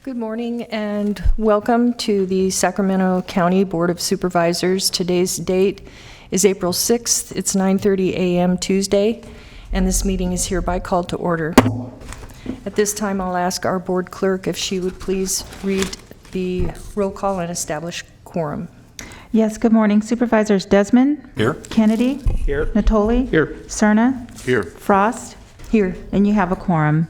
Good morning and welcome to the Sacramento County Board of Supervisors. Today's date is April 6th. It's 9:30 a.m. Tuesday, and this meeting is hereby called to order. At this time, I'll ask our board clerk if she would please read the roll call and establish quorum. Yes, good morning. Supervisors Desmond? Here. Kennedy? Here. Natoli? Here. Cerna? Here. Frost? Here. And you have a quorum.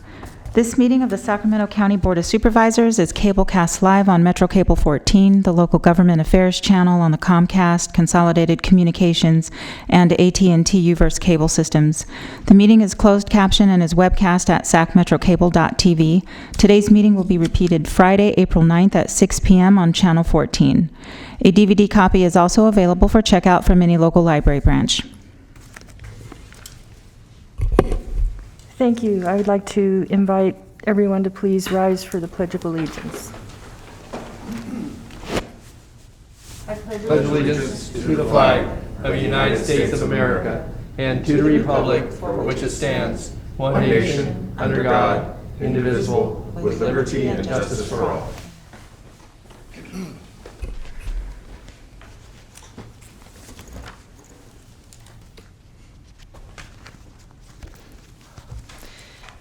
This meeting of the Sacramento County Board of Supervisors is cablecast live on Metro Cable 14, the local government affairs channel on the Comcast, Consolidated Communications, and AT&T UVerse cable systems. The meeting is closed caption and is webcast at sacmetrocable.tv. Today's meeting will be repeated Friday, April 9th at 6 p.m. on Channel 14. A DVD copy is also available for checkout from any local library branch. Thank you. I would like to invite everyone to please rise for the Pledge of Allegiance. I pledge allegiance to the flag of the United States of America and to the republic for which it stands, one nation, under God, indivisible, with liberty and justice for all.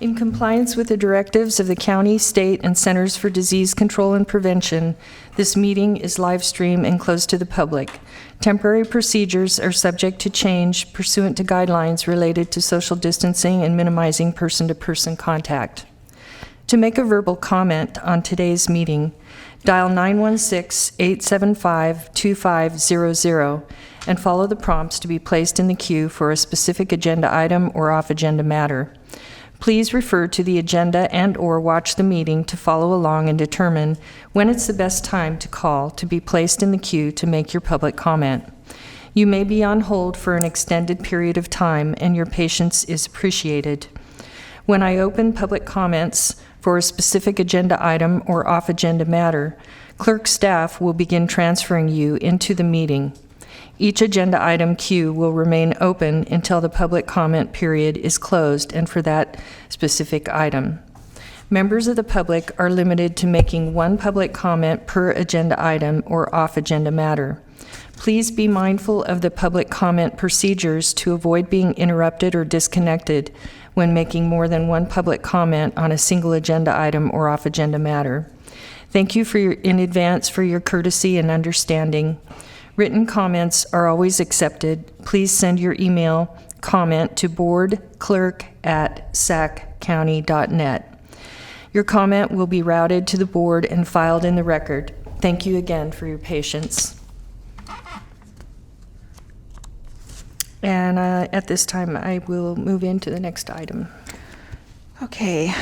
In compliance with the directives of the county, state, and Centers for Disease Control and Prevention, this meeting is live streamed and closed to the public. Temporary procedures are subject to change pursuant to guidelines related to social distancing and minimizing person-to-person contact. To make a verbal comment on today's meeting, dial 916-875-2500 and follow the prompts to be placed in the queue for a specific agenda item or off-agenda matter. Please refer to the agenda and/or watch the meeting to follow along and determine when it's the best time to call to be placed in the queue to make your public comment. You may be on hold for an extended period of time, and your patience is appreciated. When I open public comments for a specific agenda item or off-agenda matter, clerk staff will begin transferring you into the meeting. Each agenda item queue will remain open until the public comment period is closed and for that specific item. Members of the public are limited to making one public comment per agenda item or off-agenda matter. Please be mindful of the public comment procedures to avoid being interrupted or disconnected when making more than one public comment on a single agenda item or off-agenda matter. Thank you in advance for your courtesy and understanding. Written comments are always accepted. Please send your email comment to boardclerk@saccounty.net. Your comment will be routed to the board and filed in the record. Thank you again for your patience. And at this time, I will move into the next item. Okay.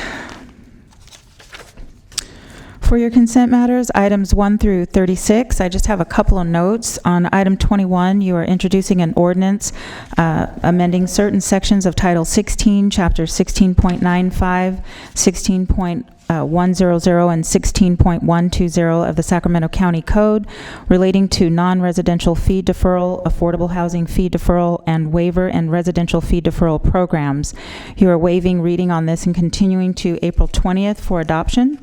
For your consent matters, items 1 through 36, I just have a couple of notes. On item 21, you are introducing an ordinance amending certain sections of Title 16, Chapter 16.95, 16.100, and 16.120 of the Sacramento County Code relating to non-residential fee deferral, affordable housing fee deferral, and waiver and residential fee deferral programs. You are waiving reading on this and continuing to April 20th for adoption.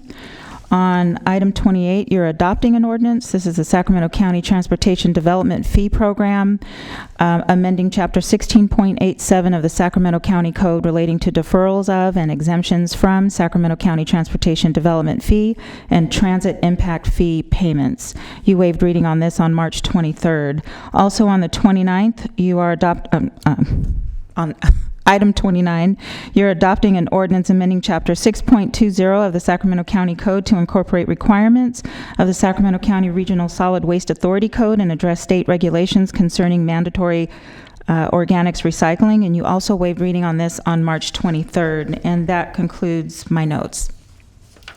On item 28, you're adopting an ordinance. This is the Sacramento County Transportation Development Fee Program, amending Chapter 16.87 of the Sacramento County Code relating to deferrals of and exemptions from Sacramento County Transportation Development Fee and Transit Impact Fee payments. You waived reading on this on March 23rd. Also on the 29th, you are on Item 29, you're adopting an ordinance amending Chapter 6.20 of the Sacramento County Code to incorporate requirements of the Sacramento County Regional Solid Waste Authority Code and address state regulations concerning mandatory organics recycling, and you also waived reading on this on March 23rd, and that concludes my notes.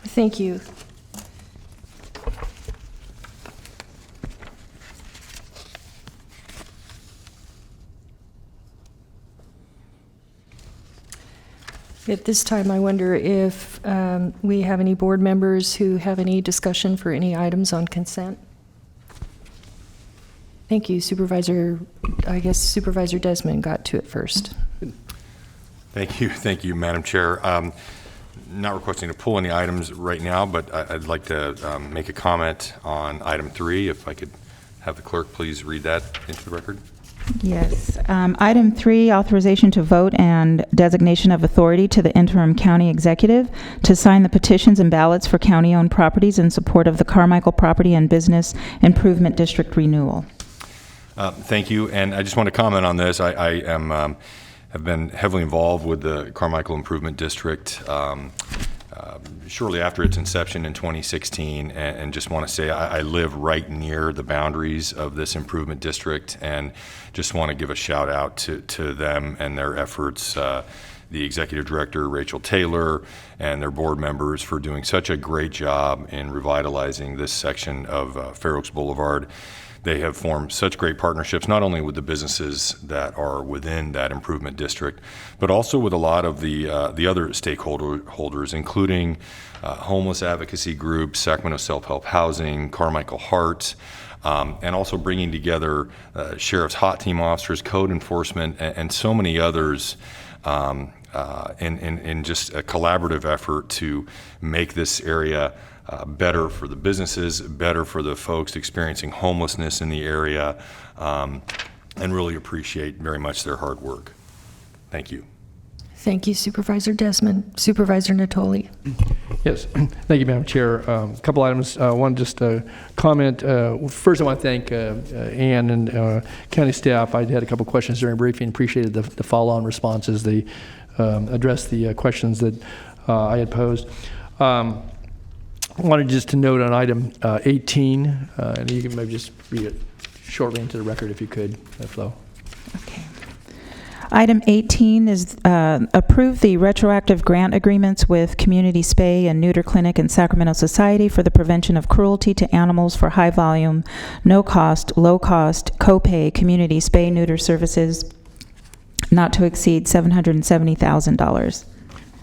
Thank you. At this time, I wonder if we have any board members who have any discussion for any items on consent. Thank you, Supervisor. I guess Supervisor Desmond got to it first. Thank you, Madam Chair. not requesting to pull any items right now, but I'd like to make a comment on item 3. If I could have the clerk please read that into the record. Yes. Item 3, authorization to vote and designation of authority to the interim county executive to sign the petitions and ballots for county-owned properties in support of the Carmichael Property and Business Improvement District renewal. Thank you, and I just want to comment on this. I have been heavily involved with the Carmichael Improvement District shortly after its inception in 2016, and just want to say I live right near the boundaries of this improvement district, and just want to give a shout out to them and their efforts, the executive director, Rachel Taylor, and their board members for doing such a great job in revitalizing this section of Fair Oaks Boulevard. They have formed such great partnerships, not only with the businesses that are within that improvement district, but also with a lot of the other stakeholders, including homeless advocacy groups, Sacramento Self-Help Housing, Carmichael Heart, and also bringing together sheriff's hot team officers, code enforcement, and so many others in just a collaborative effort to make this area better for the businesses, better for the folks experiencing homelessness in the area, and really appreciate very much their hard work. Thank you. Thank you, Supervisor Desmond. Supervisor Natoli. Yes, thank you, Madam Chair. A couple items. One, just a comment. First, I want to thank Ann and county staff. I had a couple questions during briefing. Appreciated the follow-on responses. They addressed the questions that I had posed. I wanted just to note on item 18, and you can maybe just read it shortly into the record if you could, Flo. Okay. Item 18 is approve the retroactive grant agreements with Community Spay and Neuter Clinic and Sacramento Society for the prevention of cruelty to animals for high volume, no cost, low cost, copay community spay neuter services not to exceed $770,000.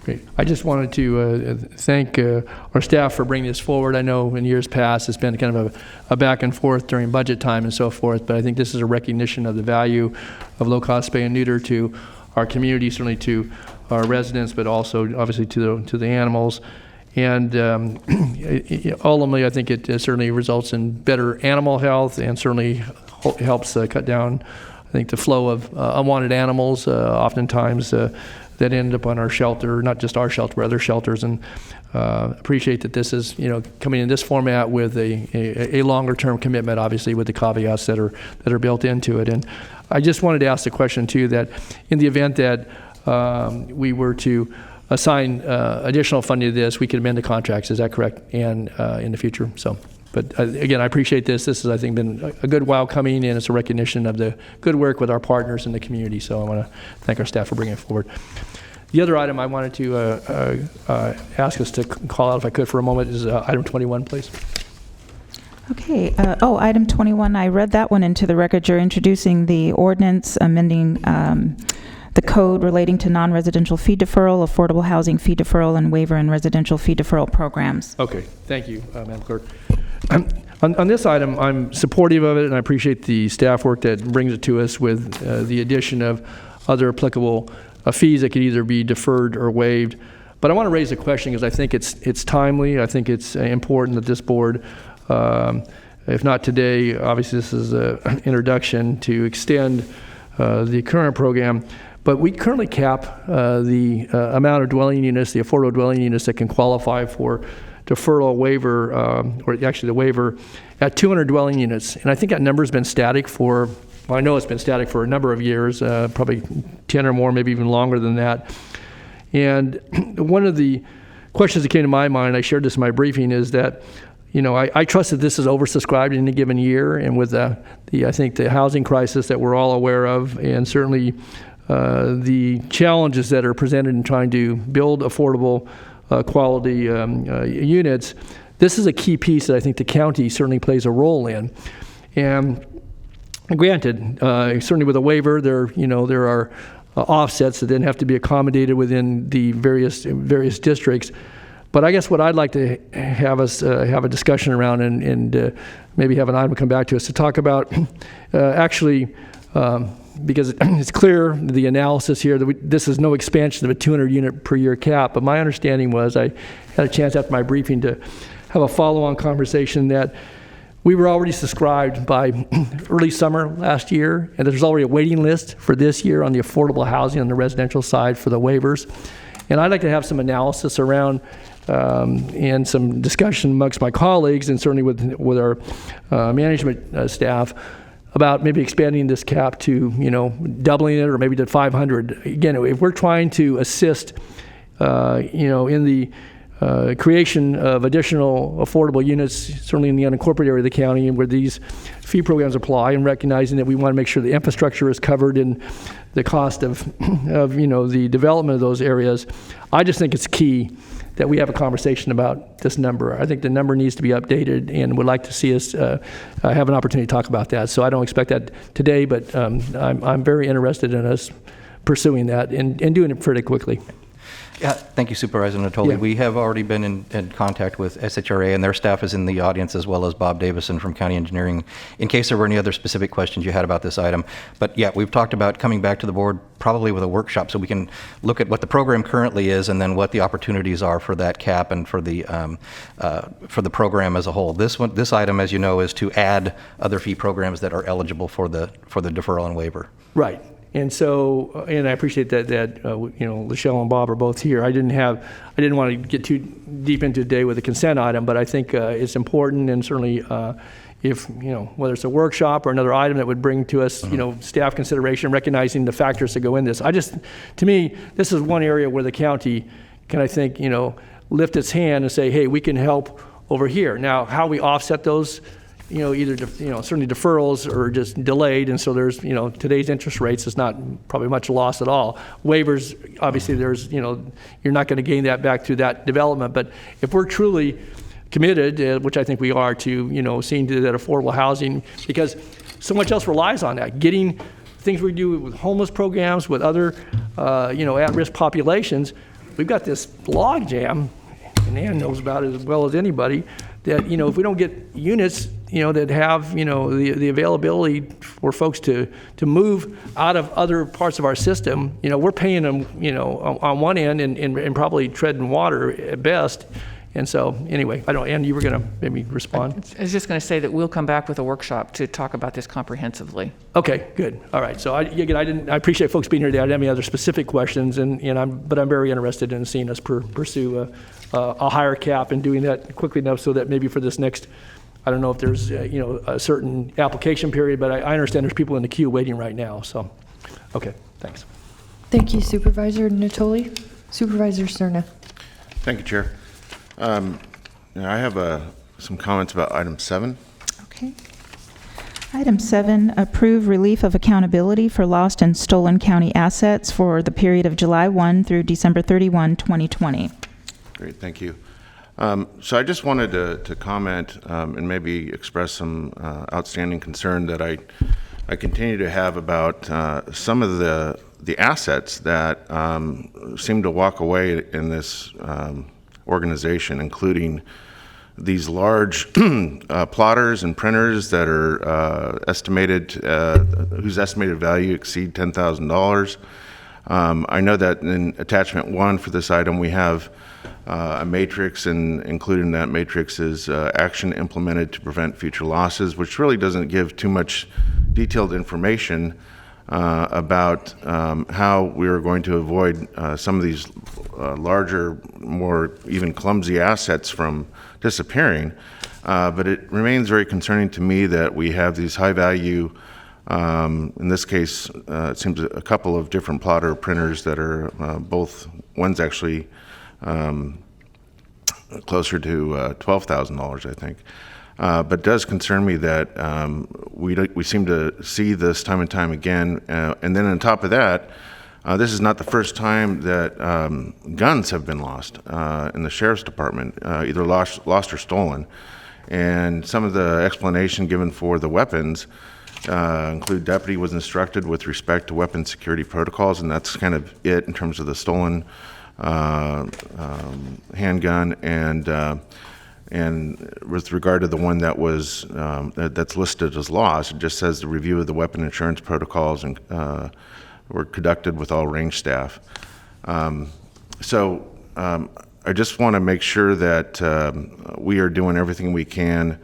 Great. I just wanted to thank our staff for bringing this forward. I know in years past it's been kind of a back and forth during budget time and so forth, but I think this is a recognition of the value of low-cost spay and neuter to our community, certainly to our residents, but also obviously to the animals. And ultimately, I think it certainly results in better animal health and certainly helps cut down, I think, the flow of unwanted animals, oftentimes that end up on our shelter, not just our shelter, but other shelters, and appreciate that this is, coming in this format with a longer-term commitment, obviously, with the caveats that are built into it. And I just wanted to ask the question too, that in the event that we were to assign additional funding to this, we could amend the contracts. Is that correct? And in the future, so. But again, I appreciate this. This has, I think, been a good while coming, and it's a recognition of the good work with our partners in the community. So I want to thank our staff for bringing it forward. The other item I wanted to ask us to call out, if I could, for a moment, is item 21, please. Okay. Item 21, I read that one into the record. You're introducing the ordinance amending the code relating to non-residential fee deferral, affordable housing fee deferral, and waiver and residential fee deferral programs. Okay. Thank you, Madam Clerk. On this item, I'm supportive of it, and I appreciate the staff work that brings it to us with the addition of other applicable fees that could either be deferred or waived. But I want to raise a question because I think it's timely. I think it's important that this board, if not today, obviously this is an introduction to extend the current program. But we currently cap the amount of dwelling units, the affordable dwelling units that can qualify for deferral waiver, or actually the waiver, at 200 dwelling units. And I think that number has been static for, well, I know it's been static for a number of years, probably 10 or more, maybe even longer than that. And one of the questions that came to my mind, I shared this in my briefing, is that, I trust that this is oversubscribed in a given year, and with I think the housing crisis that we're all aware of, and certainly the challenges that are presented in trying to build affordable quality units, this is a key piece that I think the county certainly plays a role in. And granted, certainly with a waiver, there are offsets that then have to be accommodated within the various districts. But I guess what I'd like to have us have a discussion around, and maybe have an item come back to us to talk about actually because it's clear, the analysis here, that this is no expansion of a 200 unit per year cap, but my understanding was, I had a chance after my briefing to have a follow-on conversation that we were already subscribed by early summer last year, and there's already a waiting list for this year on the affordable housing on the residential side for the waivers. And I'd like to have some analysis around and some discussion amongst my colleagues, and certainly with our management staff, about maybe expanding this cap to, doubling it, or maybe to 500. Again, if we're trying to assist, in the creation of additional affordable units, certainly in the unincorporated area of the county, and where these fee programs apply, and recognizing that we want to make sure the infrastructure is covered in the cost of the development of those areas, I just think it's key that we have a conversation about this number. I think the number needs to be updated, and would like to see us have an opportunity to talk about that. So I don't expect that today, but I'm very interested in us pursuing that and doing it pretty quickly. Yeah, thank you, Supervisor Natoli. Yeah. We have already been in contact with SHRA, and their staff is in the audience, as well as Bob Davison from County Engineering, in case there were any other specific questions you had about this item. But yeah, we've talked about coming back to the board probably with a workshop, so we can look at what the program currently is, and then what the opportunities are for that cap and for the program as a whole. This item, as you know, is to add other fee programs that are eligible for the deferral and waiver. Right. And so, and I appreciate that Lachelle and Bob are both here. I didn't want to get too deep into today with the consent item, but I think it's important, and certainly if, whether it's a workshop or another item that would bring to us, staff consideration, recognizing the factors that go in this. To me, this is one area where the county can, I think, lift its hand and say, hey, we can help over here. Now, how we offset those, either, certainly deferrals or just delayed. And so there's, today's interest rates is not probably much loss at all. Waivers, obviously there's, you're not going to gain that back through that development. But if we're truly committed, which I think we are, to, seeing to that affordable housing, because so much else relies on that. Getting things we do with homeless programs, with other, at-risk populations, we've got this log jam, and Ann knows about it as well as anybody, that, if we don't get units, that have, the availability for folks to move out of other parts of our system, we're paying them, on one end and probably treading water at best. And so, anyway, Ann, you were going to maybe respond? I was just going to say that we'll come back with a workshop to talk about this comprehensively. Okay, good. All right. So, I appreciate folks being here today. I didn't have any other specific questions, but I'm very interested in seeing us pursue a higher cap, and doing that quickly enough so that maybe for this next, I don't know if there's a certain application period, but I understand there's people in the queue waiting right now. So, okay, thanks. Thank you, Supervisor Natoli. Supervisor Cerna. Thank you, Chair. I have some comments about item 7. Okay. Item 7, approve relief of accountability for lost and stolen county assets for the period of July 1 through December 31, 2020. Great, thank you. So I just wanted to comment and maybe express some outstanding concern that I continue to have about some of the assets that seem to walk away in this organization, including these large plotters and printers that are whose estimated value exceed $10,000. I know that in attachment 1 for this item, we have a matrix, and included in that matrix is action implemented to prevent future losses, which really doesn't give too much detailed information about how we are going to avoid some of these larger, more even clumsy assets from disappearing. But it remains very concerning to me that we have these high value, in this case, it seems a couple of different plotter printers that are both, one's actually closer to $12,000, I think. But it does concern me that we seem to see this time and time again. And then on top of that, this is not the first time that guns have been lost in the Sheriff's Department, either lost or stolen. And some of the explanation given for the weapons include deputy was instructed with respect to weapon security protocols, and that's kind of it in terms of the stolen handgun. And And with regard to the one that was that's listed as lost, it just says the review of the weapon insurance protocols and were conducted with all range staff. So I just want to make sure that we are doing everything we can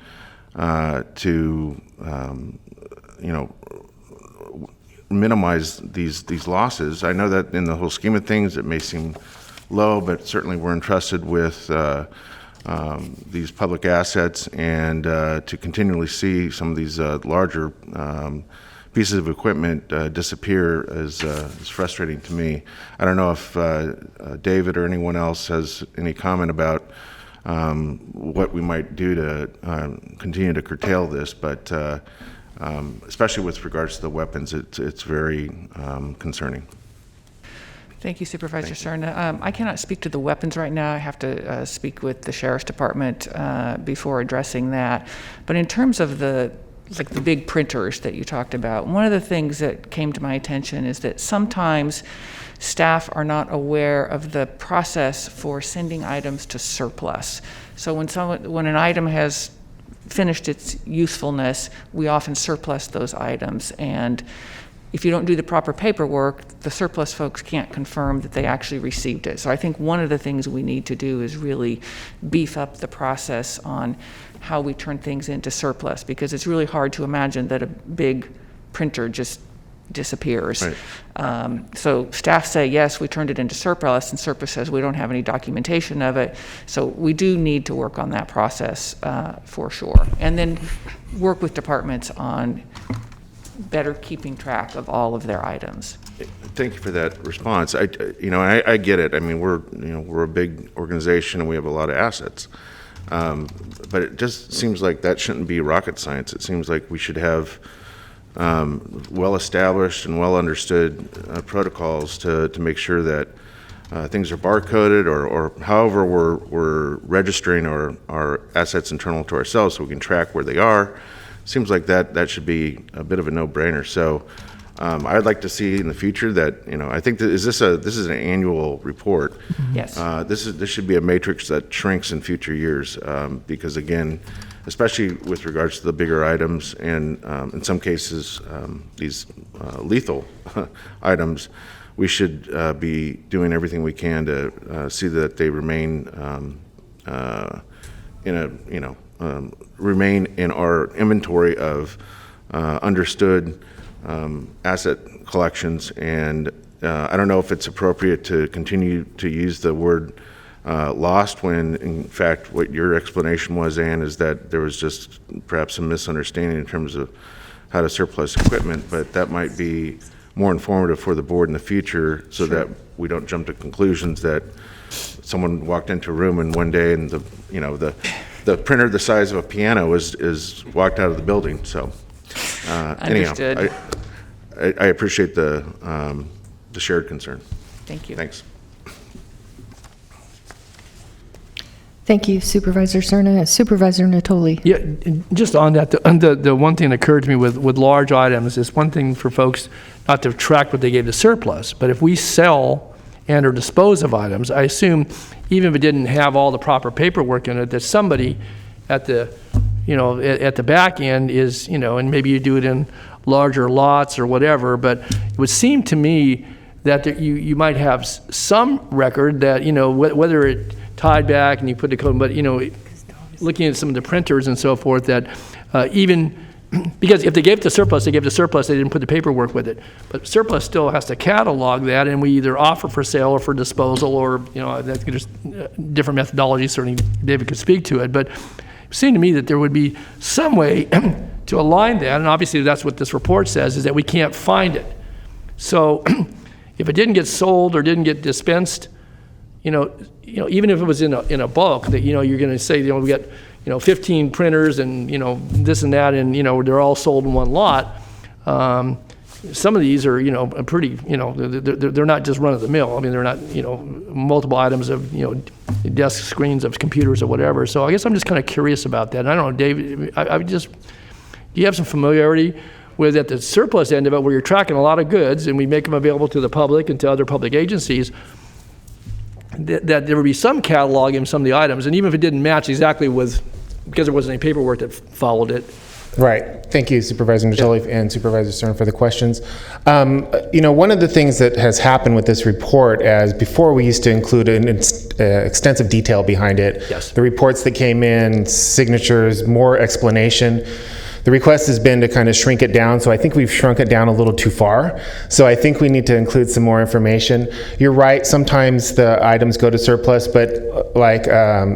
to minimize these losses. I know that in the whole scheme of things it may seem low, but certainly we're entrusted with these public assets, and to continually see some of these larger pieces of equipment disappear is frustrating to me. I don't know if David or anyone else has any comment about what we might do to continue to curtail this, but especially with regards to the weapons, it's very concerning. Thank you, Supervisor Serna. I cannot speak to the weapons right now. I have to speak with the Sheriff's Department before addressing that. But in terms of the big printers that you talked about, one of the things that came to my attention is that sometimes staff are not aware of the process for sending items to surplus. So when an item has finished its usefulness, we often surplus those items, and if you don't do the proper paperwork, the surplus folks can't confirm that they actually received it. So I think one of the things we need to do is really beef up the process on how we turn things into surplus, because it's really hard to imagine that a big printer just disappears. Right. So staff say, yes, we turned it into surplus, and surplus says we don't have any documentation of it. So we do need to work on that process for sure. And then work with departments on better keeping track of all of their items. Thank you for that response. I get it. I mean, we're a big organization and we have a lot of assets, but it just seems like that shouldn't be rocket science. It seems like we should have well-established and well-understood protocols to make sure that things are barcoded, or however we're registering our assets internal to ourselves so we can track where they are. Seems like that should be a bit of a no-brainer. So I'd like to see in the future that, I think that this is an annual report. Yes. This should be a matrix that shrinks in future years, because again, especially with regards to the bigger items, and in some cases these lethal items, we should be doing everything we can to see that they remain remain in our inventory of understood asset collections. And I don't know if it's appropriate to continue to use the word lost, when in fact what your explanation was, Ann, is that there was just perhaps some misunderstanding in terms of how to surplus equipment, but that might be more informative for the board in the future, so Sure. that we don't jump to conclusions that someone walked into a room and one day and the printer the size of a piano is walked out of the building. So Understood. anyhow, I appreciate the shared concern. Thank you. Thanks. Thank you, Supervisor Serna. Supervisor Natoli. Yeah, just on that, the one thing that occurred to me with large items is one thing for folks not to track what they gave to surplus, but if we sell and or dispose of items, I assume even if it didn't have all the proper paperwork in it, that somebody at the back end is, and maybe you do it in larger lots or whatever, but it would seem to me that you might have some record that, whether it tied back and you put the code, but, looking at some of the printers and so forth, that even, because if they gave it to surplus, they didn't put the paperwork with it. But surplus still has to catalog that, and we either offer for sale or for disposal, or, that's just different methodologies. Certainly David could speak to it, but it seemed to me that there would be some way to align that, and obviously that's what this report says, is that we can't find it. So if it didn't get sold or didn't get dispensed, even if it was in a bulk, that, you're going to say, we got, 15 printers and, this and that, and, they're all sold in one lot. Some of these are, pretty, they're not just run of the mill. I mean, they're not, multiple items of, desk screens of computers or whatever. So I guess I'm just kind of curious about that. And I don't know, David, do you have some familiarity with, at the surplus end of it, where you're tracking a lot of goods and we make them available to the public and to other public agencies? that there would be some catalog in some of the items, and even if it didn't match exactly with, because there wasn't any paperwork that followed it. Right. Thank you, Supervisor Najoli and Supervisor Stern, for the questions. One of the things that has happened with this report, as before we used to include an extensive detail behind it. Yes. The reports that came in, signatures, more explanation. The request has been to kind of shrink it down, so I think we've shrunk it down a little too far. So I think we need to include some more information. You're right, sometimes the items go to surplus, but like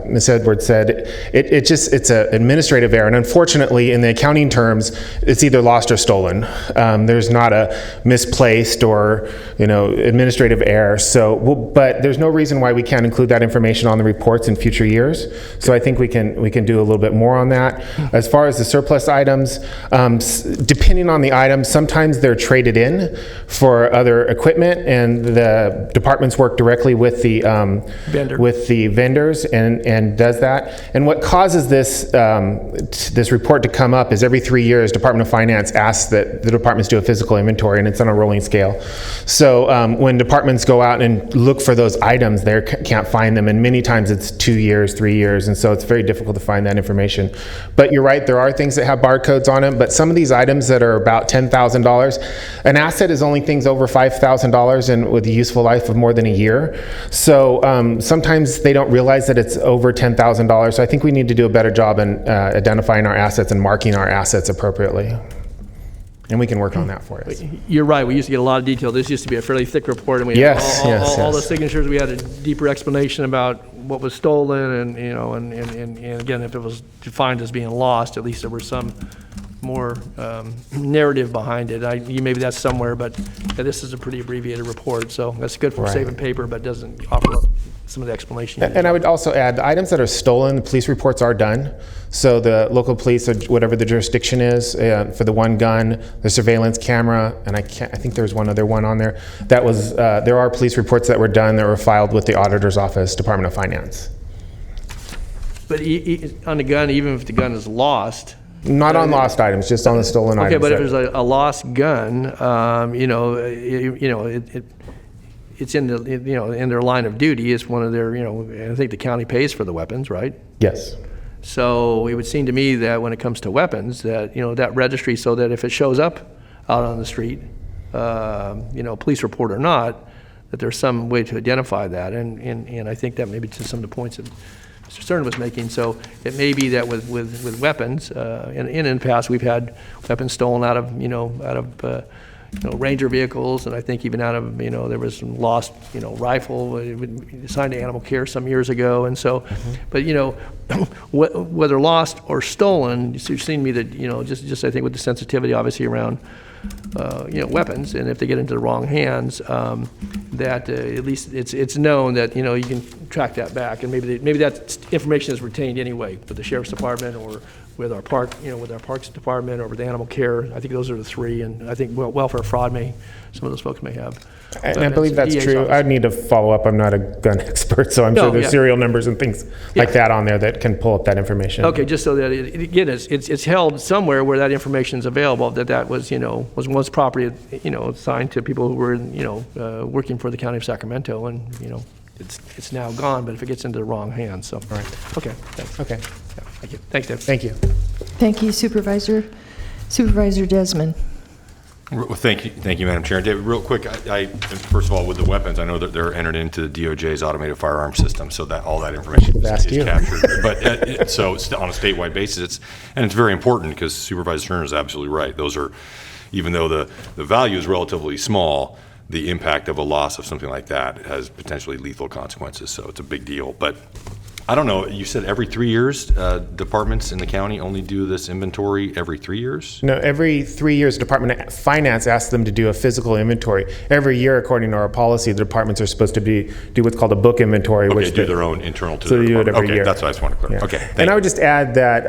Ms. Edwards said, it's an administrative error. And unfortunately, in the accounting terms, it's either lost or stolen. There's not a misplaced or administrative error. So, but there's no reason why we can't include that information on the reports in future years. So I think we can do a little bit more on that. As far as the surplus items, depending on the item, sometimes they're traded in for other equipment, and the departments work directly with the vendors and does that. And what causes this report to come up is every 3 years, Department of Finance asks that the departments do a physical inventory, and it's on a rolling scale. So when departments go out and look for those items, they can't find them, and many times it's 2 years, 3 years, and so it's very difficult to find that information. But you're right, there are things that have barcodes on them, but some of these items that are about $10,000, an asset is only things over $5,000 and with a useful life of more than a year. So sometimes they don't realize that it's over $10,000. So I think we need to do a better job in identifying our assets and marking our assets appropriately. And we can work on that for us. You're right. We used to get a lot of detail. This used to be a fairly thick report, and we had all the signatures. We had a deeper explanation about what was stolen, and and again, if it was defined as being lost, at least there was some more narrative behind it. Maybe that's somewhere, but this is a pretty abbreviated report, so that's good for saving paper, but doesn't offer up some of the explanation. And I would also add, the items that are stolen, the police reports are done. So the local police, or whatever the jurisdiction is, for the one gun, the surveillance camera, and I think there's one other one on there. That was, there are police reports that were done that were filed with the auditor's office, Department of Finance. But on the gun, even if the gun is lost. Not on lost items, just on the stolen items. Okay, but if there's a lost gun, it's in the in their line of duty. It's one of their I think the county pays for the weapons, right? Yes. So it would seem to me that when it comes to weapons, that that registry, so that if it shows up out on the street, police report or not, that there's some way to identify that, and I think that maybe to some of the points that Mr. Stern was making. So it may be that with weapons, in the past we've had weapons stolen out of Ranger vehicles, and I think even out of there was some lost rifle assigned to animal care some years ago, and so, but whether lost or stolen, it seems to me that just I think with the sensitivity obviously around weapons, and if they get into the wrong hands, that at least it's known that you can track that back, and maybe that information is retained anyway with the sheriff's department or with our with our parks department or with animal care. I think those are the three, and I think welfare fraud some of those folks may have. And I believe that's true. I'd need to follow up. I'm not a gun expert, so I'm sure there's serial numbers and things like that on there that can pull up that information. Okay, just so that again, it's held somewhere where that information is available. That was was once property assigned to people who were working for the county of Sacramento, and it's now gone. But if it gets into the wrong hands, so okay, thanks. Okay, thank you. Thanks, Dave. thank you. Thank you, Supervisor. Supervisor Desmond. Well, thank you, Madam Chair. David, real quick, first of all, with the weapons, I know that they're entered into the DOJ's automated firearm system, so that all that information is captured. But so it's on a statewide basis, it's very important because Supervisor Stern is absolutely right. Those are, even though the value is relatively small, the impact of a loss of something like that has potentially lethal consequences. So it's a big deal. But I don't know, you said every 3 years, departments in the county only do this inventory every 3 years? No, every 3 years, Department of Finance asks them to do a physical inventory. Every year, according to our policy, the departments are supposed to do what's called a book inventory. Okay, which do their own internal to so their they do it every year. year. That's what I just want to clarify. Yeah. Okay, and I would just add that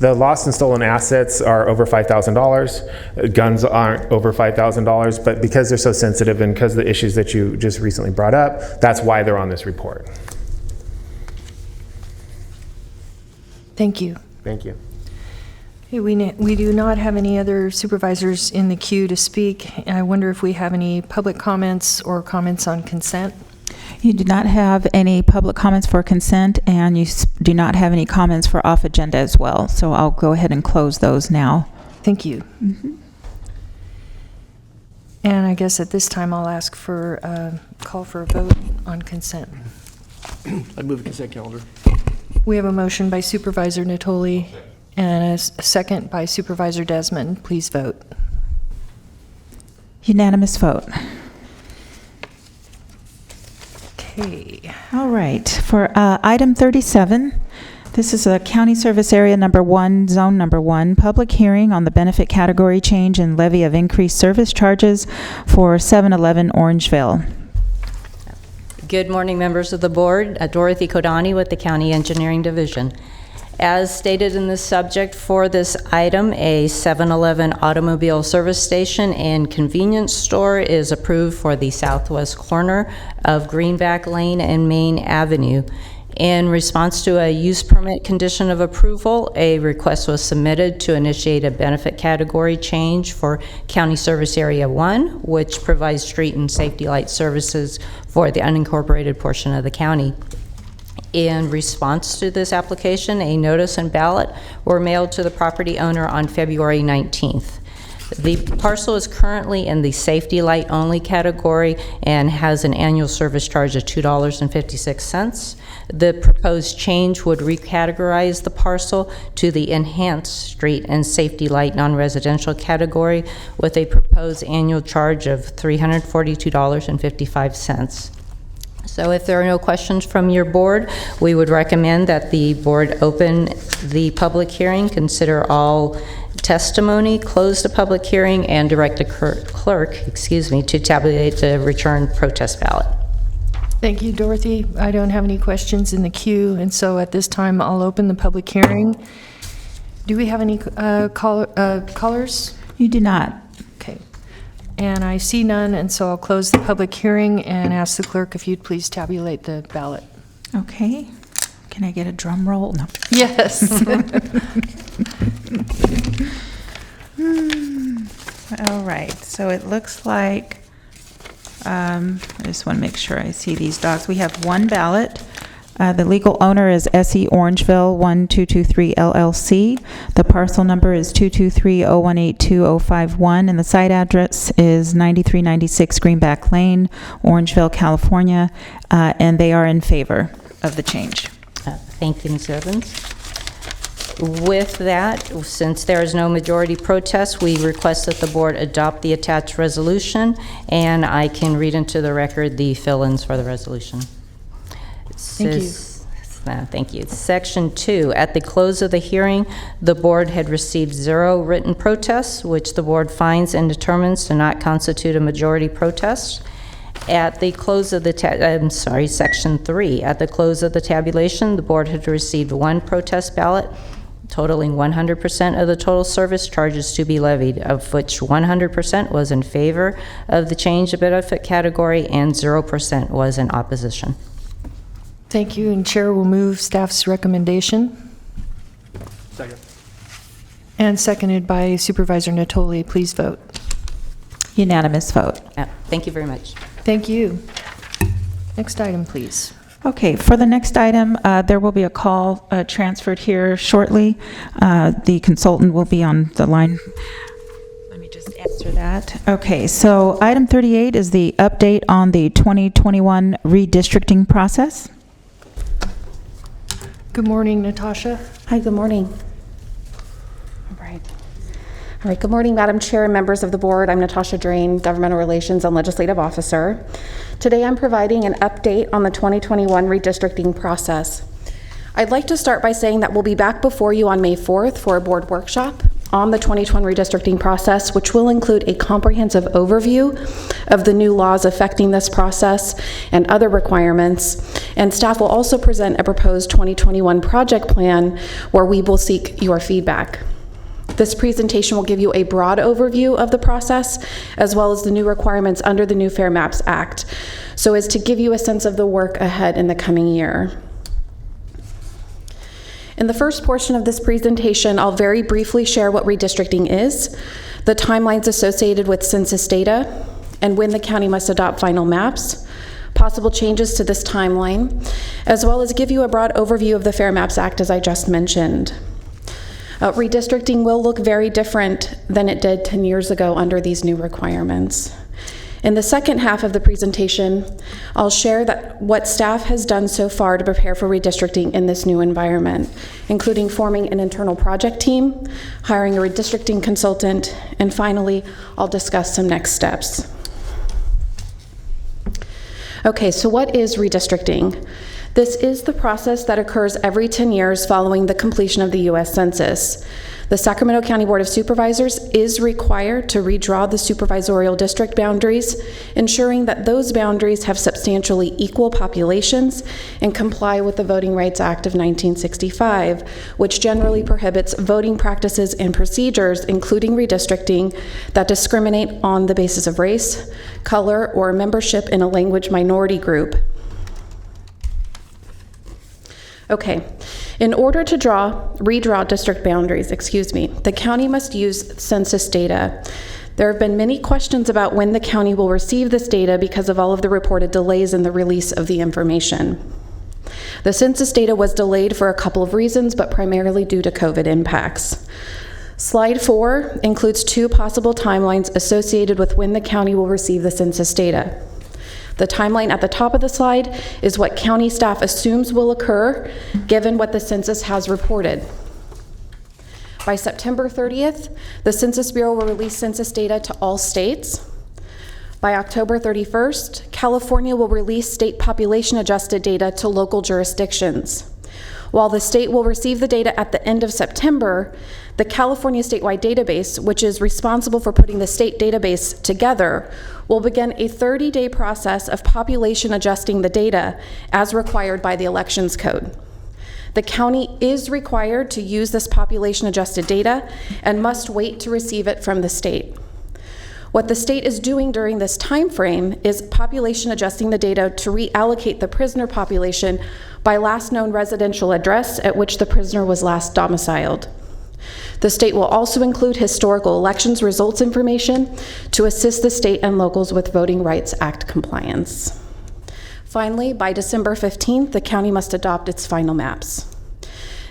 the lost and stolen assets are over $5,000. Guns aren't over $5,000, but because they're so sensitive and because of the issues that you just recently brought up, that's why they're on this report. Thank you. Thank you. Okay, we do not have any other supervisors in the queue to speak. I wonder if we have any public comments or comments on consent. You do not have any public comments for consent, and you do not have any comments for off agenda as well. So I'll go ahead and close those now. Thank you. And I guess at this time, I'll ask for a call for a vote on consent. I'd move the consent calendar. We have a motion by Supervisor Natoli and a second by Supervisor Desmond. Please vote. Unanimous vote. Okay. All right. For item 37, this is a County Service Area Number 1, Zone Number 1, public hearing on the benefit category change and levy of increased service charges for 7-Eleven Orangeville. Good morning, members of the board. Dorothy Kodani with the County Engineering Division. As stated in the subject for this item, a 7-Eleven automobile service station and convenience store is approved for the southwest corner of Greenback Lane and Main Avenue. In response to a use permit condition of approval, a request was submitted to initiate a benefit category change for County Service Area 1, which provides street and safety light services for the unincorporated portion of the county. In response to this application, a notice and ballot were mailed to the property owner on February 19th. The parcel is currently in the safety light only category and has an annual service charge of $2.56. The proposed change would recategorize the parcel to the enhanced street and safety light non-residential category with a proposed annual charge of $342.55. So if there are no questions from your board, we would recommend that the board open the public hearing, consider all testimony, close the public hearing, and direct the clerk, to tabulate the return protest ballot. Thank you, Dorothy. I don't have any questions in the queue, and so at this time, I'll open the public hearing. Do we have any callers? You do not. Okay. And I see none, and so I'll close the public hearing and ask the clerk if you'd please tabulate the ballot. Okay. Can I get a drum roll? No. Yes. All right. So it looks like, I just want to make sure I see these docs. We have one ballot. The legal owner is SE Orangeville 1223 LLC. The parcel number is 223-0182051, and the site address is 9396 Greenback Lane, Orangeville, California, and they are in favor of the change. Thank you, Ms. Evans. With that, since there is no majority protest, we request that the board adopt the attached resolution, and I can read into the record the fill-ins for the resolution. Thank you. Thank you. Section 2, at the close of the hearing, the board had received 0 written protests, which the board finds and determines to not constitute a majority protest. At the close of the, Section 3, at the close of the tabulation, the board had received 1 protest ballot, totaling 100% of the total service charges to be levied, of which 100% was in favor of the change of benefit category and 0% was in opposition. Thank you, and Chair will move staff's recommendation. Second. And seconded by Supervisor Natoli. Please vote. Unanimous vote. Thank you very much. Thank you. Next item, please. Okay, for the next item, there will be a call transferred here shortly. The consultant will be on the line. Let me just answer that. Okay, so item 38 is the update on the 2021 redistricting process. Good morning, Natasha. Hi, good morning. All right. All right, good morning, Madam Chair and members of the board. I'm Natasha Drain, Governmental Relations and Legislative Officer. Today I'm providing an update on the 2021 redistricting process. I'd like to start by saying that we'll be back before you on May 4th for a board workshop on the 2020 redistricting process, which will include a comprehensive overview of the new laws affecting this process and other requirements. And staff will also present a proposed 2021 project plan where we will seek your feedback. This presentation will give you a broad overview of the process, as well as the new requirements under the new Fair Maps Act, so as to give you a sense of the work ahead in the coming year. In the first portion of this presentation, I'll very briefly share what redistricting is, the timelines associated with census data, and when the county must adopt final maps, possible changes to this timeline, as well as give you a broad overview of the Fair Maps Act as I just mentioned. Redistricting will look very different than it did 10 years ago under these new requirements. In the second half of the presentation, I'll share what staff has done so far to prepare for redistricting in this new environment, including forming an internal project team, hiring a redistricting consultant, and finally, I'll discuss some next steps. Okay, so what is redistricting? This is the process that occurs every 10 years following the completion of the U.S. Census. The Sacramento County Board of Supervisors is required to redraw the supervisorial district boundaries, ensuring that those boundaries have substantially equal populations and comply with the Voting Rights Act of 1965, which generally prohibits voting practices and procedures, including redistricting, that discriminate on the basis of race, color, or membership in a language minority group. Okay, in order to redraw district boundaries, the county must use census data. There have been many questions about when the county will receive this data because of all of the reported delays in the release of the information. The census data was delayed for a couple of reasons, but primarily due to COVID impacts. Slide 4 includes 2 possible timelines associated with when the county will receive the census data. The timeline at the top of the slide is what county staff assumes will occur given what the census has reported. By September 30th, the Census Bureau will release census data to all states. By October 31st, California will release state population adjusted data to local jurisdictions. While the state will receive the data at the end of September, the California statewide database, which is responsible for putting the state database together, will begin a 30-day process of population adjusting the data as required by the Elections Code. The county is required to use this population adjusted data and must wait to receive it from the state. What the state is doing during this time frame is population adjusting the data to reallocate the prisoner population by last known residential address at which the prisoner was last domiciled. The state will also include historical elections results information to assist the state and locals with Voting Rights Act compliance. Finally, by December 15th, the county must adopt its final maps.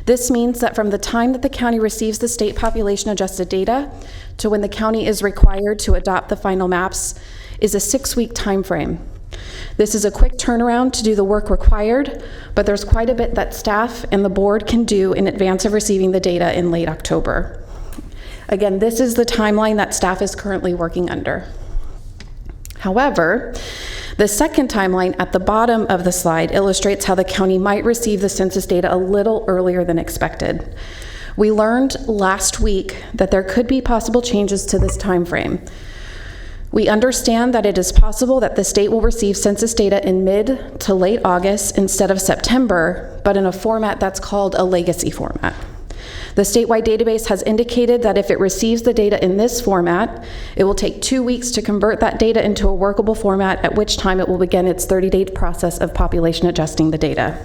This means that from the time that the county receives the state population adjusted data to when the county is required to adopt the final maps is a 6-week time frame. This is a quick turnaround to do the work required, but there's quite a bit that staff and the board can do in advance of receiving the data in late October. Again, this is the timeline that staff is currently working under. However, the second timeline at the bottom of the slide illustrates how the county might receive the census data a little earlier than expected. We learned last week that there could be possible changes to this time frame. We understand that it is possible that the state will receive census data in mid to late August instead of September, but in a format that's called a legacy format. The statewide database has indicated that if it receives the data in this format, it will take 2 weeks to convert that data into a workable format, at which time it will begin its 30-day process of population adjusting the data.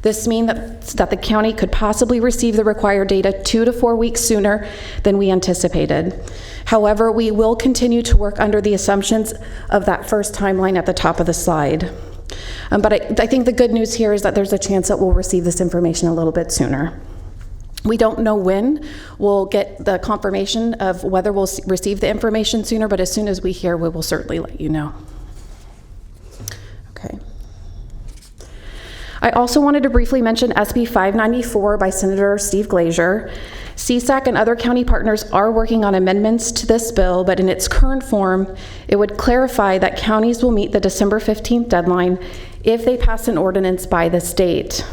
This means that the county could possibly receive the required data 2 to 4 weeks sooner than we anticipated. However, we will continue to work under the assumptions of that first timeline at the top of the slide. But I think the good news here is that there's a chance that we'll receive this information a little bit sooner. We don't know when we'll get the confirmation of whether we'll receive the information sooner, but as soon as we hear, we will certainly let you know. Okay. I also wanted to briefly mention SB 594 by Senator Steve Glazier. CSAC and other county partners are working on amendments to this bill, but in its current form, it would clarify that counties will meet the December 15th deadline if they pass an ordinance by this date.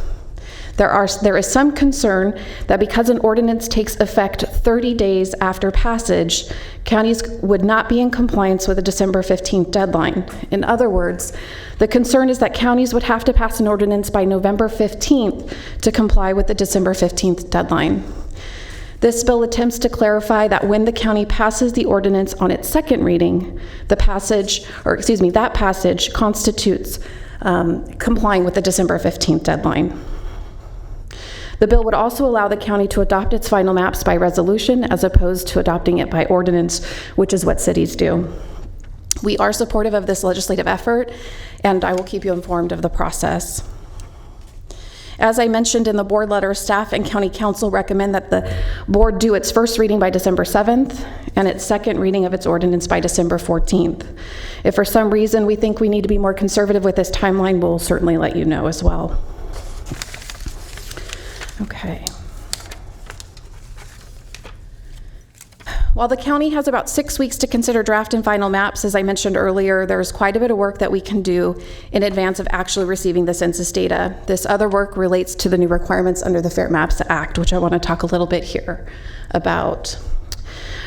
There is some concern that because an ordinance takes effect 30 days after passage, counties would not be in compliance with the December 15th deadline. In other words, the concern is that counties would have to pass an ordinance by November 15th to comply with the December 15th deadline. This bill attempts to clarify that when the county passes the ordinance on its second reading, that passage constitutes complying with the December 15th deadline. The bill would also allow the county to adopt its final maps by resolution as opposed to adopting it by ordinance, which is what cities do. We are supportive of this legislative effort, and I will keep you informed of the process. As I mentioned in the board letter, staff and county council recommend that the board do its first reading by December 7th and its second reading of its ordinance by December 14th. If for some reason we think we need to be more conservative with this timeline, we'll certainly let you know as well. Okay. While the county has about 6 weeks to consider draft and final maps, as I mentioned earlier, there's quite a bit of work that we can do in advance of actually receiving the census data. This other work relates to the new requirements under the Fair Maps Act, which I want to talk a little bit here about.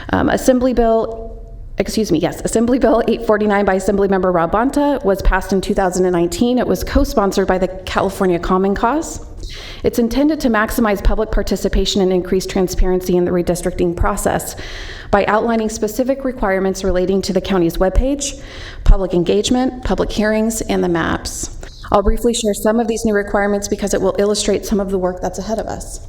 Assembly Bill 849 by Assemblymember Rob Bonta was passed in 2019. It was co-sponsored by the California Common Cause. It's intended to maximize public participation and increase transparency in the redistricting process by outlining specific requirements relating to the county's webpage, public engagement, public hearings, and the maps. I'll briefly share some of these new requirements because it will illustrate some of the work that's ahead of us.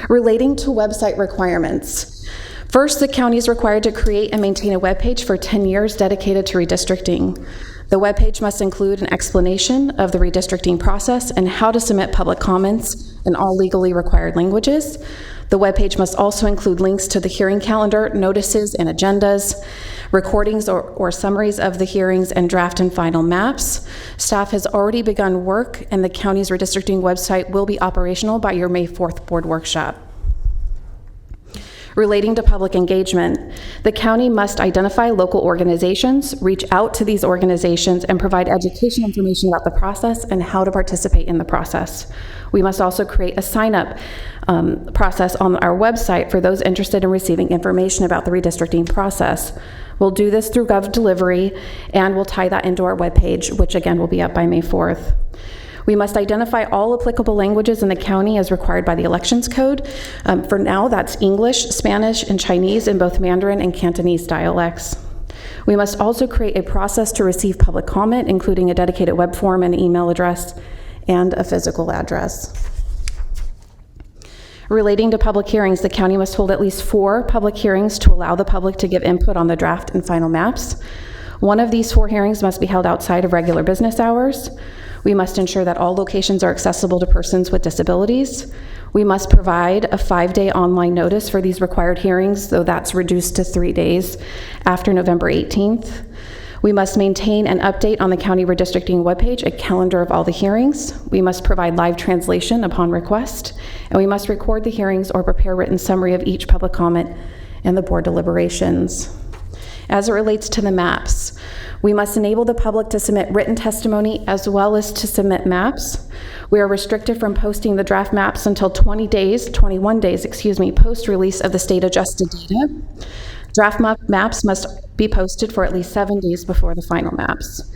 Relating to website requirements. First, the county is required to create and maintain a webpage for 10 years dedicated to redistricting. The webpage must include an explanation of the redistricting process and how to submit public comments in all legally required languages. The webpage must also include links to the hearing calendar, notices and agendas, recordings or summaries of the hearings, and draft and final maps. Staff has already begun work, and the county's redistricting website will be operational by your May 4th board workshop. Relating to public engagement, the county must identify local organizations, reach out to these organizations, and provide education information about the process and how to participate in the process. We must also create a sign-up process on our website for those interested in receiving information about the redistricting process. We'll do this through GovDelivery, and we'll tie that into our webpage, which again will be up by May 4th. We must identify all applicable languages in the county as required by the Elections Code. For now, that's English, Spanish, and Chinese in both Mandarin and Cantonese dialects. We must also create a process to receive public comment, including a dedicated web form and email address and a physical address. Relating to public hearings, the county must hold at least 4 public hearings to allow the public to give input on the draft and final maps. One of these 4 hearings must be held outside of regular business hours. We must ensure that all locations are accessible to persons with disabilities. We must provide a 5-day online notice for these required hearings, though that's reduced to 3 days after November 18th. We must maintain and update on the county redistricting webpage a calendar of all the hearings. We must provide live translation upon request, and we must record the hearings or prepare written summary of each public comment and the board deliberations. As it relates to the maps, we must enable the public to submit written testimony as well as to submit maps. We are restricted from posting the draft maps until 21 days, post-release of the state-adjusted data. Draft maps must be posted for at least 7 days before the final maps.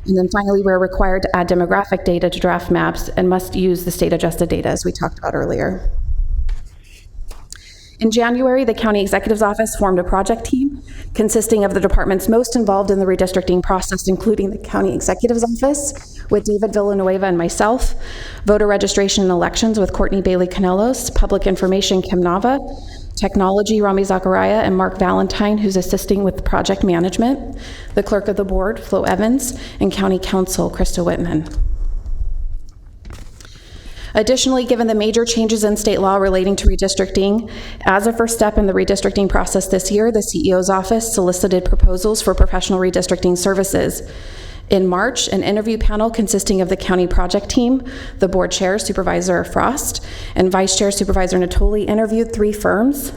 And then finally, we're required to add demographic data to draft maps and must use the state-adjusted data as we talked about earlier. In January, the County Executive's Office formed a project team consisting of the departments most involved in the redistricting process, including the County Executive's Office with David Villanueva and myself, voter registration and elections with Courtney Bailey-Canelos, public information Kim Nava, technology Rami Zachariah and Mark Valentine, who's assisting with project management, the clerk of the board, Flo Evans, and County Counsel, Krista Whitman. Additionally, given the major changes in state law relating to redistricting, as a first step in the redistricting process this year, the CEO's office solicited proposals for professional redistricting services. In March, an interview panel consisting of the county project team, the board chair, Supervisor Frost, and Vice Chair Supervisor Natoli interviewed 3 firms.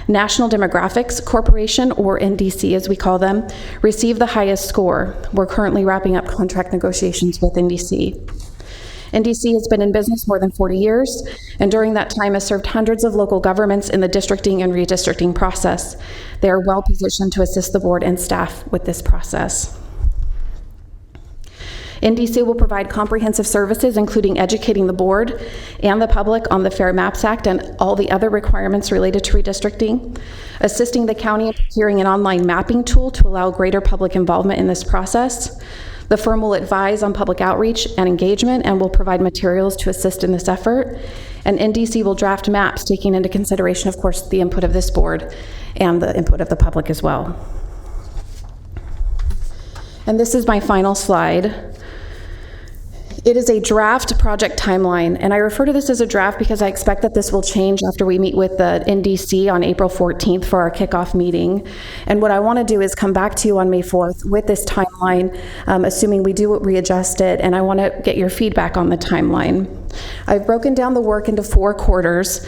National Demographics Corporation, or NDC as we call them, received the highest score. We're currently wrapping up contract negotiations with NDC. NDC has been in business more than 40 years, and during that time has served hundreds of local governments in the districting and redistricting process. They are well positioned to assist the board and staff with this process. NDC will provide comprehensive services, including educating the board and the public on the Fair Maps Act and all the other requirements related to redistricting, assisting the county in procuring an online mapping tool to allow greater public involvement in this process. The firm will advise on public outreach and engagement and will provide materials to assist in this effort. And NDC will draft maps, taking into consideration, of course, the input of this board and the input of the public as well. And this is my final slide. It is a draft project timeline, and I refer to this as a draft because I expect that this will change after we meet with the NDC on April 14th for our kickoff meeting. And what I want to do is come back to you on May 4th with this timeline, assuming we do readjust it, and I want to get your feedback on the timeline. I've broken down the work into 4 quarters.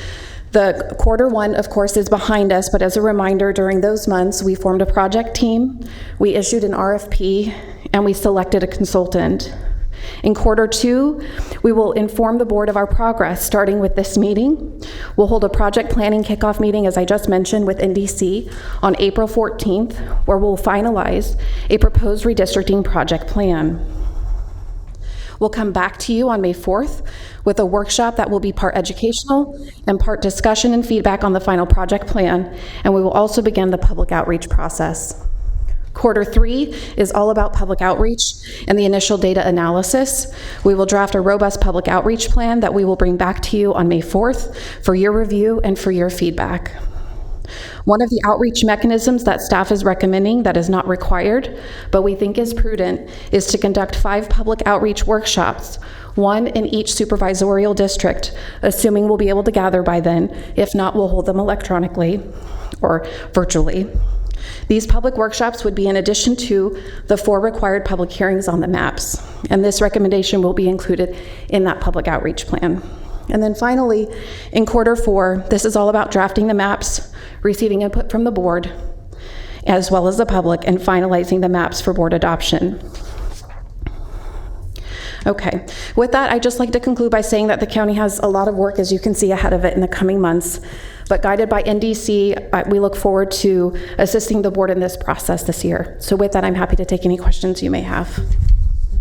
The quarter 1, of course, is behind us, but as a reminder, during those months, we formed a project team, we issued an RFP, and we selected a consultant. In quarter 2, we will inform the board of our progress, starting with this meeting. We'll hold a project planning kickoff meeting, as I just mentioned, with NDC on April 14th, where we'll finalize a proposed redistricting project plan. We'll come back to you on May 4th with a workshop that will be part educational and part discussion and feedback on the final project plan, and we will also begin the public outreach process. Quarter 3 is all about public outreach and the initial data analysis. We will draft a robust public outreach plan that we will bring back to you on May 4th for your review and for your feedback. One of the outreach mechanisms that staff is recommending that is not required, but we think is prudent, is to conduct 5 public outreach workshops, 1 in each supervisorial district, assuming we'll be able to gather by then. If not, we'll hold them electronically or virtually. These public workshops would be in addition to the 4 required public hearings on the maps, and this recommendation will be included in that public outreach plan. And then finally, in quarter 4, this is all about drafting the maps, receiving input from the board, as well as the public, and finalizing the maps for board adoption. Okay, with that, I'd just like to conclude by saying that the county has a lot of work, as you can see, ahead of it in the coming months. But guided by NDC, we look forward to assisting the board in this process this year. So with that, I'm happy to take any questions you may have.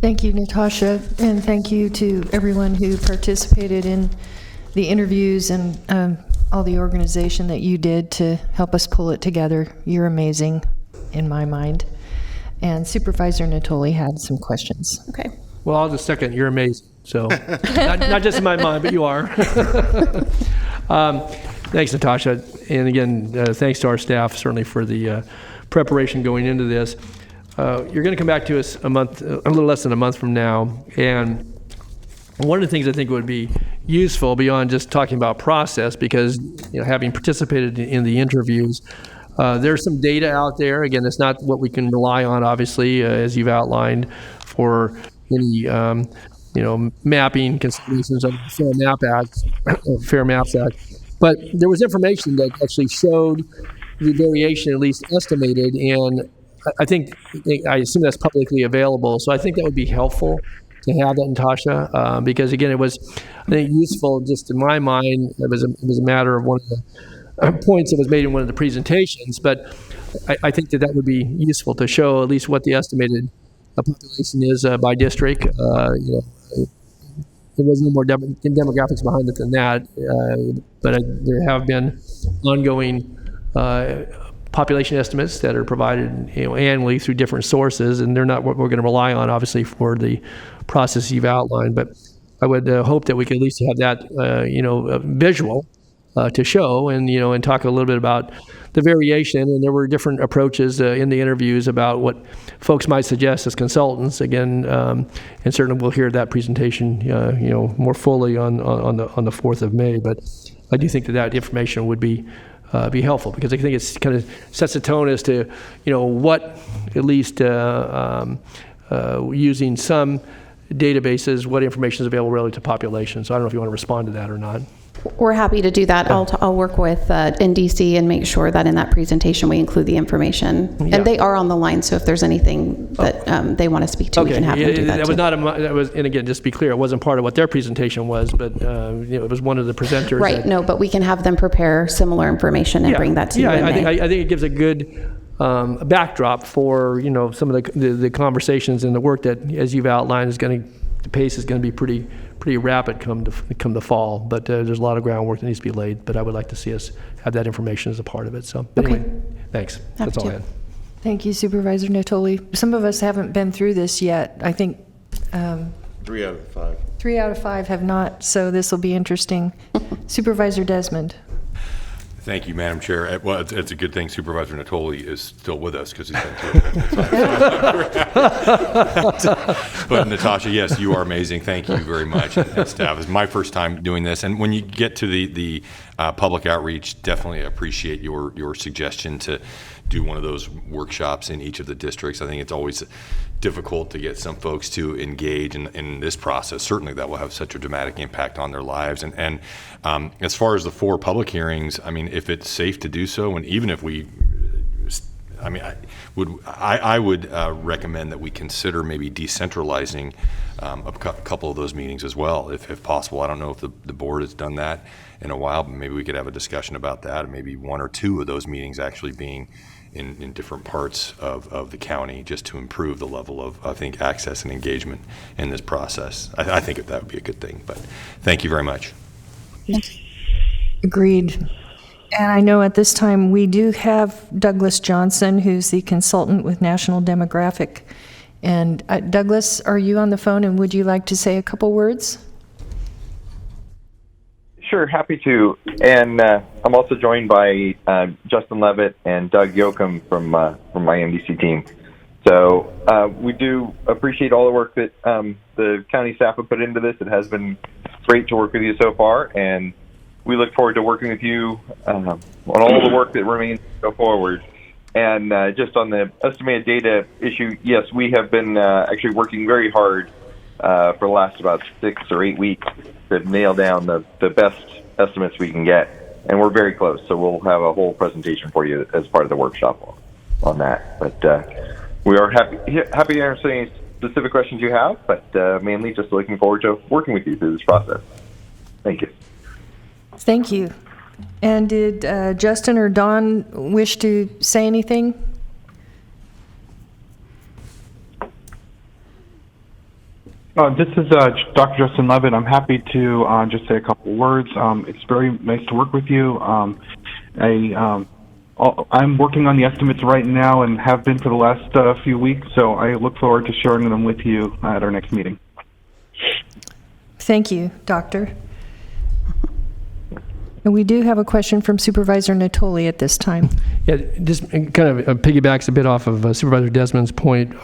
Thank you, Natasha, and thank you to everyone who participated in the interviews and all the organization that you did to help us pull it together. You're amazing, in my mind. And Supervisor Natoli had some questions. Okay. Well, I'll just second, you're amazing. So, not just in my mind, but you are. Thanks, Natasha. And again, thanks to our staff, certainly for the preparation going into this. You're going to come back to us a little less than a month from now. And one of the things I think would be useful beyond just talking about process, because having participated in the interviews, there's some data out there. Again, it's not what we can rely on, obviously, as you've outlined, for any mapping considerations of the Fair Maps Act. But there was information that actually showed the variation, at least estimated, and I assume that's publicly available. So I think that would be helpful to have that, Natasha, because again, it was, I think, useful. Just in my mind, it was a matter of one of the points that was made in one of the presentations. But I think that would be useful to show at least what the estimated population is by district. There was no more demographics behind it than that, but there have been ongoing population estimates that are provided annually through different sources, and they're not what we're going to rely on, obviously, for the process you've outlined. But I would hope that we could at least have that, visual to show, and talk a little bit about the variation. And there were different approaches in the interviews about what folks might suggest as consultants. Again, and certainly we'll hear that presentation, more fully on the 4th of May. But I do think that information would be helpful, because I think it's kind of sets a tone as to what, at least using some databases, what information is available relative to population. So I don't know if you want to respond to that or not. We're happy to do that. I'll work with NDC and make sure that in that presentation we include the information. Yeah. And they are on the line, so if there's anything that they want to speak to, we can have them do that that too. That was, and again, just to be clear, it wasn't part of what their presentation was, but it was one of the presenters. Right. No, but we can have them prepare similar information and bring that to you in May. I think it gives a good backdrop for some of the conversations and the work that, as you've outlined, the pace is going to be pretty rapid come the fall. But there's a lot of groundwork that needs to be laid. But I would like to see us have that information as a part of it. So anyway, thanks. That's all I had. Thank you, Supervisor Natoli. Some of us haven't been through this yet. I think 3 out of 5. 3 out of 5 have not, so this will be interesting. Supervisor Desmond. Thank you, Madam Chair. Well, it's a good thing Supervisor Natoli is still with us because he's been through it. But Natasha, yes, you are amazing. Thank you very much, and staff. It's my first time doing this, and when you get to the public outreach, definitely appreciate your suggestion to do one of those workshops in each of the districts. I think it's always difficult to get some folks to engage in this process. Certainly that will have such a dramatic impact on their lives. And as far as the 4 public hearings, I mean, if it's safe to do so, and even if we, I would recommend that we consider maybe decentralizing a couple of those meetings as well, if possible. I don't know if the board has done that in a while, but maybe we could have a discussion about that, and maybe 1 or 2 of those meetings actually being in different parts of the county, just to improve the level of, I think, access and engagement in this process. I think that would be a good thing, but thank you very much. Agreed. And I know at this time we do have Douglas Johnson, who's the consultant with National Demographic. And Douglas, are you on the phone, and would you like to say a couple words? Sure, happy to. And I'm also joined by Justin Levitt and Doug Yoakum from my MDC team. So we do appreciate all the work that the county staff have put into this. It has been great to work with you so far, and we look forward to working with you on all the work that remains to go forward. And just on the estimated data issue, yes, we have been actually working very hard for the last about 6 or 8 weeks to nail down the best estimates we can get, and we're very close. So we'll have a whole presentation for you as part of the workshop on that. But we are happy to answer any specific questions you have, but mainly just looking forward to working with you through this process. Thank you. Thank you. And did Justin or Don wish to say anything? This is Dr. Justin Levitt. I'm happy to just say a couple words. It's very nice to work with you. I'm working on the estimates right now and have been for the last few weeks, so I look forward to sharing them with you at our next meeting. Thank you, Doctor. And we do have a question from Supervisor Natoli at this time. Yeah, just kind of piggybacks a bit off of Supervisor Desmond's point.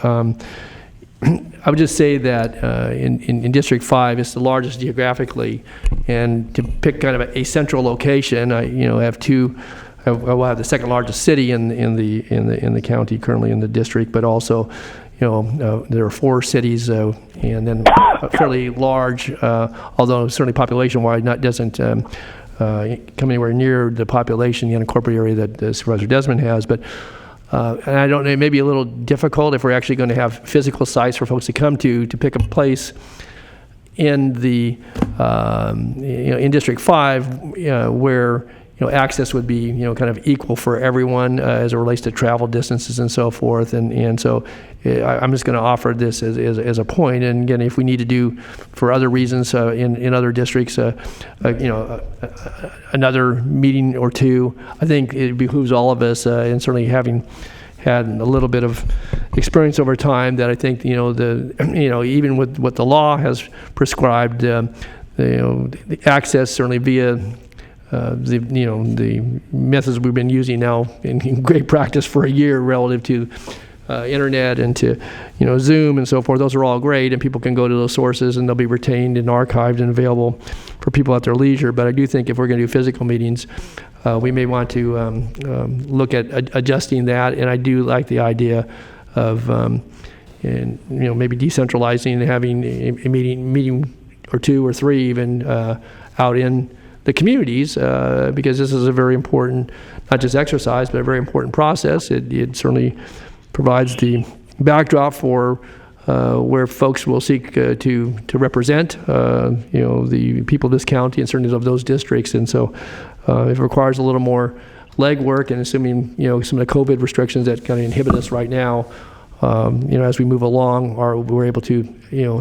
I would just say that in District 5, it's the largest geographically, and to pick kind of a central location, I have we'll have the second largest city in the county currently in the district, but also there are 4 cities and then a fairly large, although certainly population-wide, doesn't come anywhere near the population, the unincorporated area that Supervisor Desmond has, but. And I don't know, it may be a little difficult if we're actually going to have physical sites for folks to come to pick a place in the in District 5 where access would be kind of equal for everyone as it relates to travel distances and so forth. And so I'm just going to offer this as a point. And again, if we need to do for other reasons in other districts, another meeting or 2, I think it behooves all of us, and certainly having had a little bit of experience over time, that I think even with what the law has prescribed, the access certainly via the methods we've been using now in great practice for a year relative to internet and to Zoom and so forth. Those are all great, and people can go to those sources and they'll be retained and archived and available for people at their leisure. But I do think if we're going to do physical meetings, we may want to look at adjusting that. And I do like the idea of maybe decentralizing and having a meeting or 2 or 3 even out in the communities, because this is a very important, not just exercise, but a very important process. It certainly provides the backdrop for where folks will seek to represent, the people of this county and certainly of those districts. And so it requires a little more legwork, and assuming, some of the COVID restrictions that kind of inhibit us right now, as we move along, we're able to,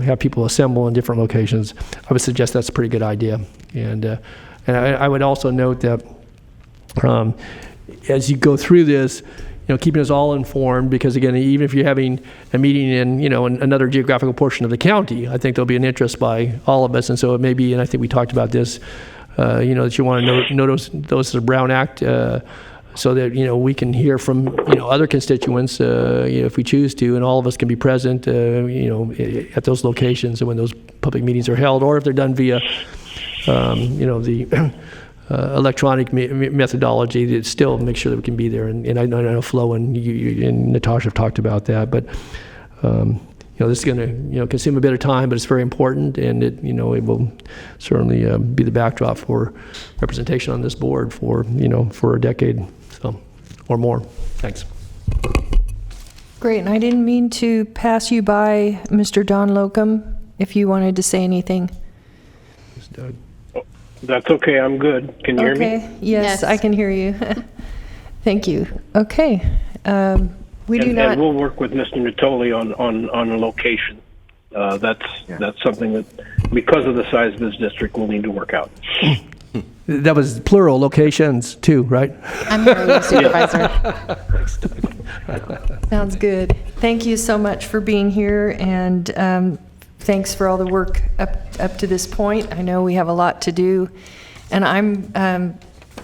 have people assemble in different locations. I would suggest that's a pretty good idea. And I would also note that as you go through this, keeping us all informed, because again, even if you're having a meeting in, in another geographical portion of the county, I think there'll be an interest by all of us. And so it may be, and I think we talked about this, that you want to notice those the Brown Act, so that we can hear from other constituents, if we choose to, and all of us can be present, at those locations and when those public meetings are held, or if they're done via, the electronic methodology, that still make sure that we can be there. And I know Flo and you and Natasha have talked about that, but this is going to consume a bit of time, but it's very important, and it will certainly be the backdrop for representation on this board for a decade, or more. Thanks. Great, and I didn't mean to pass you by, Mr. Don Locum, if you wanted to say anything. Ms. Doug. That's okay, I'm good. Can you hear me? Okay, yes, I can hear you. Thank you. Okay. We do not. And we'll work with Mr. Natoli on a location. That's something that, because of the size of his district, we'll need to work out. That was plural locations too, right? I'm hearing you, Supervisor. Sounds good. Thank you so much for being here, and thanks for all the work up to this point. I know we have a lot to do, and I'm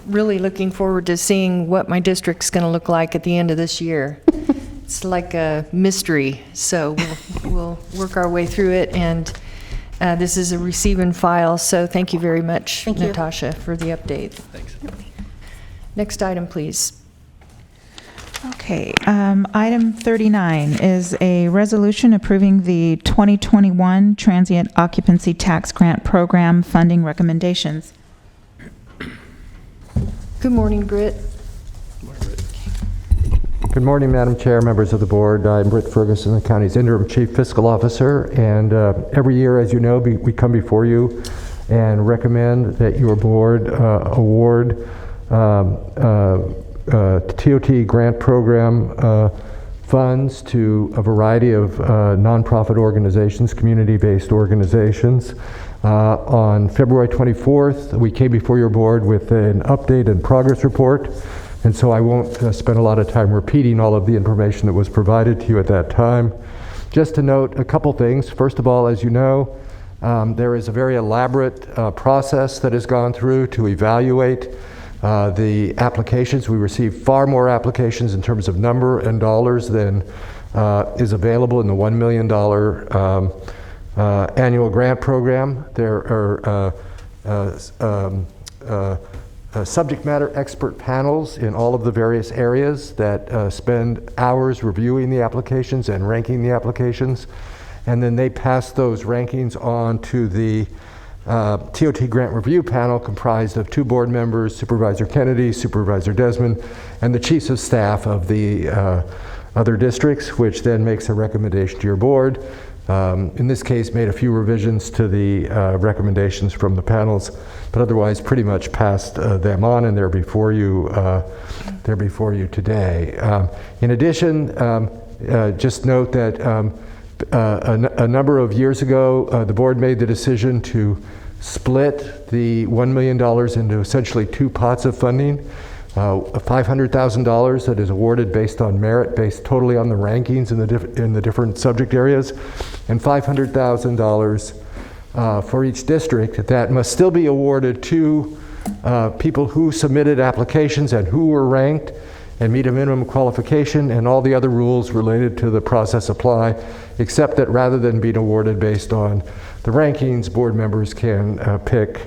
really looking forward to seeing what my district's going to look like at the end of this year. It's like a mystery, so we'll work our way through it, and this is a receive and file, so thank you very much, Natasha, for the update. Thanks. Next item, please. Okay, item 39 is a resolution approving the 2021 Transient Occupancy Tax Grant Program funding recommendations. Good morning, Britt. Good morning, Madam Chair, members of the board. I'm Britt Ferguson, the county's interim chief fiscal officer, and every year, as you know, we come before you and recommend that your board award TOT grant program funds to a variety of nonprofit organizations, community-based organizations. On February 24th, we came before your board with an update and progress report, and so I won't spend a lot of time repeating all of the information that was provided to you at that time. Just to note a couple things. First of all, as you know, there is a very elaborate process that has gone through to evaluate the applications. We received far more applications in terms of number and dollars than is available in the $1 million annual grant program. There are subject matter expert panels in all of the various areas that spend hours reviewing the applications and ranking the applications, and then they pass those rankings on to the TOT grant review panel, comprised of 2 board members, Supervisor Kennedy, Supervisor Desmond, and the chiefs of staff of the other districts, which then makes a recommendation to your board. In this case, made a few revisions to the recommendations from the panels, but otherwise pretty much passed them on, and they're before you today. In addition, just note that a number of years ago, the board made the decision to split the $1 million into essentially 2 pots of funding. $500,000 that is awarded based on merit, based totally on the rankings in the different subject areas, and $500,000 for each district that must still be awarded to people who submitted applications and who were ranked and meet a minimum qualification, and all the other rules related to the process apply, except that rather than being awarded based on the rankings, board members can pick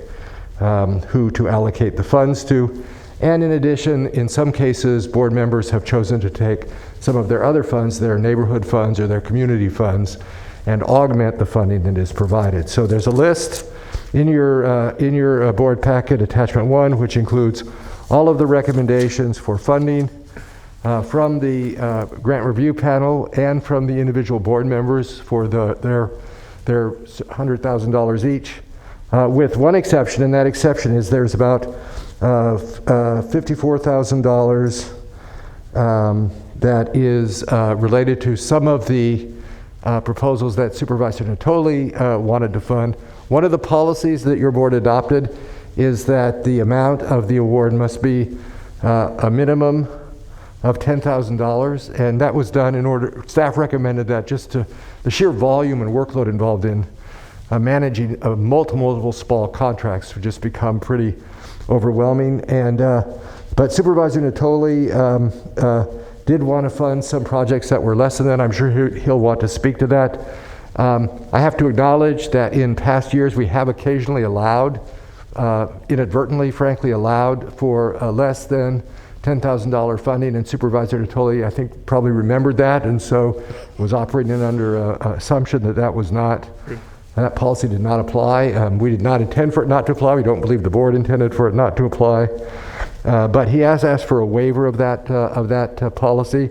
who to allocate the funds to. And in addition, in some cases, board members have chosen to take some of their other funds, their neighborhood funds or their community funds, and augment the funding that is provided. So there's a list in your board packet, attachment 1, which includes all of the recommendations for funding from the grant review panel and from the individual board members for their $100,000 each, with one exception, and that exception is there's about $54,000 that is related to some of the proposals that Supervisor Natoli wanted to fund. One of the policies that your board adopted is that the amount of the award must be a minimum of $10,000, and that was done in order, staff recommended that just to the sheer volume and workload involved in managing multiple small contracts would just become pretty overwhelming. And but Supervisor Natoli did want to fund some projects that were less than that. I'm sure he'll want to speak to that. I have to acknowledge that in past years we have occasionally allowed, inadvertently, frankly, allowed for less than $10,000 funding, and Supervisor Natoli, I think, probably remembered that, and so was operating under an assumption that that policy did not apply. We did not intend for it not to apply. We don't believe the board intended for it not to apply. But he has asked for a waiver of that policy.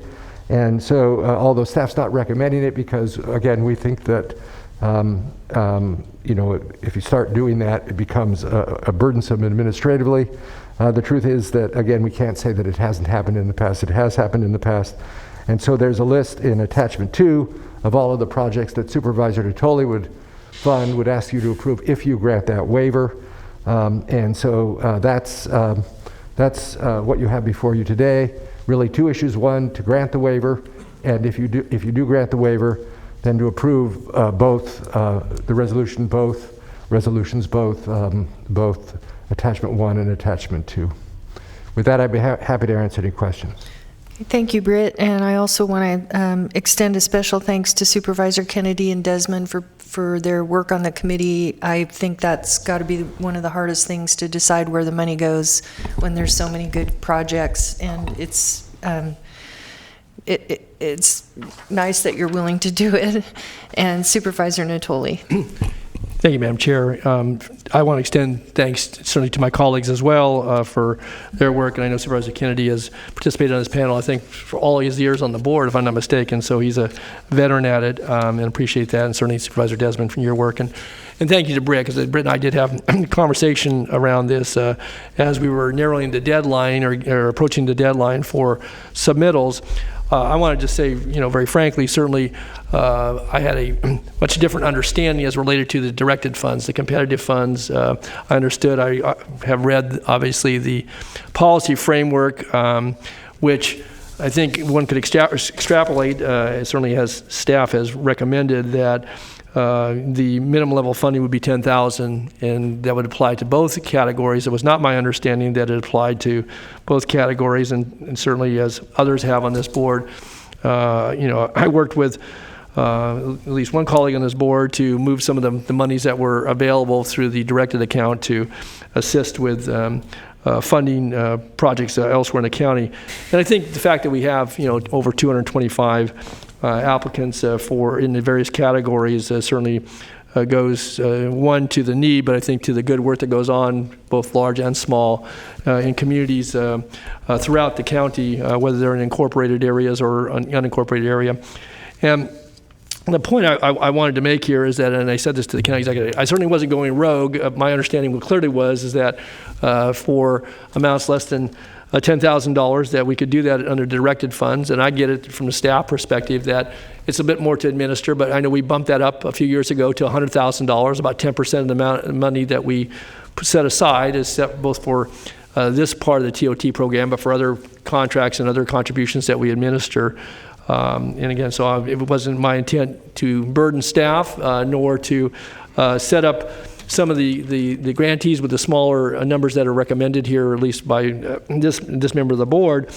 And so, although staff's not recommending it, because again, we think that if you start doing that, it becomes a burdensome administratively. The truth is that, again, we can't say that it hasn't happened in the past. It has happened in the past. And so there's a list in attachment 2 of all of the projects that Supervisor Natoli would ask you to approve if you grant that waiver. And so that's what you have before you today. Really 2 issues: one, to grant the waiver, and if you do grant the waiver, then to approve both resolutions, both attachment 1 and attachment 2. With that, I'd be happy to answer any questions. Thank you, Britt. And I also want to extend a special thanks to Supervisor Kennedy and Desmond for their work on the committee. I think that's got to be one of the hardest things to decide where the money goes when there's so many good projects. And it's nice that you're willing to do it. And Supervisor Natoli. Thank you, Madam Chair. I want to extend thanks certainly to my colleagues as well for their work, and I know Supervisor Kennedy has participated on this panel, I think, for all his years on the board, if I'm not mistaken, so he's a veteran at it, and appreciate that, and certainly Supervisor Desmond for your work. And thank you to Britt, because Britt and I did have a conversation around this as we were narrowing the deadline or approaching the deadline for submittals. I want to just say, very frankly, certainly I had a much different understanding as related to the directed funds, the competitive funds. I understood, I have read, obviously, the policy framework, which I think one could extrapolate, certainly as staff has recommended, that the minimum level funding would be $10,000, and that would apply to both categories. It was not my understanding that it applied to both categories, and certainly as others have on this board. I worked with at least one colleague on this board to move some of the monies that were available through the directed account to assist with funding projects elsewhere in the county. And I think the fact that we have over 225 applicants in the various categories certainly goes, one, to the need, but I think to the good work that goes on, both large and small, in communities throughout the county, whether they're in incorporated areas or an unincorporated area. And the point I wanted to make here is that, and I said this to the county executive, I certainly wasn't going rogue. My understanding clearly was that for amounts less than $10,000 that we could do that under directed funds, and I get it from the staff perspective that it's a bit more to administer, but I know we bumped that up a few years ago to $100,000, about 10% of the amount of money that we set aside is set both for this part of the TOT program, but for other contracts and other contributions that we administer. And again, so it wasn't my intent to burden staff, nor to set up some of the grantees with the smaller numbers that are recommended here, at least by this member of the board.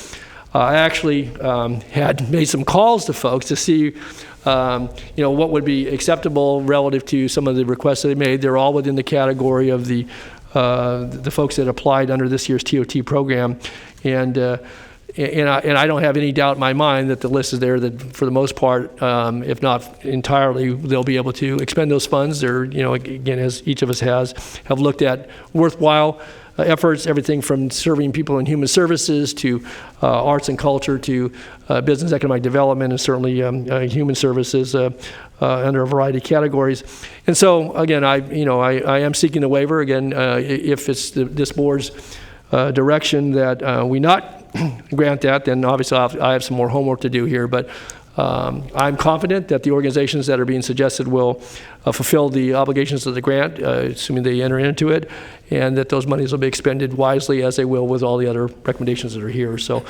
I actually had made some calls to folks to see, what would be acceptable relative to some of the requests that they made. They're all within the category of the folks that applied under this year's TOT program, and I don't have any doubt in my mind that the list is there, that for the most part, if not entirely, they'll be able to expend those funds. They're, again, as each of us have looked at worthwhile efforts, everything from serving people in human services to arts and culture to business economic development, and certainly human services under a variety of categories. And so, again, I am seeking a waiver. Again, if it's this board's direction that we not grant that, then obviously I have some more homework to do here. But I'm confident that the organizations that are being suggested will fulfill the obligations of the grant, assuming they enter into it, and that those monies will be expended wisely as they will with all the other recommendations that are here. So,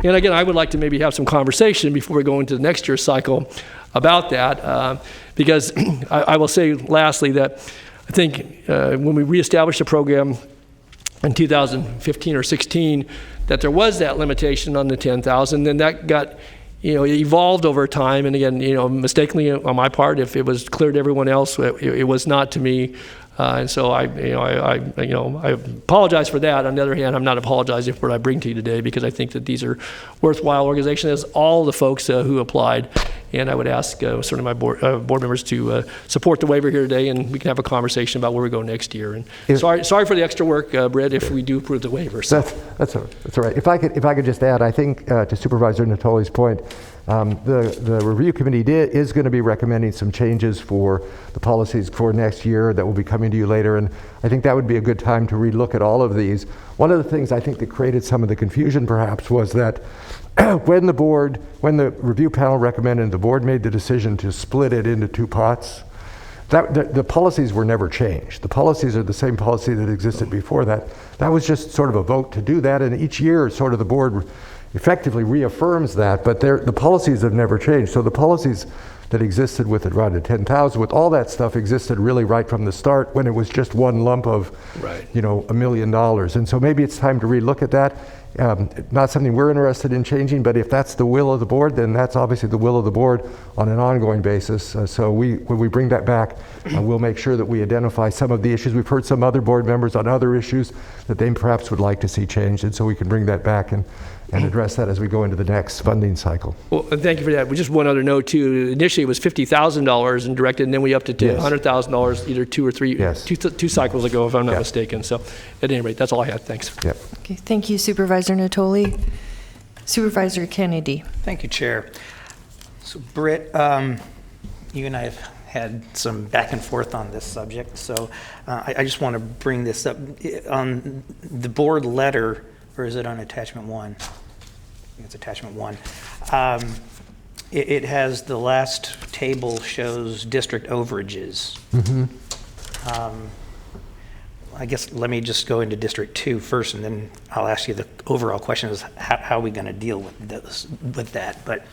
and again, I would like to maybe have some conversation before we go into the next year's cycle about that, because I will say lastly that I think when we reestablished the program in 2015 or 16, that there was that limitation on the 10,000, then that got evolved over time, and again, mistakenly on my part, if it was clear to everyone else, it was not to me, and so I apologize for that. On the other hand, I'm not apologizing for what I bring to you today, because I think that these are worthwhile organizations, as all the folks who applied, and I would ask certainly my board members to support the waiver here today, and we can have a conversation about where we go next year. And sorry for the extra work, Britt, if we do approve the waiver. So. That's all right. If I could just add, I think to Supervisor Natoli's point, the review committee is going to be recommending some changes for the policies for next year that will be coming to you later, and I think that would be a good time to relook at all of these. One of the things I think that created some of the confusion perhaps was that when the review panel recommended, the board made the decision to split it into two pots, the policies were never changed. The policies are the same policy that existed before that. That was just sort of a vote to do that, and each year sort of the board effectively reaffirms that, but the policies have never changed. So the policies that existed with it around the 10,000, with all that stuff existed really right from the start when it was just one lump of, $1 million. And so maybe it's time to relook at that. Not something we're interested in changing, but if that's the will of the board, then that's obviously the will of the board on an ongoing basis. So when we bring that back, we'll make sure that we identify some of the issues. We've heard some other board members on other issues that they perhaps would like to see changed, and so we can bring that back and address that as we go into the next funding cycle. Well, thank you for that. Just one other note too. Initially it was $50,000 and directed, and then we upped it to $100,000 either two or three, two cycles ago, if I'm not mistaken. So at any rate, that's all I had. Thanks. Yep. Okay, thank you, Supervisor Natoli. Supervisor Kennedy. Thank you, Chair. So Britt, you and I have had some back and forth on this subject, so I just want to bring this up. On the board letter, or is it on attachment 1? I think it's attachment 1. It has the last table shows district overages. I guess let me just go into District 2 first, and then I'll ask you the overall question is how are we going to deal with that.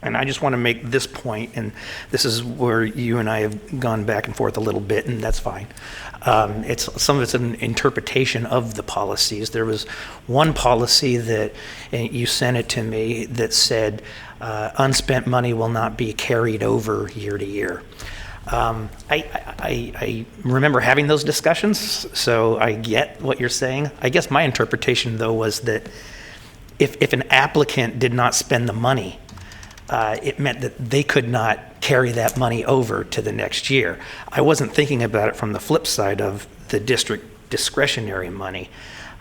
And I just want to make this point, and this is where you and I have gone back and forth a little bit, and that's fine. Some of it's an interpretation of the policies. There was one policy that, and you sent it to me, that said unspent money will not be carried over year to year. I remember having those discussions, so I get what you're saying. I guess my interpretation, though, was that if an applicant did not spend the money, it meant that they could not carry that money over to the next year. I wasn't thinking about it from the flip side of the district discretionary money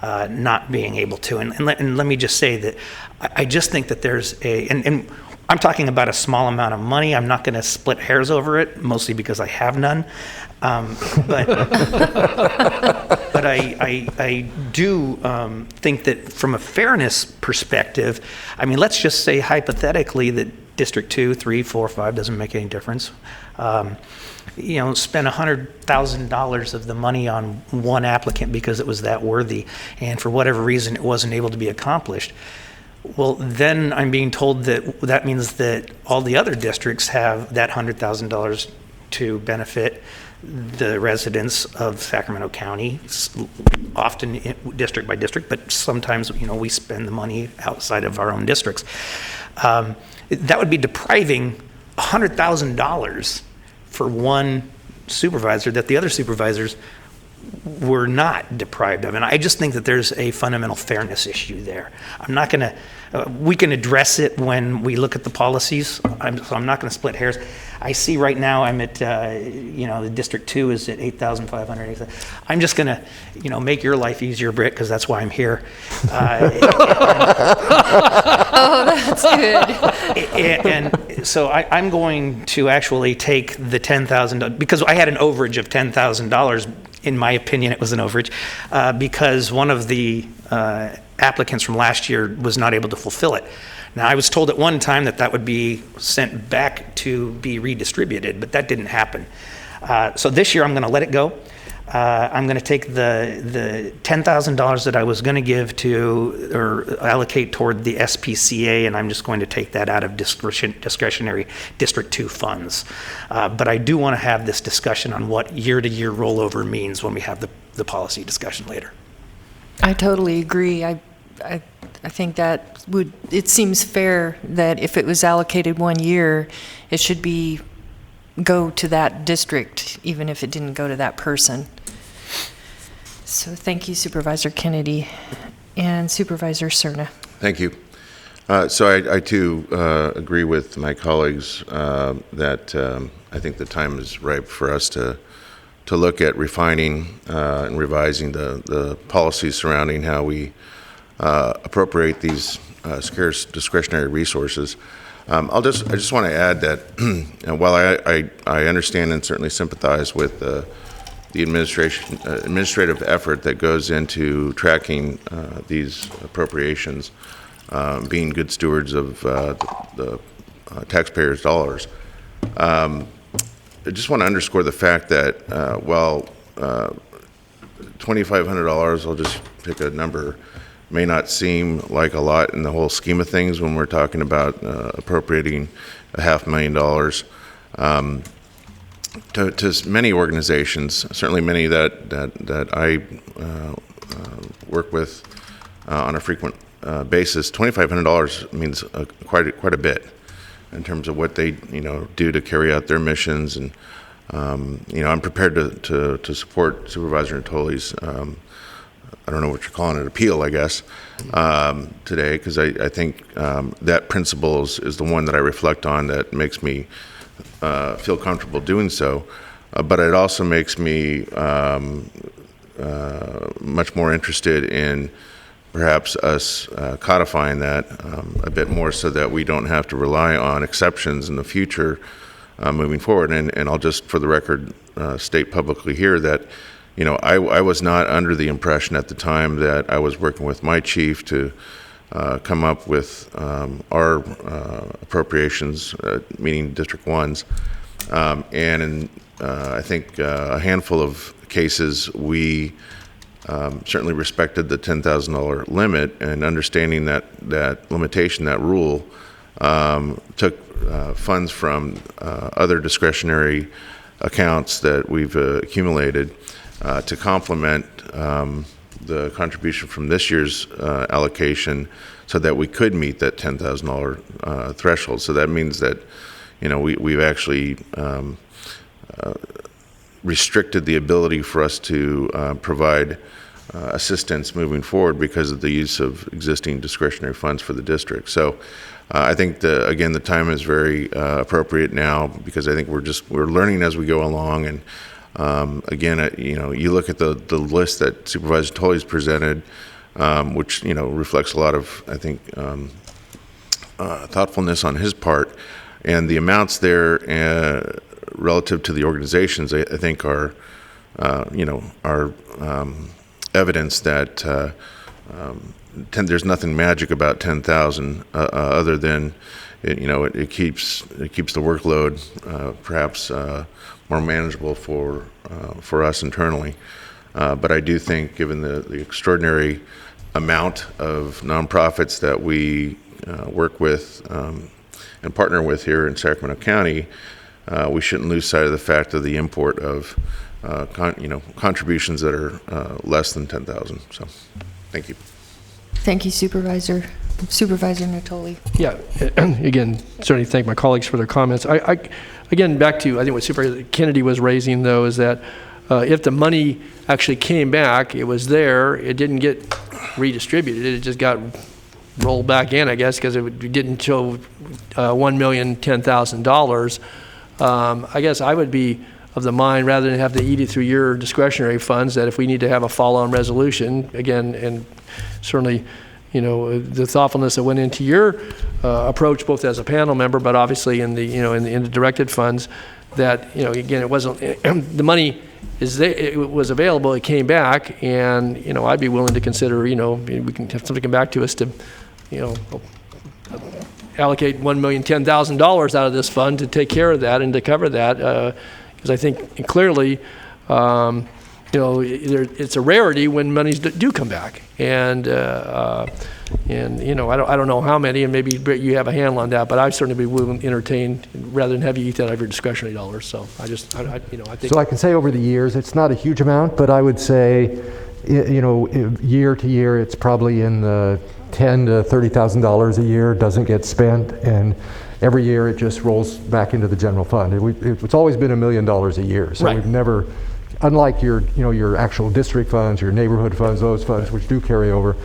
not being able to. And let me just say that I just think that there's and I'm talking about a small amount of money. I'm not going to split hairs over it, mostly because I have none. But I do think that from a fairness perspective, I mean, let's just say hypothetically that District 2, 3, 4, 5 doesn't make any difference. Spend $100,000 of the money on one applicant because it was that worthy, and for whatever reason it wasn't able to be accomplished. Well, then I'm being told that means that all the other districts have that $100,000 to benefit the residents of Sacramento County, often district by district, but sometimes we spend the money outside of our own districts. That would be depriving $100,000 for one supervisor that the other supervisors were not deprived of. And I just think that there's a fundamental fairness issue there. I'm not going to, we can address it when we look at the policies, so I'm not going to split hairs. I see right now I'm at, the District 2 is at 8,500. I'm just going to, make your life easier, Britt, because that's why I'm here. Oh, that's good. And so I'm going to actually take the $10,000, because I had an overage of $10,000. In my opinion, it was an overage, because one of the applicants from last year was not able to fulfill it. Now, I was told at one time that that would be sent back to be redistributed, but that didn't happen. So this year I'm going to let it go. I'm going to take the $10,000 that I was going to give to or allocate toward the SPCA, and I'm just going to take that out of discretionary District 2 funds. But I do want to have this discussion on what year-to-year rollover means when we have the policy discussion later. I totally agree. I think that it seems fair that if it was allocated 1 year, it should go to that district, even if it didn't go to that person. So thank you, Supervisor Kennedy. And Supervisor Cerna. Thank you. So I too agree with my colleagues that I think the time is ripe for us to look at refining and revising the policies surrounding how we appropriate these scarce discretionary resources. I just want to add that while I understand and certainly sympathize with the administrative effort that goes into tracking these appropriations, being good stewards of the taxpayers' dollars, I just want to underscore the fact that while $2,500, I'll just pick a number, may not seem like a lot in the whole scheme of things when we're talking about appropriating $500,000 to many organizations, certainly many that I work with on a frequent basis. $2,500 means quite a bit in terms of what they do to carry out their missions, and I'm prepared to support Supervisor Natoli's I don't know what you're calling it, appeal, I guess, today, because I think that principle is the one that I reflect on that makes me feel comfortable doing so. But it also makes me much more interested in perhaps us codifying that a bit more so that we don't have to rely on exceptions in the future moving forward. And I'll just, for the record, state publicly here that I was not under the impression at the time that I was working with my chief to come up with our appropriations, meaning District 1's. And in, I think, a handful of cases, we certainly respected the $10,000 limit, and understanding that limitation, that rule, took funds from other discretionary accounts that we've accumulated to complement the contribution from this year's allocation so that we could meet that $10,000 threshold. So that means that, we've actually restricted the ability for us to provide assistance moving forward because of the use of existing discretionary funds for the district. So I think, again, the time is very appropriate now, because I think we're learning as we go along. And again, you look at the list that Supervisor Natoli's presented, which reflects a lot of, I think, thoughtfulness on his part, and the amounts there relative to the organizations, I think, are evidence that there's nothing magic about 10,000 other than it keeps the workload perhaps more manageable for us internally. But I do think, given the extraordinary amount of nonprofits that we work with and partner with here in Sacramento County, we shouldn't lose sight of the fact of the import of contributions that are less than 10,000. So, thank you. Thank you, Supervisor. Supervisor Natoli. Yeah, again, certainly thank my colleagues for their comments. Again, back to, I think what Supervisor Kennedy was raising, though, is that if the money actually came back, it was there, it didn't get redistributed, it just got rolled back in, I guess, because it didn't show $1,010,000. I guess I would be of the mind, rather than have to eat it through your discretionary funds, that if we need to have a follow-on resolution, again, and certainly, the thoughtfulness that went into your approach, both as a panel member, but obviously in the, in the directed funds, that, again, it wasn't, the money is there, it was available, it came back, and, I'd be willing to consider, maybe we can have something come back to us to, allocate $1,010,000 out of this fund to take care of that and to cover that, because I think clearly, it's a rarity when monies do come back, and I don't know how many, and maybe Britt, you have a handle on that, but I'd certainly be willing to entertain rather than have you eat that out of your discretionary dollars. So I think. So I can say over the years, it's not a huge amount, but I would say, year to year, it's probably in the $10,000 to $30,000 a year doesn't get spent, and every year it just rolls back into the general fund. It's always been $1 million a year, so we've never. Unlike your actual district funds, your neighborhood funds, those funds which do carry over,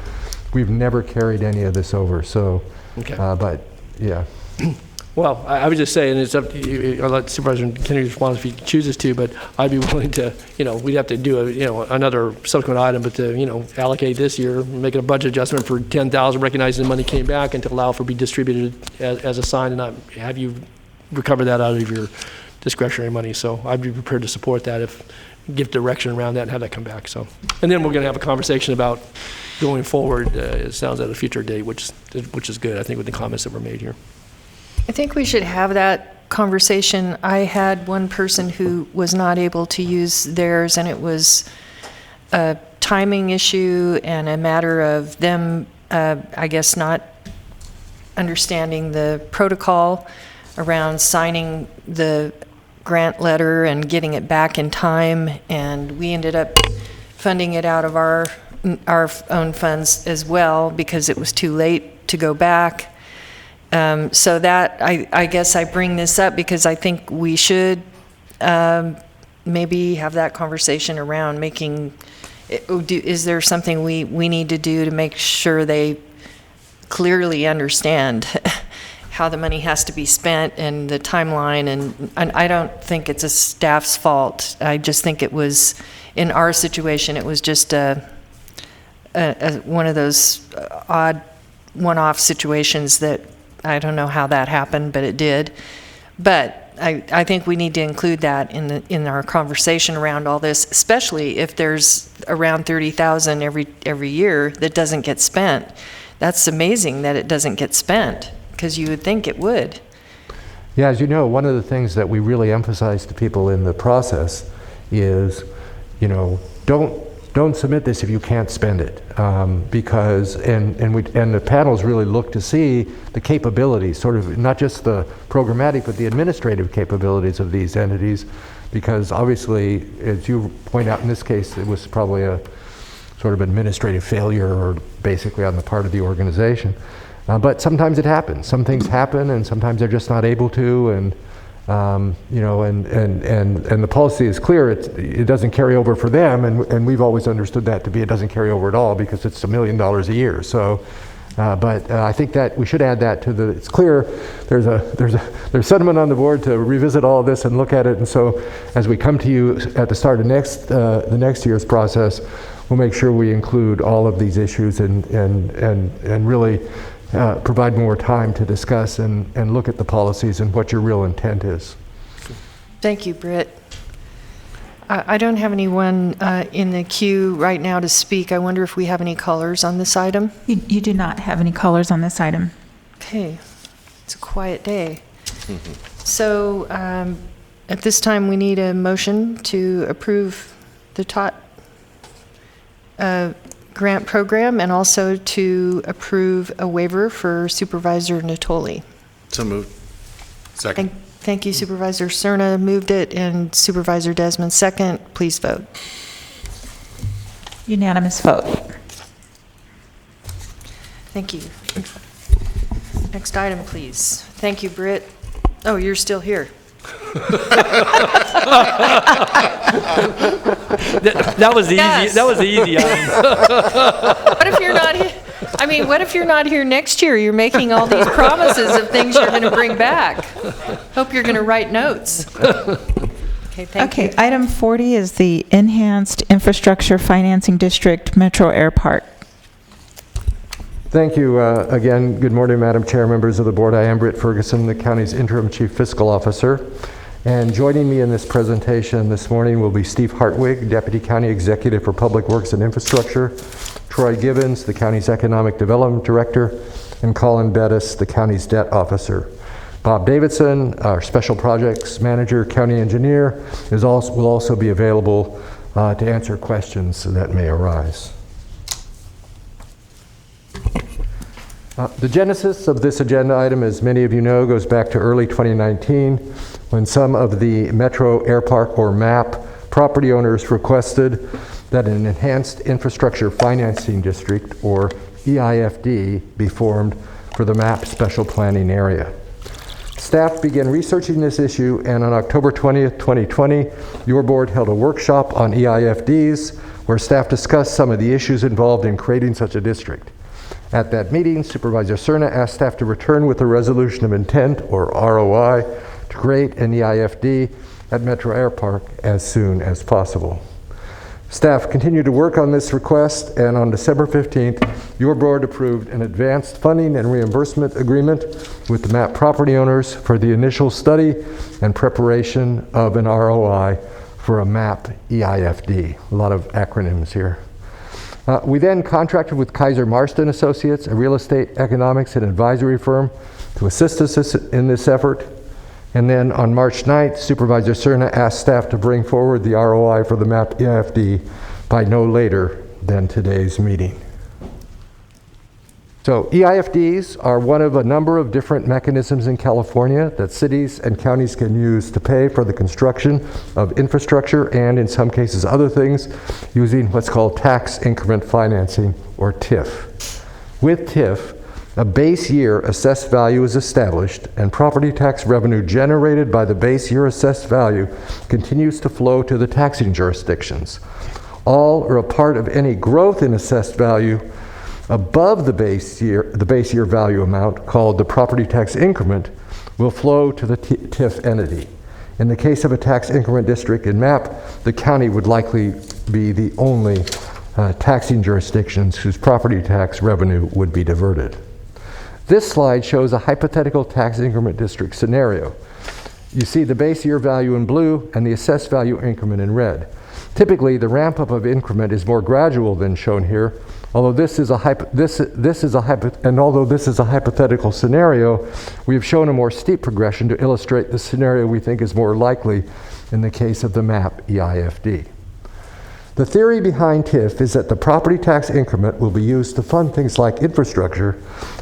we've never carried any of this over. So, okay. But yeah. Well, I was just saying, it's up to you. I'll let Supervisor Kennedy respond if he chooses to, but I'd be willing to, we'd have to do another subsequent item, but to, allocate this year, make a budget adjustment for $10,000, recognizing the money came back, and to allow for be distributed as assigned, and not have you recover that out of your discretionary money. So I'd be prepared to support that if give direction around that and have that come back. So, and then we're going to have a conversation about going forward. It sounds at a future date, which is good, I think, with the comments that were made here. I think we should have that conversation. I had one person who was not able to use theirs, and it was a timing issue and a matter of them, I guess, not understanding the protocol around signing the grant letter and getting it back in time, and we ended up funding it out of our own funds as well because it was too late to go back. So that, I guess I bring this up because I think we should maybe have that conversation around making, is there something we need to do to make sure they clearly understand how the money has to be spent and the timeline, and I don't think it's a staff's fault. I just think it was, in our situation, it was just one of those odd one-off situations that I don't know how that happened, but it did. But I think we need to include that in our conversation around all this, especially if there's around $30,000 every year that doesn't get spent. That's amazing that it doesn't get spent, because you would think it would. Yeah, as you know, one of the things that we really emphasize to people in the process is, don't submit this if you can't spend it, because and the panels really look to see the capabilities, sort of not just the programmatic but the administrative capabilities of these entities, because obviously, as you point out in this case, it was probably a sort of administrative failure, or basically on the part of the organization. But sometimes it happens. Some things happen, and sometimes they're just not able to. And and the policy is clear. It doesn't carry over for them, and we've always understood that to be it doesn't carry over at all because it's $1 million a year. So, but I think that we should add that to the. It's clear there's sentiment on the board to revisit all of this and look at it. And so, as we come to you at the start of the next year's process, we'll make sure we include all of these issues and really. Provide more time to discuss and look at the policies and what your real intent is. Thank you, Britt. I don't have anyone in the queue right now to speak. I wonder if we have any callers on this item? You do not have any callers on this item. Okay, it's a quiet day. So at this time, we need a motion to approve the TOT grant program, and also to approve a waiver for Supervisor Natoli. So moved. Second. Thank you, Supervisor Cerna moved it, and Supervisor Desmond second. Please vote. Unanimous vote. Thank you. Next item, please. Thank you, Britt. Oh, you're still here. That was the easy. That was the easy item. What if you're not here? I mean, what if you're not here next year? You're making all these promises of things you're going to bring back. Hope you're going to write notes. Okay, thank you. Item 40 is the Enhanced Infrastructure Financing District Metro Air Park. Thank you. Again, good morning, Madam Chair, members of the board. I am Britt Ferguson, the county's interim chief fiscal officer. And joining me in this presentation this morning will be Steve Hartwig, Deputy County Executive for Public Works and Infrastructure, Troy Gibbons, the county's Economic Development Director, and Colin Bettis, the county's Debt Officer. Bob Davidson, our Special Projects Manager, County Engineer, will also be available to answer questions that may arise. The genesis of this agenda item, as many of you know, goes back to early 2019 when some of the Metro Air Park, or MAP, property owners requested that an Enhanced Infrastructure Financing District, or EIFD, be formed for the MAP special planning area. Staff began researching this issue, and on October 20th, 2020, your board held a workshop on EIFDs where staff discussed some of the issues involved in creating such a district. At that meeting, Supervisor Cerna asked staff to return with a resolution of intent, or ROI, to create an EIFD at Metro Air Park as soon as possible. Staff continued to work on this request, and on December 15th, your board approved an advanced funding and reimbursement agreement with the MAP property owners for the initial study and preparation of an ROI for a MAP EIFD. A lot of acronyms here. We then contracted with Kaiser Marston Associates, a real estate economics and advisory firm, to assist us in this effort. And then on March 9th, Supervisor Cerna asked staff to bring forward the ROI for the MAP EIFD by no later than today's meeting. So EIFDs are one of a number of different mechanisms in California that cities and counties can use to pay for the construction of infrastructure and, in some cases, other things using what's called tax increment financing, or TIF. With TIF, a base year assessed value is established, and property tax revenue generated by the base year assessed value continues to flow to the taxing jurisdictions. All or a part of any growth in assessed value above the base year value amount, called the property tax increment, will flow to the TIF entity. In the case of a tax increment district in MAP, the county would likely be the only taxing jurisdictions whose property tax revenue would be diverted. This slide shows a hypothetical tax increment district scenario. You see the base year value in blue and the assessed value increment in red. Typically, the ramp up of increment is more gradual than shown here, although this is a hypothetical scenario. We have shown a more steep progression to illustrate the scenario we think is more likely in the case of the MAP EIFD. The theory behind TIF is that the property tax increment will be used to fund things like infrastructure,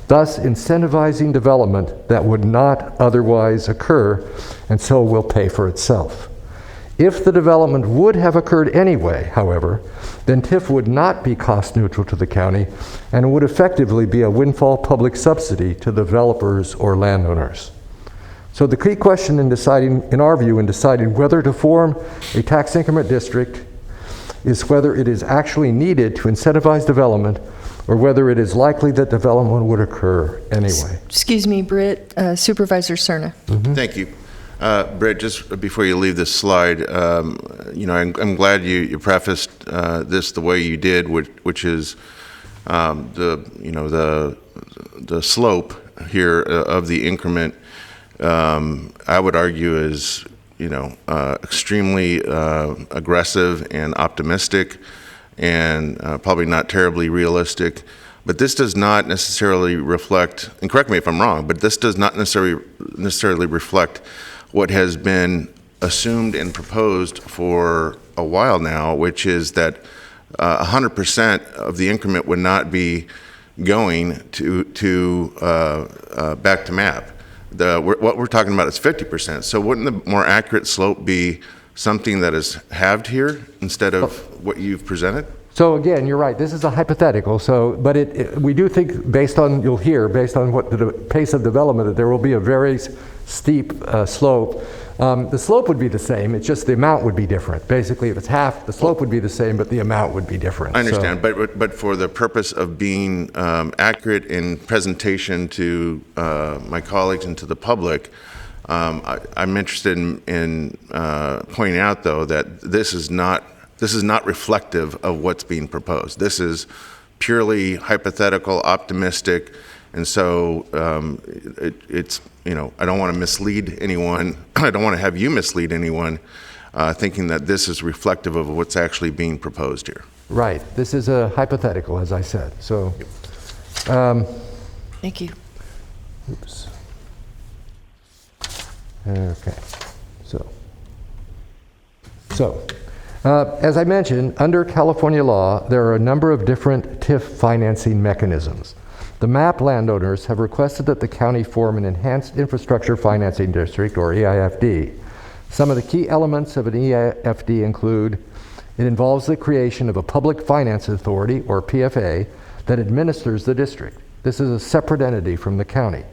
thus incentivizing development that would not otherwise occur, and so will pay for itself. If the development would have occurred anyway, however, then TIF would not be cost neutral to the county and would effectively be a windfall public subsidy to developers or landowners. So the key question in our view, in deciding whether to form a tax increment district is whether it is actually needed to incentivize development, or whether it is likely that development would occur anyway. Excuse me, Britt, Supervisor Cerna. Mm-hmm. Thank you. Britt, just before you leave this slide, I'm glad you prefaced this the way you did, which is the slope here of the increment. I would argue is extremely aggressive and optimistic, and probably not terribly realistic. But this does not necessarily reflect, and correct me if I'm wrong, but this does not necessarily reflect what has been assumed and proposed for a while now, which is that 100% of the increment would not be going to back to MAP. What we're talking about is 50%. So wouldn't the more accurate slope be something that is halved here instead of what you've presented? So again, you're right. This is a hypothetical. But we do think, based on what the pace of development, that there will be a very steep slope. The slope would be the same. It's just the amount would be different. Basically, if it's half, the slope would be the same, but the amount would be different. I understand, but for the purpose of being accurate in presentation to my colleagues and to the public, I'm interested in pointing out, though, that this is not reflective of what's being proposed. This is purely hypothetical, optimistic, And so it's, I don't want to mislead anyone. I don't want to have you mislead anyone thinking that this is reflective of what's actually being proposed here. Right. This is a hypothetical, as I said. So, Thank you. oops. Okay. As I mentioned, under California law, there are a number of different TIF financing mechanisms. The MAP landowners have requested that the county form an Enhanced Infrastructure Financing District, or EIFD. Some of the key elements of an EIFD include: it involves the creation of a Public Finance Authority, or PFA, that administers the district. This is a separate entity from the county.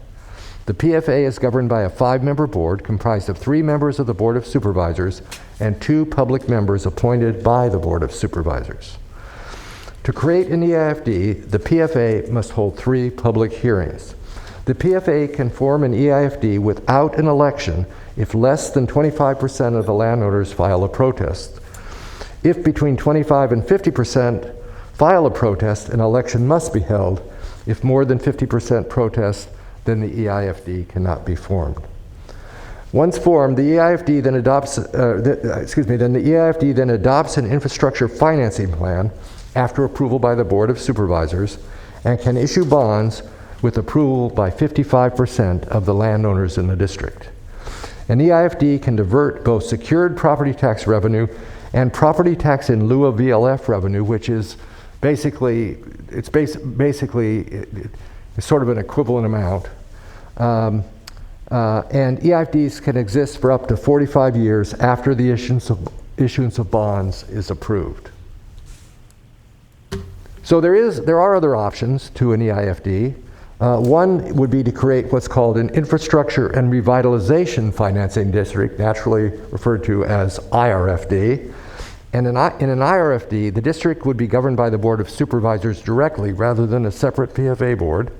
The PFA is governed by a 5-member board comprised of 3 members of the Board of Supervisors and 2 public members appointed by the Board of Supervisors. To create an EIFD, the PFA must hold 3 public hearings. The PFA can form an EIFD without an election if less than 25% of the landowners file a protest. If between 25 and 50% file a protest, an election must be held. If more than 50% protest, then the EIFD cannot be formed. Once formed, the EIFD then adopts an infrastructure financing plan after approval by the Board of Supervisors, and can issue bonds with approval by 55% of the landowners in the district. An EIFD can divert both secured property tax revenue and property tax in lieu of VLF revenue, which is basically sort of an equivalent amount. And EIFDs can exist for up to 45 years after the issuance of bonds is approved. So there are other options to an EIFD. One would be to create what's called an Infrastructure and Revitalization Financing District, naturally referred to as IRFD. And in an IRFD, the district would be governed by the Board of Supervisors directly rather than a separate PFA board.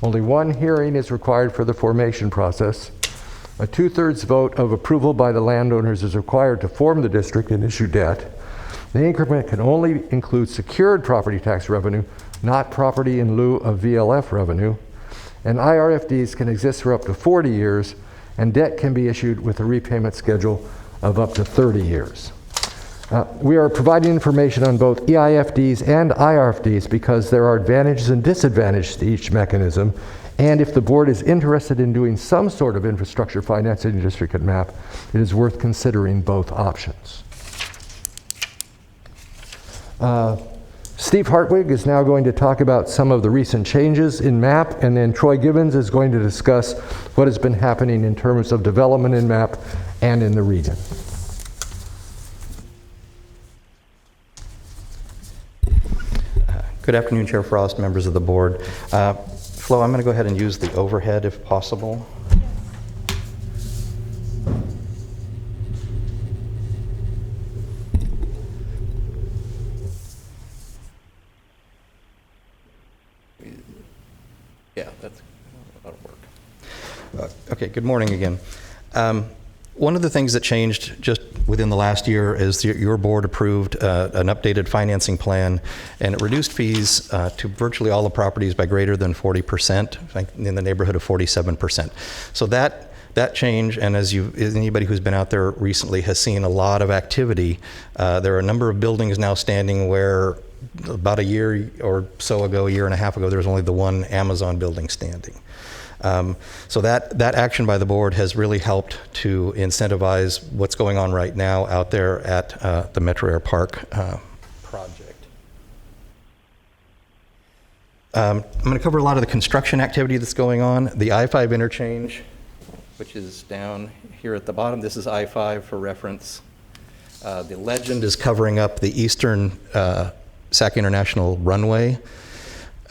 Only 1 hearing is required for the formation process. A 2/3 vote of approval by the landowners is required to form the district and issue debt. The increment can only include secured property tax revenue, not property in lieu of VLF revenue. And IRFDs can exist for up to 40 years, and debt can be issued with a repayment schedule of up to 30 years. We are providing information on both EIFDs and IRFDs because there are advantages and disadvantages to each mechanism, and if the board is interested in doing some sort of infrastructure financing district at MAP, it is worth considering both options. Steve Hartwig is now going to talk about some of the recent changes in MAP, and then Troy Gibbons is going to discuss what has been happening in terms of development in MAP and in the region. Good afternoon, Chair Frost, members of the board. Flo, I'm going to go ahead and use the overhead if possible. Yeah, that'll work. Okay, good morning again. One of the things that changed just within the last year is your board approved an updated financing plan, and it reduced fees to virtually all the properties by greater than 40%, in the neighborhood of 47%. So that change, and as anybody who's been out there recently has seen a lot of activity. There are a number of buildings now standing where about a year or so ago, a year and a half ago, there was only the one Amazon building standing. So that action by the board has really helped to incentivize what's going on right now out there at the Metro Air Park project. I'm going to cover a lot of the construction activity that's going on. The I-5 interchange, which is down here at the bottom, this is I-5 for reference. The legend is covering up the eastern Sac International runway.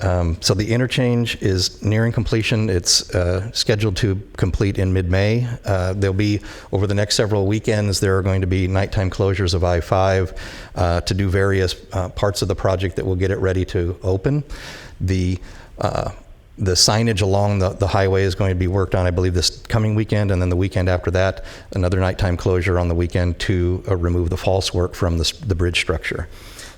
So the interchange is nearing completion. It's scheduled to complete in mid-May. There'll be, over the next several weekends, there are going to be nighttime closures of I-5 to do various parts of the project that will get it ready to open. The signage along the highway is going to be worked on, I believe, this coming weekend, and then the weekend after that, another nighttime closure on the weekend to remove the false work from the bridge structure.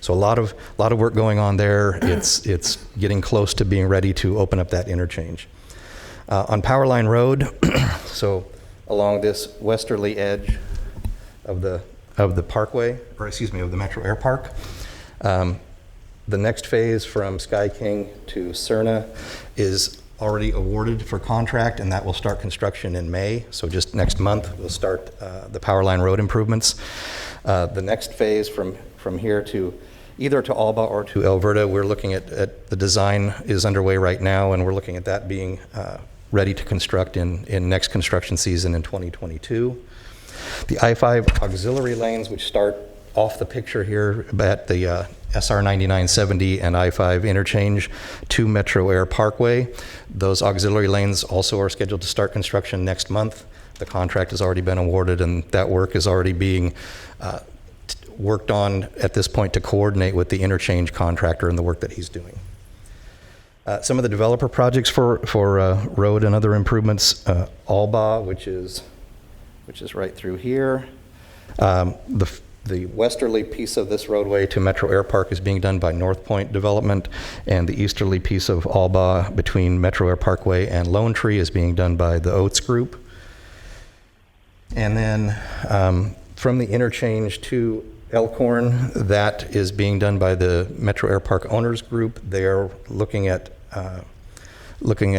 So a lot of work going on there. It's getting close to being ready to open up that interchange. On Powerline Road, so along this westerly edge of the parkway, or excuse me, of the Metro Air Park, the next phase from Sky King to Cerna is already awarded for contract, and that will start construction in May. So just next month, we'll start the Powerline Road improvements. The next phase from here to either to Alba or to Alberta, we're looking at the design is underway right now, and we're looking at that being ready to construct in next construction season in 2022. The I-5 auxiliary lanes, which start off the picture here at the SR 9970 and I-5 interchange to Metro Air Parkway. Those auxiliary lanes also are scheduled to start construction next month. The contract has already been awarded, and that work is already being worked on at this point to coordinate with the interchange contractor and the work that he's doing. Some of the developer projects for road and other improvements, Alba, which is right through here. The westerly piece of this roadway to Metro Air Park is being done by North Point Development, and the easterly piece of Alba between Metro Air Parkway and Lone Tree is being done by the Oates Group. And then from the interchange to Elkhorn, that is being done by the Metro Air Park Owners Group. They are looking at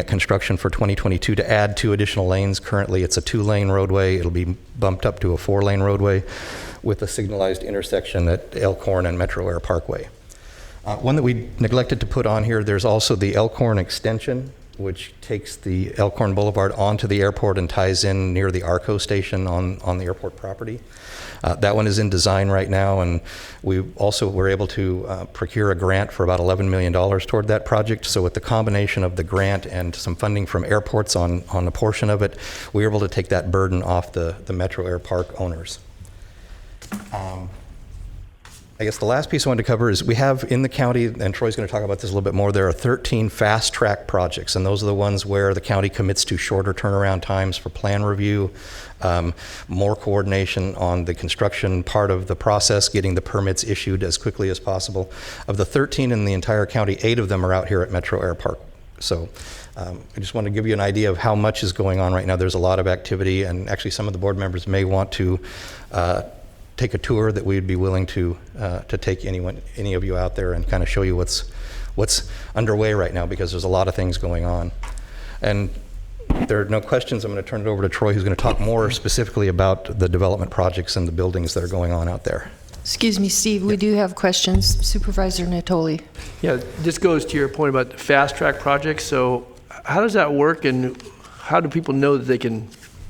construction for 2022 to add 2 additional lanes. Currently, it's a 2-lane roadway. It'll be bumped up to a 4-lane roadway with a signalized intersection at Elkhorn and Metro Air Parkway. One that we neglected to put on here, there's also the Elkhorn extension, which takes the Elkhorn Boulevard onto the airport and ties in near the ARCO station on the airport property. That one is in design right now, and we also were able to procure a grant for about $11 million toward that project. So with the combination of the grant and some funding from airports on a portion of it, we were able to take that burden off the Metro Air Park owners. I guess the last piece I wanted to cover is we have in the county, and Troy's going to talk about this a little bit more, there are 13 fast track projects, and those are the ones where the county commits to shorter turnaround times for plan review, more coordination on the construction part of the process, getting the permits issued as quickly as possible. Of the 13 in the entire county, 8 of them are out here at Metro Air Park. So I just want to give you an idea of how much is going on right now. There's a lot of activity, and actually some of the board members may want to take a tour that we'd be willing to take any of you out there and kind of show you what's underway right now, because there's a lot of things going on. And if there are no questions, I'm going to turn it over to Troy, who's going to talk more specifically about the development projects and the buildings that are going on out there. Excuse me, Steve, we do have questions. Supervisor Natoli. Yeah, this goes to your point about the fast track projects. So how does that work, and how do people know that they can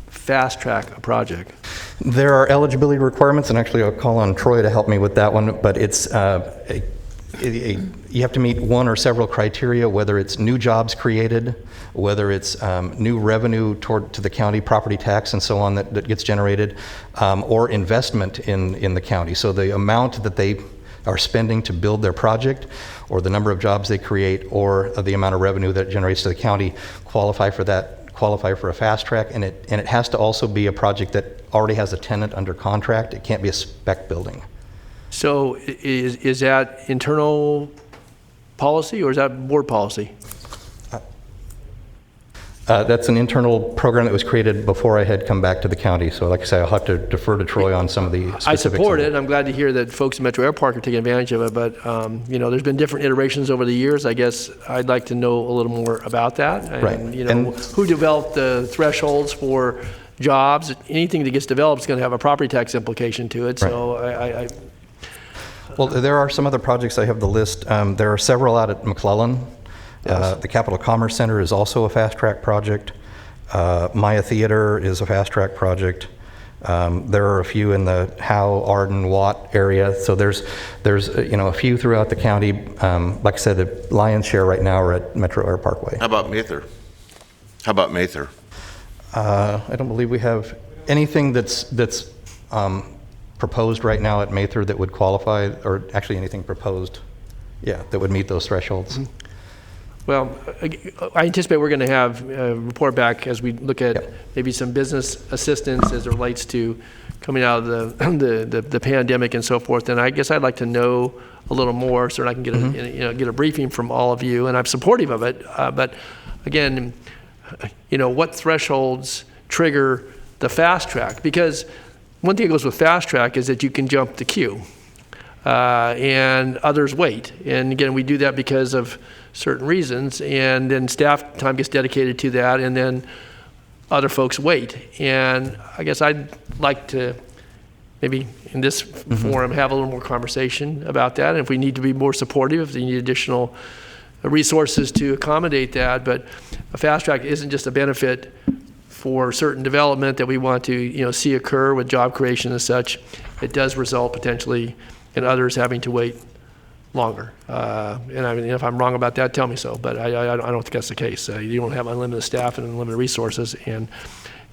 fast track a project? There are eligibility requirements, and actually I'll call on Troy to help me with that one, but it's you have to meet one or several criteria, whether it's new jobs created, whether it's new revenue to the county, property tax and so on that gets generated, or investment in the county. So the amount that they are spending to build their project, or the number of jobs they create, or the amount of revenue that it generates to the county qualify for a fast track, and it has to also be a project that already has a tenant under contract. It can't be a spec building. So is that internal policy, or is that board policy? That's an internal program that was created before I had come back to the county. So like I say, I'll have to defer to Troy on some of the specifics. I support it, and I'm glad to hear that folks in Metro Air Park are taking advantage of it, but there's been different iterations over the years. I guess I'd like to know a little more about that. And, right. Who developed the thresholds for jobs? Anything that gets developed is going to have a property tax implication to it. So right. Well, there are some other projects. I have the list. There are several out at McClellan. Yes. The Capital Commerce Center is also a fast track project. Maya Theater is a fast track project. There are a few in the Howe, Arden, Watt area. So there's a few throughout the county. Like I said, the lion's share right now are at Metro Air Parkway. How about Mather? I don't believe we have anything that's proposed right now at Mather that would qualify, or actually anything proposed, that would meet those thresholds. Mm-hmm. Well, I anticipate we're going to have a report back as we look at maybe some business assistance as it relates to coming out of the pandemic and so forth. And I guess I'd like to know a little more so that I can get get a briefing from all of you. And I'm supportive of it. But again, what thresholds trigger the fast track? Because one thing that goes with fast track is that you can jump the queue, and others wait. And again, we do that because of certain reasons, and then staff time gets dedicated to that, and then other folks wait. And I guess I'd like to maybe in this forum have a little more conversation about that. And if we need to be more supportive, if they need additional resources to accommodate that. But a fast track isn't just a benefit for certain development that we want to see occur with job creation and such. It does result potentially in others having to wait longer. And I mean, if I'm wrong about that, tell me so. But I don't think that's the case. You don't have unlimited staff and unlimited resources. And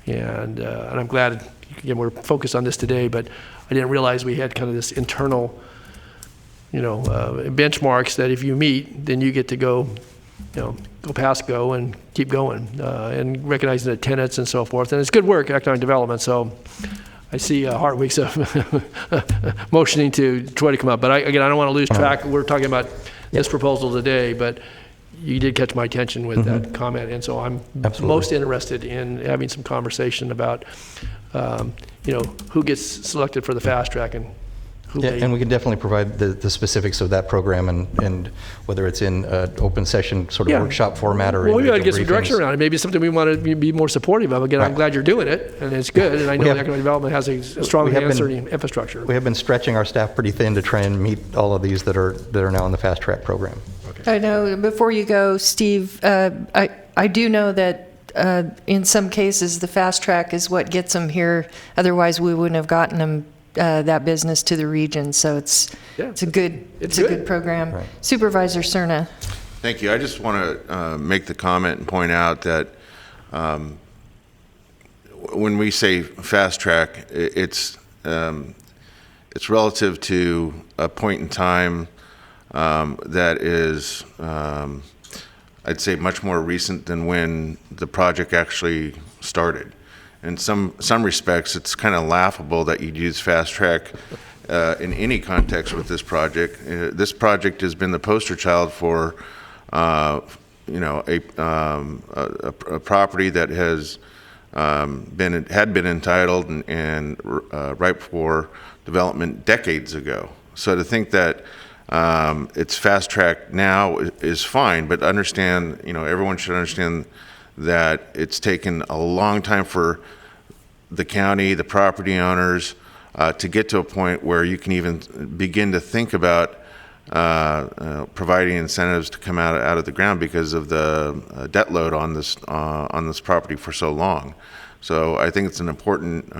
I'm glad, again, we're focused on this today, but I didn't realize we had kind of this internal, benchmarks that if you meet, then you get to go past go and keep going, and recognizing the tenants and so forth. And it's good work, economic development. So I see Hartwig's motioning to Troy to come up. But I don't want to lose track. We're talking about this proposal today, but you did catch my attention with that comment. And so I'm most interested in having some conversation about, who gets selected for the fast track and who may. And we can definitely provide the specifics of that program and whether it's in open session sort of workshop format or we got to get some briefings. direction around it. Maybe it's something we want to be more supportive of. Again, I'm glad you're doing it, and it's good. And I know economic development has a strong answering infrastructure. We have been stretching our staff pretty thin to try and meet all of these that are now in the fast track program. I know. Before you go, Steve, I do know that in some cases the fast track is what gets them here. Otherwise, we wouldn't have gotten them that business to the region. So it's a good program. Right. Supervisor Cerna. Thank you. I just want to make the comment and point out that when we say fast track, it's relative to a point in time that is, I'd say, much more recent than when the project actually started. In some respects, it's kind of laughable that you'd use fast track in any context with this project. This project has been the poster child for, a property that has had been entitled and ripe for development decades ago. So to think that it's fast track now is fine, but understand, everyone should understand that it's taken a long time for the county, the property owners, to get to a point where you can even begin to think about providing incentives to come out of the ground because of the debt load on this property for so long. So I think it's an important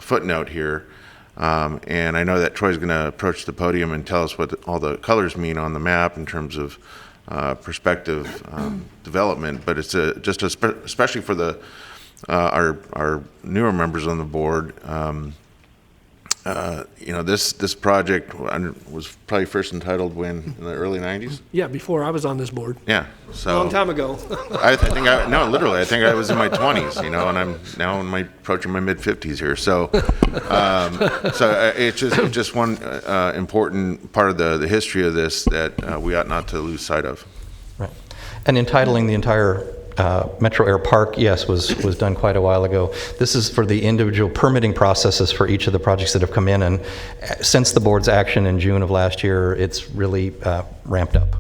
footnote here. And I know that Troy's going to approach the podium and tell us what all the colors mean on the map in terms of prospective development, but it's especially for our newer members on the board. This project was probably first entitled in the early 90s. Yeah, before I was on this board. Yeah, so a long time ago. I think literally, I think I was in my 20s, and I'm now approaching my mid 50s here. So, it's just one important part of the history of this that we ought not to lose sight of. Right, and entitling the entire Metro Air Park, yes, was done quite a while ago. This is for the individual permitting processes for each of the projects that have come in, and since the board's action in June of last year, it's really ramped up.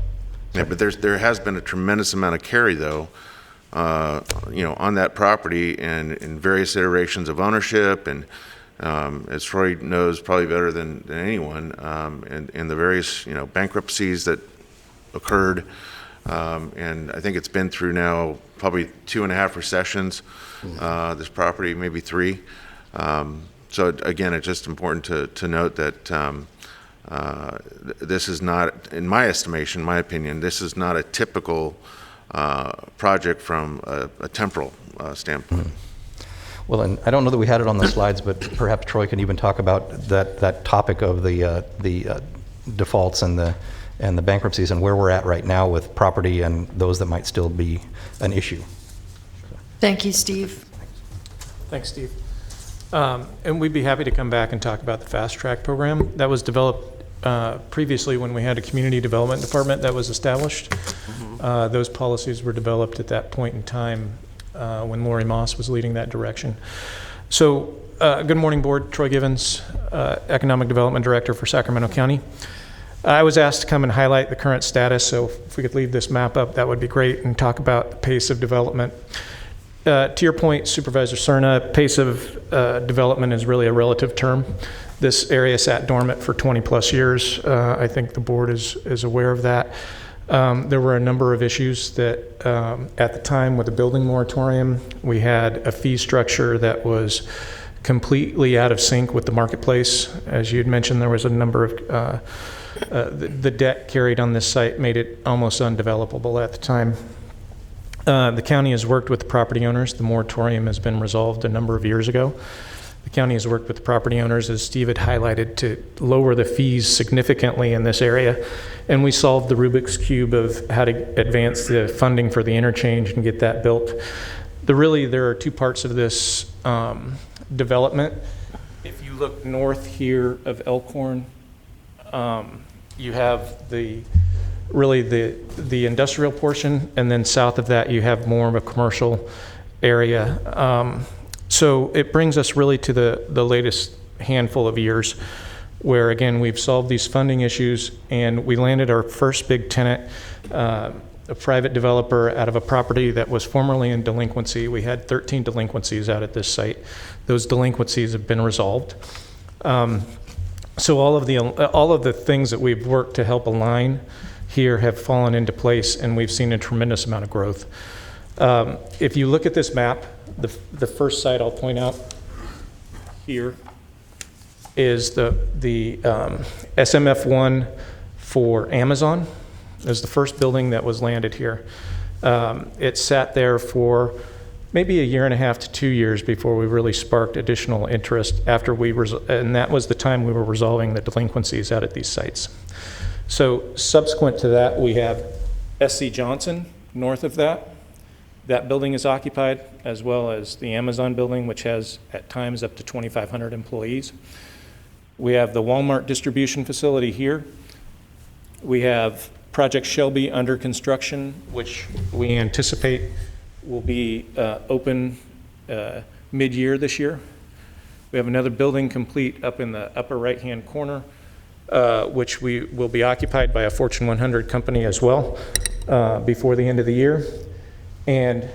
Yeah, but there has been a tremendous amount of carry, though, on that property and in various iterations of ownership, and as Troy knows probably better than anyone, and the various bankruptcies that occurred. And I think it's been through now probably 2.5 recessions, this property, maybe 3. So again, it's just important to note that this is not, in my estimation, my opinion, this is not a typical project from a temporal standpoint. Well, and I don't know that we had it on the slides, but perhaps Troy can even talk about that topic of the defaults and the bankruptcies and where we're at right now with property and those that might still be an issue. Thank you, Steve. Thanks, Steve. And we'd be happy to come back and talk about the fast track program that was developed previously when we had a community development department that was established. Those policies were developed at that point in time when Lori Moss was leading that direction. So good morning, board. Troy Givens, Economic Development Director for Sacramento County. I was asked to come and highlight the current status, so if we could leave this map up, that would be great, and talk about the pace of development. To your point, Supervisor Cerna, pace of development is really a relative term. This area sat dormant for 20 plus years. I think the board is aware of that. There were a number of issues that at the time with the building moratorium, we had a fee structure that was completely out of sync with the marketplace. As you had mentioned, there was a number of, the debt carried on this site made it almost undevelopable at the time. The county has worked with the property owners. The moratorium has been resolved a number of years ago. The county has worked with the property owners, as Steve had highlighted, to lower the fees significantly in this area. And we solved the Rubik's Cube of how to advance the funding for the interchange and get that built. There are two parts of this development. If you look north here of Elkhorn, you have the industrial portion, and then south of that you have more of a commercial area. So it brings us really to the latest handful of years where, again, we've solved these funding issues, and we landed our first big tenant, a private developer out of a property that was formerly in delinquency. We had 13 delinquencies out at this site. Those delinquencies have been resolved. So all of the things that we've worked to help align here have fallen into place, and we've seen a tremendous amount of growth. If you look at this map, the first site I'll point out here is the SMF1 for Amazon. It was the first building that was landed here. It sat there for maybe a year and a half to 2 years before we really sparked additional interest after and that was the time we were resolving the delinquencies out at these sites. So subsequent to that, we have SC Johnson north of that. That building is occupied, as well as the Amazon building, which has at times up to 2,500 employees. We have the Walmart distribution facility here. We have Project Shelby under construction, which we anticipate will be open mid-year this year. We have another building complete up in the upper right-hand corner, which will be occupied by a Fortune 100 company as well before the end of the year. And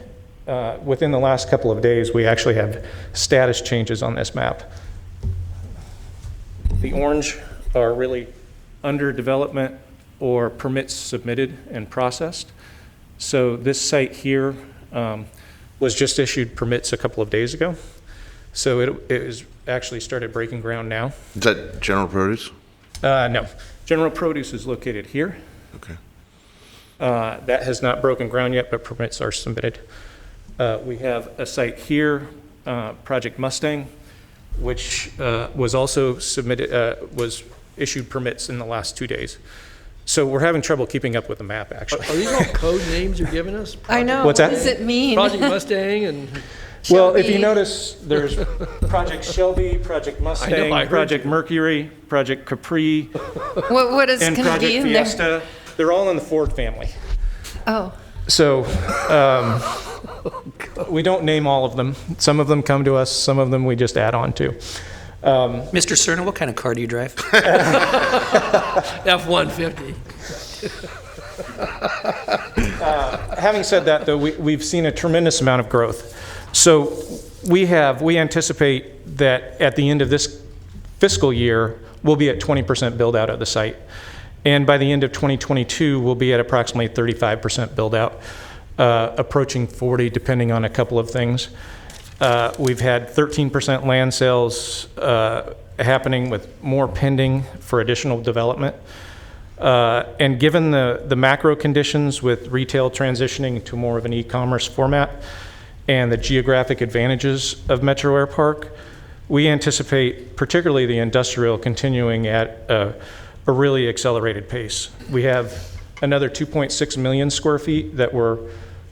within the last couple of days, we actually have status changes on this map. The orange are really under development or permits submitted and processed. So this site here was just issued permits a couple of days ago. So it is actually started breaking ground now. Is that General Produce? No. General Produce is located here. Okay. That has not broken ground yet, but permits are submitted. We have a site here, Project Mustang, which was also submitted, was issued permits in the last 2 days. So we're having trouble keeping up with the map, actually. Are these all code names you're giving us? I know. What's that? What does it mean? Project Mustang and... Well, if you notice, there's Project Shelby, Project Mustang, Project Mercury, Project Capri, What is and going to be Project in there? Fiesta. They're all in the Ford family. Oh. So we don't name all of them. Some of them come to us. Some of them we just add on to. Mr. Cerna, what kind of car do you drive? F-150. Having said that, though, we've seen a tremendous amount of growth. So we anticipate that at the end of this fiscal year, we'll be at 20% build out of the site. And by the end of 2022, we'll be at approximately 35% build out, approaching 40 depending on a couple of things. We've had 13% land sales happening with more pending for additional development. And given the macro conditions with retail transitioning to more of an e-commerce format and the geographic advantages of Metro Air Park, we anticipate particularly the industrial continuing at a really accelerated pace. We have another 2.6 million square feet that we're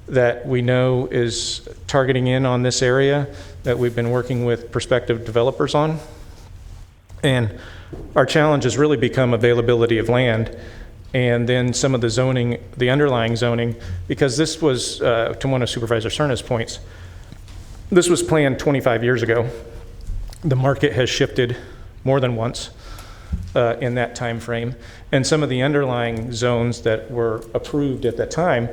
that we know is targeting in on this area that we've been working with prospective developers on. And our challenge has really become availability of land and then some of the zoning, the underlying zoning, because this was, to one of Supervisor Cerna's points, this was planned 25 years ago. The market has shifted more than once in that time frame. And some of the underlying zones that were approved at that time,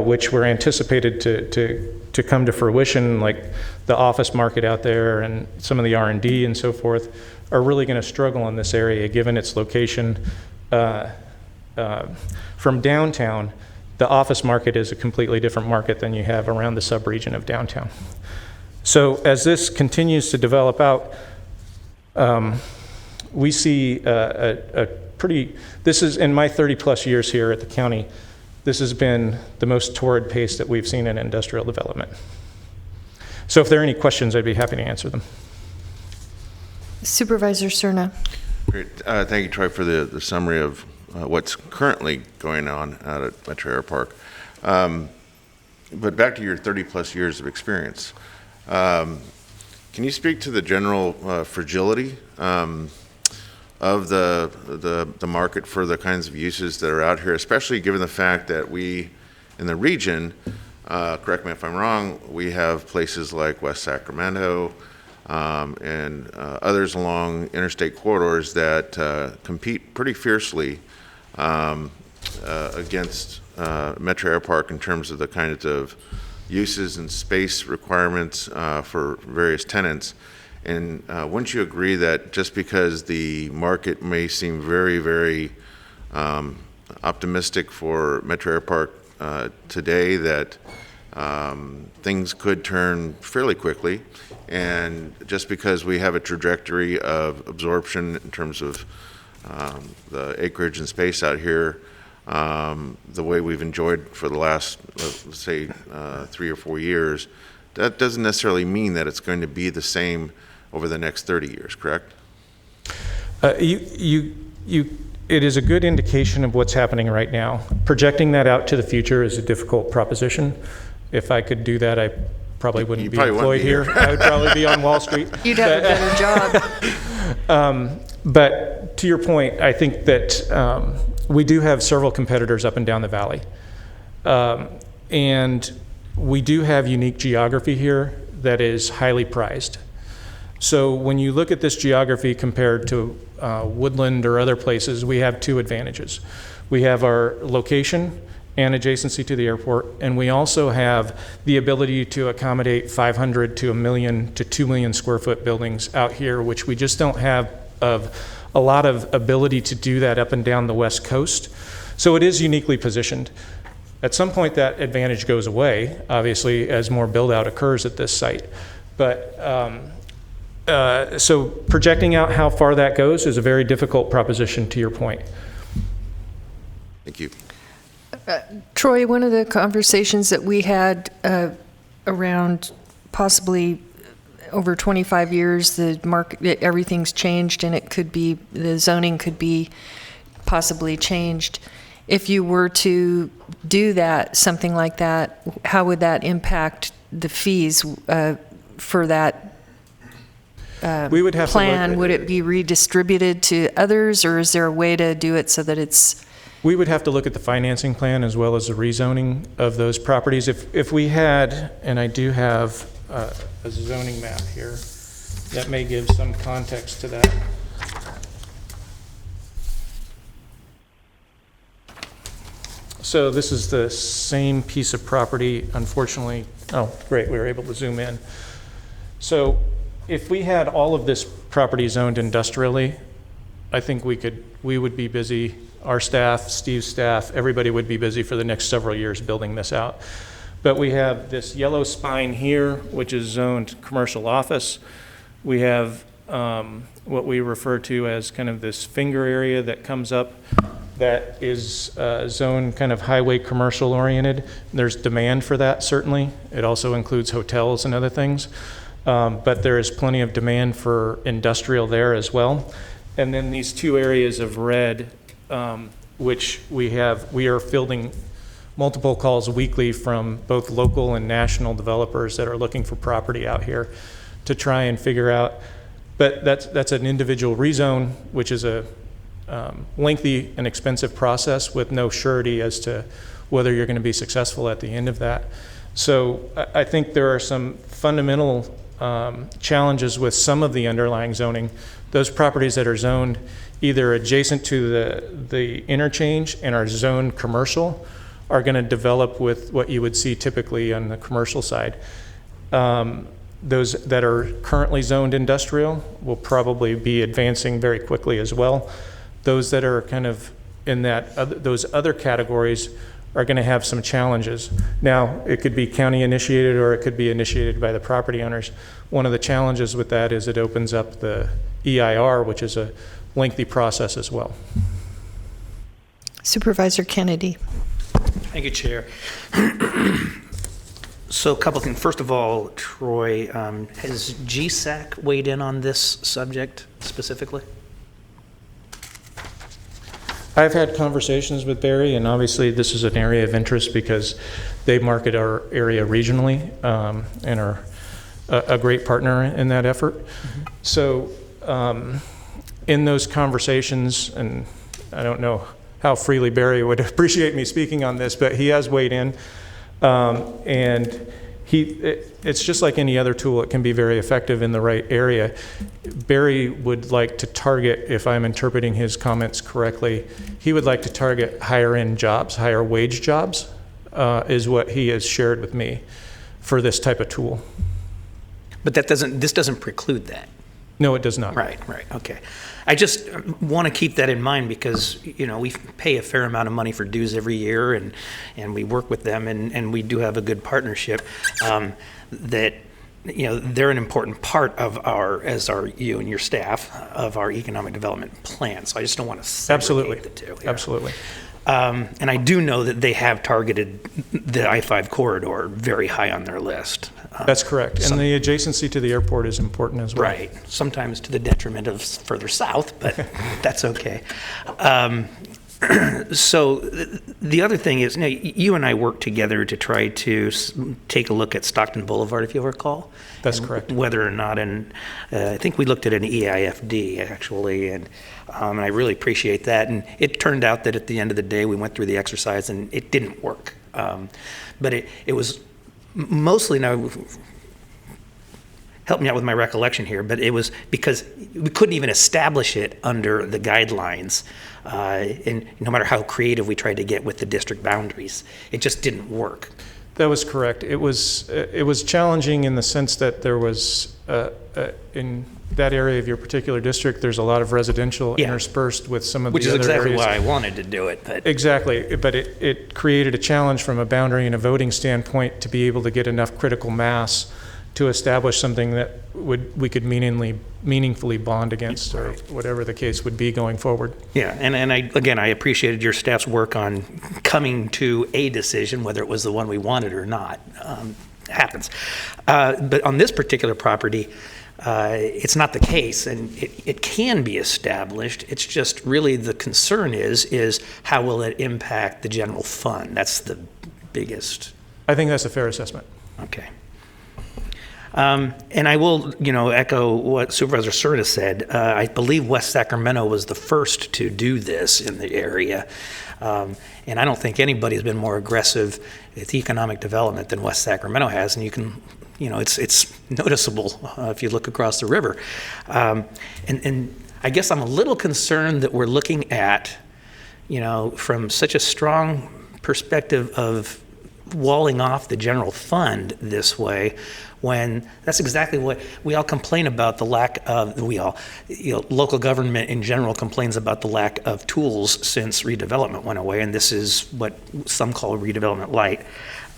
which were anticipated to come to fruition, like the office market out there and some of the R&D and so forth, are really going to struggle in this area given its location. From downtown, the office market is a completely different market than you have around the subregion of downtown. So as this continues to develop out, we see a pretty, this is, in my 30 plus years here at the county, this has been the most torrid pace that we've seen in industrial development. So if there are any questions, I'd be happy to answer them. Supervisor Cerna. Great. Thank you, Troy, for the summary of what's currently going on out at Metro Air Park. But back to your 30 plus years of experience. Can you speak to the general fragility of the market for the kinds of uses that are out here, especially given the fact that we, in the region, correct me if I'm wrong, we have places like West Sacramento and others along interstate corridors that compete pretty fiercely against Metro Air Park in terms of the kinds of uses and space requirements for various tenants. And wouldn't you agree that just because the market may seem very, very optimistic for Metro Air Park today, that things could turn fairly quickly, and just because we have a trajectory of absorption in terms of the acreage and space out here, the way we've enjoyed for the last, let's say, 3 or 4 years, that doesn't necessarily mean that it's going to be the same over the next 30 years, correct? It is a good indication of what's happening right now. Projecting that out to the future is a difficult proposition. If I could do that, I probably wouldn't be employed here. I would probably be on Wall Street. You'd have a better job. But to your point, I think that we do have several competitors up and down the valley. And we do have unique geography here that is highly prized. So when you look at this geography compared to Woodland or other places, we have 2 advantages. We have our location and adjacency to the airport, and we also have the ability to accommodate 500 to 1 million to 2 million square foot buildings out here, which we just don't have a lot of ability to do that up and down the West Coast. So it is uniquely positioned. At some point that advantage goes away, obviously, as more build out occurs at this site. But so projecting out how far that goes is a very difficult proposition, to your point. Thank you. Troy, one of the conversations that we had around possibly over 25 years, the market, everything's changed, and it could be, the zoning could be possibly changed. If you were to do that, something like that, how would that impact the fees for that we would have plan? Would it be redistributed to others, or is there a way to do it so that it's... We would have to look at the financing plan as well as the rezoning of those properties. If we had, and I do have a zoning map here that may give some context to that. So this is the same piece of property, unfortunately. Oh, great, we were able to zoom in. So if we had all of this property zoned industrially, I think we would be busy. Our staff, Steve's staff, everybody would be busy for the next several years building this out. But we have this yellow spine here, which is zoned commercial office. We have what we refer to as kind of this finger area that comes up that is zoned kind of highway commercial oriented. There's demand for that, certainly. It also includes hotels and other things. But there is plenty of demand for industrial there as well. And then these 2 areas of red, which we are multiple calls weekly from both local and national developers that are looking for property out here to try and figure out, but that's an individual rezone, which is a lengthy and expensive process with no surety as to whether you're going to be successful at the end of that. So I think there are some fundamental challenges with some of the underlying zoning. Those properties that are zoned either adjacent to the interchange and are zoned commercial are going to develop with what you would see typically on the commercial side. Those that are currently zoned industrial will probably be advancing very quickly as well. Those that are kind of in those other categories are going to have some challenges. Now, it could be county initiated or it could be initiated by the property owners. One of the challenges with that is it opens up the EIR, which is a lengthy process as well. Supervisor Kennedy. Thank you, Chair. So a couple things. First of all, Troy, has GSAC weighed in on this subject specifically? I've had conversations with Barry, and obviously this is an area of interest because they market our area regionally and are a great partner in that effort. Mm-hmm. So in those conversations, and I don't know how freely Barry would appreciate me speaking on this, but he has weighed in. And it's just like any other tool. It can be very effective in the right area. Barry would like to target, if I'm interpreting his comments correctly, he would like to target higher end jobs, higher wage jobs, is what he has shared with me for this type of tool. But this doesn't preclude that. No, it does not. Right, okay. I just want to keep that in mind because, we pay a fair amount of money for dues every year and we work with them and we do have a good partnership that, they're an important part of you and your staff, of our economic development plan. So I just don't want to segregate the two. Yeah. Absolutely. And I do know that they have targeted the I-5 corridor very high on their list. That's correct. And the adjacency to the airport is important as well. Right. Sometimes to the detriment of further south, but that's okay. So the other thing is, you and I worked together to try to take a look at Stockton Boulevard, if you'll recall. That's correct. Whether or not, I think we looked at an eifd actually, and I really appreciate that. And it turned out that at the end of the day, we went through the exercise and it didn't work. But it was mostly, now help me out with my recollection here, but it was because we couldn't even establish it under the guidelines. And no matter how creative we tried to get with the district boundaries, it just didn't work. That was correct. It was challenging in the sense that there was, in that area of your particular district, there's a lot of residential interspersed with some of the other areas. Which is exactly why I wanted to do it. But. Exactly, but it created a challenge from a boundary and a voting standpoint to be able to get enough critical mass to establish something that we could meaningfully bond against, or whatever the case would be going forward. Yeah, and I appreciated your staff's work on coming to a decision, whether it was the one we wanted or not. Happens. But on this particular property, it's not the case, and it can be established. It's just really the concern is how will it impact the general fund? That's the biggest. I think that's a fair assessment. Okay. And I will, echo what Supervisor Cerna said. I believe West Sacramento was the first to do this in the area. And I don't think anybody's been more aggressive with economic development than West Sacramento has. And you can, it's noticeable if you look across the river. And I guess I'm a little concerned that we're looking at, from such a strong perspective of walling off the general fund this way, when that's exactly what we all complain about, the lack of, local government in general complains about the lack of tools since redevelopment went away, and this is what some call redevelopment light.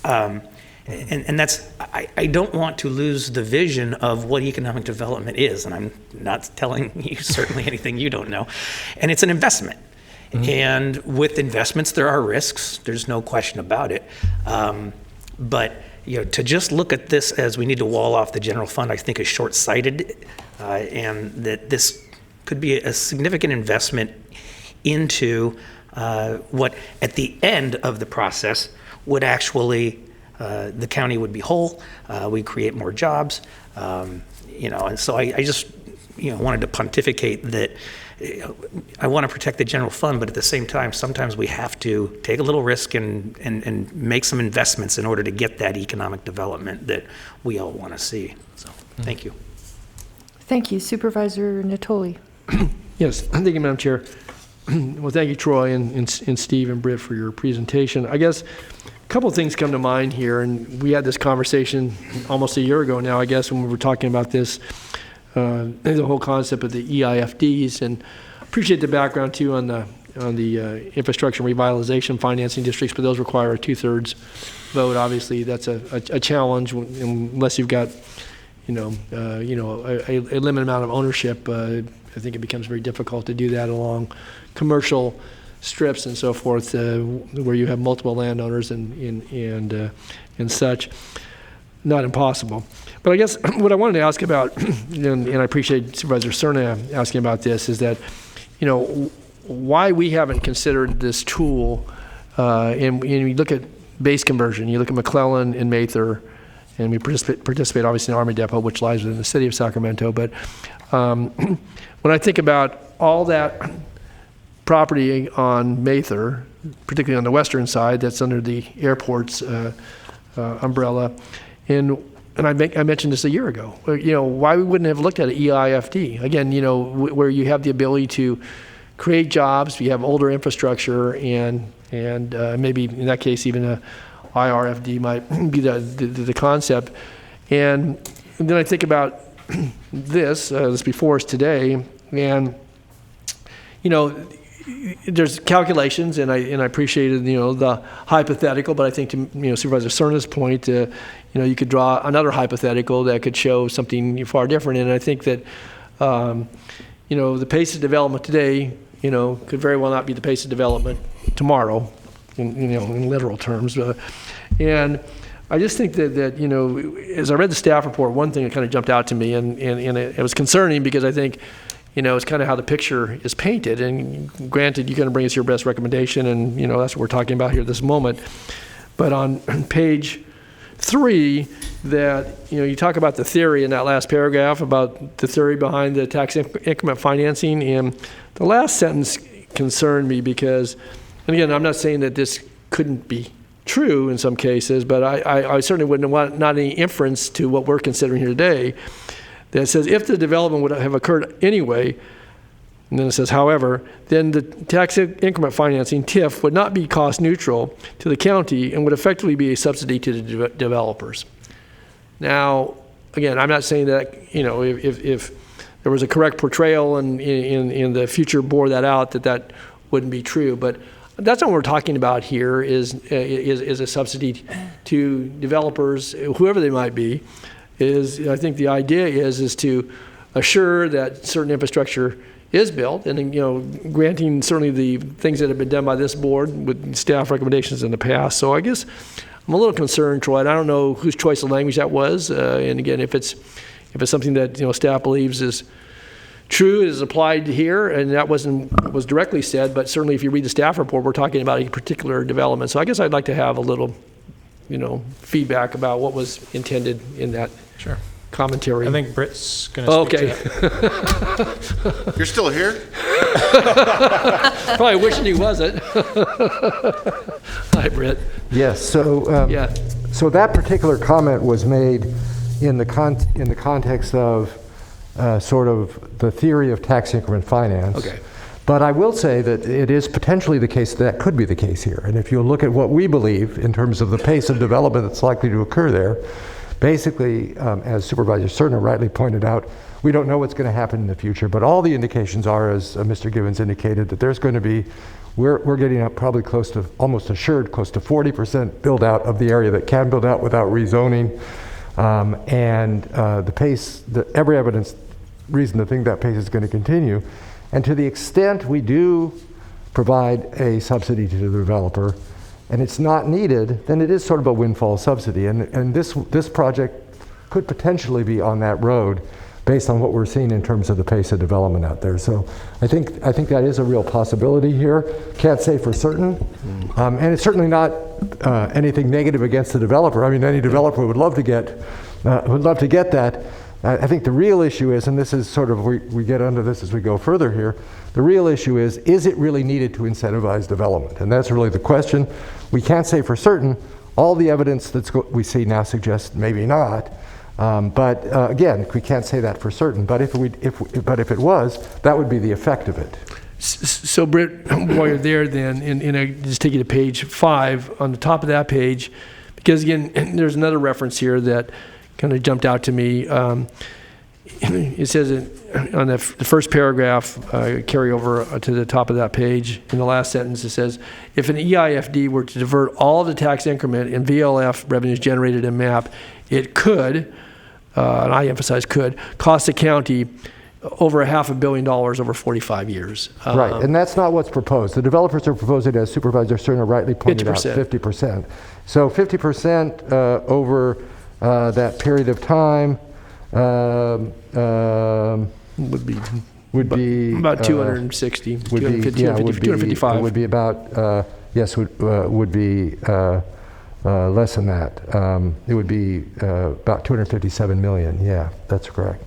And that's, I don't want to lose the vision of what economic development is, and I'm not telling you certainly anything you don't know. And it's an investment. Mm-hmm. And with investments, there are risks. There's no question about it. But to just look at this as we need to wall off the general fund, I think is short-sighted, and that this could be a significant investment into what, at the end of the process, would actually, the county would be whole, we'd create more jobs, and so I just, wanted to pontificate that I want to protect the general fund, but at the same time, sometimes we have to take a little risk and make some investments in order to get that economic development that we all want to see. So, thank you. Thank you. Supervisor Natoli. Yes, thank you, Madam Chair. Well, thank you, Troy, and Steve and Britt for your presentation. I guess a couple of things come to mind here, and we had this conversation almost a year ago now, I guess, when we were talking about this, the whole concept of the eifds, and appreciate the background too on the infrastructure revitalization financing districts, but those require a 2/3 vote. Obviously, that's a challenge unless you've got a limited amount of ownership. I think it becomes very difficult to do that along commercial strips and so forth, where you have multiple landowners and such. Not impossible. But I guess what I wanted to ask about, and I appreciate Supervisor Cerna asking about this, is that, why we haven't considered this tool, and you look at base conversion, you look at McClellan and Mather, and we participate obviously in Army Depot, which lies within the city of Sacramento. But when I think about all that property on Mather, particularly on the western side, that's under the airport's umbrella, and I mentioned this a year ago, why we wouldn't have looked at an EIFD. Again, where you have the ability to create jobs, you have older infrastructure, and maybe in that case even a IRFD might be the concept. And then I think about this before us today, and there's calculations, and I appreciated the hypothetical, but I think to Supervisor Cerna's point, you could draw another hypothetical that could show something far different. And I think that the pace of development today could very well not be the pace of development tomorrow, in literal terms. And I just think that as I read the staff report, one thing that kind of jumped out to me, and it was concerning because I think it's kind of how the picture is painted. And granted, you're going to bring us your best recommendation, and that's what we're talking about here this moment. But on page 3, that you talk about the theory in that last paragraph about the theory behind the tax increment financing, and the last sentence concerned me because, and again, I'm not saying that this couldn't be true in some cases, but I certainly wouldn't want not any inference to what we're considering here today. That says if the development would have occurred anyway, and then it says, however, then the tax increment financing, TIF, would not be cost neutral to the county and would effectively be a subsidy to the developers. Now, again, I'm not saying that, if there was a correct portrayal and in the future bore that out, that wouldn't be true. But that's not what we're talking about here is a subsidy to developers, whoever they might be. I think the idea is to assure that certain infrastructure is built, and granting certainly the things that have been done by this board with staff recommendations in the past. So I guess I'm a little concerned, Troy, and I don't know whose choice of language that was. And again, if it's something that staff believes is true, is applied here, and that was directly said, but certainly if you read the staff report, we're talking about a particular development. So I guess I'd like to have a little feedback about what was intended in that commentary. I think Britt's going to speak to that. You're still here? Probably wishing he wasn't. Hi, Britt. Yes, so that particular comment was made in the context of sort of the theory of tax increment finance. Okay. But I will say that it is potentially the case that could be the case here. And if you look at what we believe in terms of the pace of development that's likely to occur there, basically, as Supervisor Cerna rightly pointed out, we don't know what's going to happen in the future, but all the indications are, as Mr. Givens indicated, that there's going to be, we're getting up probably close to, almost assured, close to 40% build out of the area that can build out without rezoning. And the pace, every evidence reason to think that pace is going to continue. And to the extent we do provide a subsidy to the developer, and it's not needed, then it is sort of a windfall subsidy. And this project could potentially be on that road based on what we're seeing in terms of the pace of development out there. So I think that is a real possibility here. Can't say for certain. And it's certainly not anything negative against the developer. I mean, any developer would love to get that. I think the real issue is, and this is sort of, we get into this as we go further here, the real issue is it really needed to incentivize development? And that's really the question. We can't say for certain. All the evidence we see now suggests maybe not. But again, we can't say that for certain. But if it was, that would be the effect of it. So, Britt, while you're there, then, just take you to page 5 on the top of that page, because again, there's another reference here that kind of jumped out to me. It says on the first paragraph, carry over to the top of that page. In the last sentence, it says, if an eifd were to divert all of the tax increment in VLF revenues generated in MAP, it could, and I emphasize could, cost the county over $500 million over 45 years. Right, and that's not what's proposed. The developers are proposing, as Supervisor Cerna rightly pointed 50%. out, 50%. So 50% over that period of time would be about 260, would 250, be, yeah, would be, 255. It would be about would be less than that. It would be about 257 million. Yeah, that's correct.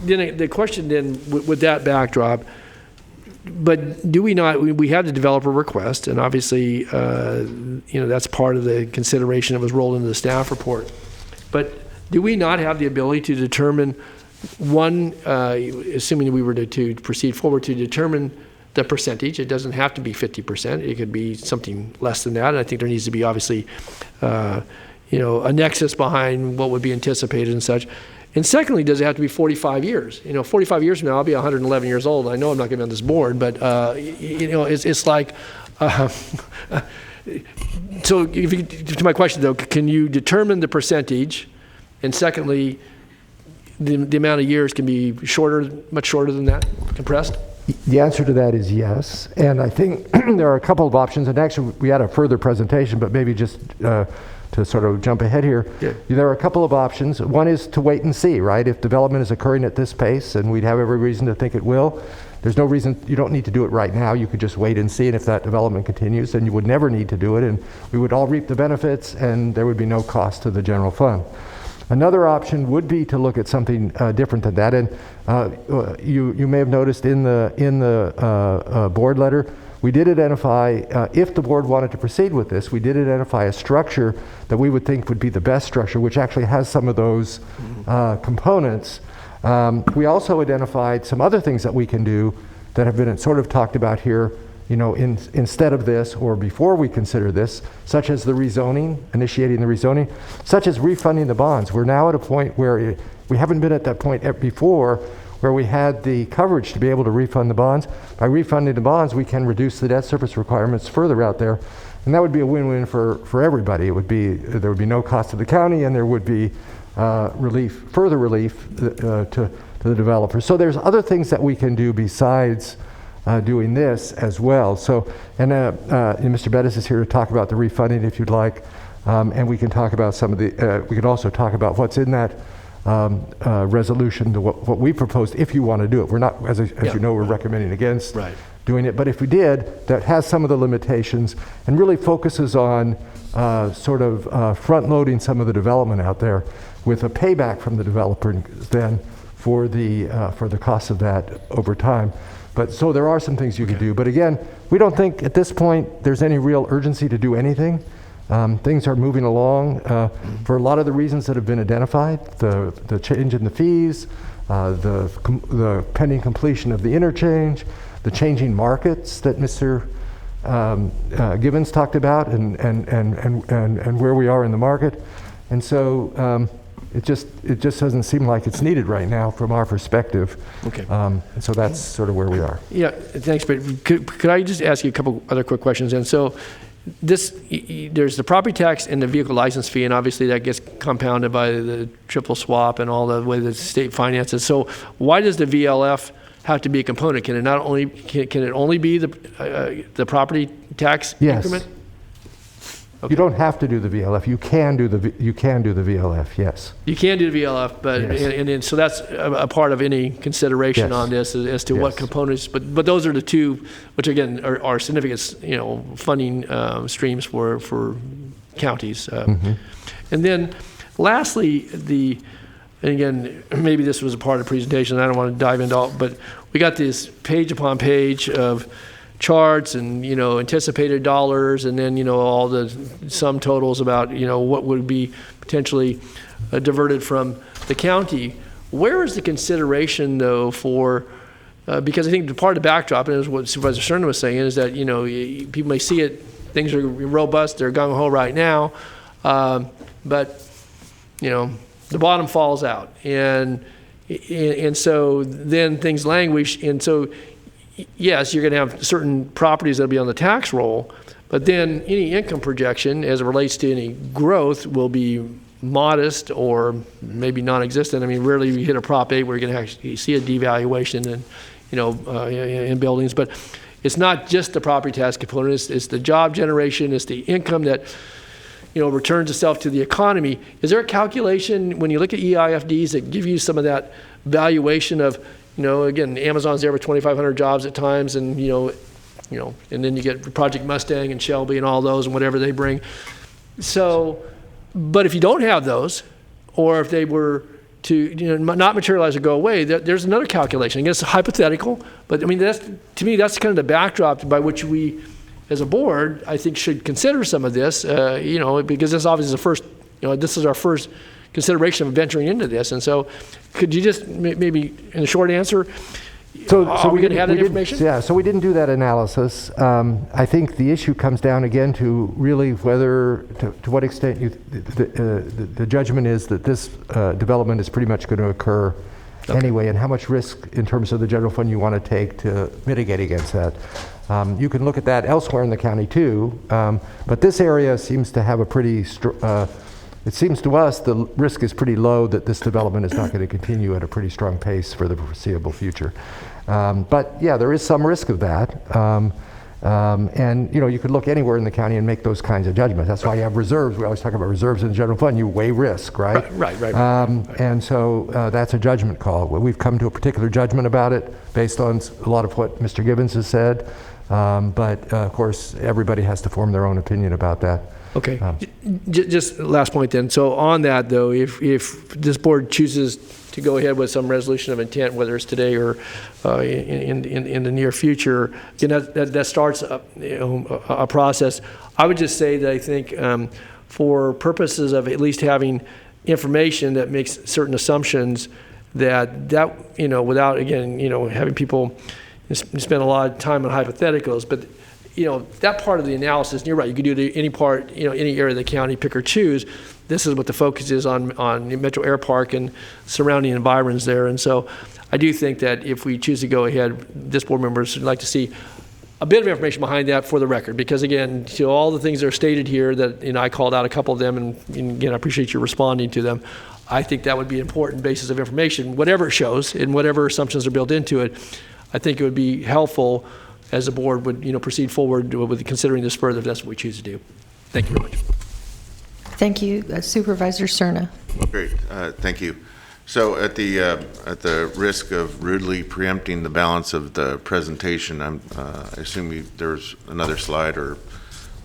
Then the question then, with that backdrop, but do we not, we had the developer request, and obviously, that's part of the consideration that was rolled into the staff report. But do we not have the ability to determine, one, assuming we were to proceed forward, to determine the percentage? It doesn't have to be 50%. It could be something less than that. And I think there needs to be obviously, a nexus behind what would be anticipated and such. And secondly, does it have to be 45 years? 45 years from now, I'll be 111 years old. I know I'm not going to be on this board, but, it's like, so to my question though, can you determine the percentage? And secondly, the amount of years can be shorter, much shorter than that, compressed? The answer to that is yes. And I think there are a couple of options. And actually, we had a further presentation, but maybe just to sort of jump ahead here, there are a couple of options. One is to wait and see, right? If development is occurring at this pace, and we'd have every reason to think it will, there's no reason, you don't need to do it right now. You could just wait and see, and if that development continues, then you would never need to do it, and we would all reap the benefits, and there would be no cost to the general fund. Another option would be to look at something different than that, and you may have noticed in the board letter, we did identify, if the board wanted to proceed with this, we did identify a structure that we would think would be the best structure, which actually has some of those components. We also identified some other things that we can do that have been sort of talked about here, instead of this or before we consider this, such as the rezoning, initiating the rezoning, such as refunding the bonds. We're now at a point where we haven't been at that point before, where we had the coverage to be able to refund the bonds. By refunding the bonds, we can reduce the debt service requirements further out there, and that would be a win-win for everybody. There would be no cost to the county, and there would be further relief to the developers. So there's other things that we can do besides doing this as well. So, and Mr. Bettis is here to talk about the refunding if you'd like, and we can talk about some of the. We can also talk about what's in that resolution to what we proposed if you want to do it. We're not, as you know, we're recommending against doing it, but if we did, that has some of the limitations and really focuses on sort of front-loading some of the development out there with a payback from the developer then for the cost of that over time. But so there are some things you could do. But again, we don't think at this point there's any real urgency to do anything. Things are moving along for a lot of the reasons that have been identified, the change in the fees, the pending completion of the interchange, the changing markets that Mr. Gibbons talked about, and where we are in the market. And so it just doesn't seem like it's needed right now from our perspective. Okay. And so that's sort of where we are. Yeah, thanks, but could I just ask you a couple other quick questions? And so there's the property tax and the vehicle license fee, and obviously that gets compounded by the triple swap and all the way the state finances. So why does the VLF have to be a component? Can it not only can it only be the property tax increment? You don't have to do the VLF. You can do the VLF. Yes. You can do the VLF, but Yes. and so that's a part of any consideration Yes. on this as to what components. But those are the two, which again are significant, funding streams for counties. And then, lastly, and again, maybe this was a part of the presentation. I don't want to dive into all, but we got this page upon page of charts and anticipated dollars, and then all the sum totals about what would be potentially diverted from the county. Where is the consideration though for because I think the part of the backdrop, and is what Supervisor Cerna was saying, is that people may see it, things are robust, they're gung ho right now, but the bottom falls out, and so then things languish, and so. Yes, you're going to have certain properties that'll be on the tax roll, but then any income projection as it relates to any growth will be modest or maybe non-existent. I mean, rarely you hit a Prop 8 where you're going to actually see a devaluation in buildings, but it's not just the property tax component. It's the job generation. It's the income that returns itself to the economy. Is there a calculation when you look at eifds that give you some of that valuation of again, Amazon's there with 2,500 jobs at times, and and then you get Project Mustang and Shelby and all those and whatever they bring. So, but if you don't have those, or if they were to not materialize or go away, there's another calculation. I guess it's hypothetical, but I mean to me that's kind of the backdrop by which we, as a board, I think should consider some of this. Because this obviously is the first. This is our first consideration of venturing into this, and so could you just maybe in a short answer, are we going to have that information? Yeah, so we didn't do that analysis. I think the issue comes down again to really whether, to what extent the judgment is that this development is pretty much going to occur anyway, and how much risk in terms of the general fund you want to take to mitigate against that. You can look at that elsewhere in the county too, but this area seems to have a pretty it seems to us the risk is pretty low that this development is not going to continue at a pretty strong pace for the foreseeable future. But yeah, there is some risk of that. And you could look anywhere in the county and make those kinds of judgments. That's why you have reserves. We always talk about reserves in the general fund. You weigh risk, right? Right. And so that's a judgment call. We've come to a particular judgment about it based on a lot of what Mr. Gibbons has said. But of course, everybody has to form their own opinion about that. Okay. Just last point then. So on that though, if this board chooses to go ahead with some resolution of intent, whether it's today or in the near future, that starts a process. I would just say that I think for purposes of at least having information that makes certain assumptions that without again having people spend a lot of time on hypotheticals, but that part of the analysis, and you're right, you could do it any part, any area of the county, pick or choose. This is what the focus is on Metro Air Park and surrounding environs there. And so I do think that if we choose to go ahead, this board members would like to see a bit of information behind that for the record, because again, all the things that are stated here that, I called out a couple of them, and again, I appreciate you responding to them. I think that would be an important basis of information, whatever it shows and whatever assumptions are built into it. I think it would be helpful as the board would, proceed forward with considering this further if that's what we choose to do. Thank you very much. Thank you, Supervisor Cerna. Great, thank you. So at the risk of rudely preempting the balance of the presentation, I assume there's another slide or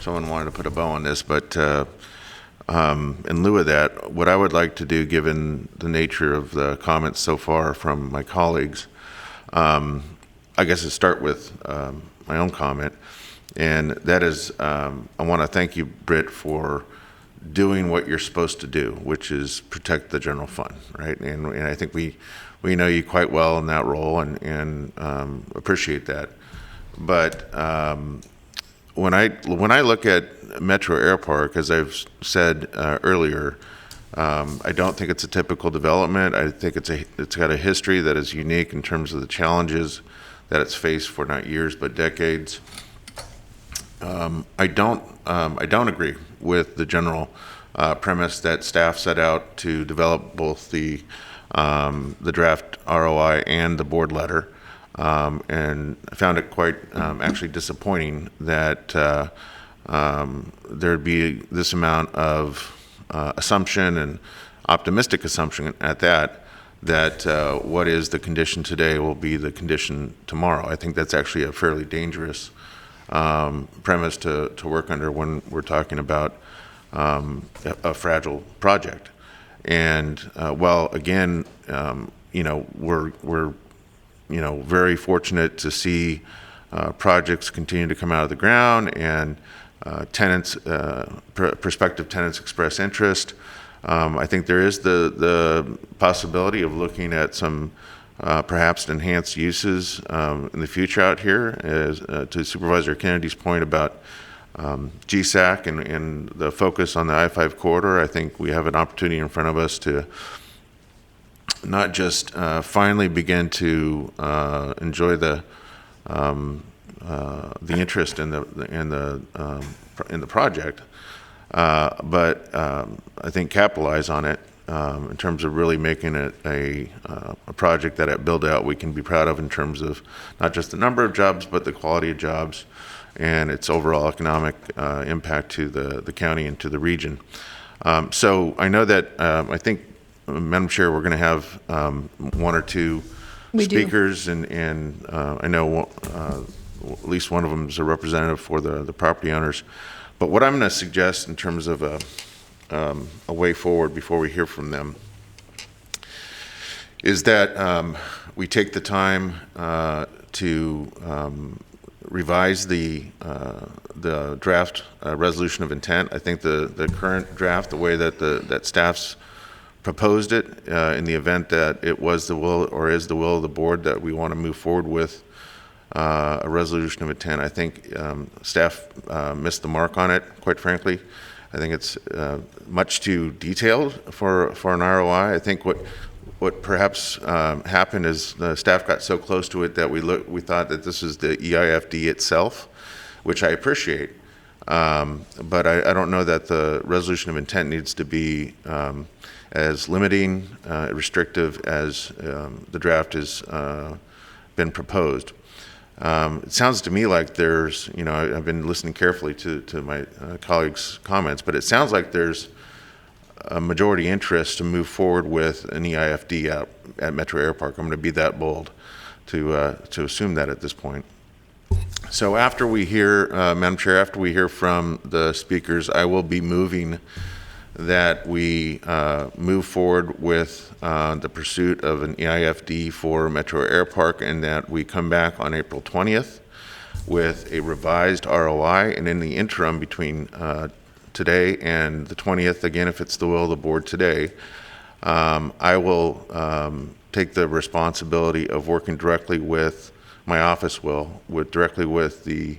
someone wanted to put a bow on this, but in lieu of that, what I would like to do, given the nature of the comments so far from my colleagues, I guess to start with my own comment, and that is I want to thank you, Britt, for doing what you're supposed to do, which is protect the general fund, right? And I think we know you quite well in that role and appreciate that. But when I look at Metro Air Park, as I've said earlier, I don't think it's a typical development. I think it's got a history that is unique in terms of the challenges that it's faced for not years but decades. I don't agree with the general premise that staff set out to develop both the draft ROI and the board letter, and I found it quite actually disappointing that there'd be this amount of assumption and optimistic assumption at that what is the condition today will be the condition tomorrow. I think that's actually a fairly dangerous premise to work under when we're talking about a fragile project. And well, again, we're very fortunate to see projects continue to come out of the ground, and tenants, prospective tenants express interest. I think there is the possibility of looking at some perhaps enhanced uses in the future out here. As to Supervisor Kennedy's point about GSAC and the focus on the I-5 corridor, I think we have an opportunity in front of us to not just finally begin to enjoy the interest in the project, but I think capitalize on it in terms of really making it a project that at build out we can be proud of in terms of not just the number of jobs but the quality of jobs and its overall economic impact to the county and to the region. So I know that I think, Madam Chair, we're going to have one or two speakers, and I know at least one of them is a representative for the property owners. But what I'm going to suggest in terms of a way forward before we hear from them is that we take the time to revise the draft resolution of intent. I think the current draft, the way that staff's proposed it, in the event that it was the will or is the will of the board that we want to move forward with a resolution of intent, I think staff missed the mark on it, quite frankly. I think it's much too detailed for an ROI. I think what perhaps happened is the staff got so close to it that we thought that this is the eifd itself, which I appreciate. But I don't know that the resolution of intent needs to be as limiting, restrictive as the draft has been proposed. It sounds to me like there's, I've been listening carefully to my colleagues' comments, but it sounds like there's a majority interest to move forward with an eifd out at Metro Air Park. I'm going to be that bold to assume that at this point. So after we hear, Madam Chair, after we hear from the speakers, I will be moving that we move forward with the pursuit of an eifd for Metro Air Park, and that we come back on April 20th with a revised ROI. And in the interim between today and the 20th, again, if it's the will of the board today, I will take the responsibility of working directly with my office directly with the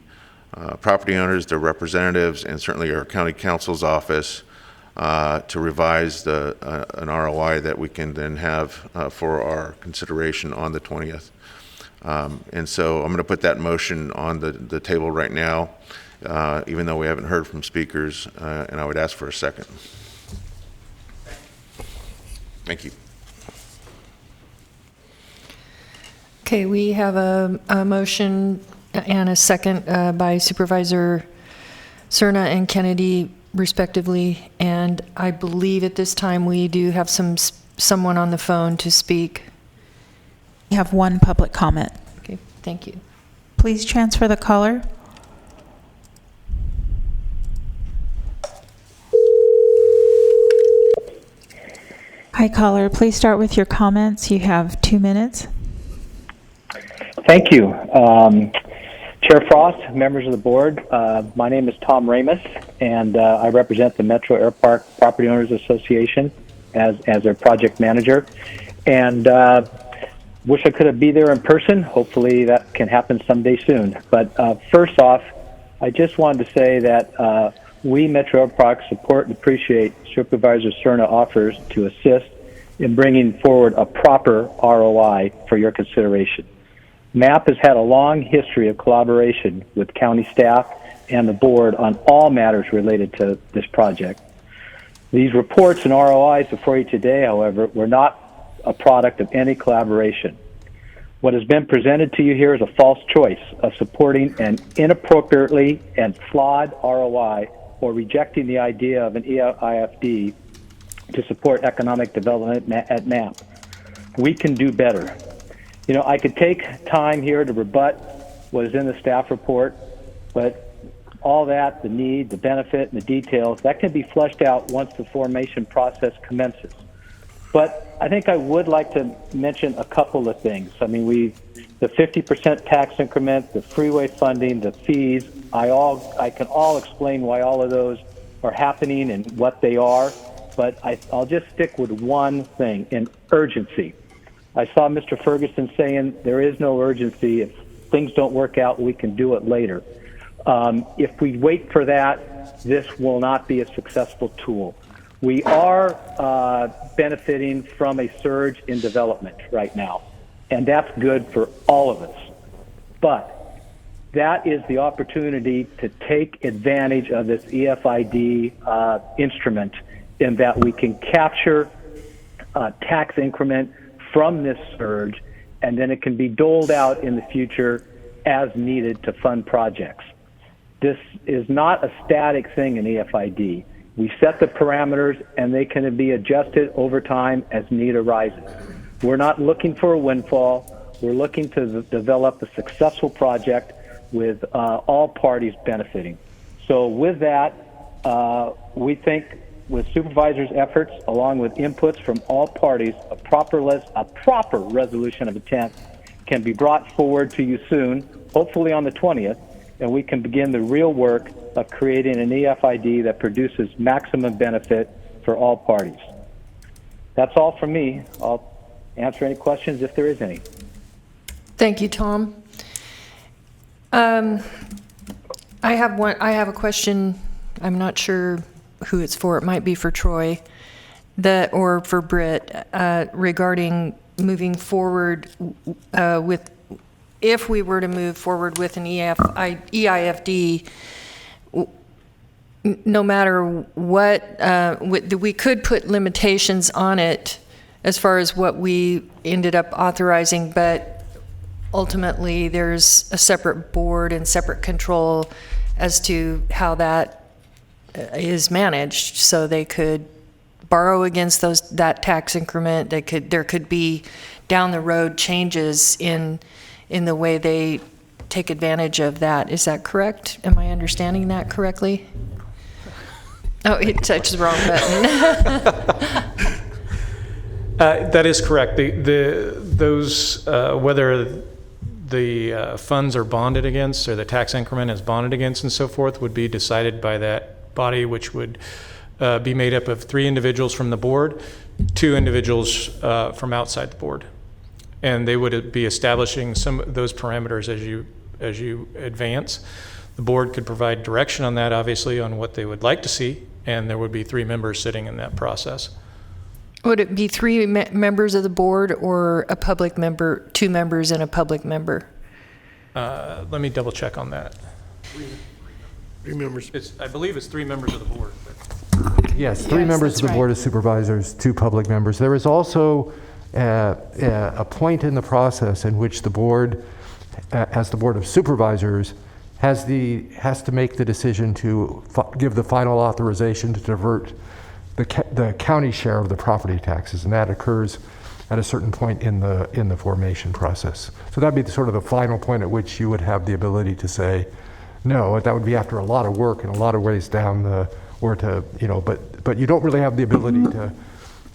property owners, their representatives, and certainly our county counsel's office to revise an ROI that we can then have for our consideration on the 20th. And so I'm going to put that motion on the table right now, even though we haven't heard from speakers, and I would ask for a second. Thank you. Okay, we have a motion and a second by Supervisor Cerna and Kennedy, respectively, and I believe at this time we do have someone on the phone to speak. We have one public comment. Okay, thank you. Please transfer the caller. Hi, caller. Please start with your comments. You have 2 minutes. Thank you. Chair Frost, members of the board, my name is Tom Ramus, and I represent the Metro Air Park Property Owners Association as their project manager. And wish I could be there in person. Hopefully that can happen someday soon. But first off, I just wanted to say that we, Metro Air Park, support and appreciate Supervisor Cerna offers to assist in bringing forward a proper ROI for your consideration. MAP has had a long history of collaboration with county staff and the board on all matters related to this project. These reports and ROIs before you today, however, were not a product of any collaboration. What has been presented to you here is a false choice of supporting an inappropriately and flawed ROI or rejecting the idea of an eifd to support economic development at MAP. We can do better. You know, I could take time here to rebut what is in the staff report, but all that, the need, the benefit, and the details, that can be fleshed out once the formation process commences. But I think I would like to mention a couple of things. I mean, the 50% tax increment, the freeway funding, the fees, I can all explain why all of those are happening and what they are, but I'll just stick with one thing, in urgency. I saw Mr. Ferguson saying there is no urgency. If things don't work out, we can do it later. If we wait for that, this will not be a successful tool. We are benefiting from a surge in development right now, and that's good for all of us. But that is the opportunity to take advantage of this eifd instrument, in that we can capture tax increment from this surge, and then it can be doled out in the future as needed to fund projects. This is not a static thing in eifd. We set the parameters, and they can be adjusted over time as need arises. We're not looking for a windfall. We're looking to develop a successful project with all parties benefiting. So with that, we think with supervisors' efforts, along with inputs from all parties, a proper resolution of intent can be brought forward to you soon, hopefully on the 20th, and we can begin the real work of creating an eifd that produces maximum benefit for all parties. That's all from me. I'll answer any questions if there is any. Thank you, Tom. I have a question. I'm not sure who it's for. It might be for Troy, or for Britt, regarding moving forward with. If we were to move forward with an eifd, no matter what, we could put limitations on it as far as what we ended up authorizing, but ultimately there's a separate board and separate control as to how that is managed. So they could borrow against that tax increment. There could be down the road changes in the way they take advantage of that. Is that correct? Am I understanding that correctly? Oh, it touched the wrong button. That is correct. Those whether the funds are bonded against or the tax increment is bonded against and so forth would be decided by that body, which would be made up of 3 individuals from the board, 2 individuals from outside the board. And they would be establishing some of those parameters as you advance. The board could provide direction on that, obviously, on what they would like to see, and there would be 3 members sitting in that process. Would it be 3 members of the board, or a public member, 2 members and a public member? Let me double check on that. 3 members. I believe it's 3 members of the board. Yes, 3 members of the Board of Supervisors, 2 public members. There is also a point in the process in which the board, as the Board of Supervisors, has to make the decision to give the final authorization to divert the county share of the property taxes, and that occurs at a certain point in the formation process. So that'd be sort of the final point at which you would have the ability to say no. That would be after a lot of work and a lot of ways down but you don't really have the ability to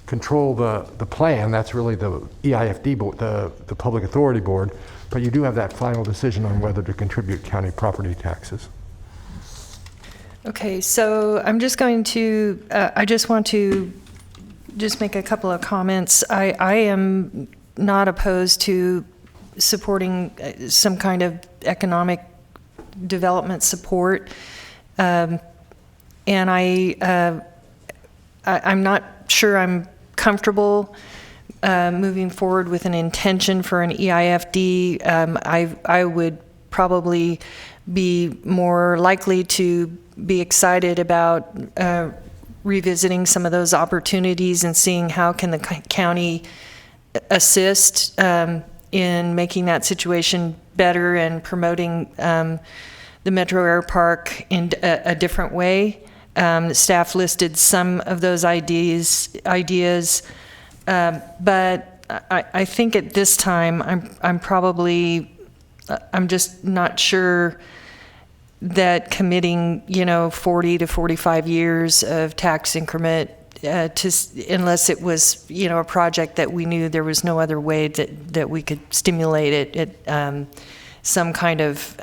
control the plan. That's really the eifd board, the Public Authority Board, but you do have that final decision on whether to contribute county property taxes. Okay, so I'm just going to, I just want to just make a couple of comments. I am not opposed to supporting some kind of economic development support. And I'm not sure I'm comfortable moving forward with an intention for an eifd. I would probably be more likely to be excited about revisiting some of those opportunities and seeing how can the county assist in in making that situation better and promoting the Metro Air Park in a different way. Staff listed some of those ideas, but I think at this time I'm just not sure that committing 40 to 45 years of tax increment unless it was a project that we knew there was no other way that we could stimulate it at some kind of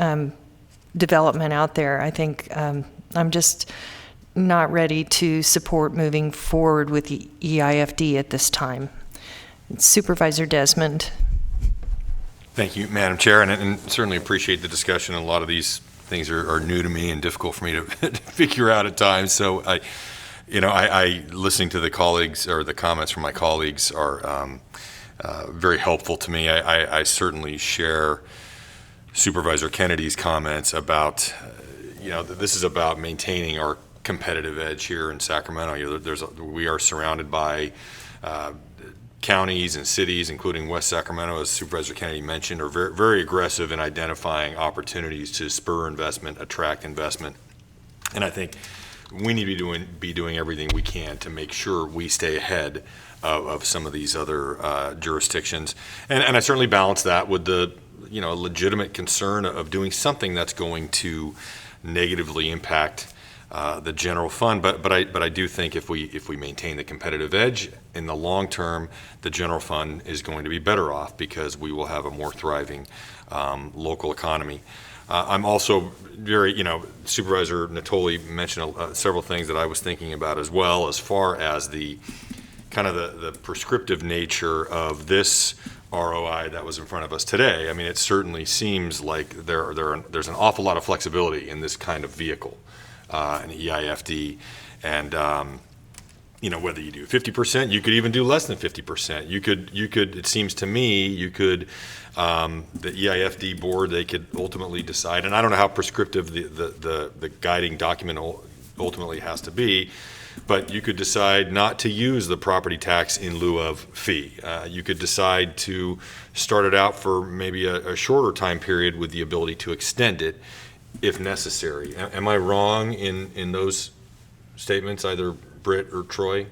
development out there. I think I'm just not ready to support moving forward with the EIFD at this time. Supervisor Desmond. Thank you, Madam Chair, and certainly appreciate the discussion. A lot of these things are new to me and difficult for me to figure out at times. So I listening to the colleagues or the comments from my colleagues are very helpful to me. I certainly share Supervisor Kennedy's comments about, this is about maintaining our competitive edge here in Sacramento. We are surrounded by counties and cities, including West Sacramento, as Supervisor Kennedy mentioned, are very, very aggressive in identifying opportunities to spur investment, attract investment. And I think we need to be doing everything we can to make sure we stay ahead of some of these other jurisdictions. And I certainly balance that with the legitimate concern of doing something that's going to negatively impact the general fund, but I do think if we maintain the competitive edge in the long term, the general fund is going to be better off because we will have a more thriving local economy. I'm also very, Supervisor Natoli mentioned several things that I was thinking about as well, as far as the kind of the prescriptive nature of this ROI that was in front of us today. I mean, it certainly seems like there's an awful lot of flexibility in this kind of vehicle. An EIFD, and whether you do 50%, you could even do less than 50%. You could. It seems to me you could. The EIFD board, they could ultimately decide, and I don't know how prescriptive the guiding document ultimately has to be, but you could decide not to use the property tax in lieu of fee. You could decide to start it out for maybe a shorter time period with the ability to extend it if necessary. Am I wrong in those statements, either Britt or Troy?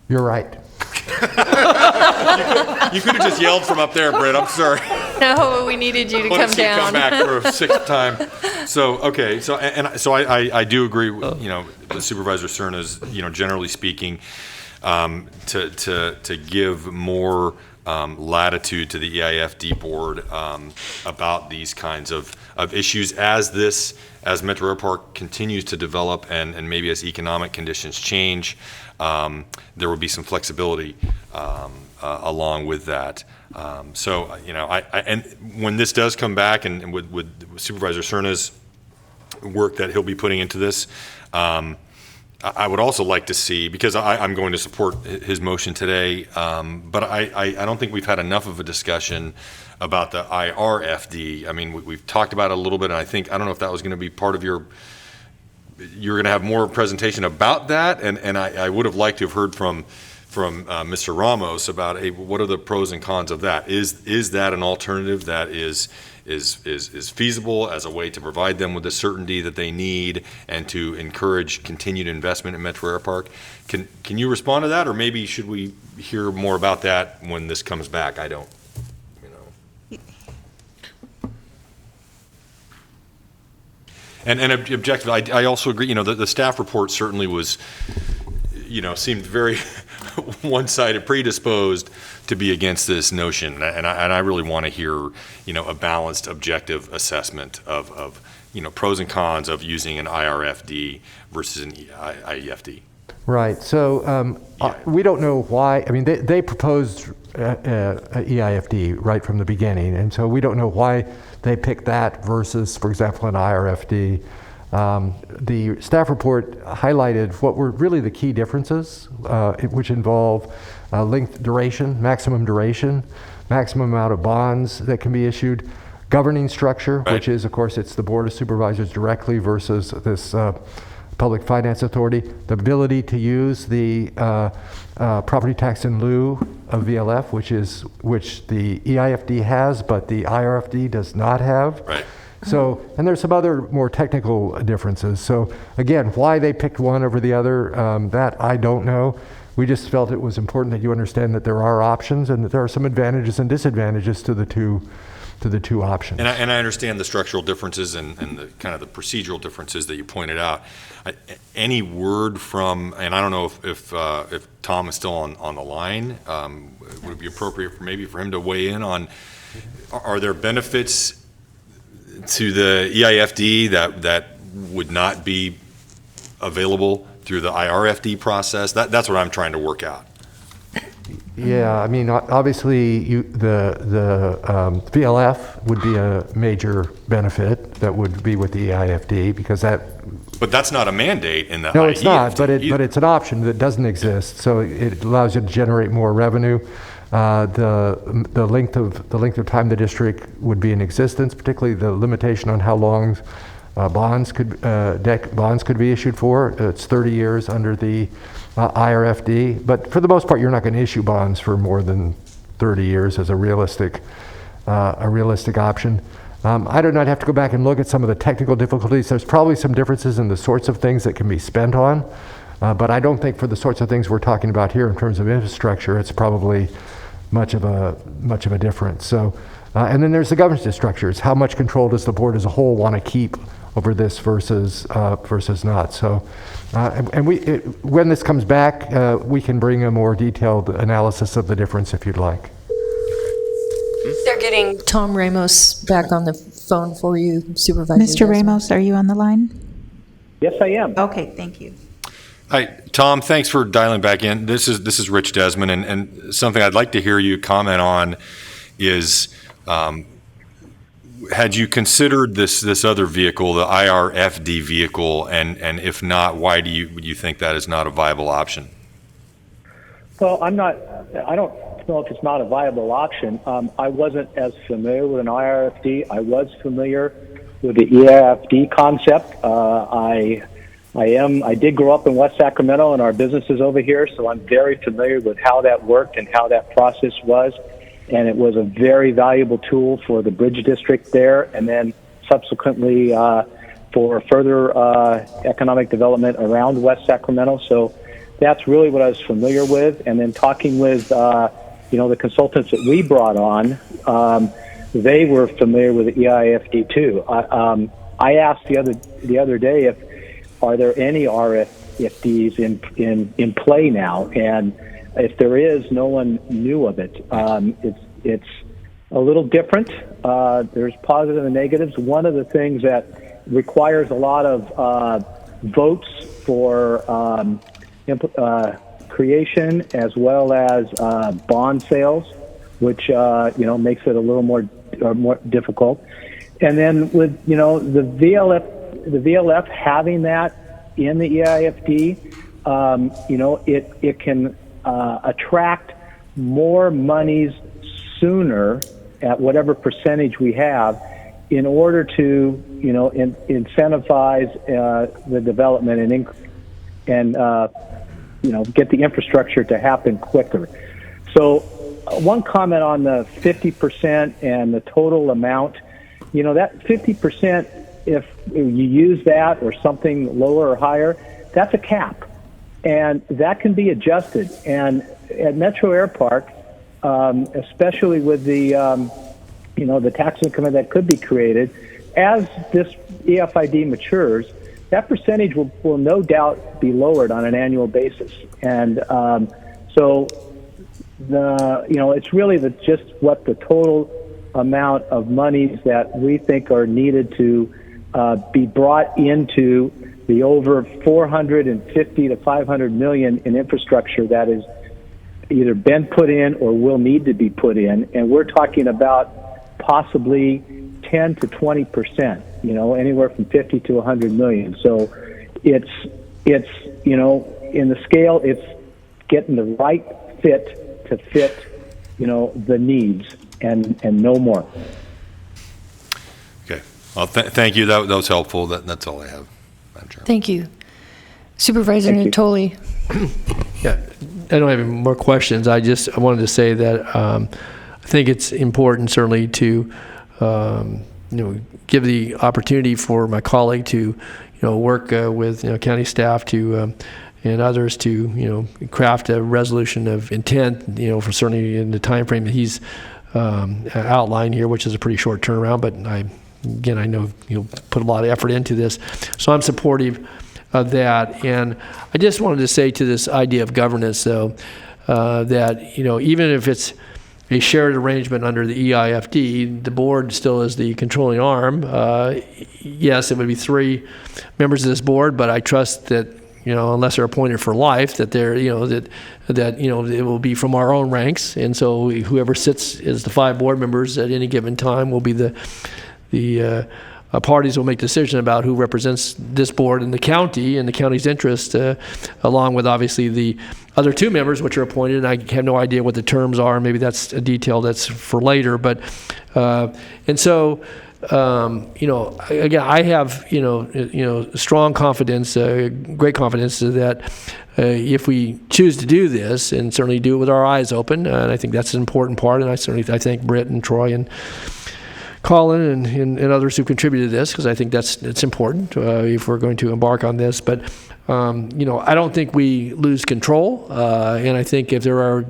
You're right. You could have just yelled from up there, Britt. I'm sorry. No, we needed you to come down. Come back for a sixth time. So okay. So I do agree. With, the Supervisor Cerna's, generally speaking, to give more latitude to the EIFD board about these kinds of issues as Metro Air Park continues to develop and maybe as economic conditions change, there will be some flexibility along with that. And when this does come back and with Supervisor Cerna's work that he'll be putting into this, I would also like to see, because I'm going to support his motion today, but I don't think we've had enough of a discussion about the IRFD. I mean, we've talked about it a little bit, and I don't know if that was going to be part of you're going to have more presentation about that, and I would have liked to have heard from Mr. Ramos about, hey, what are the pros and cons of that? Is that an alternative that is feasible as a way to provide them with the certainty that they need and to encourage continued investment in Metro Air Park? Can you respond to that, or maybe should we hear more about that when this comes back? I don't, And objective, I also agree. The staff report certainly was, seemed very one-sided, predisposed to be against this notion, and I really want to hear, a balanced, objective assessment of pros and cons of using an IRFD versus an EIFD. Right. So we don't know why. I mean, they proposed EIFD right from the beginning, and so we don't know why they picked that versus, for example, an IRFD. The staff report highlighted what were really the key differences, which involve length duration, maximum amount of bonds that can be issued, governing structure, right, which is, of course, it's the Board of Supervisors directly versus this Public Finance Authority, the ability to use the property tax in lieu of VLF, which the EIFD has, but the IRFD does not have. Right. So, and there's some other more technical differences. So again, why they picked one over the other, that I don't know. We just felt it was important that you understand that there are options and that there are some advantages and disadvantages to the two options. And I understand the structural differences and the kind of the procedural differences that you pointed out. Any word from, and I don't know if Tom is still on the line, would it be appropriate for him to weigh in on, are there benefits to the EIFD that would not be available through the IRFD process? That's what I'm trying to work out. Yeah, I mean, obviously, the VLF would be a major benefit that would be with the EIFD because that. But that's not a mandate in the No, it's not. But either. it's an option that doesn't exist. So it allows you to generate more revenue. The length of time the district would be in existence, particularly the limitation on how long bonds could be issued for. It's 30 years under the IRFD, but for the most part, you're not going to issue bonds for more than 30 years as a realistic option. I do not have to go back and look at some of the technical difficulties. There's probably some differences in the sorts of things that can be spent on, but I don't think for the sorts of things we're talking about here in terms of infrastructure, it's probably much of a difference. So, and then there's the governance structures. How much control does the board as a whole want to keep over this versus not? So, when this comes back, we can bring a more detailed analysis of the difference if you'd like. They're getting Tom Ramos back on the phone for you, Supervisor. Mr. Ramos, are you on the line? Yes, I am. Okay, thank you. Hi, Tom, thanks for dialing back in. This is Rich Desmond, and something I'd like to hear you comment on is, had you considered this other vehicle, the IRFD vehicle, and if not, why do you think that is not a viable option? Well, I don't know if it's not a viable option. I wasn't as familiar with an IRFD. I was familiar with the EIFD concept. I did grow up in West Sacramento, and our business is over here, so I'm very familiar with how that worked and how that process was. And it was a very valuable tool for the Bridge District there, and then subsequently for further economic development around West Sacramento. So that's really what I was familiar with. And then talking with the consultants that we brought on, they were familiar with the EIFD too. I asked the other day are there any RFDs in play now, and if there is, no one knew of it. It's a little different. There's positive and negatives. One of the things that requires a lot of votes for creation as well as bond sales, which makes it a little more difficult. And then with the VLF having that in the EIFD, it can attract more monies sooner at whatever percentage we have in order to incentivize the development and get the infrastructure to happen quicker. So one comment on the 50% and the total amount, that 50%, if you use that or something lower or higher, that's a cap. And that can be adjusted. And at Metro Air Park, especially with the the tax income that could be created, as this EIFD matures, that percentage will no doubt be lowered on an annual basis. And so it's really just what the total amount of monies that we think are needed to be brought into the over 450 to 500 million in infrastructure that is either been put in or will need to be put in. And we're talking about possibly 10 to 20%, anywhere from 50 to 100 million. So it's in the scale, it's getting the right fit to fit, the needs and no more. Okay. Well, thank you. That was helpful. That's all I have, Madam Chair. Thank you. Supervisor Natoli. Yeah, I don't have any more questions. I wanted to say that I think it's important certainly to give the opportunity for my colleague to work with county staff to and others to craft a resolution of intent for certainly in the time frame that he's outlined here, which is a pretty short turnaround. But I know he'll put a lot of effort into this, so I'm supportive of that. And I just wanted to say to this idea of governance, though, that even if it's a shared arrangement under the eifd, the board still is the controlling arm. Yes, it would be 3 members of this board, but I trust that unless they're appointed for life, that they're that it will be from our own ranks, and so whoever sits as the 5 board members at any given time will be the parties will make decision about who represents this board in the county and the county's interest, along with obviously the other 2 members which are appointed. And I have no idea what the terms are. Maybe that's a detail that's for later. But and so again, I have strong confidence, great confidence that if we choose to do this, and certainly do it with our eyes open, and I think that's an important part. And I thank Britt and Troy and Colin and others who contributed to this, because I think it's important if we're going to embark on this. But I don't think we lose control, and I think if there are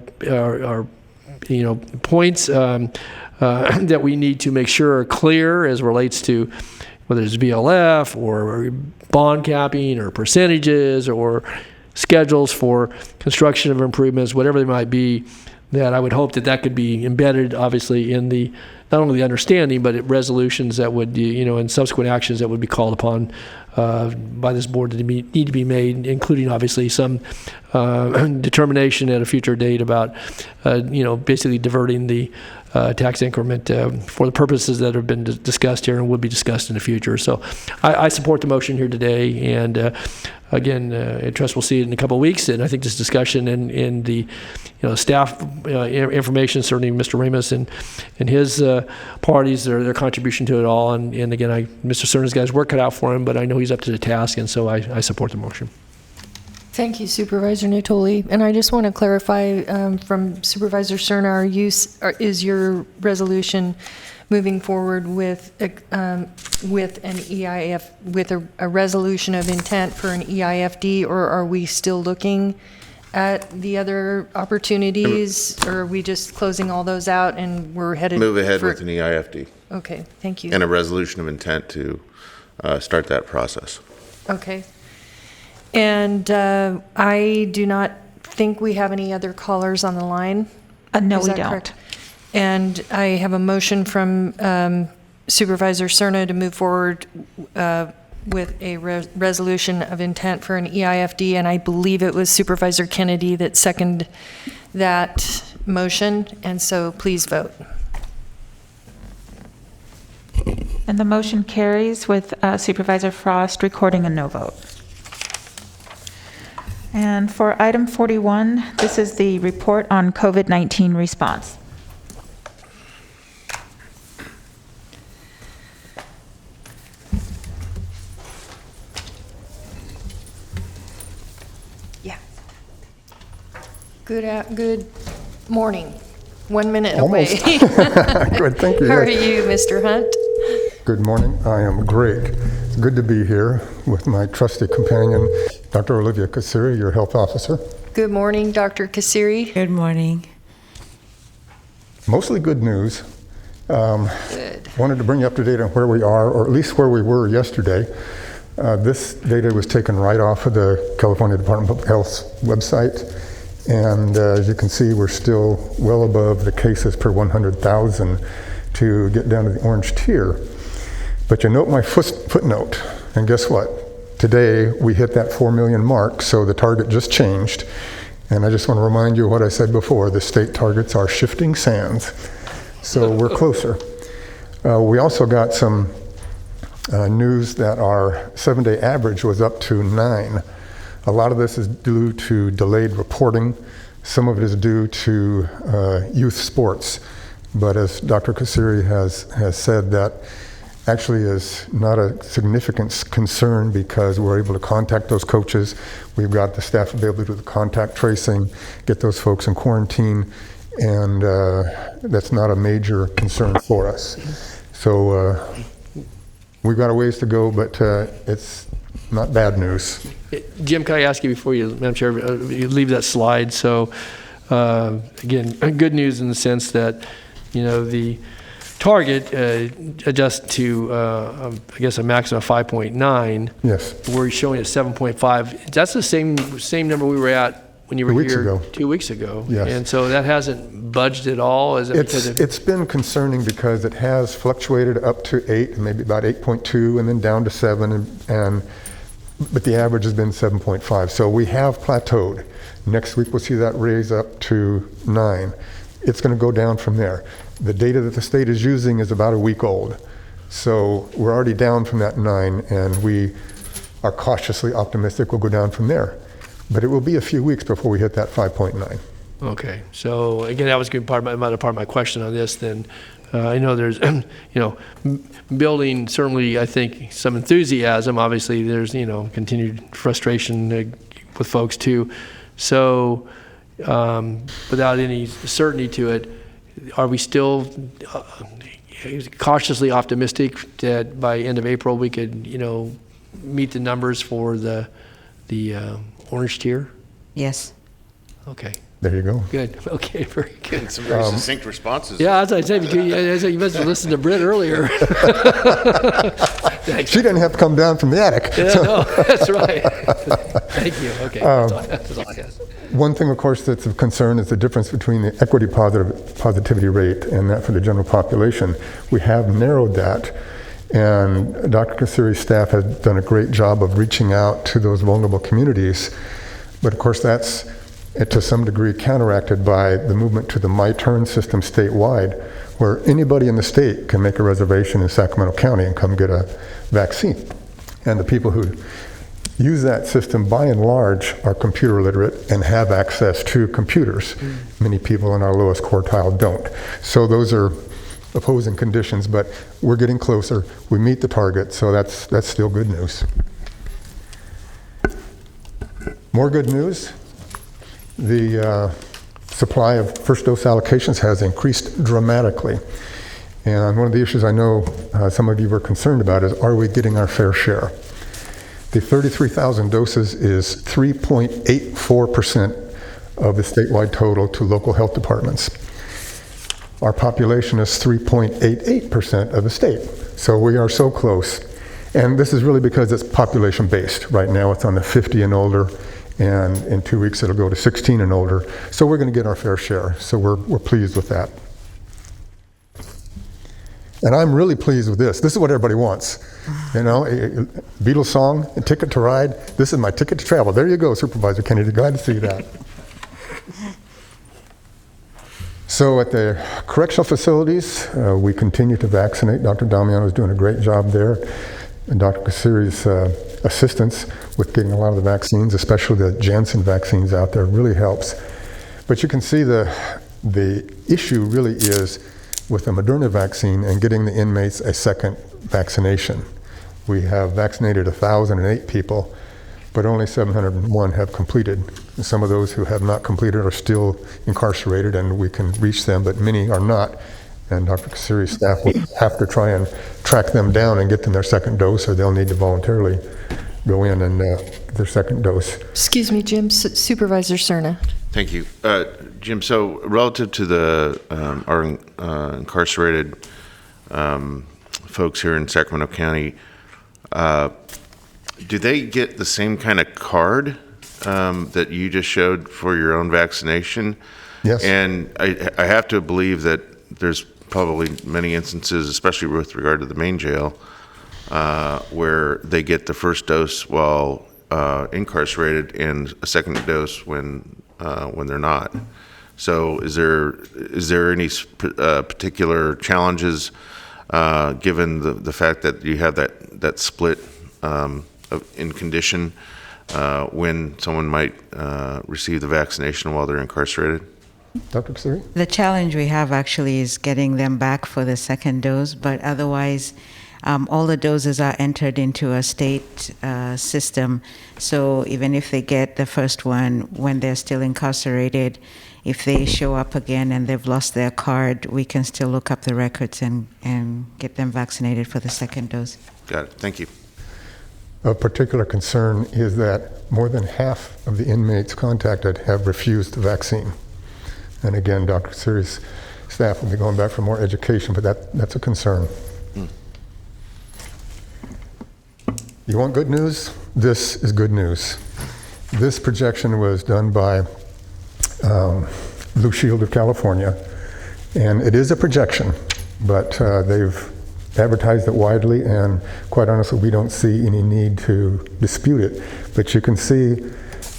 points that we need to make sure are clear as relates to whether it's VLF or bond capping or percentages or schedules for construction of improvements, whatever they might be, that I would hope that could be embedded, obviously, in the not only the understanding, but resolutions that would, and subsequent actions that would be called upon by this board that need to be made, including obviously some determination at a future date about, basically diverting the tax increment for the purposes that have been discussed here and will be discussed in the future. So I support the motion here today, and again, I trust we'll see it in a couple of weeks. And I think this discussion and the staff information, certainly Mr. Ramos and his parties, their contribution to it all. And again, Mr. Cerna's got his work cut out for him, but I know he's up to the task, and so I support the motion. Thank you, Supervisor Natoli. And I just want to clarify from Supervisor Cerna, is your resolution moving forward with an EIF, with a resolution of intent for an EIFD, or are we still looking at the other opportunities, or are we just closing all those out and we're headed? Move ahead with an EIFD. Okay, thank you. And a resolution of intent to start that process. Okay. And I do not think we have any other callers on the line. No, Is we that don't. correct? And I have a motion from Supervisor Cerna to move forward with a resolution of intent for an EIFD, and I believe it was Supervisor Kennedy that seconded that motion, and so please vote. And the motion carries with Supervisor Frost recording a no vote. And for item 41, this is the report on COVID-19 response. Yeah. Good morning. 1 minute Almost. away. Good, thank you. How are you, Mr. Hunt? Good morning. I am great. It's good to be here with my trusty companion, Dr. Olivia Kasiri, your health officer. Good morning, Dr. Kasiri. Good morning. Mostly good news. Good. Wanted to bring you up to date on where we are, or at least where we were yesterday. This data was taken right off of the California Department of Health's website. And as you can see, we're still well above the cases per 100,000 to get down to the orange tier. But you note my footnote, and guess what? Today we hit that 4 million mark, so the target just changed. And I just want to remind you what I said before, the state targets are shifting sands. So we're closer. We also got some news that our 7-day average was up to 9. A lot of this is due to delayed reporting. Some of it is due to youth sports. But as Dr. Kasiri has said, that actually is not a significant concern because we're able to contact those coaches. We've got the staff to be able to do the contact tracing, get those folks in quarantine, and that's not a major concern for us. So we've got a ways to go, but it's not bad news. Jim, can I ask you before you, Madam Chair, you leave that slide? So again, good news in the sense that, the target adjusts to, I guess, a maximum of 5.9. Yes. We're showing at 7.5. That's the same number we were at when you were here 2 weeks ago. Yes. And so that hasn't budged at all? Is it It's been concerning because it has fluctuated up to 8, maybe about 8.2, and then down to 7, but the average has been 7.5. So we have plateaued. Next week we'll see that raise up to 9. It's going to go down from there. The data that the state is using is about a week old. So we're already down from that 9, and we are cautiously optimistic we'll go down from there. But it will be a few weeks before we hit that 5.9. Okay. So again, that was going to be another part of my question on this then. I know there's, building certainly, I think, some enthusiasm. Obviously, there's, continued frustration with folks too. So without any certainty to it, are we still cautiously optimistic that by end of April we could, meet the numbers for the orange tier? Yes. Okay. There you go. Good. Okay, very good. Some very succinct responses. Yeah, as I said, you must have listened to Britt earlier. She didn't have to come down from the attic. Yeah, no, that's right. Thank you. Okay, that's all I have. One thing, of course, that's of concern is the difference between the equity positivity rate and that for the general population. We have narrowed that, and Dr. Kasiri's staff has done a great job of reaching out to those vulnerable communities. But of course, that's to some degree counteracted by the movement to the My Turn system statewide, where anybody in the state can make a reservation in Sacramento County and come get a vaccine. And the people who use that system, by and large, are computer literate and have access to computers. Many people in our lowest quartile don't. So those are opposing conditions, but we're getting closer. We meet the target, so that's still good news. More good news. The supply of first dose allocations has increased dramatically. And one of the issues I know some of you were concerned about is, are we getting our fair share? The 33,000 doses is 3.84% of the statewide total to local health departments. Our population is 3.88% of the state. So we are so close. And this is really because it's population-based. Right now it's on the 50 and older, and in 2 weeks it'll go to 16 and older. So we're going to get our fair share. So we're pleased with that. And I'm really pleased with this. This is what everybody wants. A Beatles song, a ticket to ride. This is my ticket to travel. There you go, Supervisor Kennedy. Glad to see that. So at the correctional facilities, we continue to vaccinate. Dr. Damiano is doing a great job there. And Dr. Kasiri's assistance with getting a lot of the vaccines, especially the Janssen vaccines out there, really helps. But you can see the issue really is with the Moderna vaccine and getting the inmates a second vaccination. We have vaccinated 1,008 people, but only 701 have completed. And some of those who have not completed are still incarcerated, and we can reach them, but many are not. And Dr. Kasiri's staff will have to try and track them down and get them their second dose, or they'll need to voluntarily go in and get their second dose. Excuse me, Jim. Supervisor Cerna. Thank you. Jim, so relative to our incarcerated folks here in Sacramento County, do they get the same kind of card that you just showed for your own vaccination? Yes. And I have to believe that there's probably many instances, especially with regard to the main jail, where they get the first dose while incarcerated and a second dose when they're not. So is there any particular challenges given the fact that you have that split in condition when someone might receive the vaccination while they're incarcerated? Dr. Kasiri? The challenge we have actually is getting them back for the second dose, but otherwise all the doses are entered into a state system. So even if they get the first one when they're still incarcerated, if they show up again and they've lost their card, we can still look up the records and get them vaccinated for the second dose. Got it. Thank you. A particular concern is that more than half of the inmates contacted have refused the vaccine. And again, Dr. Siri's staff will be going back for more education, but that's a concern. You want good news? This is good news. This projection was done by Blue Shield of California, and it is a projection, but they've advertised it widely, and quite honestly, we don't see any need to dispute it. But you can see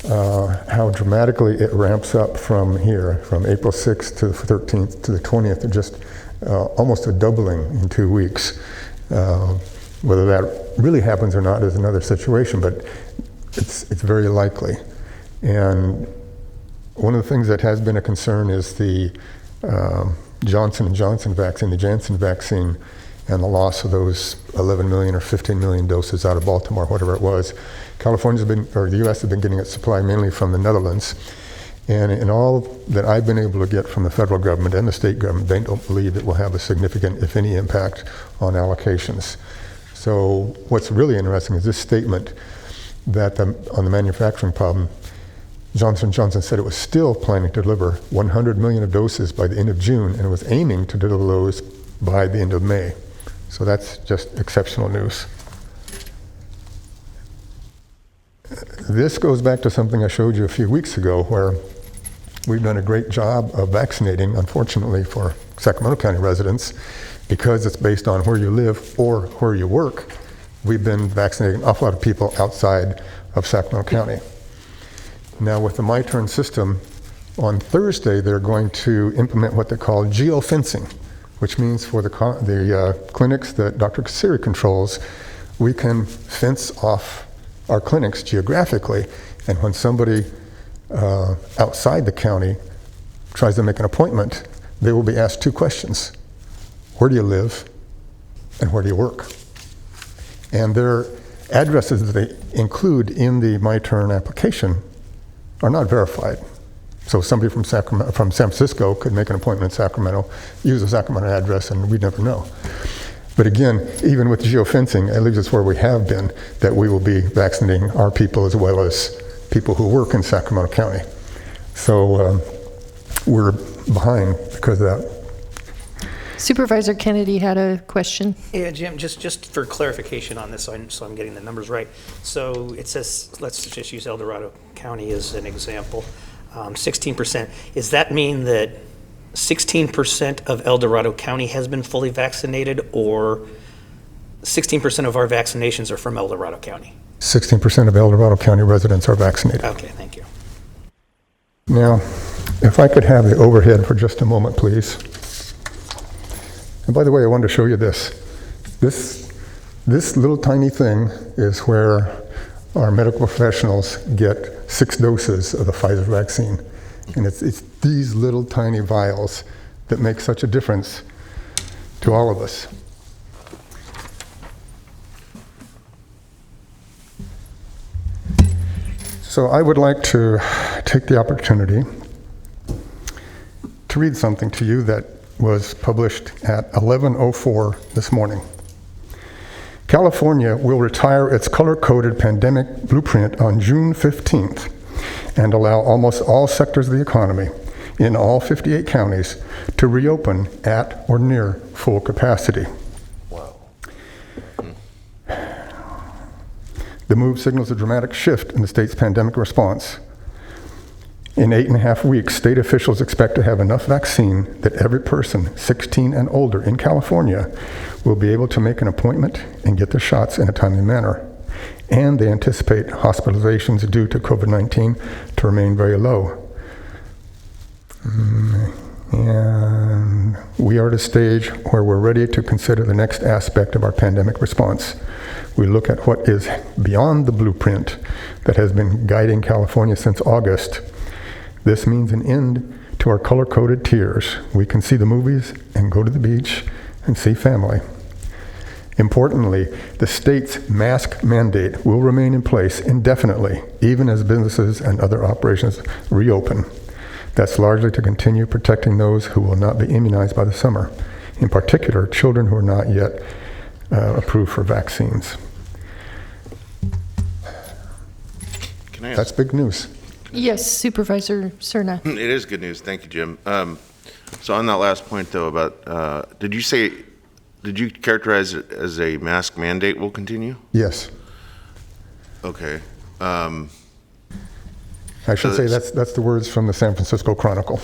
how dramatically it ramps up from here, from April 6th to the 13th to the 20th, just almost a doubling in 2 weeks. Whether that really happens or not is another situation, but it's very likely. And one of the things that has been a concern is the Johnson & Johnson vaccine, the Janssen vaccine, and the loss of those 11 million or 15 million doses out of Baltimore, whatever it was. California's been, or the U.S. has been getting its supply mainly from the Netherlands. And in all that I've been able to get from the federal government and the state government, they don't believe it will have a significant, if any, impact on allocations. So what's really interesting is this statement that on the manufacturing problem, Johnson & Johnson said it was still planning to deliver 100 million of doses by the end of June, and it was aiming to deliver those by the end of May. So that's just exceptional news. This goes back to something I showed you a few weeks ago, where we've done a great job of vaccinating, unfortunately for Sacramento County residents, because it's based on where you live or where you work. We've been vaccinating an awful lot of people outside of Sacramento County. Now with the My Turn system, on Thursday they're going to implement what they call geofencing, which means for the clinics that Dr. Siri controls, we can fence off our clinics geographically, and when somebody outside the county tries to make an appointment, they will be asked 2 questions. Where do you live, and where do you work? And their addresses that they include in the My Turn application are not verified. So somebody from San Francisco could make an appointment in Sacramento, use a Sacramento address, and we'd never know. But again, even with geofencing, at least it's where we have been, that we will be vaccinating our people as well as people who work in Sacramento County. So we're behind because of that. Supervisor Kennedy had a question. Yeah, Jim, just for clarification on this, so I'm getting the numbers right. So it says, let's just use El Dorado County as an example, 16%. Does that mean that 16% of El Dorado County has been fully vaccinated, or 16% of our vaccinations are from El Dorado County? 16% of El Dorado County residents are vaccinated. Okay, thank you. Now, if I could have the overhead for just a moment, please. And by the way, I wanted to show you this. This little tiny thing is where our medical professionals get 6 doses of the Pfizer vaccine. And it's these little tiny vials that make such a difference to all of us. So I would like to take the opportunity to read something to you that was published at 11:04 this morning. California will retire its color-coded pandemic blueprint on June 15th and allow almost all sectors of the economy in all 58 counties to reopen at or near full capacity. Wow. The move signals a dramatic shift in the state's pandemic response. In 8.5 weeks, state officials expect to have enough vaccine that every person 16 and older in California will be able to make an appointment and get their shots in a timely manner. And they anticipate hospitalizations due to COVID-19 to remain very low. And we are at a stage where we're ready to consider the next aspect of our pandemic response. We look at what is beyond the blueprint that has been guiding California since August. This means an end to our color-coded tiers. We can see the movies and go to the beach and see family. Importantly, the state's mask mandate will remain in place indefinitely, even as businesses and other operations reopen. That's largely to continue protecting those who will not be immunized by the summer, in particular, children who are not yet approved for vaccines. Can I ask? That's big news. Yes, Supervisor Cerna. It is good news. Thank you, Jim. So on that last point, though, about, did you characterize it as a mask mandate will continue? Yes. Okay. I should say that's the words from the San Francisco Chronicle.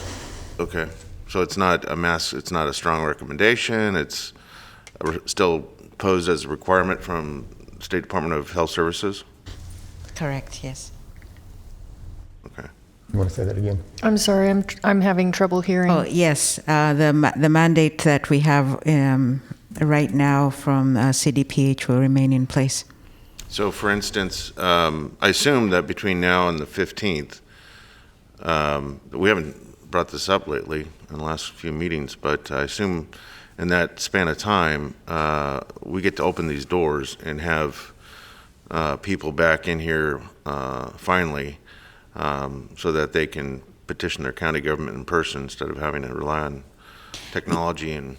Okay. So it's not a it's not a strong recommendation. It's still posed as a requirement from State Department of Health Services? Correct, yes. Okay. You want to say that again? I'm sorry, I'm having trouble hearing. Oh, yes. The mandate that we have right now from CDPH will remain in place. So, for instance, I assume that between now and the 15th, we haven't brought this up lately in the last few meetings, but I assume in that span of time, we get to open these doors and have people back in here finally, so that they can petition their county government in person instead of having to rely on technology and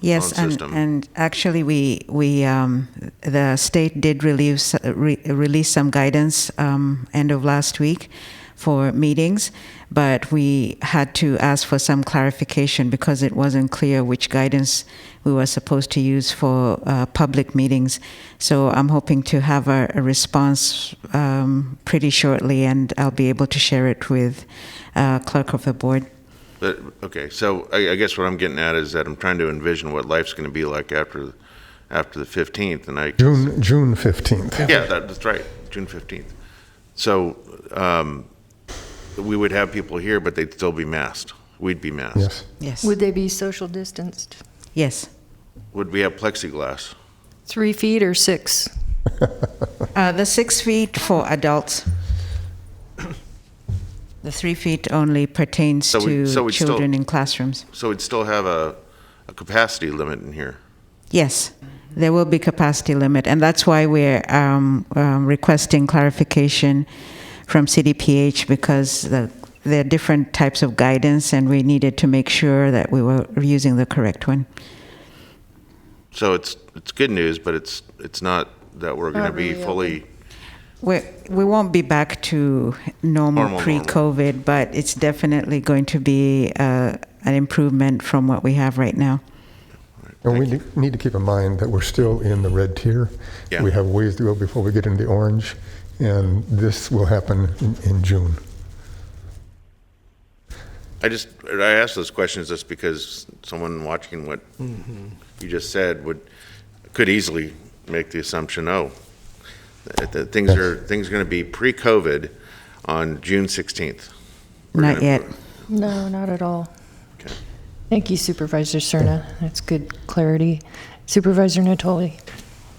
yes, and actually we the state did release some guidance end of last week for meetings, but we had to ask for some clarification because it wasn't clear which guidance we were supposed to use for public meetings. So I'm hoping to have a response pretty shortly, and I'll be able to share it with clerk of the board. But, okay, so I guess what I'm getting at is that I'm trying to envision what life's going to be like after the 15th, and June 15th. Yeah, that's right, June 15th. So we would have people here, but they'd still be masked. We'd be masked. Yes. Yes. Would they be social distanced? Yes. Would we have plexiglass? 3 feet or 6? The 6 feet for adults. The 3 feet only pertains to children in classrooms. So we'd still have a capacity limit in here? Yes, there will be capacity limit, and that's why we're requesting clarification from CDPH, because there are different types of guidance, and we needed to make sure that we were using the correct one. So it's good news, but it's not that we're going to be fully... We won't be back to normal pre-COVID, but it's definitely going to be an improvement from what we have right now. And we need to keep in mind that we're still in the red tier. Yeah. We have ways to go before we get into the orange, and this will happen in June. I asked those questions just because someone watching what you just said could easily make the assumption, that things are going to be pre-COVID on June 16th. Not yet. No, not at all. Okay. Thank you, Supervisor Cerna. That's good clarity. Supervisor Natoli.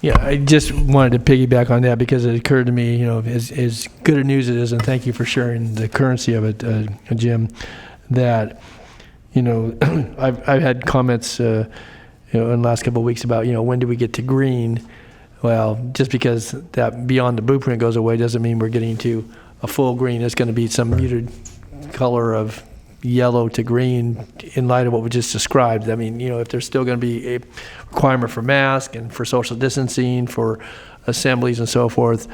Yeah, I just wanted to piggyback on that because it occurred to me, as good a news it is, and thank you for sharing the currency of it, Jim, that, I've had comments, in the last couple of weeks about, when do we get to green? Well, just because that beyond the blueprint goes away doesn't mean we're getting to a full green. It's going to be some muted color of yellow to green in light of what we just described. I mean, if there's still going to be a requirement for mask and for social distancing, for assemblies and so forth,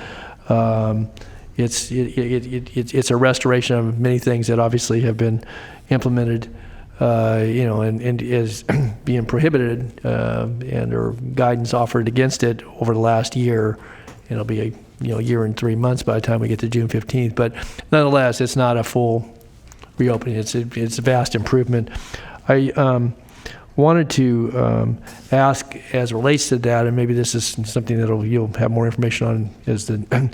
it's a restoration of many things that obviously have been implemented, and is being prohibited, and or guidance offered against it over the last year. It'll be a year and 3 months by the time we get to June 15th. But nonetheless, it's not a full reopening. It's a vast improvement. I wanted to ask, as it relates to that, and maybe this is something that you'll have more information on as the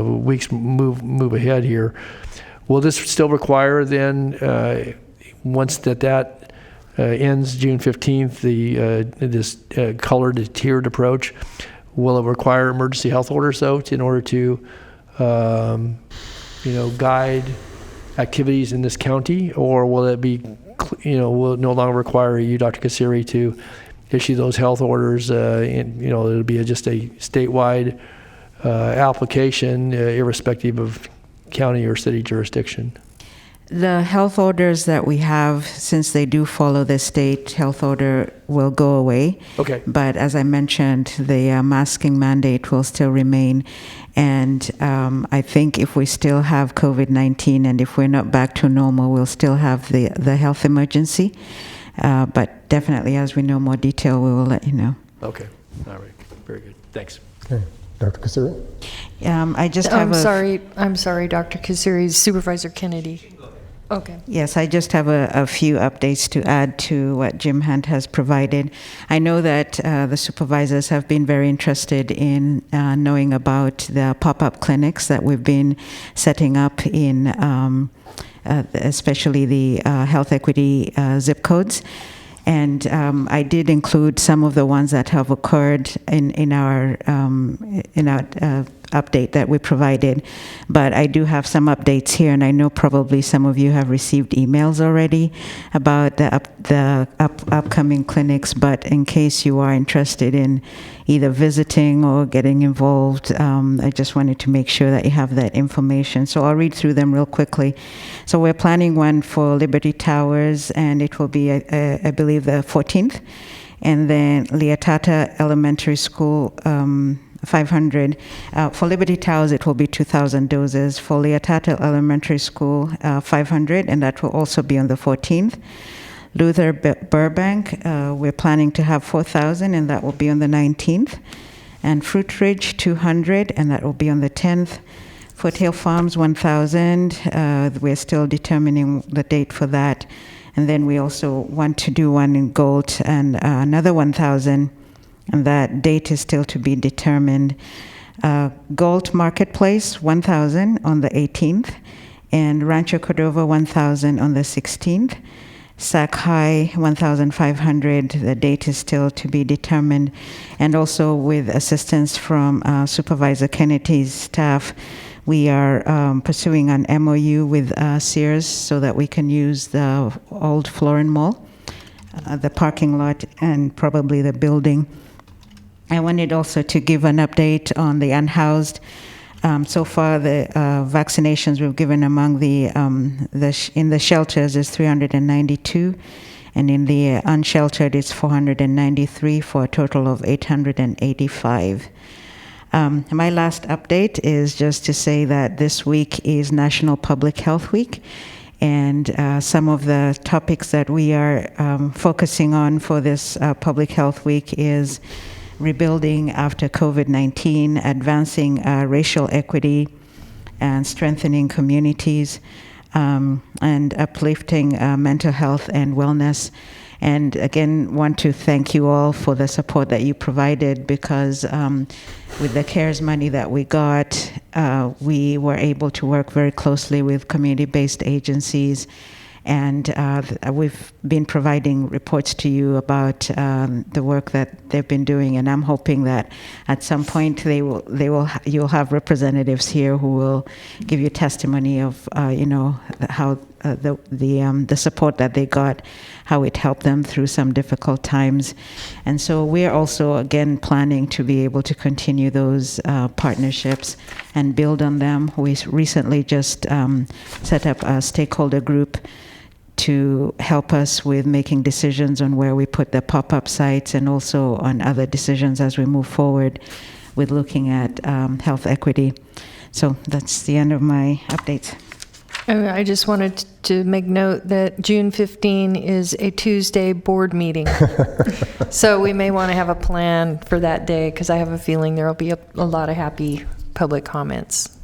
weeks move ahead here. Will this still require then, once that ends June 15th, this colored tiered approach, will it require emergency health orders though, in order to guide activities in this county, or will it be, will it no longer require you, Dr. Kassiri, to issue those health orders. It'll be just a statewide application, irrespective of county or city jurisdiction. The health orders that we have, since they do follow the state health order, will go away. Okay. But as I mentioned, the masking mandate will still remain. And I think if we still have COVID-19 and if we're not back to normal, we'll still have the health emergency. But definitely, as we know more detail, we will let you know. Okay. All right. Very good. Thanks. Okay. Dr. Kasiri? I just have I'm sorry, Dr. Kasiri. Supervisor Kennedy. Okay. Yes, I just have a few updates to add to what Jim Hunt has provided. I know that the supervisors have been very interested in knowing about the pop-up clinics that we've been setting up in especially the health equity zip codes. And I did include some of the ones that have occurred in our update that we provided. But I do have some updates here, and I know probably some of you have received emails already about the upcoming clinics. But in case you are interested in either visiting or getting involved, I just wanted to make sure that you have that information. So I'll read through them real quickly. So we're planning one for Liberty Towers, and it will be, I believe, the 14th. And then Leatata Elementary School, 500. For Liberty Towers, it will be 2,000 doses. For Leatata Elementary School, 500, and that will also be on the 14th. Luther Burbank, we're planning to have 4,000, and that will be on the 19th. And Fruit Ridge, 200, and that will be on the 10th. Foothill Farms, 1,000. We're still determining the date for that. And then we also want to do one in Galt and another 1,000. And that date is still to be determined. Galt Marketplace, 1,000 on the 18th, and Rancho Cordova, 1,000 on the 16th. Sac High, 1,500. The date is still to be determined. And also with assistance from Supervisor Kennedy's staff, we are pursuing an MOU with Sears so that we can use the old Florin Mall, the parking lot, and probably the building. I wanted also to give an update on the unhoused. So far, the vaccinations we've given among in the shelters is 392, and in the unsheltered is 493 for a total of 885. My last update is just to say that this week is National Public Health Week, and some of the topics that we are focusing on for this Public Health Week is rebuilding after COVID-19, advancing racial equity, and strengthening communities, and uplifting mental health and wellness. And again, want to thank you all for the support that you provided, because with the CARES money that we got, we were able to work very closely with community-based agencies. And we've been providing reports to you about the work that they've been doing, and I'm hoping that at some point you'll have representatives here who will give you testimony of how the support that they got, how it helped them through some difficult times. And so we're also again planning to be able to continue those partnerships and build on them. We recently just set up a stakeholder group to help us with making decisions on where we put the pop-up sites, and also on other decisions as we move forward with looking at health equity. So that's the end of my updates. I just wanted to make note that June 15 is a Tuesday board meeting. So we may want to have a plan for that day, because I have a feeling there will be a lot of happy public comments.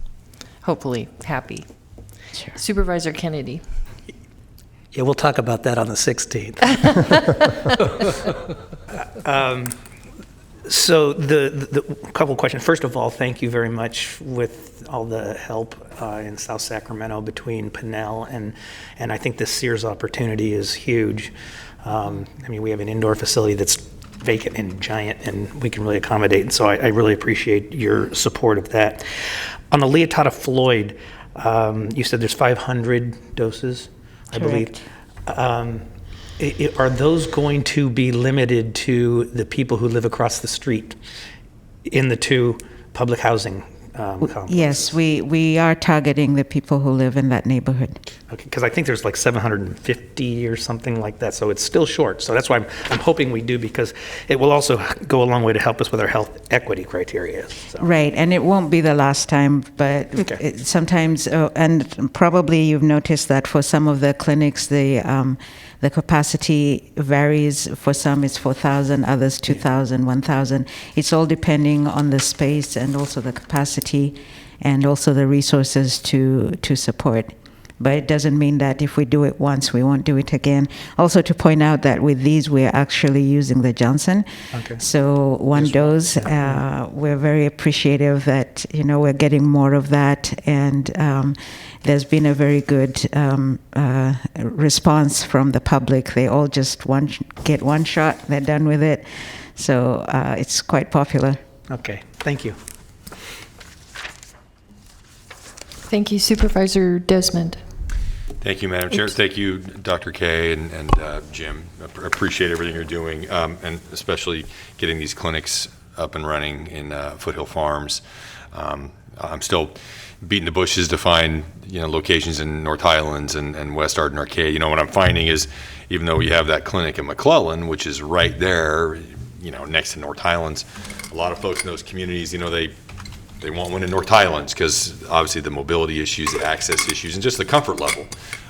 Hopefully happy. Sure. Supervisor Kennedy. Yeah, we'll talk about that on the 16th. So the couple of questions. First of all, thank you very much with all the help in South Sacramento between Pinnell and I think this Sears opportunity is huge. We have an indoor facility that's vacant and giant, and we can really accommodate. And so I really appreciate your support of that. On the Leatata Floyd, you said there's 500 doses, I believe. Are those going to be limited to the people who live across the street in the two public housing complexes? Yes, we are targeting the people who live in that neighborhood. Okay, because I think there's like 750 or something like that, so it's still short. So that's why I'm hoping we do, because it will also go a long way to help us with our health equity criteria. So. Right, and it won't be the last time, but sometimes, and probably you've noticed that for some of the clinics, the capacity varies. For some it's 4,000, others 2,000, 1,000. It's all depending on the space and also the capacity and also the resources to support. But it doesn't mean that if we do it once, we won't do it again. Also to point out that with these, we're actually using the Johnson. Okay. So one dose, we're very appreciative that, we're getting more of that. And there's been a very good response from the public. They all just get one shot, they're done with it. So it's quite popular. Okay, thank you. Thank you, Supervisor Desmond. Thank you, Madam Chair. Thank you, Dr. Kay and Jim. I appreciate everything you're doing, and especially getting these clinics up and running in Foothill Farms. I'm still beating the bushes to find locations in North Highlands and West Arden Arcade. What I'm finding is, even though we have that clinic in McClellan, which is right there, next to North Highlands, a lot of folks in those communities, they want one in North Highlands because obviously the mobility issues, the access issues, and just the comfort level,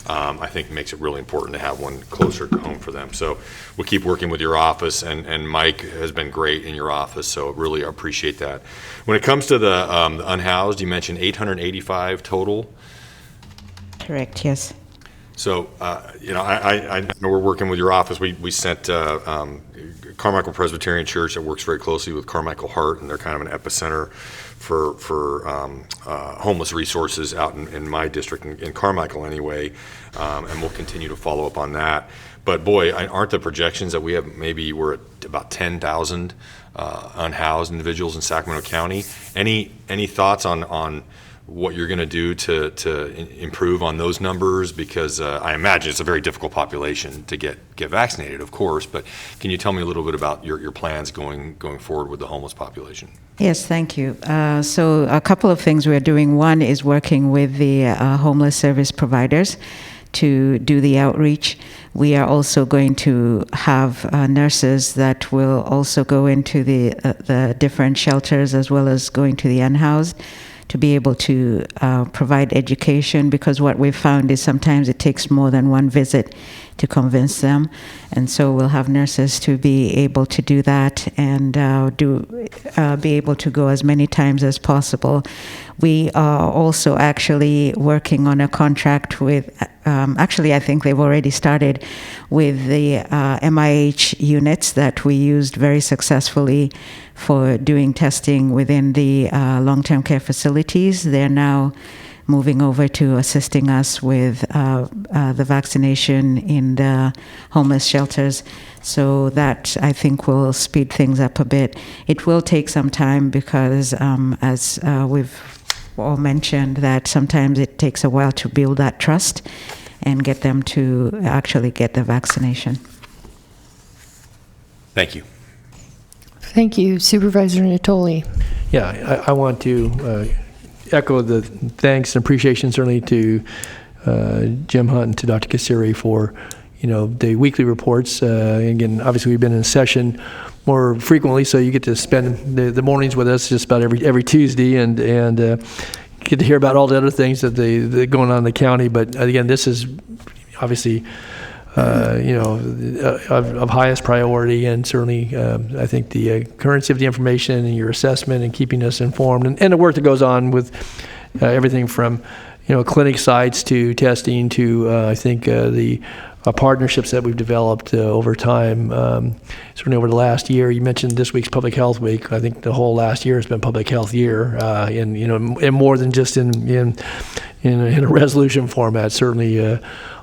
I think makes it really important to have one closer to home for them. So we'll keep working with your office, and Mike has been great in your office, so really appreciate that. When it comes to the unhoused, you mentioned 885 total. Correct, yes. So, I know we're working with your office. We sent Carmichael Presbyterian Church that works very closely with Carmichael Heart, and they're kind of an epicenter for homeless resources out in my district, in Carmichael anyway, and we'll continue to follow up on that. But boy, aren't the projections that we have, maybe we're at about 10,000 unhoused individuals in Sacramento County. Any thoughts on what you're going to do to improve on those numbers? Because I imagine it's a very difficult population to get vaccinated, of course, but can you tell me a little bit about your plans going forward with the homeless population? Yes, thank you. So a couple of things we're doing. One is working with the homeless service providers to do the outreach. We are also going to have nurses that will also go into the different shelters as well as going to the unhoused, to be able to provide education, because what we've found is sometimes it takes more than one visit to convince them. And so we'll have nurses to be able to do that and be able to go as many times as possible. We are also actually working on a contract with, actually I think they've already started with the MIH units that we used very successfully for doing testing within the long-term care facilities. They're now moving over to assisting us with the vaccination in the homeless shelters. So that, I think, will speed things up a bit. It will take some time because, as we've all mentioned, that sometimes it takes a while to build that trust and get them to actually get the vaccination. Thank you. Thank you, Supervisor Natoli. Yeah, I want to echo the thanks and appreciation certainly to Jim Hunt and to Dr. Kassiri for the weekly reports. Again, obviously we've been in session more frequently, so you get to spend the mornings with us just about every Tuesday and get to hear about all the other things that are going on in the county. But again, this is obviously of highest priority, and certainly I think the currency of the information and your assessment and keeping us informed, and the work that goes on with everything from clinic sites to testing to I think the partnerships that we've developed over time, certainly over the last year. You mentioned this week's Public Health Week. I think the whole last year has been Public Health Year, and more than just in a resolution format. Certainly,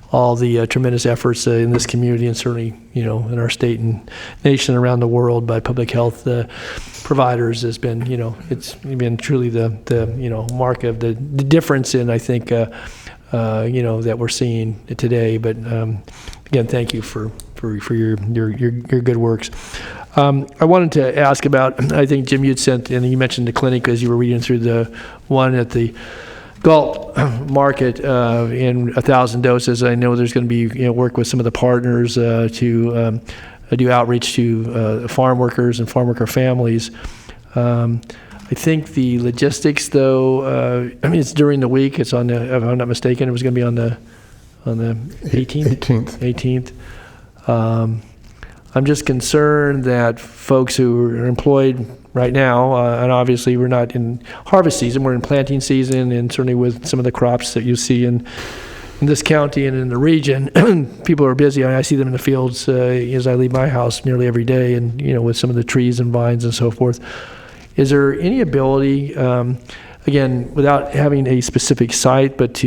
all the tremendous efforts in this community, and certainly in our state and nation around the world by public health providers has been it's been truly the mark of the difference in, I think, that we're seeing today. But again, thank you for your good works. I wanted to ask about, I think, Jim, you'd sent, and you mentioned the clinic as you were reading through the one at the Galt Market in 1,000 doses. I know there's going to be work with some of the partners to do outreach to farm workers and farm worker families. I think the logistics, though, it's during the week. It's on the, if I'm not mistaken, it was going to be on the 18th. I'm just concerned that folks who are employed right now, and obviously we're not in harvest season, we're in planting season, and certainly with some of the crops that you see in this county and in the region, people are busy. I see them in the fields as I leave my house nearly every day, and with some of the trees and vines and so forth. Is there any ability, again, without having a specific site, but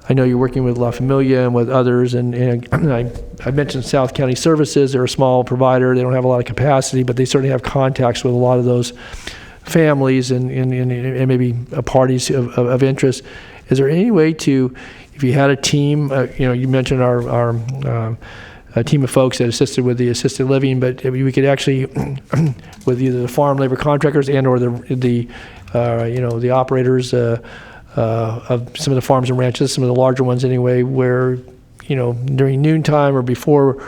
I know you're working with La Familia and with others, and I mentioned South County Services. They're a small provider. They don't have a lot of capacity, but they certainly have contacts with a lot of those families and maybe parties of interest. Is there any way to, if you had a team, you mentioned our a team of folks that assisted with the assisted living, but we could actually, with either the farm labor contractors and or the operators of some of the farms and ranches, some of the larger ones anyway, where during noontime or before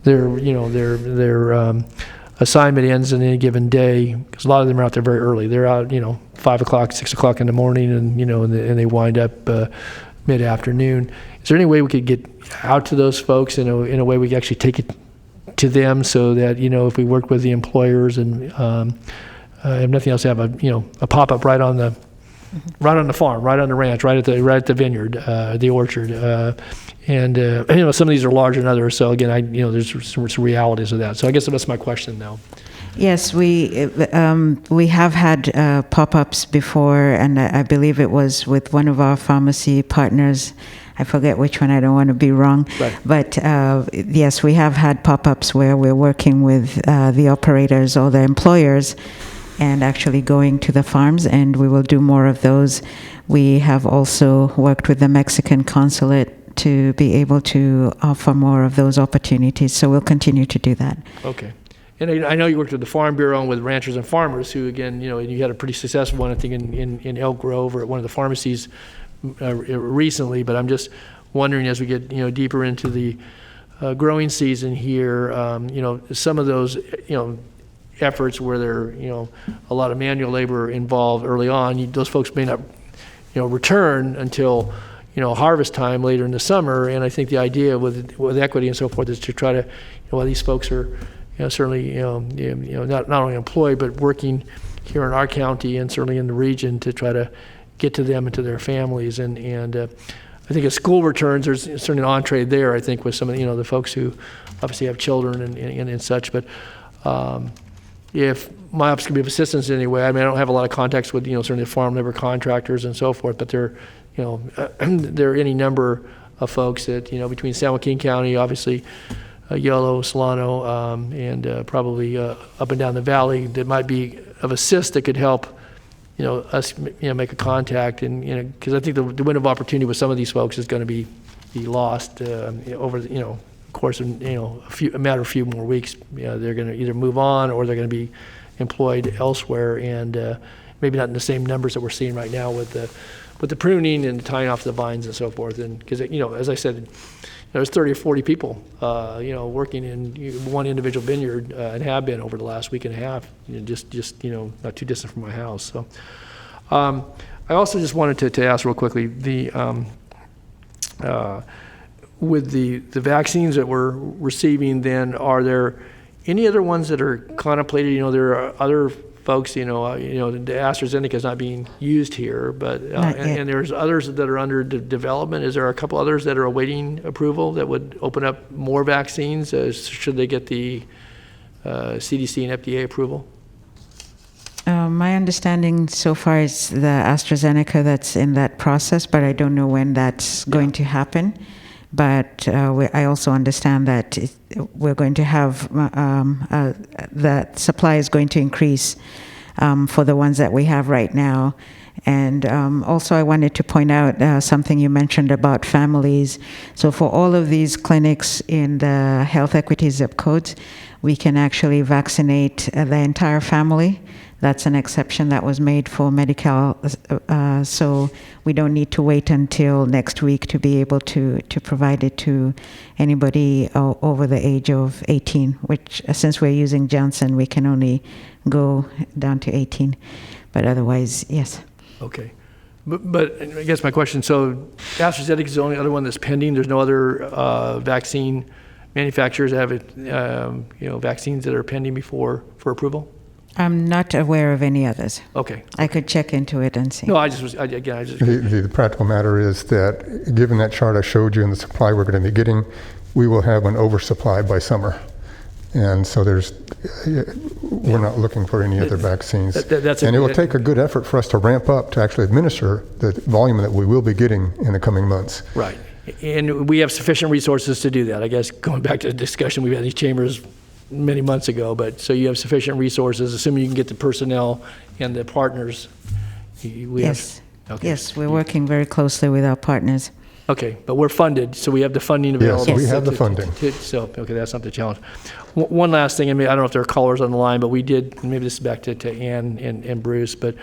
their assignment ends in any given day, because a lot of them are out there very early. They're out 5 o'clock, 6 o'clock in the morning, and and they wind up mid-afternoon. Is there any way we could get out to those folks in a way we could actually take it to them, so that if we work with the employers and if nothing else, have a pop-up right on the farm, right on the ranch, right at the vineyard, the orchard, and some of these are larger than others. So again, there's some realities of that. So I guess that's my question now. Yes, we have had pop-ups before, and I believe it was with one of our pharmacy partners. I forget which one. I don't want to be wrong. Right. But yes, we have had pop-ups where we're working with the operators or the employers and actually going to the farms, and we will do more of those. We have also worked with the Mexican consulate to be able to offer more of those opportunities, so we'll continue to do that. Okay. And I know you worked with the Farm Bureau and with ranchers and farmers who, again, you had a pretty successful one, I think, in Elk Grove or at one of the pharmacies recently. But I'm just wondering, as we get deeper into the growing season here, some of those efforts where there a lot of manual labor involved early on, those folks may not return until harvest time later in the summer. And I think the idea with equity and so forth is to try to while these folks are certainly not only employed but working here in our county and certainly in the region, to try to get to them and to their families. And I think as school returns, there's certainly an entree there, I think, with some of the folks who obviously have children and such. But if my office can be of assistance in any way, I don't have a lot of contacts with certainly the farm labor contractors and so forth, but there are any number of folks that between San Joaquin County, obviously Yolo, Solano, and probably up and down the valley, that might be of assist that could help us make a contact. And because I think the window of opportunity with some of these folks is going to be lost over the course of a matter of a few more weeks. They're going to either move on or they're going to be employed elsewhere, and maybe not in the same numbers that we're seeing right now with the pruning and tying off the vines and so forth. And because as I said, there's 30 or 40 people working in one individual vineyard and have been over the last week and a half, just not too distant from my house. So I also just wanted to ask real quickly, with the vaccines that we're receiving, then are there any other ones that are contemplated? There are other folks, the AstraZeneca is not being used here, but and there's others that are under development. Is there a couple others that are awaiting approval that would open up more vaccines should they get the CDC and FDA approval? My understanding so far is the AstraZeneca that's in that process, but I don't know when that's going to happen. But I also understand that we're going to have that supply is going to increase for the ones that we have right now. And also I wanted to point out something you mentioned about families. So for all of these clinics in the health equity zip codes, we can actually vaccinate the entire family. That's an exception that was made for Medi-Cal, so we don't need to wait until next week to be able to provide it to anybody over the age of 18, which since we're using Johnson, we can only go down to 18. But otherwise, yes. Okay. But I guess my question, so AstraZeneca is the only other one that's pending. There's no other vaccine manufacturers that have vaccines that are pending for approval? I'm not aware of any others. Okay. I could check into it and see. No, The practical matter is that given that chart I showed you and the supply we're going to be getting, we will have an oversupply by summer. And so we're not looking for any other vaccines. And it will take a good effort for us to ramp up to actually administer the volume that we will be getting in the coming months. Right. And we have sufficient resources to do that. I guess going back to the discussion we've had in these chambers many months ago, but so you have sufficient resources, assuming you can get the personnel and the partners. Yes. We're working very closely with our partners. Okay, but we're funded, so we have the funding available. Yes, we have the funding. Okay, that's not the challenge. One last thing, I mean, I don't know if there are callers on the line, but we did, maybe this is back to Ann and Bruce, but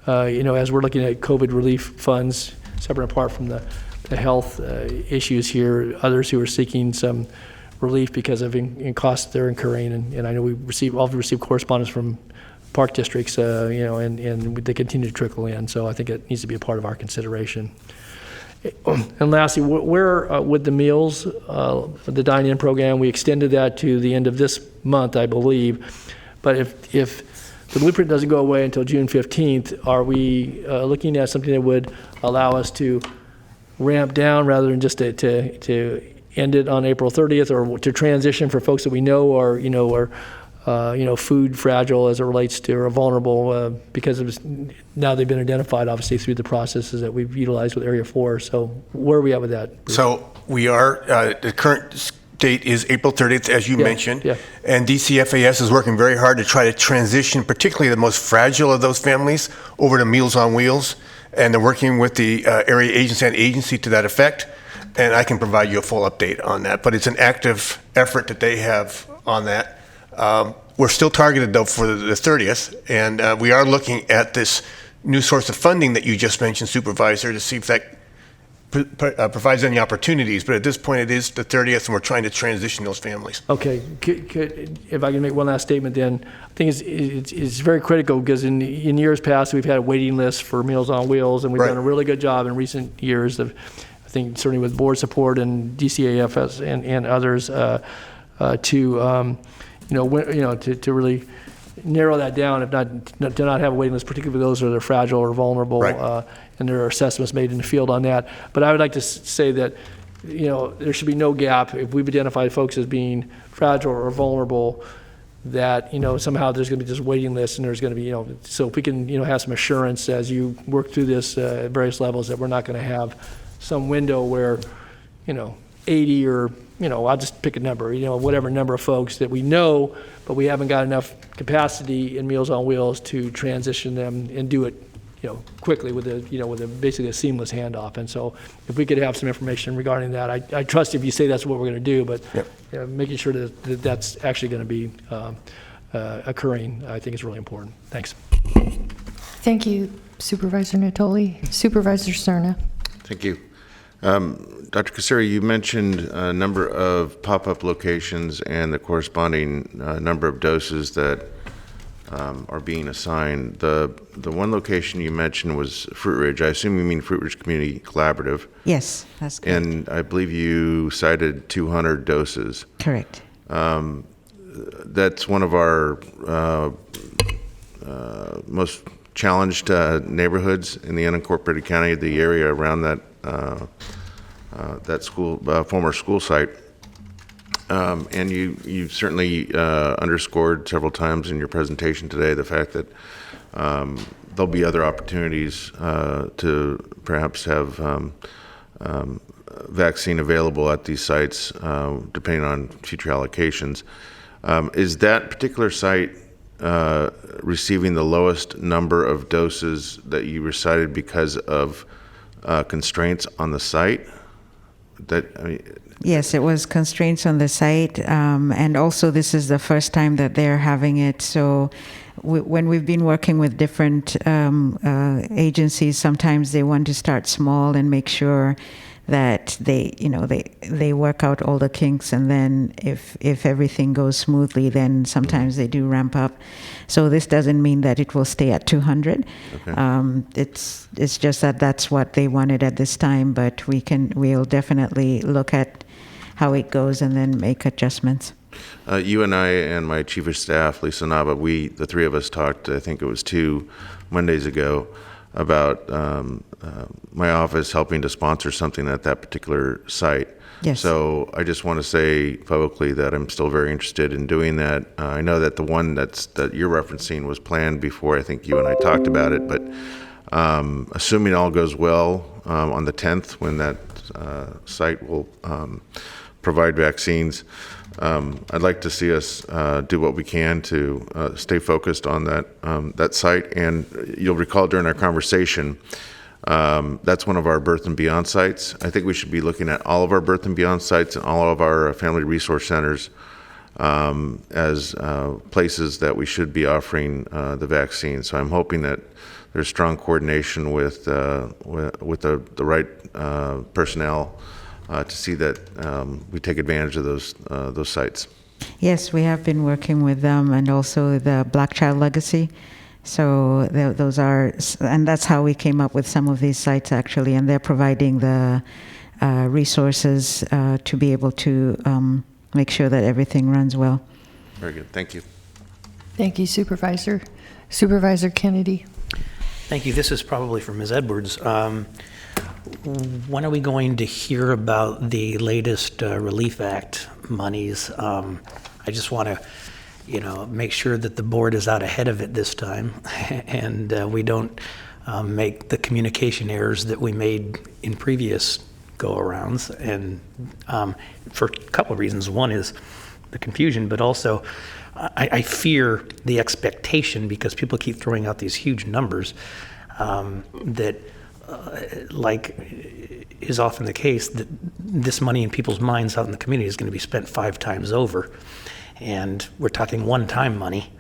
as we're looking at COVID relief funds, separate and apart from the health issues here, others who are seeking some relief because of in costs they're incurring, and I know we all receive correspondence from park districts, and they continue to trickle in, so I think it needs to be a part of our consideration. And lastly, where with the meals, the dine-in program, we extended that to the end of this month, I believe, but if the blueprint doesn't go away until June 15th, are we looking at something that would allow us to ramp down rather than just to end it on April 30th, or to transition for folks that we know are food fragile as it relates to, or vulnerable because of now they've been identified obviously through the processes that we've utilized with Area 4. So where are we at with that? So we are, the current date is April 30th, as you mentioned, and DCFAS is working very hard to try to transition particularly the most fragile of those families over to Meals on Wheels, and they're working with the area agency and agency to that effect. And I can provide you a full update on that, but it's an active effort that they have on that. We're still targeted though for the 30th, and we are looking at this new source of funding that you just mentioned, Supervisor, to see if that provides any opportunities. But at this point, it is the 30th, and we're trying to transition those families. Okay, if I can make one last statement, then I think it's very critical because in years past we've had a waiting list for Meals on Wheels, and we've done a really good job in recent years of, I think certainly with board support and DCAFS and others to really narrow that down, if not to not have a waiting list, particularly for those that are fragile or vulnerable, and there are assessments made in the field on that. But I would like to say that there should be no gap if we've identified folks as being fragile or vulnerable, that somehow there's going to be this waiting list, and there's going to be so if we can have some assurance as you work through this at various levels that we're not going to have some window where 80 or I'll just pick a number, whatever number of folks that we know, but we haven't got enough capacity in Meals on Wheels to transition them and do it quickly with basically a seamless handoff. And so if we could have some information regarding that, I trust if you say that's what we're going to do, but making sure that that's actually going to be occurring, I think is really important. Thanks. Thank you, Supervisor Natoli. Supervisor Cerna. Thank you. Dr. Kasseri, you mentioned a number of pop-up locations and the corresponding number of doses that are being assigned. The one location you mentioned was Fruit Ridge. I assume you mean Fruit Ridge Community Collaborative. Yes, that's correct. And I believe you cited 200 doses. Correct. That's one of our most challenged neighborhoods in the unincorporated county, the area around that school, former school site. And you certainly underscored several times in your presentation today the fact that there'll be other opportunities to perhaps have vaccine available at these sites, depending on future allocations. Is that particular site receiving the lowest number of doses that you recited because of constraints on the site? Yes, it was constraints on the site, and also this is the first time that they're having it. So when we've been working with different agencies, sometimes they want to start small and make sure that they work out all the kinks, and then if everything goes smoothly, then sometimes they do ramp up. So this doesn't mean that it will stay at 200. Okay. It's just that that's what they wanted at this time, but we'll definitely look at how it goes and then make adjustments. You and I and my chief of staff, Lisa Nava, the three of us talked, I think it was 2 Mondays ago, about my office helping to sponsor something at that particular site. Yes. So I just want to say publicly that I'm still very interested in doing that. I know that the one that you're referencing was planned before I think you and I talked about it, but assuming all goes well on the 10th, when that site will provide vaccines, I'd like to see us do what we can to stay focused on that site. And you'll recall during our conversation, that's one of our birth and beyond sites. I think we should be looking at all of our birth and beyond sites and all of our family resource centers as places that we should be offering the vaccine. So I'm hoping that there's strong coordination with the right personnel to see that we take advantage of those sites. Yes, we have been working with them, and also the Black Child Legacy. So those are, and that's how we came up with some of these sites actually, and they're providing the resources to be able to make sure that everything runs well. Very good. Thank you. Thank you, Supervisor. Supervisor Kennedy. Thank you. This is probably for Ms. Edwards. When are we going to hear about the latest Relief Act monies? I just want to, make sure that the board is out ahead of it this time, and we don't make the communication errors that we made in previous go-arounds. And for a couple of reasons. One is the confusion, but also I fear the expectation, because people keep throwing out these huge numbers that. Like is often the case, that this money in people's minds out in the community is going to be spent 5 times over, and we're talking one-time money.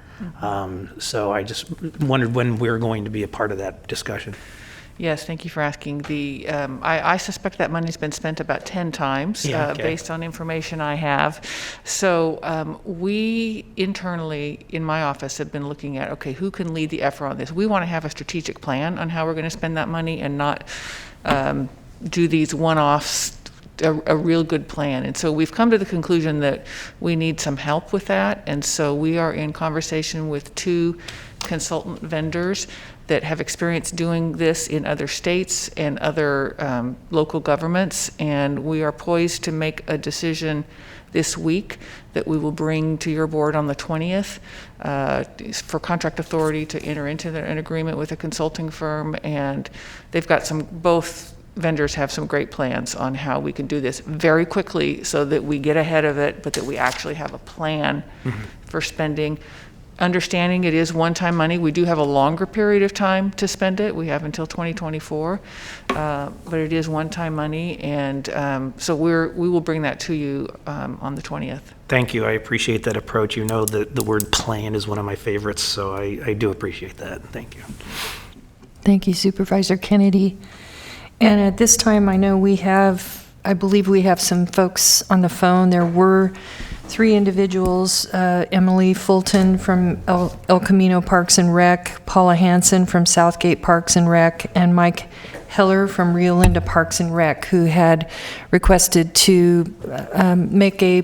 So I just wondered when we're going to be a part of that discussion. Yes, thank you for asking. I suspect that money's been spent about 10 times, based on information I have. So we internally in my office have been looking at, okay, who can lead the effort on this? We want to have a strategic plan on how we're going to spend that money, and not do these one-offs, a real good plan. And so we've come to the conclusion that we need some help with that. And so we are in conversation with 2 consultant vendors that have experience doing this in other states and other local governments, and we are poised to make a decision this week that we will bring to your board on the 20th for contract authority to enter into an agreement with a consulting firm. And they've got both vendors have some great plans on how we can do this very quickly, so that we get ahead of it, but that we actually have a plan for spending. Understanding it is one-time money. We do have a longer period of time to spend it. We have until 2024, but it is one-time money, and so we will bring that to you on the 20th. Thank you. I appreciate that approach. You know that the word plan is one of my favorites, so I do appreciate that. Thank you. Thank you, Supervisor Kennedy. And at this time, I believe we have some folks on the phone. There were 3 individuals, Emily Fulton from El Camino Parks and Rec, Paula Hansen from Southgate Parks and Rec, and Mike Heller from Rio Linda Parks and Rec, who had requested to make a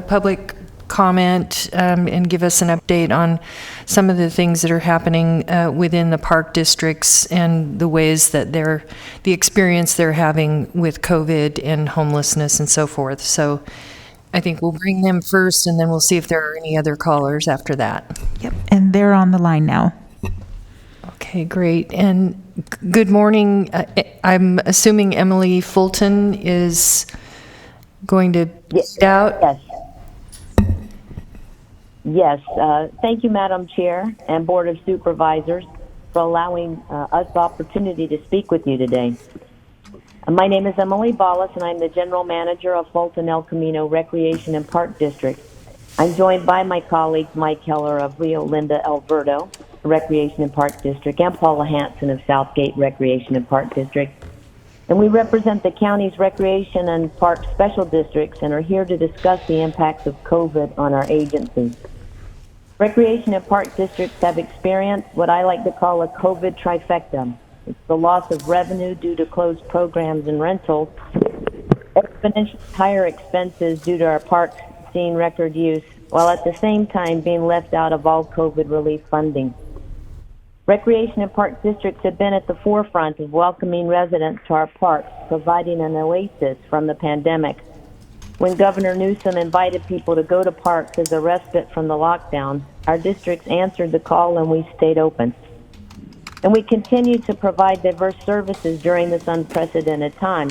public comment and give us an update on some of the things that are happening within the park districts, and the ways that the experience they're having with COVID and homelessness and so forth. So I think we'll bring them first, and then we'll see if there are any other callers after that. Yep, and they're on the line now. Okay, great. And good morning. I'm assuming Emily Fulton is going to get out? Yes, thank you, Madam Chair and Board of Supervisors, for allowing us the opportunity to speak with you today. My name is Emily Ballas, and I'm the General Manager of Fulton El Camino Recreation and Park District. I'm joined by my colleagues Mike Heller of Rio Linda Alberto Recreation and Park District and Paula Hanson of Southgate Recreation and Park District. And we represent the county's recreation and park special districts and are here to discuss the impacts of COVID on our agency. Recreation and park districts have experienced what I like to call a COVID trifecta. It's the loss of revenue due to closed programs and rentals, exponentially higher expenses due to our parks seeing record use, while at the same time being left out of all COVID relief funding. Recreation and park districts have been at the forefront of welcoming residents to our parks, providing an oasis from the pandemic. When Governor Newsom invited people to go to parks as a respite from the lockdown, our districts answered the call and we stayed open. And we continue to provide diverse services during this unprecedented time.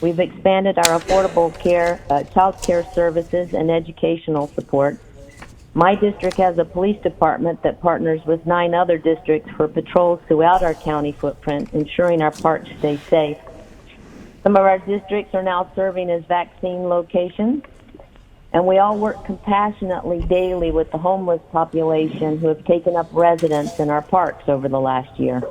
We've expanded our affordable care, child care services and educational support. My district has a police department that partners with 9 other districts for patrols throughout our county footprint, ensuring our parks stay safe. Some of our districts are now serving as vaccine locations, and we all work compassionately daily with the homeless population who have taken up residence in our parks over the last year.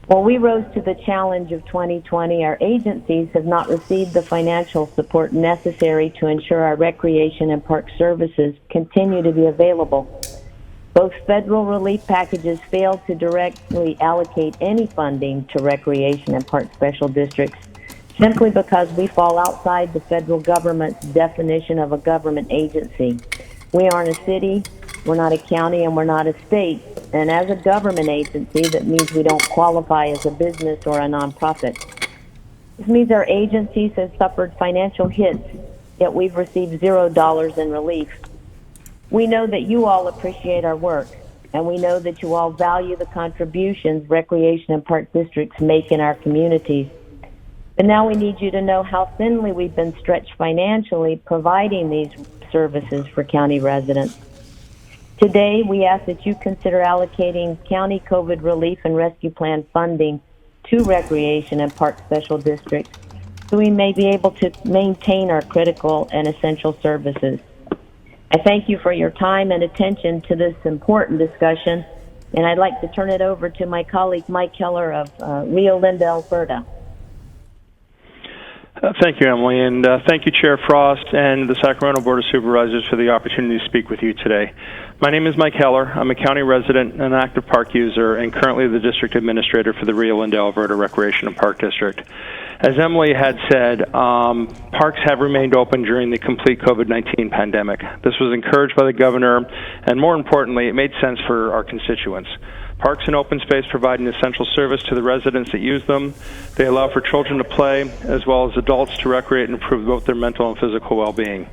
While we rose to the challenge of 2020, our agencies have not received the financial support necessary to ensure our recreation and park services continue to be available. Both federal relief packages failed to directly allocate any funding to recreation and park special districts simply because we fall outside the federal government's definition of a government agency. We aren't a city, we're not a county, and we're not a state. And as a government agency, that means we don't qualify as a business or a nonprofit. This means our agencies have suffered financial hits, yet we've received $0 in relief. We know that you all appreciate our work, and we know that you all value the contributions recreation and park districts make in our communities. But now we need you to know how thinly we've been stretched financially providing these services for county residents. Today, we ask that you consider allocating county COVID relief and rescue plan funding to recreation and park special districts so we may be able to maintain our critical and essential services. I thank you for your time and attention to this important discussion, and I'd like to turn it over to my colleague Mike Keller of Rio Linda, Alberta. Thank you, Emily, and thank you, Chair Frost and the Sacramento Board of Supervisors for the opportunity to speak with you today. My name is Mike Heller. I'm a county resident and an active park user and currently the district administrator for the Rio Linda, Alberta Recreation and Park District. As Emily had said, parks have remained open during the complete COVID-19 pandemic. This was encouraged by the governor, and more importantly, it made sense for our constituents. Parks and open space provide an essential service to the residents that use them. They allow for children to play, as well as adults to recreate and improve both their mental and physical well-being.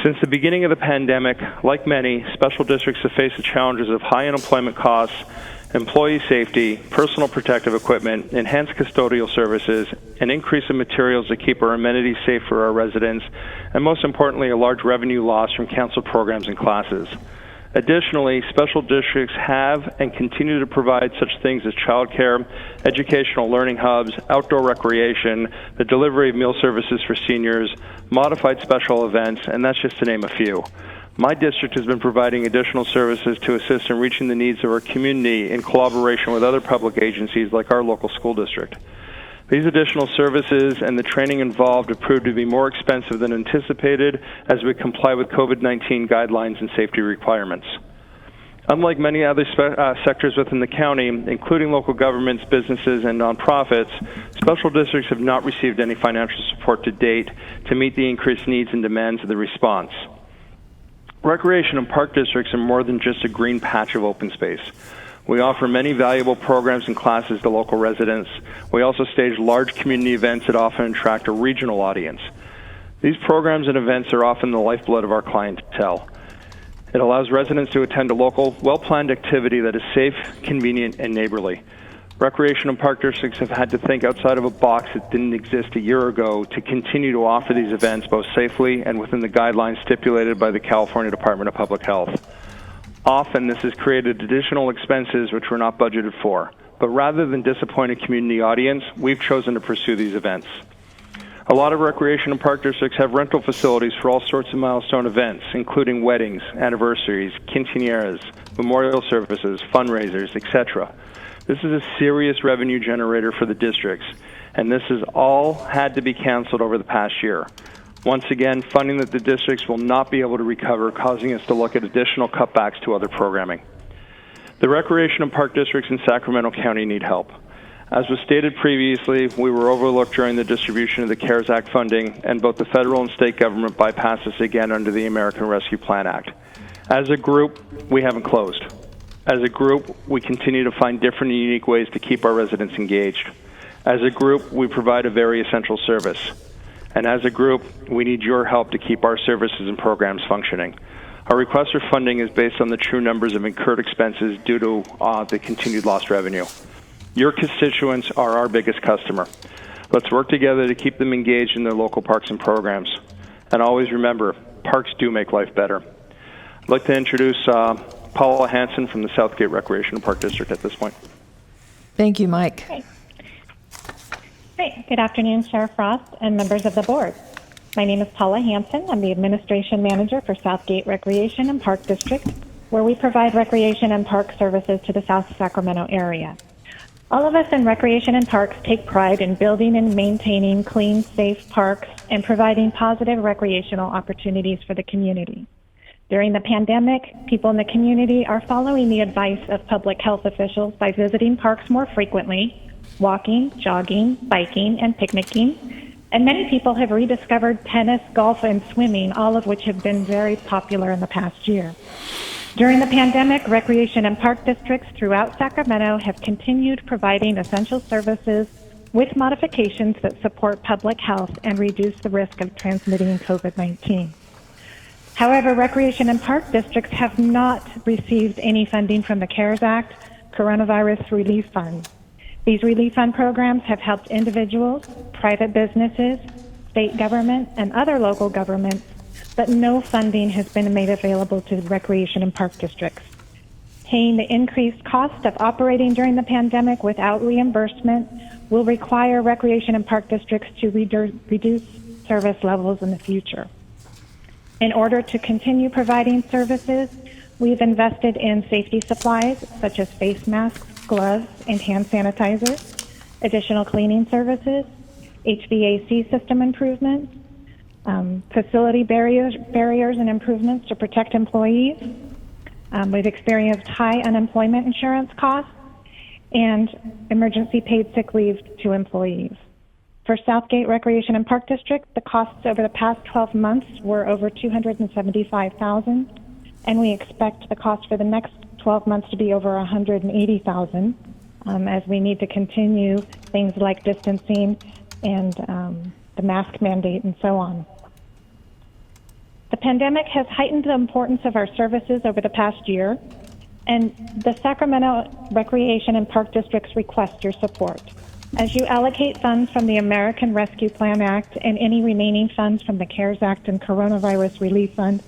Since the beginning of the pandemic, like many, special districts have faced the challenges of high unemployment costs, employee safety, personal protective equipment, enhanced custodial services, an increase in materials to keep our amenities safe for our residents, and most importantly, a large revenue loss from canceled programs and classes. Additionally, special districts have and continue to provide such things as childcare, educational learning hubs, outdoor recreation, the delivery of meal services for seniors, modified special events, and that's just to name a few. My district has been providing additional services to assist in reaching the needs of our community in collaboration with other public agencies like our local school district. These additional services and the training involved have proved to be more expensive than anticipated as we comply with COVID-19 guidelines and safety requirements. Unlike many other sectors within the county, including local governments, businesses, and nonprofits, special districts have not received any financial support to date to meet the increased needs and demands of the response. Recreation and park districts are more than just a green patch of open space. We offer many valuable programs and classes to local residents. We also stage large community events that often attract a regional audience. These programs and events are often the lifeblood of our clientele. It allows residents to attend a local, well-planned activity that is safe, convenient, and neighborly. Recreation and park districts have had to think outside of a box that didn't exist a year ago to continue to offer these events both safely and within the guidelines stipulated by the California Department of Public Health. Often this has created additional expenses which were not budgeted for, but rather than disappoint a community audience, we've chosen to pursue these events. A lot of recreation and park districts have rental facilities for all sorts of milestone events, including weddings, anniversaries, quinceañeras, memorial services, fundraisers, etc. This is a serious revenue generator for the districts, and this has all had to be canceled over the past year. Once again, funding that the districts will not be able to recover, causing us to look at additional cutbacks to other programming. The recreation and park districts in Sacramento County need help. As was stated previously, we were overlooked during the distribution of the CARES Act funding, and both the federal and state government bypassed us again under the American Rescue Plan Act. As a group, we haven't closed. As a group, we continue to find different and unique ways to keep our residents engaged. As a group, we provide a very essential service. And as a group, we need your help to keep our services and programs functioning. Our request for funding is based on the true numbers of incurred expenses due to the continued lost revenue. Your constituents are our biggest customer. Let's work together to keep them engaged in their local parks and programs. And always remember, parks do make life better. I'd like to introduce Paula Hansen from the Southgate Recreation and Park District at this point. Thank you, Mike. Great. Good afternoon, Sheriff Frost and members of the board. My name is Paula Hansen. I'm the Administration Manager for Southgate Recreation and Park District, where we provide recreation and park services to the South Sacramento area. All of us in recreation and parks take pride in building and maintaining clean, safe parks and providing positive recreational opportunities for the community. During the pandemic, people in the community are following the advice of public health officials by visiting parks more frequently, walking, jogging, biking, and picnicking. And many people have rediscovered tennis, golf, and swimming, all of which have been very popular in the past year. During the pandemic, recreation and park districts throughout Sacramento have continued providing essential services with modifications that support public health and reduce the risk of transmitting COVID-19. However, recreation and park districts have not received any funding from the CARES Act Coronavirus Relief Fund. These relief fund programs have helped individuals, private businesses, state government, and other local governments, but no funding has been made available to recreation and park districts. Paying the increased cost of operating during the pandemic without reimbursement will require recreation and park districts to reduce service levels in the future. In order to continue providing services, we've invested in safety supplies such as face masks, gloves, and hand sanitizers, additional cleaning services, HVAC system improvements, facility barriers and improvements to protect employees. We've experienced high unemployment insurance costs and emergency paid sick leave to employees. For Southgate Recreation and Park District, the costs over the past 12 months were over $275,000, and we expect the cost for the next 12 months to be over $180,000, as we need to continue things like distancing and the mask mandate and so on. The pandemic has heightened the importance of our services over the past year, and the Sacramento Recreation and Park Districts request your support. As you allocate funds from the American Rescue Plan Act and any remaining funds from the CARES Act and Coronavirus Relief Fund,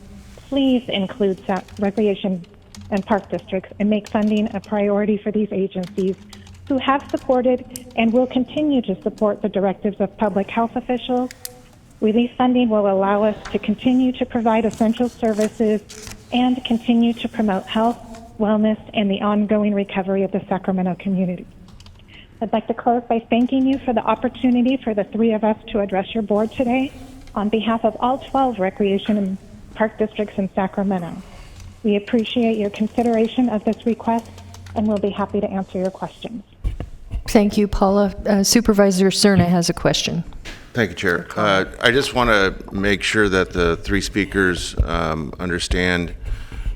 please include recreation and park districts and make funding a priority for these agencies who have supported and will continue to support the directives of public health officials. Relief funding will allow us to continue to provide essential services and continue to promote health, wellness, and the ongoing recovery of the Sacramento community. I'd like to close by thanking you for the opportunity for the three of us to address your board today on behalf of all 12 recreation and park districts in Sacramento. We appreciate your consideration of this request and we'll be happy to answer your questions. Thank you, Paula. Supervisor Cerna has a question. Thank you, Chair. I just want to make sure that the three speakers understand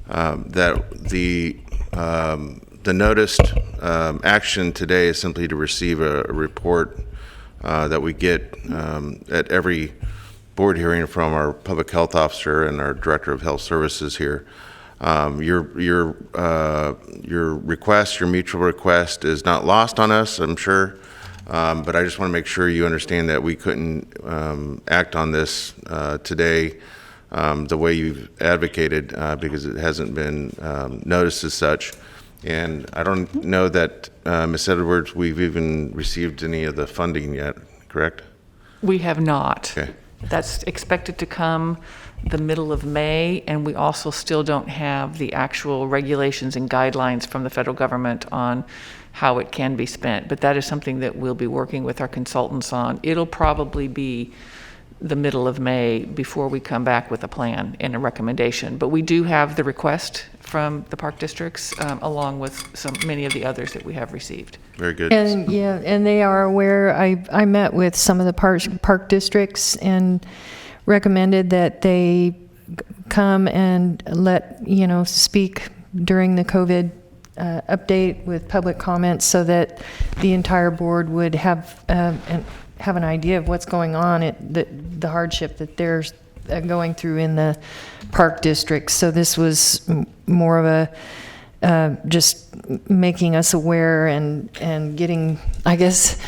that the noticed action today is simply to receive a report that we get at every board hearing from our public health officer and our director of health services here. Your request, your mutual request, is not lost on us, I'm sure. But I just want to make sure you understand that we couldn't act on this today the way you've advocated because it hasn't been noticed as such. And I don't know that, Ms. Edwards, we've even received any of the funding yet, correct? We have not. Okay. That's expected to come the middle of May, and we also still don't have the actual regulations and guidelines from the federal government on how it can be spent. But that is something that we'll be working with our consultants on. It'll probably be the middle of May before we come back with a plan and a recommendation. But we do have the request from the park districts, along with many of the others that we have received. Very good. And yeah, and they are aware. I met with some of the park districts and recommended that they come and speak during the COVID update with public comments, so that the entire board would have an idea of what's going on, the hardship that they're going through in the park districts. So this was more of a just making us aware and getting, I guess,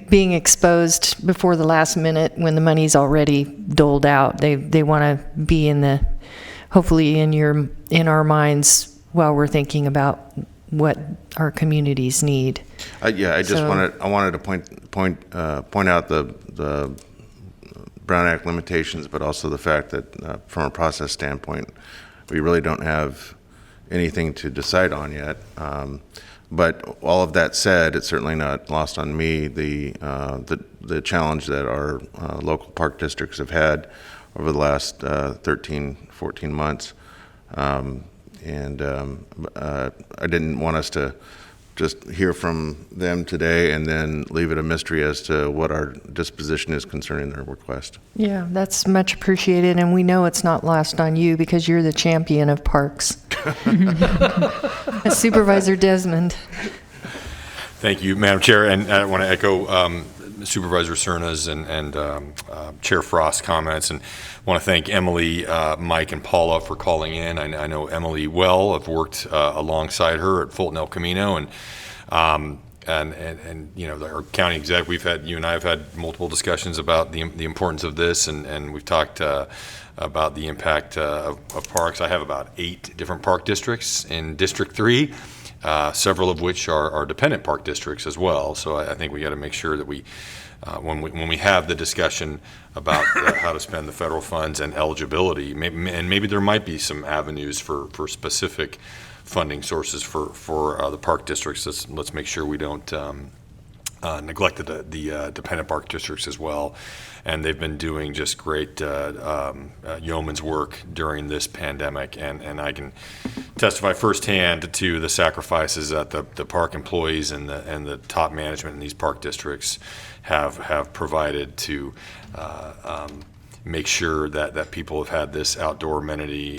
being exposed before the last minute when the money's already doled out. They want to be hopefully in our minds while we're thinking about what our communities need. I wanted to point out the Brown Act limitations, but also the fact that from a process standpoint, we really don't have anything to decide on yet. But all of that said, it's certainly not lost on me the challenge that our local park districts have had over the last 13, 14 months. I didn't want us to just hear from them today and then leave it a mystery as to what our disposition is concerning their request. Yeah, that's much appreciated, and we know it's not lost on you because you're the champion of parks. Supervisor Desmond. Thank you, Madam Chair, and I want to echo Supervisor Cerna's and Chair Frost's comments, and want to thank Emily, Mike, and Paula for calling in. I know Emily well. I've worked alongside her at Fulton El Camino, and our county exec. You and I have had multiple discussions about the importance of this, and we've talked about the impact of parks. I have about 8 different park districts in District 3. Several of which are dependent park districts as well. So I think we got to make sure that when we have the discussion about how to spend the federal funds and eligibility, maybe there might be some avenues for specific funding sources for the park districts. Let's make sure we don't neglect the dependent park districts as well. And they've been doing just great yeoman's work during this pandemic, and I can testify firsthand to the sacrifices that the park employees and the top management in these park districts have provided to make sure that people have had this outdoor amenity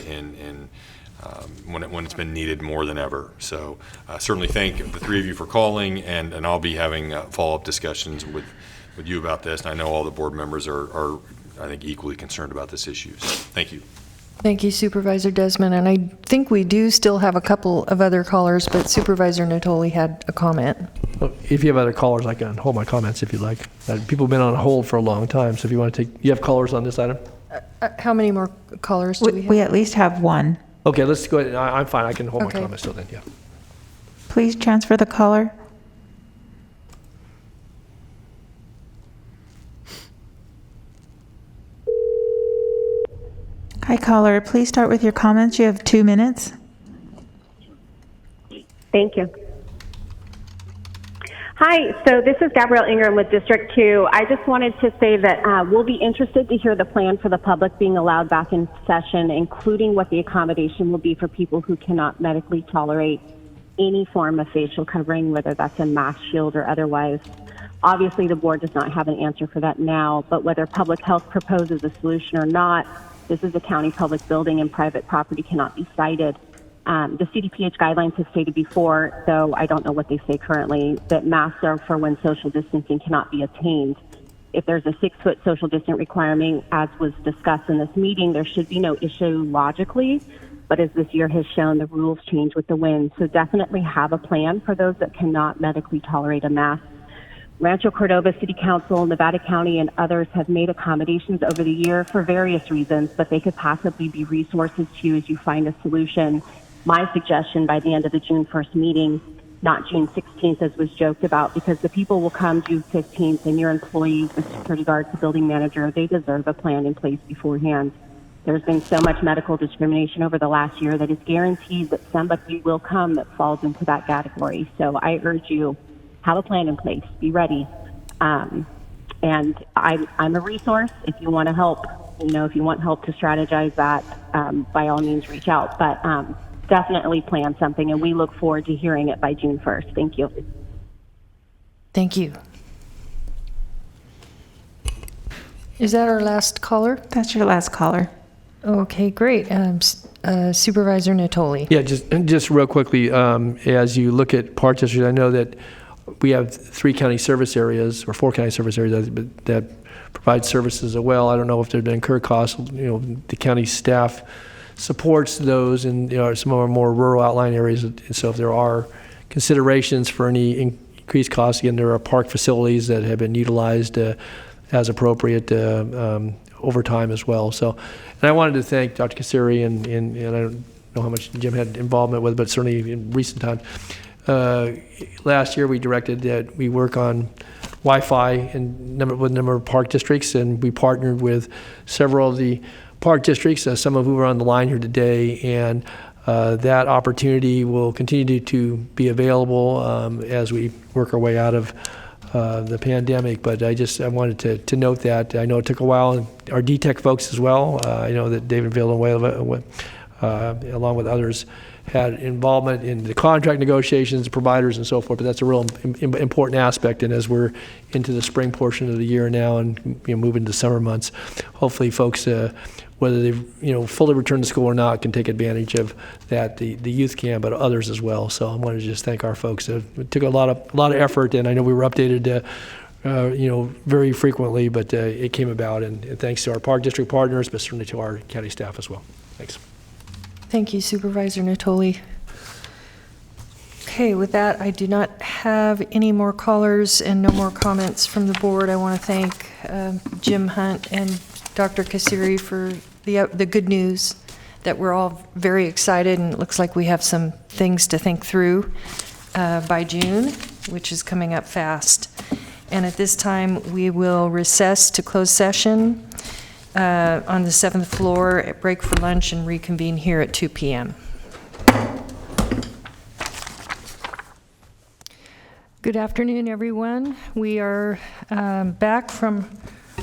when it's been needed more than ever. So certainly thank the 3 of you for calling, and I'll be having follow-up discussions with you about this, and I know all the board members are I think, equally concerned about this issue. So, thank you. Thank you, Supervisor Desmond. And I think we do still have a couple of other callers, but Supervisor Natoli had a comment. Well, if you have other callers, I can hold my comments if you'd like. People have been on hold for a long time, so if you want to you have callers on this item? How many more callers do we have? We at least have one. Okay, let's go ahead. I'm fine. I can hold my comments till then, yeah. Please transfer the caller. Hi, caller. Please start with your comments. You have 2 minutes. Thank you. Hi, so this is Gabrielle Ingram with District 2. I just wanted to say that we'll be interested to hear the plan for the public being allowed back in session, including what the accommodation will be for people who cannot medically tolerate any form of facial covering, whether that's a mask shield or otherwise. Obviously, the board does not have an answer for that now, but whether public health proposes a solution or not, this is a county public building and private property cannot be cited. The CDPH guidelines have stated before, though I don't know what they say currently, that masks are for when social distancing cannot be attained. If there's a 6-foot social distance requirement, as was discussed in this meeting, there should be no issue logically But as this year has shown, the rules change with the wind. So definitely have a plan for those that cannot medically tolerate a mask. Rancho Cordova City Council, Nevada County, and others have made accommodations over the year for various reasons, but they could possibly be resources to you as you find a solution. My suggestion by the end of the June 1st meeting, not June 16th as was joked about, because the people will come June 15th and your employees, the security guards, the building manager, they deserve a plan in place beforehand. There's been so much medical discrimination over the last year that it's guaranteed that somebody will come that falls into that category. So I urge you, have a plan in place, be ready. And I'm a resource if you want to help, if you want help to strategize that, by all means reach out. But definitely plan something, and we look forward to hearing it by June 1st. Thank you. Thank you. Is that our last caller? That's your last caller. Okay, great. Supervisor Natoli. Yeah, just real quickly, as you look at Park District, I know that we have 3 county service areas, or 4 county service areas that provide services as well. I don't know if they've incurred costs. The county staff supports those in some of our more rural outlying areas. And so if there are considerations for any increased costs, again, there are park facilities that have been utilized as appropriate over time as well. So, and I wanted to thank Dr. Kassiri and I don't know how much Jim had involvement with, but certainly in recent times. Last year we directed that we work on Wi-Fi with a number of park districts, and we partnered with several of the park districts, some of whom are on the line here today, and that opportunity will continue to be available as we work our way out of the pandemic. But I wanted to note that. I know it took a while, and our DTEC folks as well. I know that David Villanueva, along with others, had involvement in the contract negotiations, the providers, and so forth. But that's a real important aspect. And as we're into the spring portion of the year now, and move into summer months, hopefully folks, whether they've fully returned to school or not, can take advantage of that. The youth can, but others as well. So I wanted to just thank our folks. It took a lot of effort, and I know we were updated very frequently, but it came about, and thanks to our park district partners, but certainly to our county staff as well. Thanks. Thank you, Supervisor Natoli. Okay, with that, I do not have any more callers and no more comments from the board. I want to thank Jim Hunt and Dr. Kassiri for the good news that we're all very excited, and it looks like we have some things to think through by June, which is coming up fast. And at this time, we will recess to close session on the 7th floor, break for lunch, and reconvene here at 2 p.m. Good afternoon, everyone. We are back from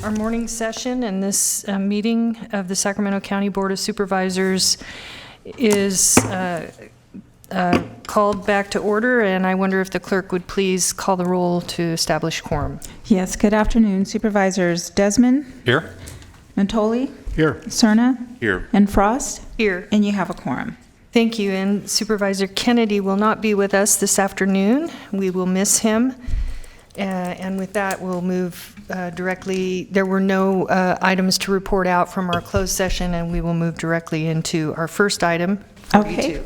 our morning session, and this meeting of the Sacramento County Board of Supervisors is called back to order, and I wonder if the clerk would please call the roll to establish quorum. Yes, good afternoon. Supervisors Desmond? Here. Natoli? Here. Cerna? Here. And Frost? Here. And you have a quorum. Thank you, and Supervisor Kennedy will not be with us this afternoon. We will miss him. And with that, we'll move directly. There were no items to report out from our closed session, and we will move directly into our first item, 42. Okay.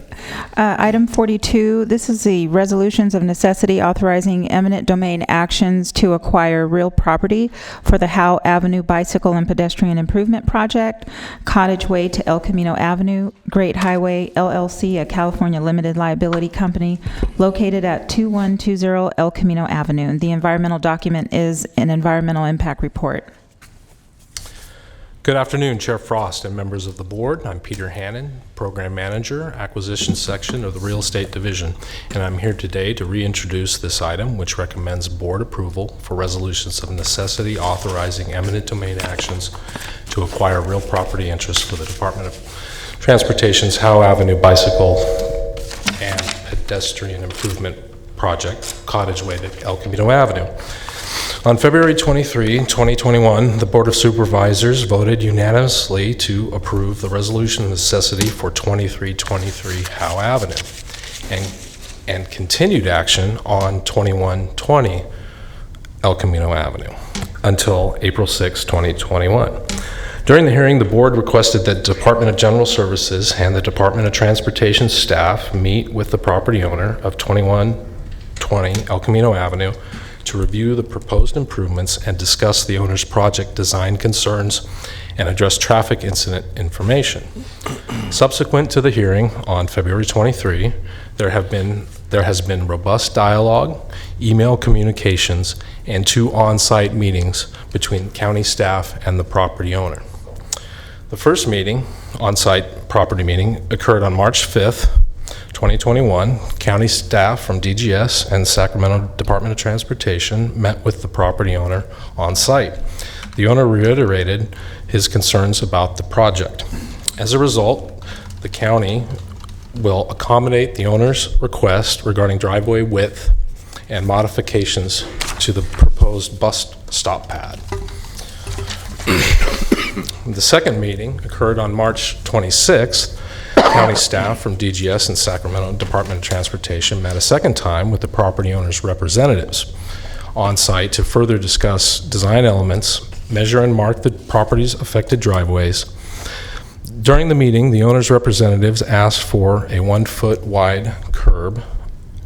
Item 42, this is the resolutions of necessity authorizing eminent domain actions to acquire real property for the Howe Avenue Bicycle and Pedestrian Improvement Project, Cottage Way to El Camino Avenue, Great Highway LLC, a California limited liability company, located at 2120 El Camino Avenue. The environmental document is an environmental impact report. Good afternoon, Chair Frost and members of the board. I'm Peter Hannon, Program Manager, Acquisition Section of the Real Estate Division, and I'm here today to reintroduce this item, which recommends board approval for resolutions of necessity authorizing eminent domain actions to acquire real property interests for the Department of Transportation's Howe Avenue Bicycle and Pedestrian Improvement Project, Cottage Way to El Camino Avenue. On February 23, 2021, the Board of Supervisors voted unanimously to approve the resolution of necessity for 2323 Howe Avenue and continued action on 2120 El Camino Avenue until April 6, 2021. During the hearing, the board requested that Department of General Services and the Department of Transportation staff meet with the property owner of 2120 El Camino Avenue to review the proposed improvements and discuss the owner's project design concerns and address traffic incident information. Subsequent to the hearing on February 23, there has been robust dialogue, email communications, and 2 on-site meetings between county staff and the property owner. The first meeting, on-site property meeting, occurred on March 5th, 2021. County staff from DGS and Sacramento Department of Transportation met with the property owner on site. The owner reiterated his concerns about the project. As a result, the county will accommodate the owner's request regarding driveway width and modifications to the proposed bus stop pad. The second meeting occurred on March 26th. County staff from DGS and Sacramento Department of Transportation met a second time with the property owner's representatives on site to further discuss design elements, measure and mark the property's affected driveways. During the meeting, the owner's representatives asked for a 1-foot wide curb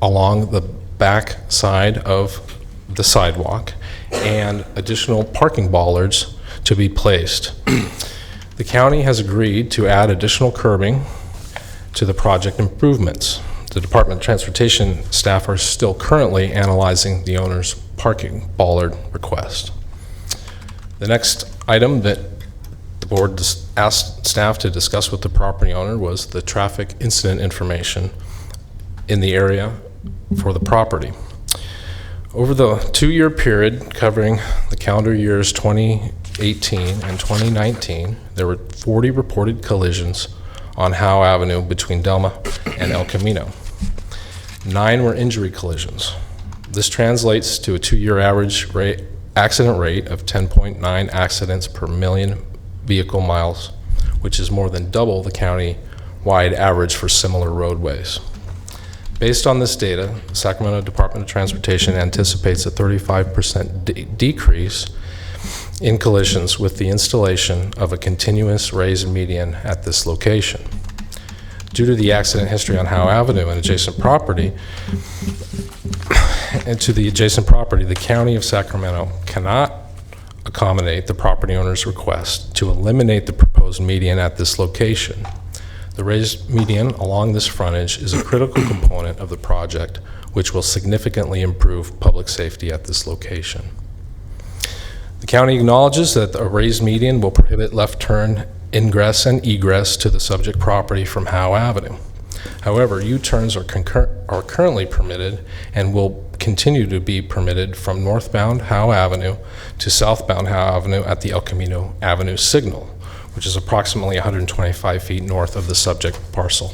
along the back side of the sidewalk and additional parking bollards to be placed. The county has agreed to add additional curbing to the project improvements. The Department of Transportation staff are still currently analyzing the owner's parking bollard request. The next item that the board asked staff to discuss with the property owner was the traffic incident information in the area for the property. Over the 2-year period covering the calendar years 2018 and 2019, there were 40 reported collisions on Howe Avenue between Delma and El Camino. 9 were injury collisions. This translates to a 2-year average accident rate of 10.9 accidents per million vehicle miles, which is more than double the county-wide average for similar roadways. Based on this data, Sacramento Department of Transportation anticipates a 35% decrease in collisions with the installation of a continuous raised median at this location. Due to the accident history on Howe Avenue and adjacent property, the County of Sacramento cannot accommodate the property owner's request to eliminate the proposed median at this location. The raised median along this frontage is a critical component of the project, which will significantly improve public safety at this location. The county acknowledges that a raised median will prohibit left turn ingress and egress to the subject property from Howe Avenue. However, U-turns are currently permitted and will continue to be permitted from northbound Howe Avenue to southbound Howe Avenue at the El Camino Avenue signal, which is approximately 125 feet north of the subject parcel.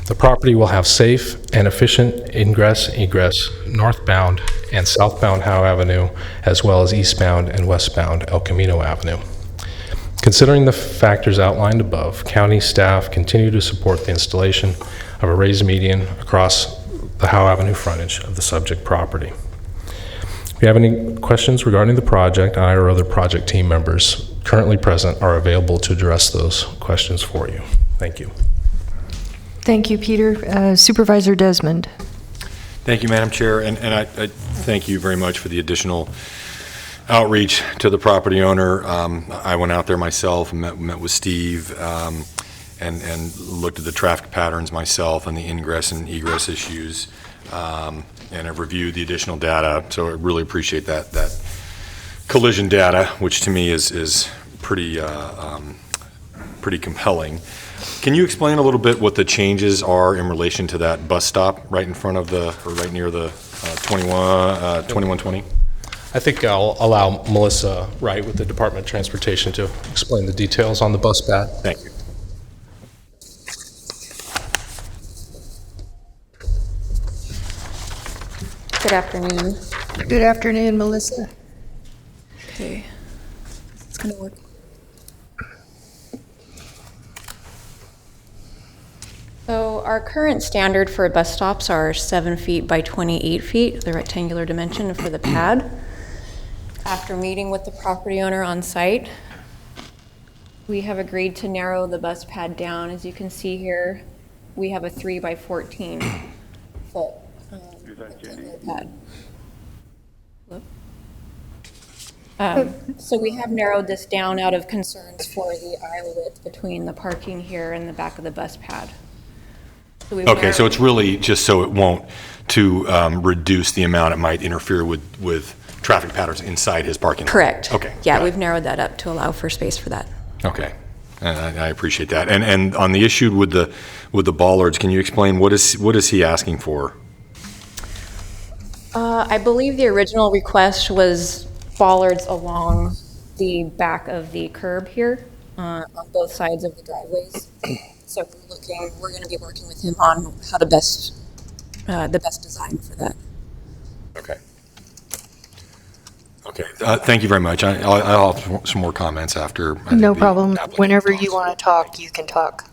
The property will have safe and efficient ingress, egress, northbound and southbound Howe Avenue, as well as eastbound and westbound El Camino Avenue. Considering the factors outlined above, county staff continue to support the installation of a raised median across the Howe Avenue frontage of the subject property. If you have any questions regarding the project, I or other project team members currently present are available to address those questions for you. Thank you. Thank you, Peter. Supervisor Desmond. Thank you, Madam Chair, and I thank you very much for the additional outreach to the property owner. I went out there myself and met with Steve and looked at the traffic patterns myself and the ingress and egress issues, and I've reviewed the additional data, so I really appreciate that collision data, which to me is pretty compelling. Can you explain a little bit what the changes are in relation to that bus stop right in front of or right near the 2120? I think I'll allow Melissa Wright with the Department of Transportation to explain the details on the bus pad. Thank you. Good afternoon. Good afternoon, Melissa. Okay, it's gonna work. So our current standard for bus stops are 7 feet by 28 feet, the rectangular dimension for the pad. After meeting with the property owner on site, We have agreed to narrow the bus pad down. As you can see here, we have a 3 by 14 foot pad. So we have narrowed this down out of concerns for the aisle width between the parking here and the back of the bus pad. So Okay, so it's really just so it won't to reduce the amount it might interfere with traffic patterns inside his parking lot. Correct. Okay. Yeah, we've narrowed that up to allow for space for that. Okay, I appreciate that. And on the issue with the bollards, can you explain what is he asking for? I believe the original request was bollards along the back of the curb here on both sides of the driveways. So we're going to be working with him on how the best design for that. Okay. Okay. Thank you very much. I'll have some more comments after. No problem. Whenever you want to talk, you can talk.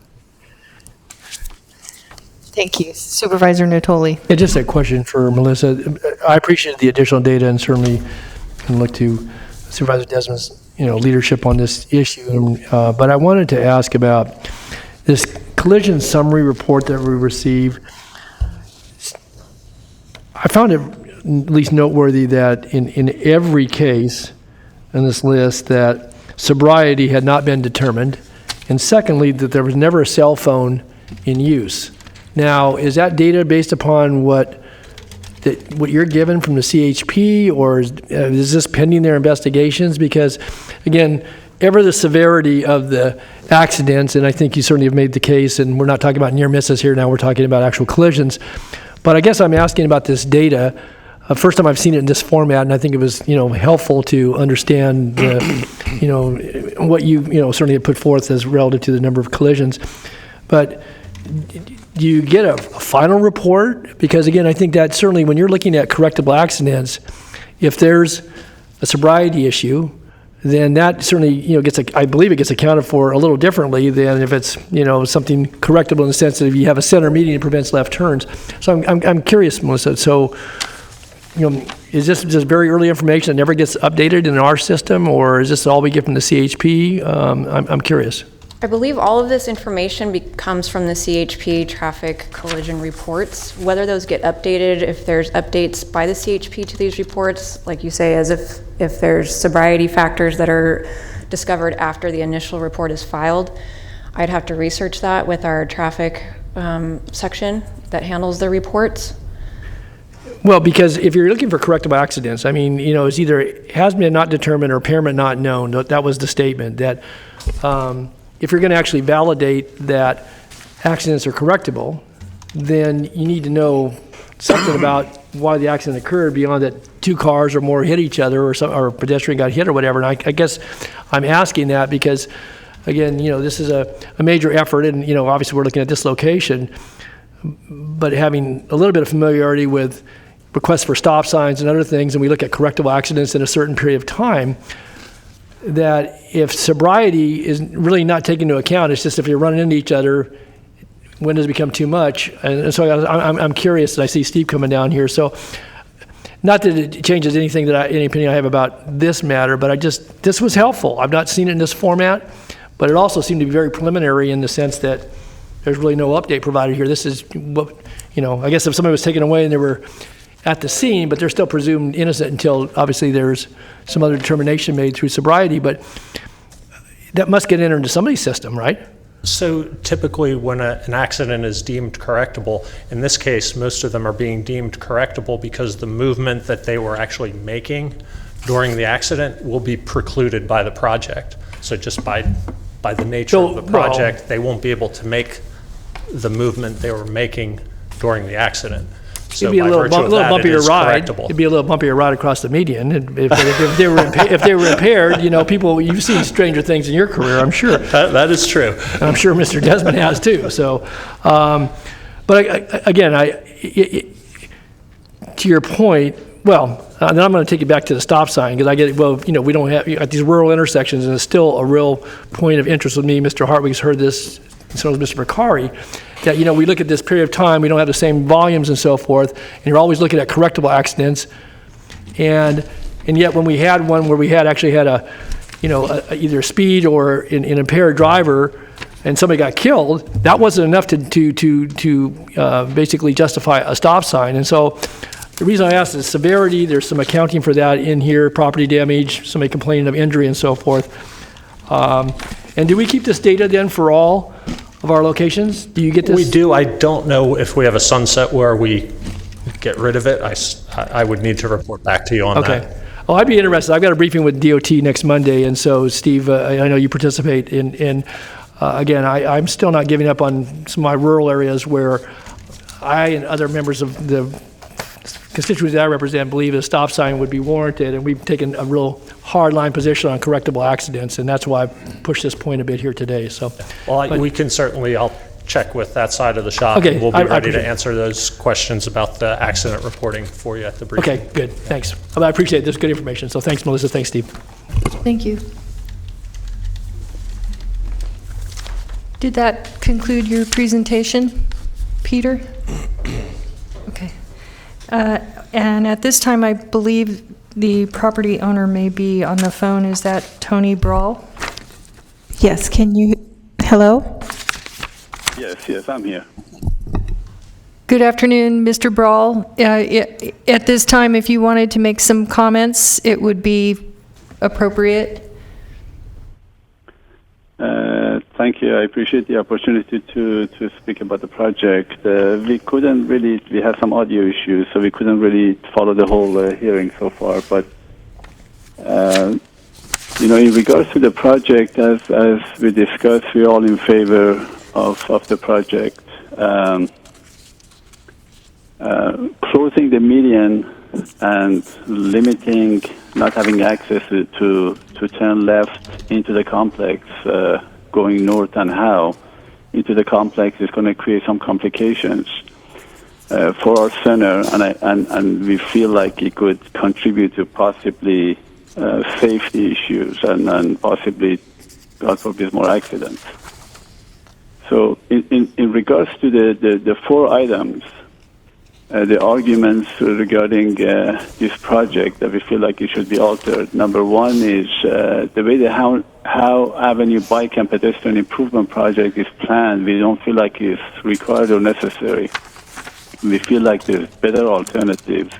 Thank you. Supervisor Natoli. Yeah, just a question for Melissa. I appreciate the additional data and certainly can look to Supervisor Desmond's leadership on this issue. But I wanted to ask about this collision summary report that we received. I found it at least noteworthy that in every case in this list that sobriety had not been determined, and secondly, that there was never a cell phone in use. Now, is that data based upon what you're given from the CHP, or is this pending their investigations? Because, again, ever the severity of the accidents, and I think you certainly have made the case, and we're not talking about near misses here now, we're talking about actual collisions. But I guess I'm asking about this data. First time I've seen it in this format, and I think it was, helpful to understand, what you certainly have put forth as relative to the number of collisions. But do you get a final report? Because again, I think that certainly when you're looking at correctable accidents, if there's a sobriety issue, then that certainly I believe it gets accounted for a little differently than if it's something correctable in the sense that if you have a center median, it prevents left turns. So I'm curious, Melissa. So is this just very early information that never gets updated in our system, or is this all we get from the CHP? I'm curious. I believe all of this information comes from the CHP traffic collision reports. Whether those get updated, if there's updates by the CHP to these reports, like you say, as if there's sobriety factors that are discovered after the initial report is filed, I'd have to research that with our traffic section that handles the reports. Well, because if you're looking for correctable accidents, it's either has been not determined or impairment not known. That was the statement that if you're going to actually validate that accidents are correctable, then you need to know something about why the accident occurred beyond that two cars or more hit each other or a pedestrian got hit or whatever. And I guess I'm asking that because, again, this is a major effort, and obviously we're looking at this location, but having a little bit of familiarity with requests for stop signs and other things, and we look at correctable accidents in a certain period of time, that if sobriety is really not taken into account, it's just if you're running into each other, when does it become too much? And so I'm curious, and I see Steve coming down here. So not that it changes anything any opinion I have about this matter, but this was helpful. I've not seen it in this format, but it also seemed to be very preliminary in the sense that there's really no update provided here. This is what, I guess if somebody was taken away and they were at the scene, but they're still presumed innocent until obviously there's some other determination made through sobriety, but that must get entered into somebody's system, right? So typically when an accident is deemed correctable, in this case, most of them are being deemed correctable because the movement that they were actually making during the accident will be precluded by the project. So just by the nature of the project, they won't be able to make the movement they were making during the accident. So it'd be a little bumpier ride. Correctable. It'd be a little bumpier ride across the median. If they were impaired, people, you've seen stranger things in your career, I'm sure. That is true. And I'm sure Mr. Desmond has too. So, but again, to your point, then I'm going to take you back to the stop sign because I get it. Well, we don't have at these rural intersections, and it's still a real point of interest with me. Mr. Hartwig's heard this, and so has Mr. Bakari. That we look at this period of time, we don't have the same volumes and so forth, and you're always looking at correctable accidents, and yet when we had one where we actually had a either speed or an impaired driver, and somebody got killed, that wasn't enough to basically justify a stop sign. And so the reason I asked is severity. There's some accounting for that in here, property damage, somebody complaining of injury and so forth. And do we keep this data then for all of our locations? Do you get this? We do. I don't know if we have a sunset where we get rid of it. I would need to report back to you on that. Okay. Oh, I'd be interested. I've got a briefing with DOT next Monday, and so Steve, I know you participate in again, I'm still not giving up on some of my rural areas where I and other members of the constituencies that I represent believe a stop sign would be warranted, and we've taken a real hard-line position on correctable accidents, and that's why I pushed this point a bit here today. So, well, we can certainly, I'll check with that side of the shop. Okay, and we'll be ready to it. answer those questions about the accident reporting for you at the briefing. Okay, good. Thanks. I appreciate it. This is good information. So thanks, Melissa. Thanks, Steve. Thank you. Did that conclude your presentation, Peter? Okay. And at this time, I believe the property owner may be on the phone. Is that Tony Brawl? Yes, can you, hello? Yes, I'm here. Good afternoon, Mr. Brawl. At this time, if you wanted to make some comments, it would be appropriate. Thank you. I appreciate the opportunity to speak about the project. We couldn't really, we had some audio issues, so we couldn't really follow the whole hearing so far. But, in regards to the project, as we discussed, we're all in favor of the project. Closing the median and limiting, not having access to turn left into the complex, going north and how into the complex is going to create some complications for our center, and we feel like it could contribute to possibly safety issues and possibly, God forbid, more accidents. So in regards to the four items, the arguments regarding this project that we feel like it should be altered. Number one is the way the Howe Avenue Bike and Pedestrian Improvement Project is planned, we don't feel like it's required or necessary. We feel like there's better alternatives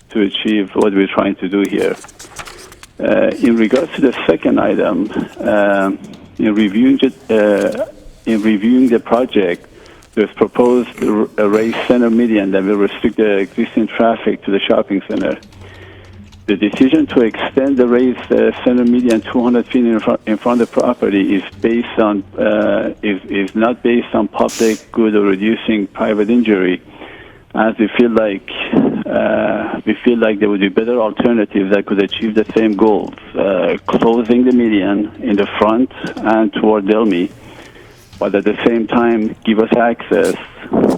to achieve what we're trying to do here. In regards to the second item, in reviewing the project, there's proposed a raised center median that will restrict the existing traffic to the shopping center. The decision to extend the raised center median 200 feet in front of the property is based on is not based on public good or reducing private injury, as we feel like there would be better alternatives that could achieve the same goals, closing the median in the front and toward Delmy, but at the same time give us access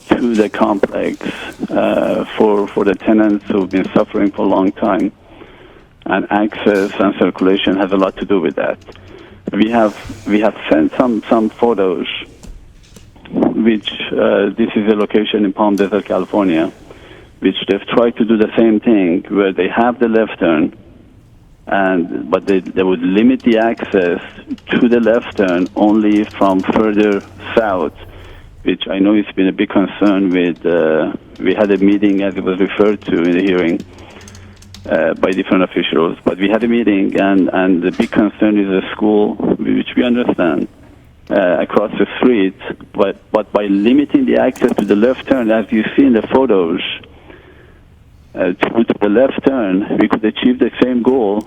to the complex for the tenants who've been suffering for a long time. And access and circulation has a lot to do with that. We have sent some photos, which this is a location in Palm Desert, California, which they've tried to do the same thing, where they have the left turn, but they would limit the access to the left turn only from further south, which I know it's been a big concern with. We had a meeting, as it was referred to in the hearing, by different officials, but we had a meeting, and the big concern is a school, which we understand, across the street, but by limiting the access to the left turn, as you see in the photos, to the left turn, we could achieve the same goal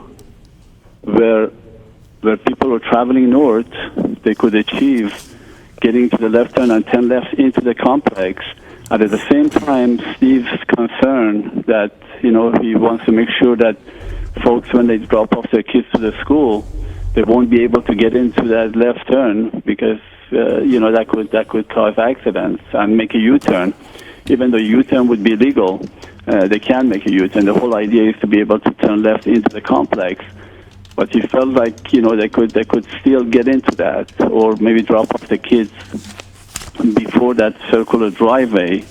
where people were traveling north, they could achieve getting to the left turn and turn left into the complex. And at the same time, Steve's concern that, he wants to make sure that folks, when they drop off their kids to the school, they won't be able to get into that left turn because, that could cause accidents and make a U-turn. Even though U-turn would be legal, they can make a U-turn. The whole idea is to be able to turn left into the complex. But he felt like, they could still get into that, or maybe drop off the kids before that circular driveway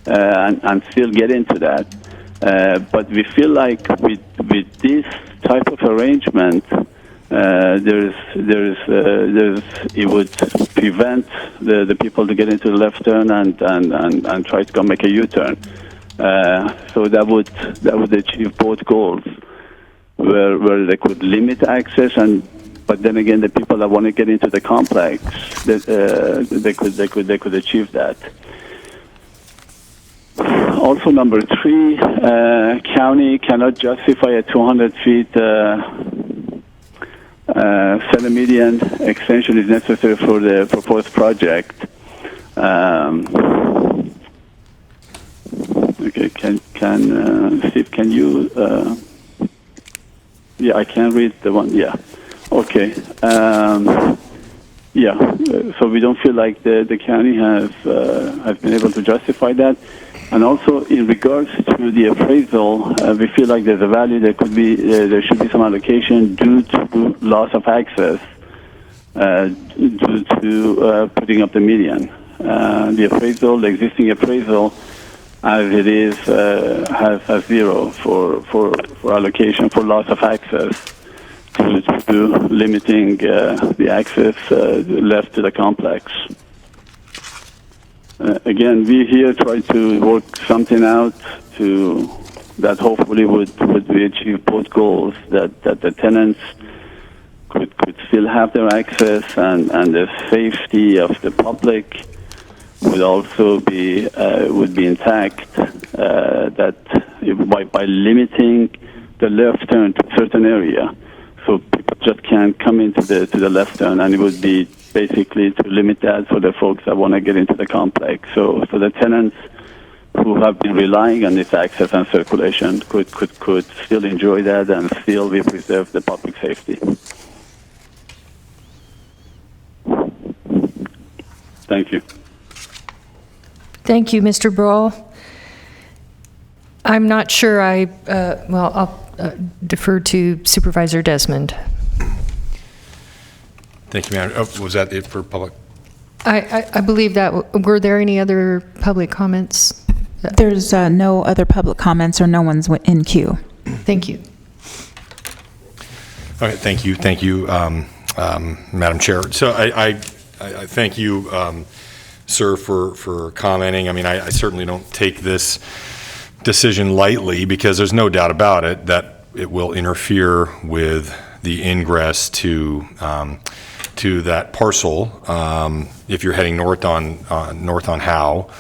and still get into that. But we feel like with this type of arrangement, it would prevent the people to get into the left turn and try to go make a U-turn. So that would achieve both goals, where they could limit access, but then again, the people that want to get into the complex, they could achieve that. Also, number 3, county cannot justify a 200 feet center median extension is necessary for the proposed project. Okay, Steve, can you? Yeah, I can read the one. Yeah. Okay. Yeah. So we don't feel like the county has been able to justify that. And also, in regards to the appraisal, we feel like there's a value. There should be some allocation due to loss of access due to putting up the median. The existing appraisal, as it is, has 0 for allocation for loss of access to limiting the access left to the complex. Again, we here try to work something out that hopefully would achieve both goals, that the tenants could still have their access and the safety of the public would also be intact. That by limiting the left turn to a certain area, so people just can't come into the left turn, and it would be basically to limit that for the folks that want to get into the complex. So the tenants who have been relying on this access and circulation could still enjoy that, and still we preserve the public safety. Thank you. Thank you, Mr. Brawl. I'm not sure I'll defer to Supervisor Desmond. Thank you, ma'am. Was that it for public? I believe that. Were there any other public comments? There's no other public comments, or no one's in queue. Thank you. Okay, thank you, Madam Chair. So I thank you, sir, for commenting. I mean, I certainly don't take this decision lightly, because there's no doubt about it that it will interfere with the ingress to that parcel if you're heading north on Howe.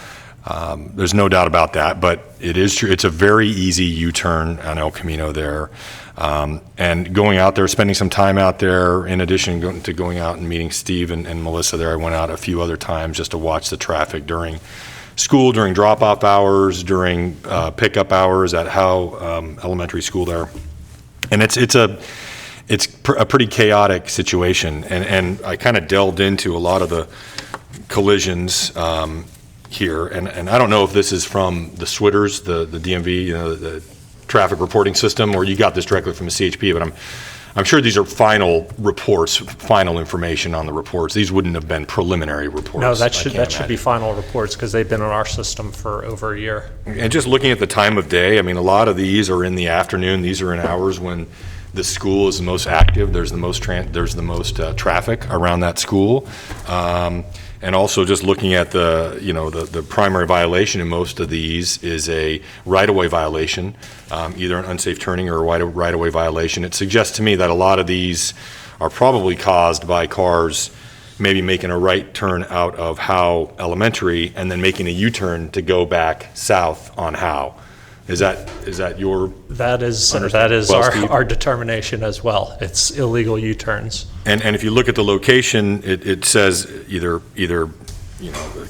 There's no doubt about that, but it is true. It's a very easy U-turn on El Camino there. And going out there, spending some time out there, in addition to going out and meeting Steve and Melissa there, I went out a few other times just to watch the traffic during school, during drop-off hours, during pickup hours at Howe Elementary School there. And it's a pretty chaotic situation, and I kind of delved into a lot of the collisions here, and I don't know if this is from the SWITRs, the DMV, the traffic reporting system, or you got this directly from the CHP, but I'm sure these are final reports, final information on the reports. These wouldn't have been preliminary reports. No, that should be final reports, because they've been in our system for over a year. And just looking at the time of day, I mean, a lot of these are in the afternoon. These are in hours when the school is the most active. There's the most traffic around that school, and also just looking at the primary violation in most of these is a right-of-way violation, either an unsafe turning or a right-of-way violation. It suggests to me that a lot of these are probably caused by cars maybe making a right turn out of Howe Elementary and then making a U-turn to go back south on Howe. Is that your? That is our determination as well. It's illegal U-turns. And if you look at the location, it says either a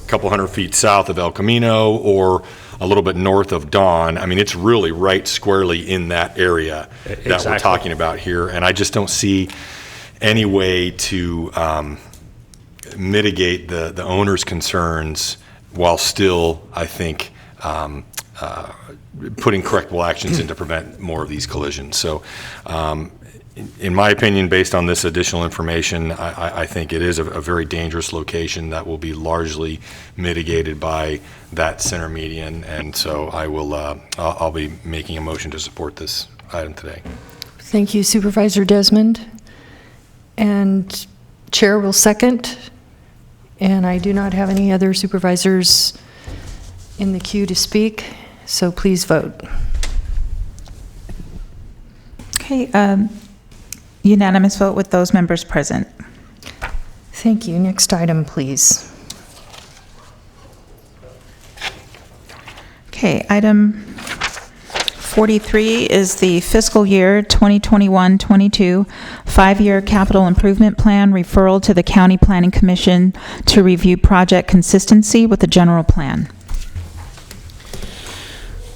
couple hundred feet south of El Camino or a little bit north of Dawn. I mean, it's really right squarely in that area that we're talking about here, and I just don't see any way to mitigate the owner's concerns while still, I think, putting correctable actions in to prevent more of these collisions. So in my opinion, based on this additional information, I think it is a very dangerous location that will be largely mitigated by that center median, and so I'll be making a motion to support this item today. Thank you, Supervisor Desmond. And Chair will second. And I do not have any other supervisors in the queue to speak, so please vote. Okay, unanimous vote with those members present. Thank you. Next item, please. Okay, item 43 is the fiscal year 2021-22 5-year capital improvement plan referral to the County Planning Commission to review project consistency with the general plan.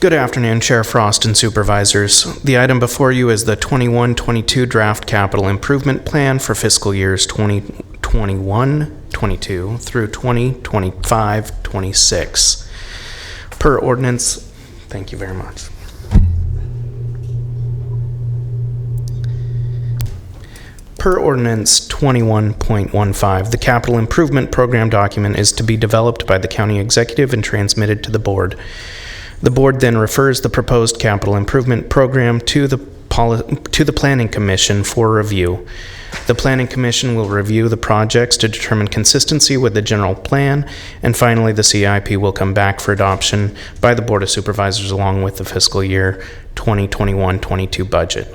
Good afternoon, Chair Frost and Supervisors. The item before you is the 21-22 draft capital improvement plan for fiscal years 2021-22 through 2025-26. Per ordinance, thank you very much. Per Ordinance 21.15, the Capital Improvement Program document is to be developed by the County Executive and transmitted to the Board. The Board then refers the proposed Capital Improvement Program to the Planning Commission for review. The Planning Commission will review the projects to determine consistency with the general plan, and finally the CIP will come back for adoption by the Board of Supervisors along with the fiscal year 2021-22 budget.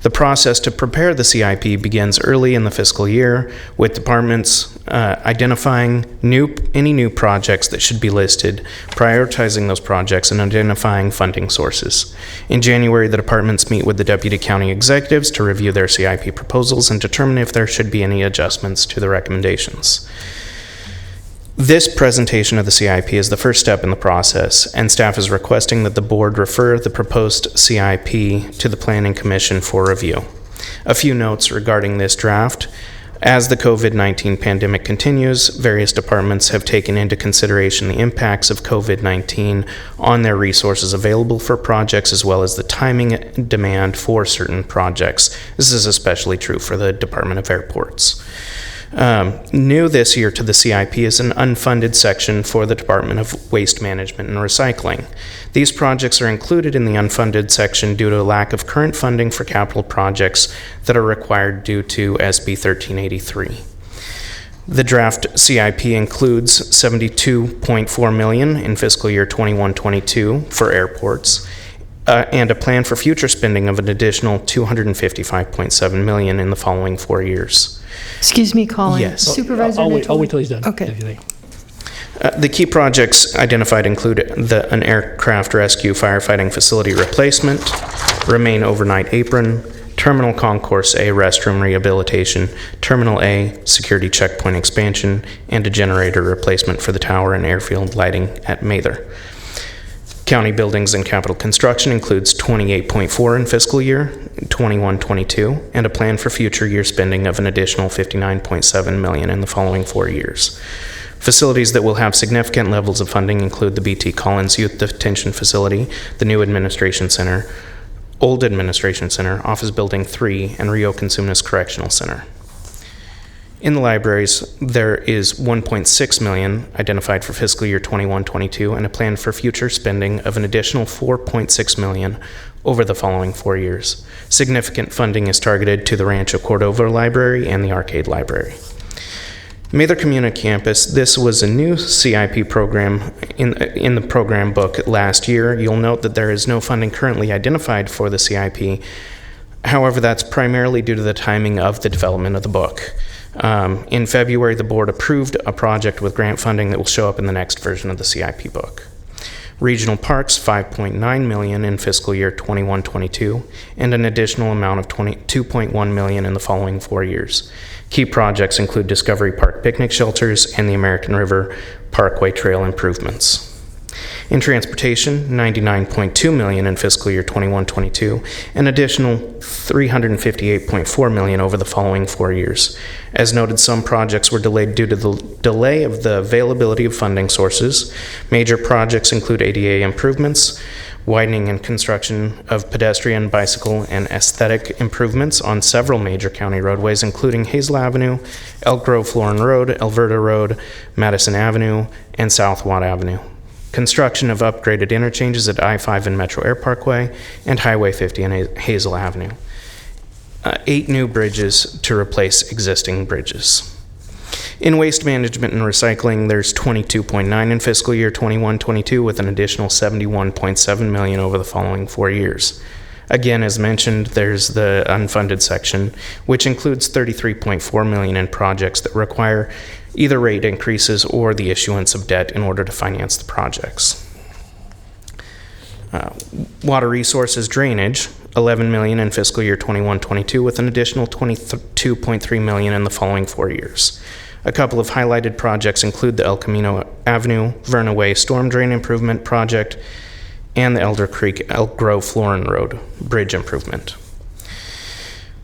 The process to prepare the CIP begins early in the fiscal year, with departments identifying any new projects that should be listed, prioritizing those projects, and identifying funding sources. In January, the departments meet with the deputy county executives to review their CIP proposals and determine if there should be any adjustments to the recommendations. This presentation of the CIP is the first step in the process, and staff is requesting that the Board refer the proposed CIP to the Planning Commission for review. A few notes regarding this draft. As the COVID-19 pandemic continues, various departments have taken into consideration the impacts of COVID-19 on their resources available for projects, as well as the timing and demand for certain projects. This is especially true for the Department of Airports. New this year to the CIP is an unfunded section for the Department of Waste Management and Recycling. These projects are included in the unfunded section due to a lack of current funding for capital projects that are required due to SB 1383. The draft CIP includes $72.4 million in fiscal year 21-22 for airports, and a plan for future spending of an additional $255.7 million in the following 4 years. Excuse me, Colin. Yes. Supervisor I'll Mitchell? wait till he's done. Okay. The key projects identified include an aircraft rescue firefighting facility replacement, Remain Overnight Apron, Terminal Concourse A restroom rehabilitation, Terminal A security checkpoint expansion, and a generator replacement for the tower and airfield lighting at Mather. County buildings and capital construction includes $28.4 in fiscal year 21-22, and a plan for future year spending of an additional $59.7 million in the following 4 years. Facilities that will have significant levels of funding include the B.T. Collins Youth Detention Facility, the new Administration Center, Old Administration Center, Office Building 3, and Rio Consumnes Correctional Center. In the libraries, there is $1.6 million identified for fiscal year 21-22 and a plan for future spending of an additional $4.6 million over the following 4 years. Significant funding is targeted to the Rancho Cordova Library and the Arcade Library. Mather Community Campus, this was a new CIP program in the program book last year. You'll note that there is no funding currently identified for the CIP. However, that's primarily due to the timing of the development of the book. In February, the Board approved a project with grant funding that will show up in the next version of the CIP book. Regional Parks, $5.9 million in fiscal year 21-22, and an additional amount of $2.1 million in the following 4 years. Key projects include Discovery Park picnic shelters and the American River Parkway trail improvements. In transportation, $99.2 million in fiscal year 21-22, an additional $358.4 million over the following 4 years. As noted, some projects were delayed due to the delay of the availability of funding sources. Major projects include ADA improvements, widening and construction of pedestrian, bicycle, and aesthetic improvements on several major county roadways, including Hazel Avenue, Elk Grove Florin Road, Alberta Road, Madison Avenue, and South Watt Avenue. Construction of upgraded interchanges at I-5 and Metro Air Parkway, and Highway 50 and Hazel Avenue. 8 new bridges to replace existing bridges. In waste management and recycling, there's 22.9 in fiscal year 21-22 with an additional 71.7 million over the following 4 years. Again, as mentioned, there's the unfunded section, which includes 33.4 million in projects that require either rate increases or the issuance of debt in order to finance the projects. Water resources drainage, 11 million in fiscal year 21-22 with an additional 22.3 million in the following 4 years. A couple of highlighted projects include the El Camino Avenue Verna Way Storm Drain Improvement Project and the Elder Creek Elk Grove Florin Road Bridge Improvement.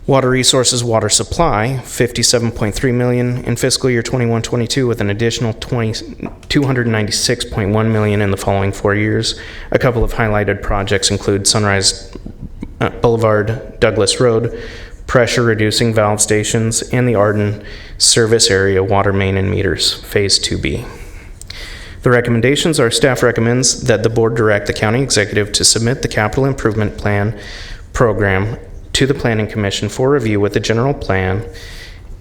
Water resources water supply, 57.3 million in fiscal year 21-22 with an additional 296.1 million in the following 4 years. A couple of highlighted projects include Sunrise Boulevard, Douglas Road, pressure reducing valve stations, and the Arden service area water main and meters, phase 2B. The recommendations are staff recommends that the board direct the county executive to submit the capital improvement plan program to the Planning Commission for review with the general plan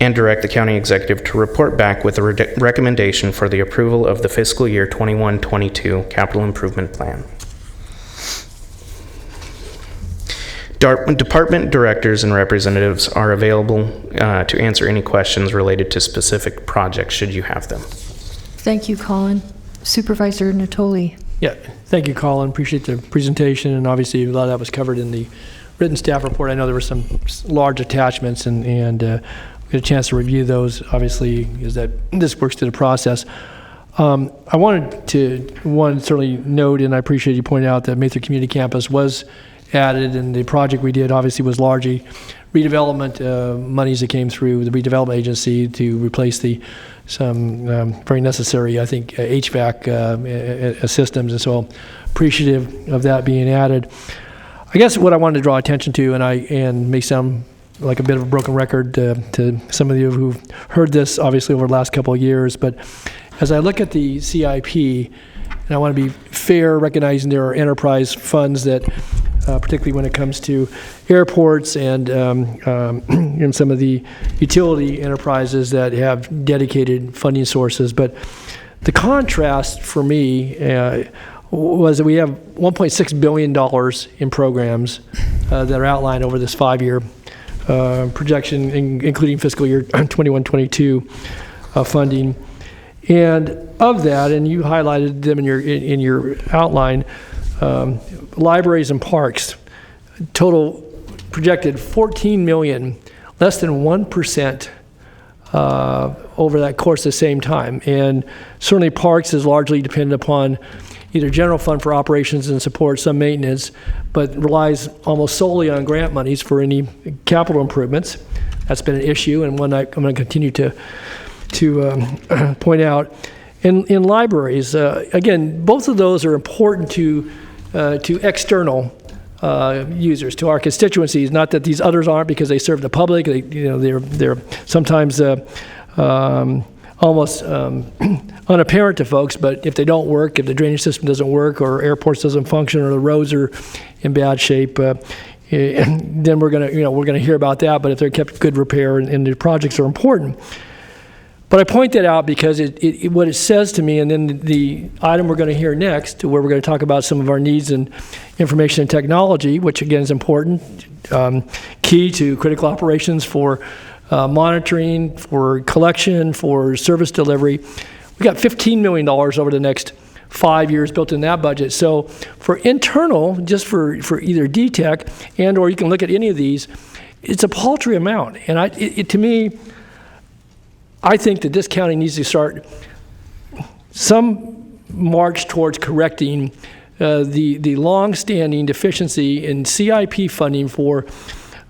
and direct the county executive to report back with a recommendation for the approval of the fiscal year 21-22 capital improvement plan. Department directors and representatives are available to answer any questions related to specific projects should you have them. Thank you, Colin. Supervisor Natoli. Yeah, thank you, Colin. Appreciate the presentation, and obviously a lot of that was covered in the written staff report. I know there were some large attachments, and we had a chance to review those, obviously, as that this works through the process. I wanted to, certainly note, and I appreciate you pointing out that Mather Community Campus was added, and the project we did obviously was largely redevelopment monies that came through the redevelopment agency to replace some very necessary, I think, HVAC systems, and so appreciative of that being added. I guess what I wanted to draw attention to, and may sound like a bit of a broken record to some of you who've heard this obviously over the last couple of years, but as I look at the CIP, and I want to be fair, recognizing there are enterprise funds that particularly when it comes to airports and some of the utility enterprises that have dedicated funding sources. But the contrast for me was that we have $1.6 billion in programs that are outlined over this 5-year projection, including fiscal year 21-22 funding. And of that, and you highlighted them in your outline, libraries and parks, total projected 14 million, less than 1% over that course at the same time. And certainly parks is largely dependent upon either general fund for operations and support, some maintenance, but relies almost solely on grant monies for any capital improvements. That's been an issue, and one I'm going to continue to point out. In libraries, again, both of those are important to external users, to our constituencies. Not that these others aren't, because they serve the public. They're sometimes almost unapparent to folks. But if they don't work, if the drainage system doesn't work, or airports doesn't function, or the roads are in bad shape, then we're gonna hear about that. But if they're kept good repair and the projects are important. But I point that out because what it says to me, and then the item we're going to hear next, where we're going to talk about some of our needs in information and technology, which again is important, key to critical operations for monitoring, for collection, for service delivery. We got $15 million over the next 5 years built in that budget. So for internal, just for either DTEC and or you can look at any of these, it's a paltry amount. And to me, I think that this county needs to start some march towards correcting the long-standing deficiency in CIP funding for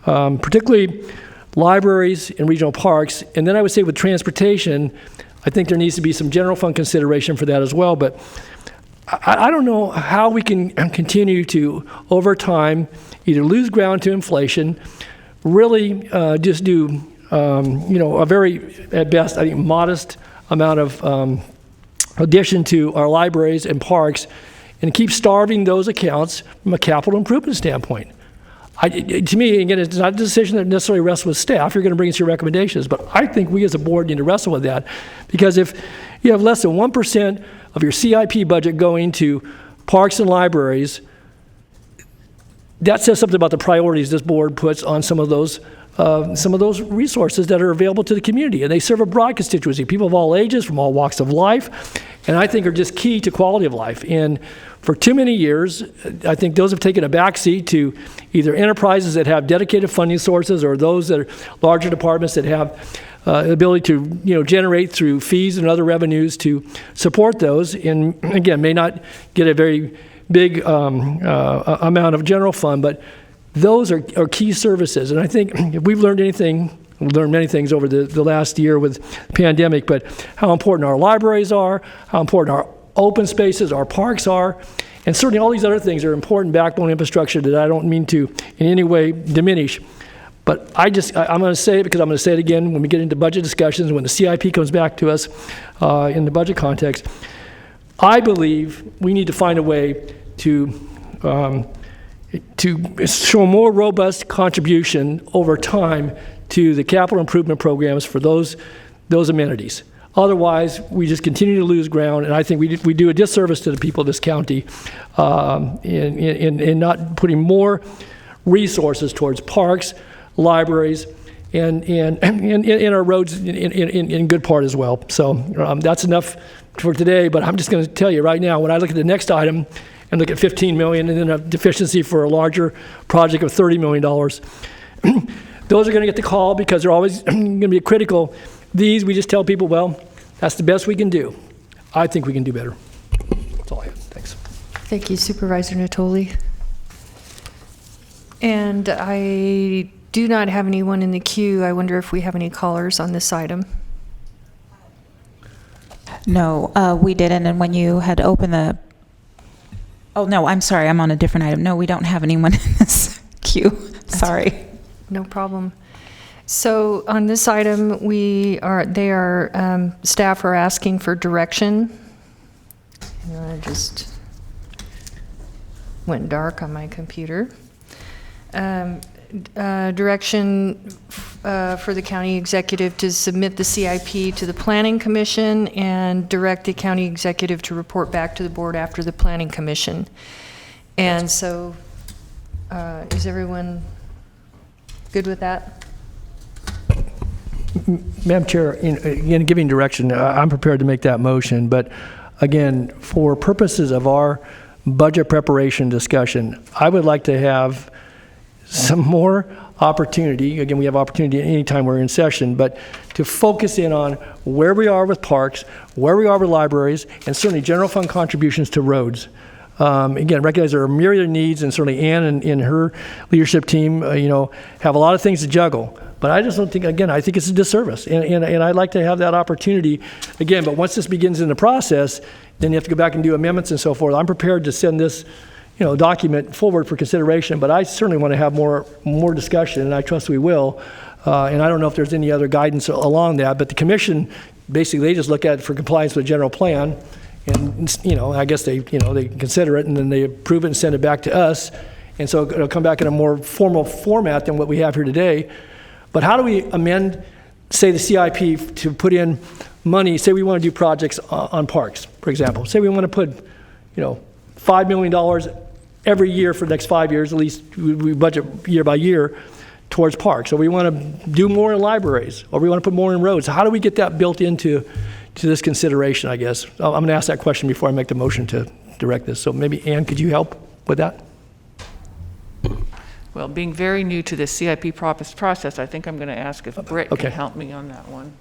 particularly libraries and regional parks. And then I would say with transportation, I think there needs to be some general fund consideration for that as well. But I don't know how we can continue to, over time, either lose ground to inflation, really just do a very, at best, I think, modest amount of addition to our libraries and parks, and keep starving those accounts from a capital improvement standpoint. To me, again, it's not a decision that necessarily rests with staff. You're going to bring us your recommendations, but I think we as a board need to wrestle with that, because if you have less than 1% of your CIP budget going to parks and libraries, that says something about the priorities this board puts on some of those resources that are available to the community. And they serve a broad constituency, people of all ages, from all walks of life, and I think are just key to quality of life. And for too many years, I think those have taken a backseat to either enterprises that have dedicated funding sources, or those that are larger departments that have the ability to generate through fees and other revenues to support those, and again, may not get a very big amount of general fund, but those are key services. And I think if we've learned anything, we've learned many things over the last year with the pandemic, but how important our libraries are, how important our open spaces, our parks are, and certainly all these other things are important backbone infrastructure that I don't mean to in any way diminish. But I'm going to say it because I'm going to say it again when we get into budget discussions, when the CIP comes back to us in the budget context. I believe we need to find a way to show more robust contribution over time to the capital improvement programs for those amenities. Otherwise, we just continue to lose ground, and I think we do a disservice to the people of this county in not putting more resources towards parks, libraries, and our roads in good part as well. So that's enough for today, but I'm just going to tell you right now, when I look at the next item and look at $15 million and then a deficiency for a larger project of $30 million, those are going to get the call because they're always going to be critical. These, we just tell people, well, that's the best we can do. I think we can do better. That's all I have. Thanks. Thank you, Supervisor Natoli. And I do not have anyone in the queue. I wonder if we have any callers on this item. No, we didn't. And when you had opened the... Oh, no, I'm sorry. I'm on a different item. No, we don't have anyone in this queue. Sorry. No problem. So on this item, staff are asking for direction. And I just went dark on my computer. Direction for the county executive to submit the CIP to the Planning Commission and direct the county executive to report back to the board after the Planning Commission. And so, is everyone good with that? Madam Chair, again, giving direction, I'm prepared to make that motion, but again, for purposes of our budget preparation discussion, I would like to have some more opportunity. Again, we have opportunity anytime we're in session, but to focus in on where we are with parks, where we are with libraries, and certainly general fund contributions to roads. Again, recognize there are myriad of needs, and certainly Ann and her leadership team, have a lot of things to juggle. But I just don't think, again, I think it's a disservice. And I'd like to have that opportunity again, but once this begins in the process, then you have to go back and do amendments and so forth. I'm prepared to send this document forward for consideration, but I certainly want to have more discussion, and I trust we will. And I don't know if there's any other guidance along that, but the commission, basically, they just look at it for compliance with the general plan, and I guess they consider it, and then they approve it and send it back to us, and so it'll come back in a more formal format than what we have here today. But how do we amend, say, the CIP to put in money? Say we want to do projects on parks, for example. Say we want to put, $5 million every year for the next 5 years, at least we budget year by year, towards parks. Or we want to do more in libraries, or we want to put more in roads. How do we get that built into this consideration, I guess? I'm going to ask that question before I make the motion to direct this. So maybe, Ann, could you help with that? Well, being very new to this CIP process, I think I'm going to ask if Britt can help me on that one.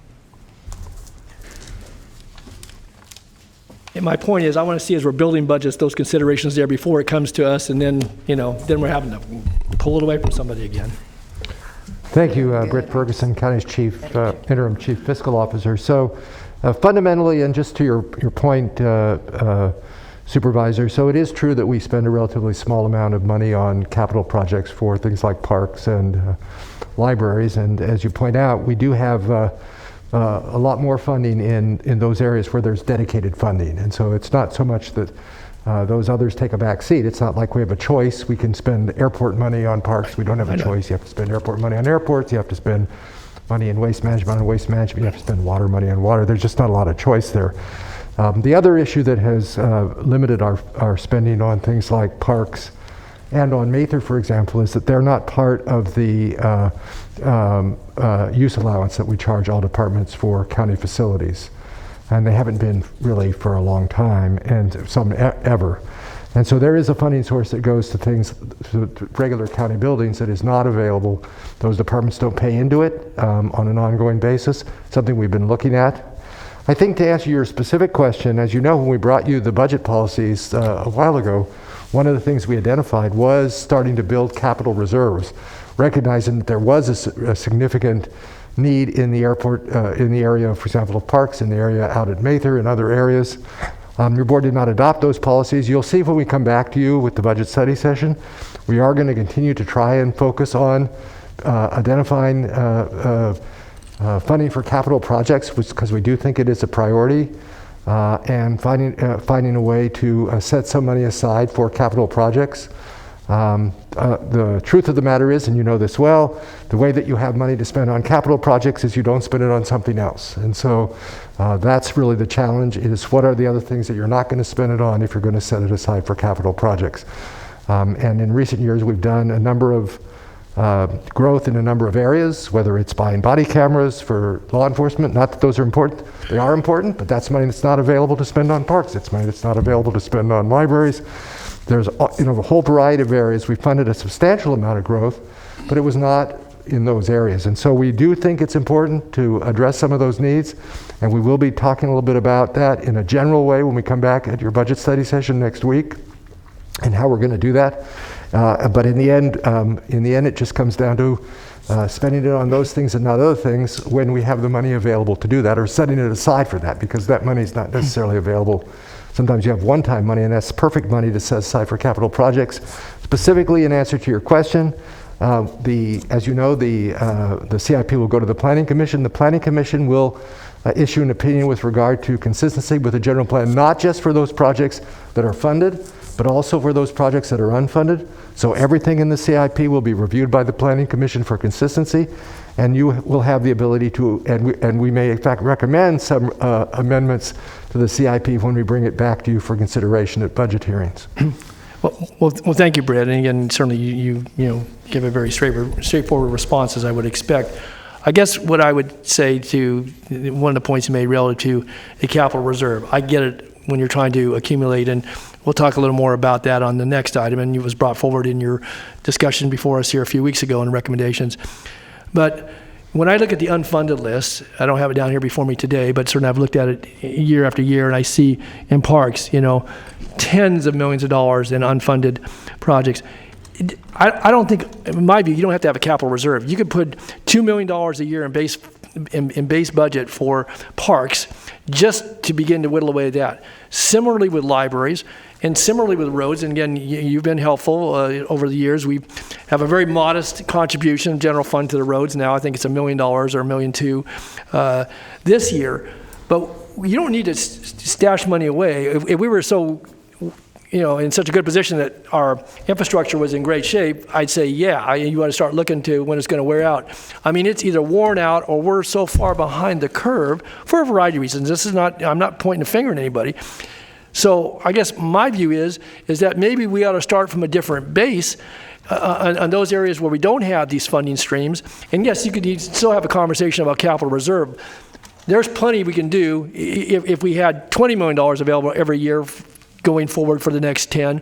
And my point is, I want to see as we're building budgets, those considerations there before it comes to us, and then, then we're having to pull it away from somebody again. Thank you, Britt Ferguson, County's interim chief fiscal officer. So fundamentally, and just to your point, Supervisor, so it is true that we spend a relatively small amount of money on capital projects for things like parks and libraries. And as you point out, we do have a lot more funding in those areas where there's dedicated funding. And so it's not so much that those others take a back seat. It's not like we have a choice. We can spend airport money on parks. We don't have a choice. You have to spend airport money on airports. You have to spend money in waste management on waste management. You have to spend water money on water. There's just not a lot of choice there. The other issue that has limited our spending on things like parks and on Mather, for example, is that they're not part of the use allowance that we charge all departments for county facilities. And they haven't been really for a long time, and some ever. And so there is a funding source that goes to things, to regular county buildings, that is not available. Those departments don't pay into it on an ongoing basis, something we've been looking at. I think to answer your specific question, as you know, when we brought you the budget policies a while ago, one of the things we identified was starting to build capital reserves, recognizing that there was a significant need in the airport, in the area, for example, of parks, in the area out at Mather and other areas. Your board did not adopt those policies. You'll see when we come back to you with the budget study session, we are going to continue to try and focus on identifying funding for capital projects, because we do think it is a priority, and finding a way to set some money aside for capital projects. The truth of the matter is, and you know this well, the way that you have money to spend on capital projects is you don't spend it on something else. And so that's really the challenge, is what are the other things that you're not going to spend it on if you're going to set it aside for capital projects. And in recent years, we've done a number of growth in a number of areas, whether it's buying body cameras for law enforcement. Not that those are important. They are important, but that's money that's not available to spend on parks. It's money that's not available to spend on libraries. There's a whole variety of areas. We funded a substantial amount of growth, but it was not in those areas. And so we do think it's important to address some of those needs, and we will be talking a little bit about that in a general way when we come back at your budget study session next week, and how we're going to do that. But in the end, it just comes down to spending it on those things and not other things when we have the money available to do that, or setting it aside for that, because that money is not necessarily available. Sometimes you have one-time money, and that's perfect money to set aside for capital projects. Specifically, in answer to your question, as you know, the CIP will go to the Planning Commission. The Planning Commission will issue an opinion with regard to consistency with the general plan, not just for those projects that are funded, but also for those projects that are unfunded. So everything in the CIP will be reviewed by the Planning Commission for consistency, and you will have the ability to, and we may in fact recommend some amendments to the CIP when we bring it back to you for consideration at budget hearings. Well, thank you, Brett. And again, certainly you give a very straightforward response, as I would expect. I guess what I would say to one of the points you made relative to the capital reserve, I get it when you're trying to accumulate, and we'll talk a little more about that on the next item, and it was brought forward in your discussion before us here a few weeks ago in recommendations. But when I look at the unfunded list, I don't have it down here before me today, but certainly I've looked at it year after year, and I see in parks, tens of millions of dollars in unfunded projects. I don't think, in my view, you don't have to have a capital reserve. You could put $2 million a year in base budget for parks just to begin to whittle away at that. Similarly with libraries, and similarly with roads, and again, you've been helpful over the years. We have a very modest contribution, general fund to the roads now. I think it's $1 million or $1.2 million this year. But you don't need to stash money away. If we were so, in such a good position that our infrastructure was in great shape, I'd say, yeah, you want to start looking to when it's going to wear out. I mean, it's either worn out or we're so far behind the curve for a variety of reasons. I'm not pointing a finger at anybody. So I guess my view is that maybe we ought to start from a different base on those areas where we don't have these funding streams. And yes, you could still have a conversation about capital reserve. There's plenty we can do if we had $20 million available every year going forward for the next 10,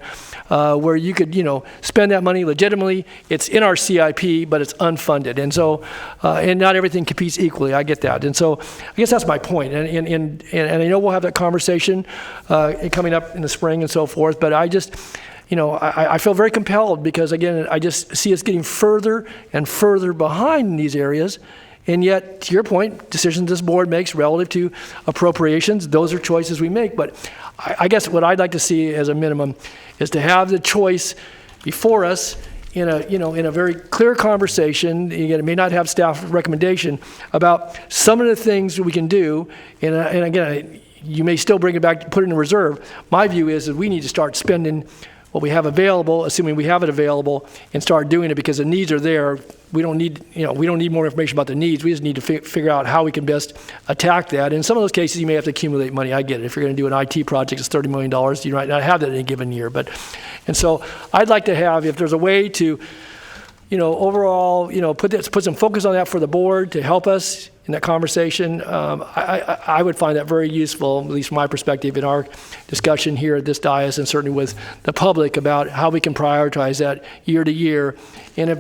where you could, spend that money legitimately. It's in our CIP, but it's unfunded. And so, and not everything competes equally. I get that. And so I guess that's my point. And I know we'll have that conversation coming up in the spring and so forth, but I just, I feel very compelled because, again, I just see us getting further and further behind in these areas. And yet, to your point, decisions this board makes relative to appropriations, those are choices we make. But I guess what I'd like to see as a minimum is to have the choice before us in a very clear conversation. Again, it may not have staff recommendation about some of the things we can do. And again, you may still bring it back, put it in a reserve. My view is that we need to start spending what we have available, assuming we have it available, and start doing it because the needs are there. We don't need, we don't need more information about the needs. We just need to figure out how we can best attack that. In some of those cases, you may have to accumulate money. I get it. If you're going to do an IT project, it's $30 million. You might not have that in a given year. And so I'd like to have, if there's a way to, overall, put some focus on that for the board to help us in that conversation. I would find that very useful, at least from my perspective, in our discussion here at this dais and certainly with the public about how we can prioritize that year to year. And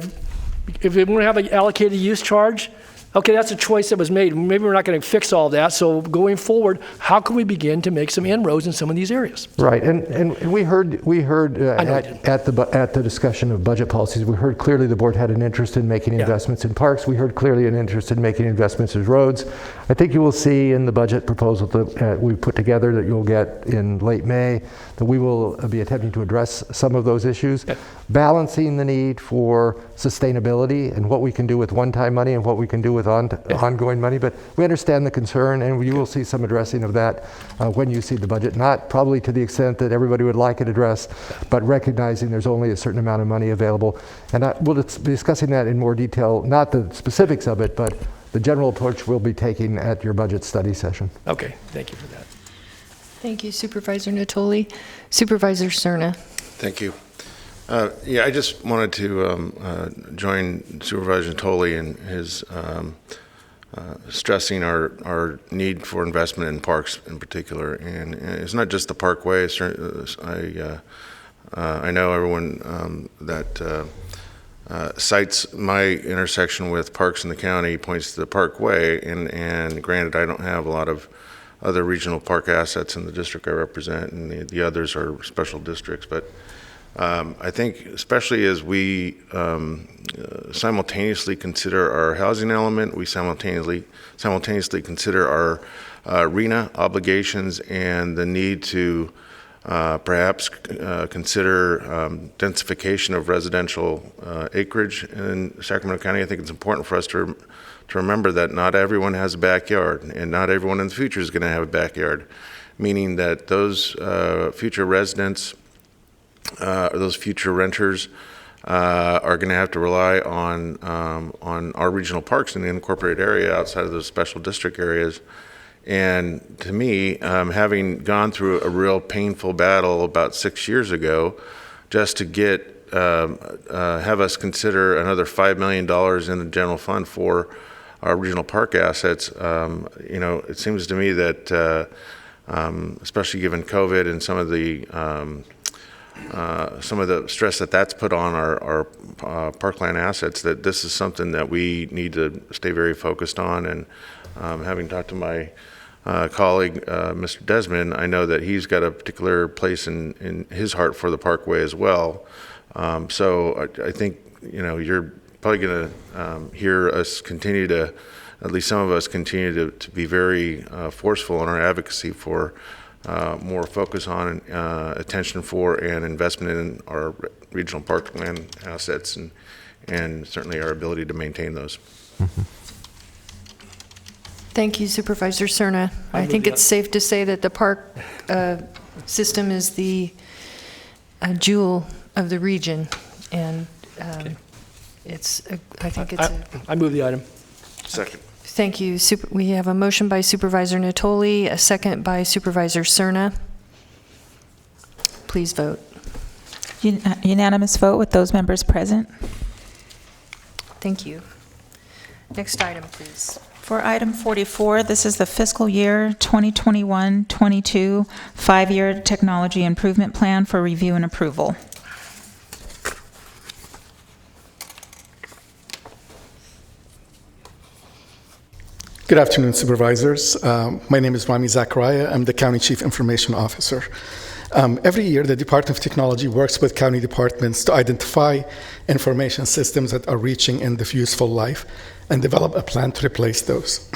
if we want to have an allocated use charge, okay, that's a choice that was made. Maybe we're not going to fix all that. So going forward, how can we begin to make some inroads in some of these areas? Right, and we heard at the discussion of budget policies, we heard clearly the board had an interest in making investments in parks. We heard clearly an interest in making investments in roads. I think you will see in the budget proposal that we put together that you'll get in late May that we will be attempting to address some of those issues, balancing the need for sustainability and what we can do with one-time money and what we can do with ongoing money. But we understand the concern, and you will see some addressing of that when you see the budget, not probably to the extent that everybody would like it addressed, but recognizing there's only a certain amount of money available. And we'll be discussing that in more detail, not the specifics of it, but the general approach we'll be taking at your budget study session. Okay, thank you for that. Thank you, Supervisor Natoli. Supervisor Cerna. Thank you. I just wanted to join Supervisor Natoli in his stressing our need for investment in parks in particular. And it's not just the parkway. I know everyone that cites my intersection with parks in the county points to the parkway. And granted, I don't have a lot of other regional park assets in the district I represent, and the others are special districts. But I think especially as we simultaneously consider our housing element, we simultaneously consider our RENA obligations and the need to perhaps consider densification of residential acreage in Sacramento County. I think it's important for us to remember that not everyone has a backyard, and not everyone in the future is going to have a backyard, meaning that those future residents or those future renters are going to have to rely on our regional parks in the unincorporated area outside of those special district areas. And to me, having gone through a real painful battle about 6 years ago, just to get have us consider another $5 million in the general fund for our regional park assets, it seems to me that especially given COVID and some of the stress that's put on our parkland assets, that this is something that we need to stay very focused on. And having talked to my colleague, Mr. Desmond, I know that he's got a particular place in his heart for the parkway as well. So I think, you're probably going to hear us continue to, at least some of us continue to be very forceful in our advocacy for more focus on attention for and investment in our regional parkland assets and certainly our ability to maintain those. Mm-hmm. Thank you, Supervisor Cerna. I think it's safe to say that the park system is the jewel of the region, and I move the item. Second. Thank you. We have a motion by Supervisor Natoli, a second by Supervisor Cerna. Please vote. Unanimous vote with those members present. Thank you. Next item, please. For item 44, this is the fiscal year 2021-22 5-year technology improvement plan for review and approval. Good afternoon, Supervisors. My name is Rami Zachariah. I'm the County Chief Information Officer. Every year, the Department of Technology works with county departments to identify information systems that are reaching end of useful life and develop a plan to replace those.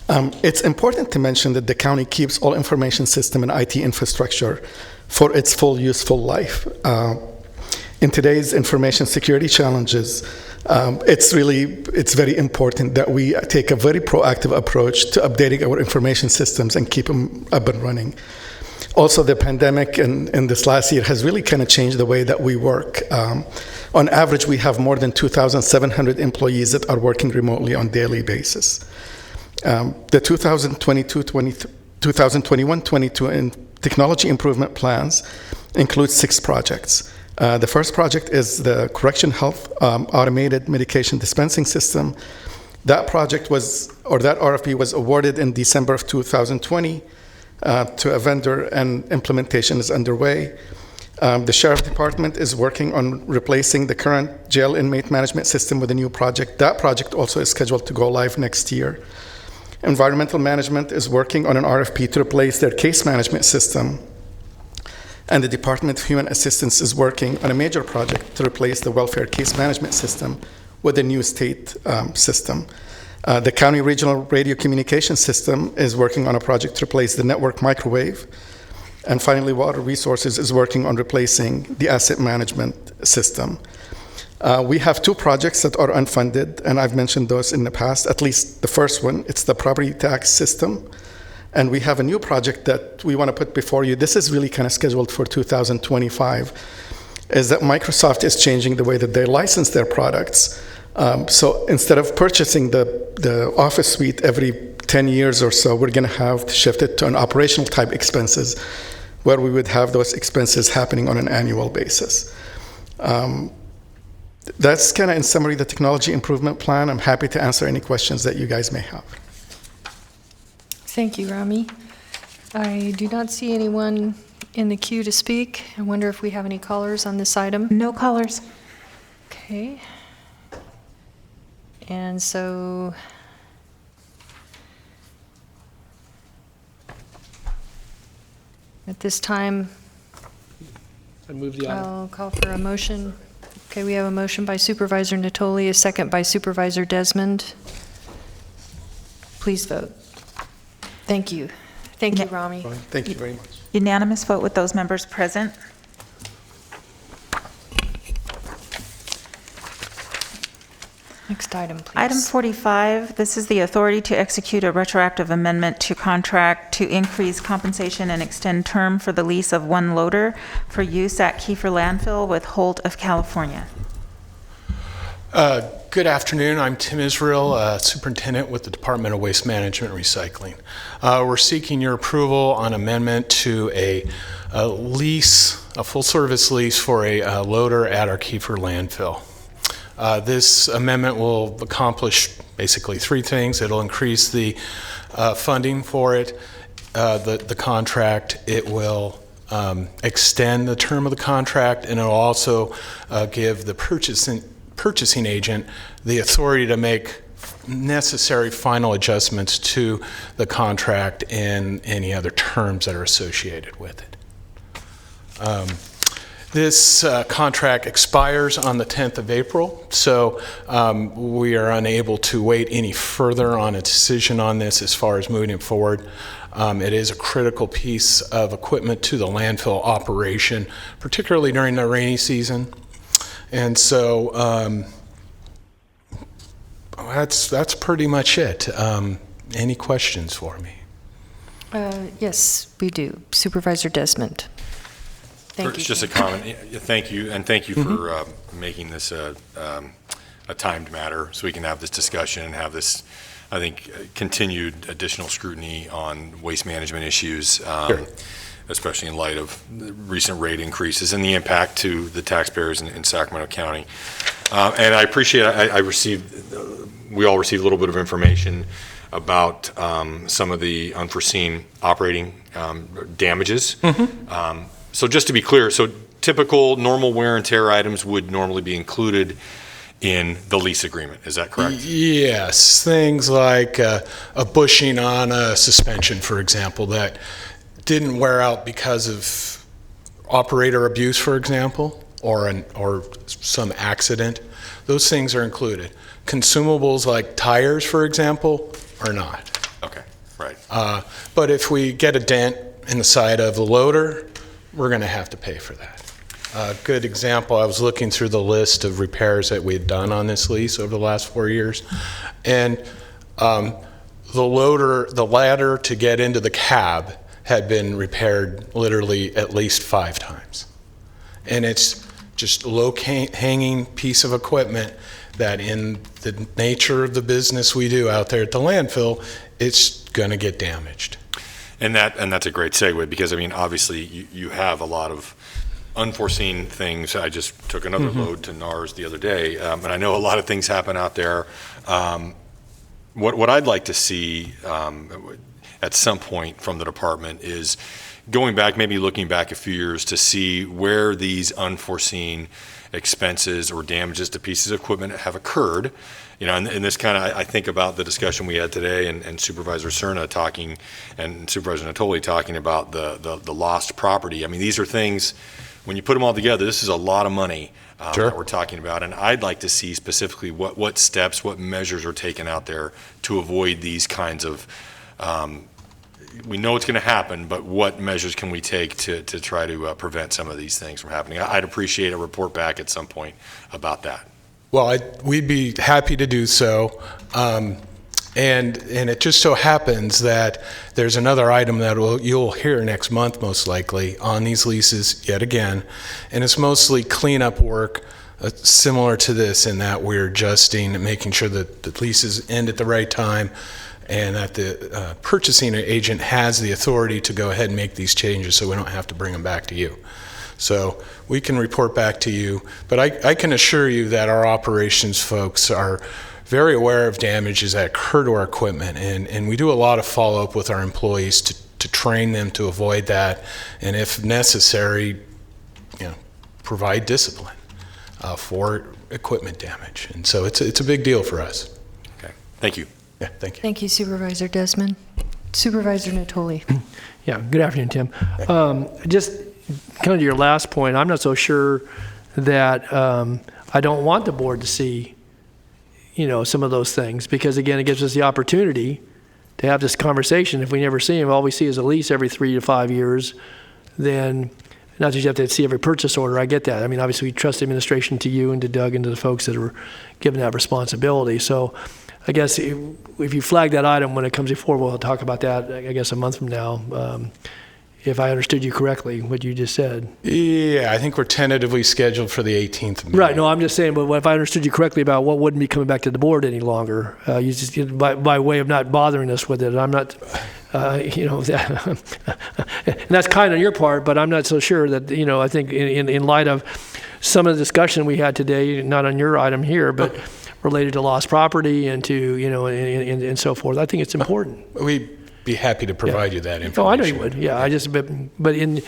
It's important to mention that the county keeps all information system and IT infrastructure for its full useful life. In today's information security challenges, It's very important that we take a very proactive approach to updating our information systems and keep them up and running. Also, the pandemic in this last year has really kind of changed the way that we work. On average, we have more than 2,700 employees that are working remotely on a daily basis. The 2021-22 technology improvement plans include 6 projects. The first project is the Correction Health Automated Medication Dispensing System. That project that RFP was awarded in December of 2020 to a vendor, and implementation is underway. The Sheriff Department is working on replacing the current jail inmate management system with a new project. That project also is scheduled to go live next year. Environmental Management is working on an RFP to replace their case management system. And the Department of Human Assistance is working on a major project to replace the welfare case management system with a new state system. The County Regional Radio Communication System is working on a project to replace the network microwave. And finally, Water Resources is working on replacing the asset management system. We have 2 projects that are unfunded, and I've mentioned those in the past, at least the first one. It's the property tax system. And we have a new project that we want to put before you. This is really kind of scheduled for 2025, is that Microsoft is changing the way that they license their products. So instead of purchasing the Office suite every 10 years or so, we're going to have to shift it to an operational type expenses, where we would have those expenses happening on an annual basis. That's kind of in summary the technology improvement plan. I'm happy to answer any questions that you guys may have. Thank you, Rami. I do not see anyone in the queue to speak. I wonder if we have any callers on this item. No callers. Okay. And so at this time, I move the item. I'll call for a motion. Okay, we have a motion by Supervisor Natoli, a second by Supervisor Desmond. Please vote. Thank you. Thank you, Rami. Thank you very much. Unanimous vote with those members present. Next item, please. Item 45, this is the authority to execute a retroactive amendment to contract to increase compensation and extend term for the lease of one loader for use at Kiefer Landfill with Holt of California. Good afternoon. I'm Tim Israel, Superintendent with the Department of Waste Management and Recycling. We're seeking your approval on amendment to a lease, a full-service lease for a loader at our Kiefer landfill. This amendment will accomplish basically 3 things. It'll increase the funding for it, the contract. It will extend the term of the contract, and it'll also give the purchasing agent the authority to make necessary final adjustments to the contract and any other terms that are associated with it. This contract expires on the 10th of April, so we are unable to wait any further on a decision on this as far as moving it forward. It is a critical piece of equipment to the landfill operation, particularly during the rainy season. And so that's pretty much it. Any questions for me? Yes, we do. Supervisor Desmond. Thank you. First, just a comment. Thank you, and thank you for making this a timed matter so we can have this discussion and have this, I think, continued additional scrutiny on waste management issues, especially in light of the recent rate increases and the impact to the taxpayers in Sacramento County. And I appreciate, we all received a little bit of information about some of the unforeseen operating damages. So just to be clear, so typical normal wear and tear items would normally be included in the lease agreement, is that correct? Yes, things like a bushing on a suspension, for example, that didn't wear out because of operator abuse, for example, or some accident. Those things are included. Consumables like tires, for example, are not. Okay, right. But if we get a dent in the side of the loader, we're going to have to pay for that. A good example, I was looking through the list of repairs that we had done on this lease over the last 4 years, and the ladder to get into the cab had been repaired literally at least 5 times. And it's just low-hanging piece of equipment that in the nature of the business we do out there at the landfill, it's going to get damaged. And that's a great segue, because I mean, obviously you have a lot of unforeseen things. I just took another load to NARS the other day, and I know a lot of things happen out there. What I'd like to see at some point from the department is going back, maybe looking back a few years to see where these unforeseen expenses or damages to pieces of equipment have occurred. You know, and this kind of, I think about the discussion we had today, and Supervisor Cerna talking, and Supervisor Natoli talking about the lost property. I mean, these are things, when you put them all together, this is a lot of money that we're talking about. And I'd like to see specifically what steps, what measures are taken out there to avoid these kinds of, we know it's going to happen, but what measures can we take to try to prevent some of these things from happening? I'd appreciate a report back at some point about that. Well, we'd be happy to do so. And it just so happens that there's another item that you'll hear next month, most likely, on these leases yet again. And it's mostly cleanup work similar to this, in that we're adjusting and making sure that the leases end at the right time, and that the purchasing agent has the authority to go ahead and make these changes, so we don't have to bring them back to you. So we can report back to you, but I can assure you that our operations folks are very aware of damages that occur to our equipment, and we do a lot of follow-up with our employees to train them to avoid that, and if necessary, provide discipline for equipment damage. And so it's a big deal for us. Okay, thank you. Yeah, thank you. Thank you, Supervisor Desmond. Supervisor Natoli. Yeah, good afternoon, Tim. Just kind of to your last point, I'm not so sure that I don't want the board to see, some of those things, because again, it gives us the opportunity to have this conversation. If we never see them, all we see is a lease every 3 to 5 years, then not that you have to see every purchase order. I get that. I mean, obviously we trust the administration to you and to Doug and to the folks that are given that responsibility. So I guess if you flag that item when it comes before, we'll talk about that, I guess, a month from now, if I understood you correctly, what you just said. Yeah, I think we're tentatively scheduled for the 18th of May. Right, no, I'm just saying, but if I understood you correctly about what wouldn't be coming back to the board any longer, you just, by way of not bothering us with it, I'm not, and that's kind on your part, but I'm not so sure that, I think in light of some of the discussion we had today, not on your item here, but related to lost property and to, and so forth, I think it's important. We'd be happy to provide you that information. Oh, I know you would. Yeah, I just, but in,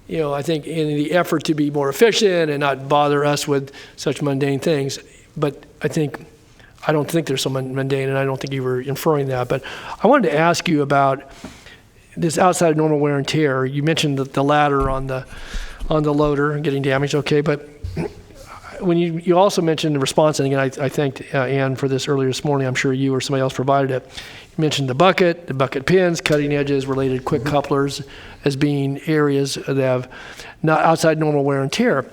I think in the effort to be more efficient and not bother us with such mundane things, but I don't think there's so mundane, and I don't think you were inferring that. But I wanted to ask you about this outside normal wear and tear. You mentioned the ladder on the loader getting damaged. Okay, but when you also mentioned the response, and again, I thanked Ann for this earlier this morning. I'm sure you or somebody else provided it. You mentioned the bucket pins, cutting edges, related quick couplers as being areas that have not outside normal wear and tear.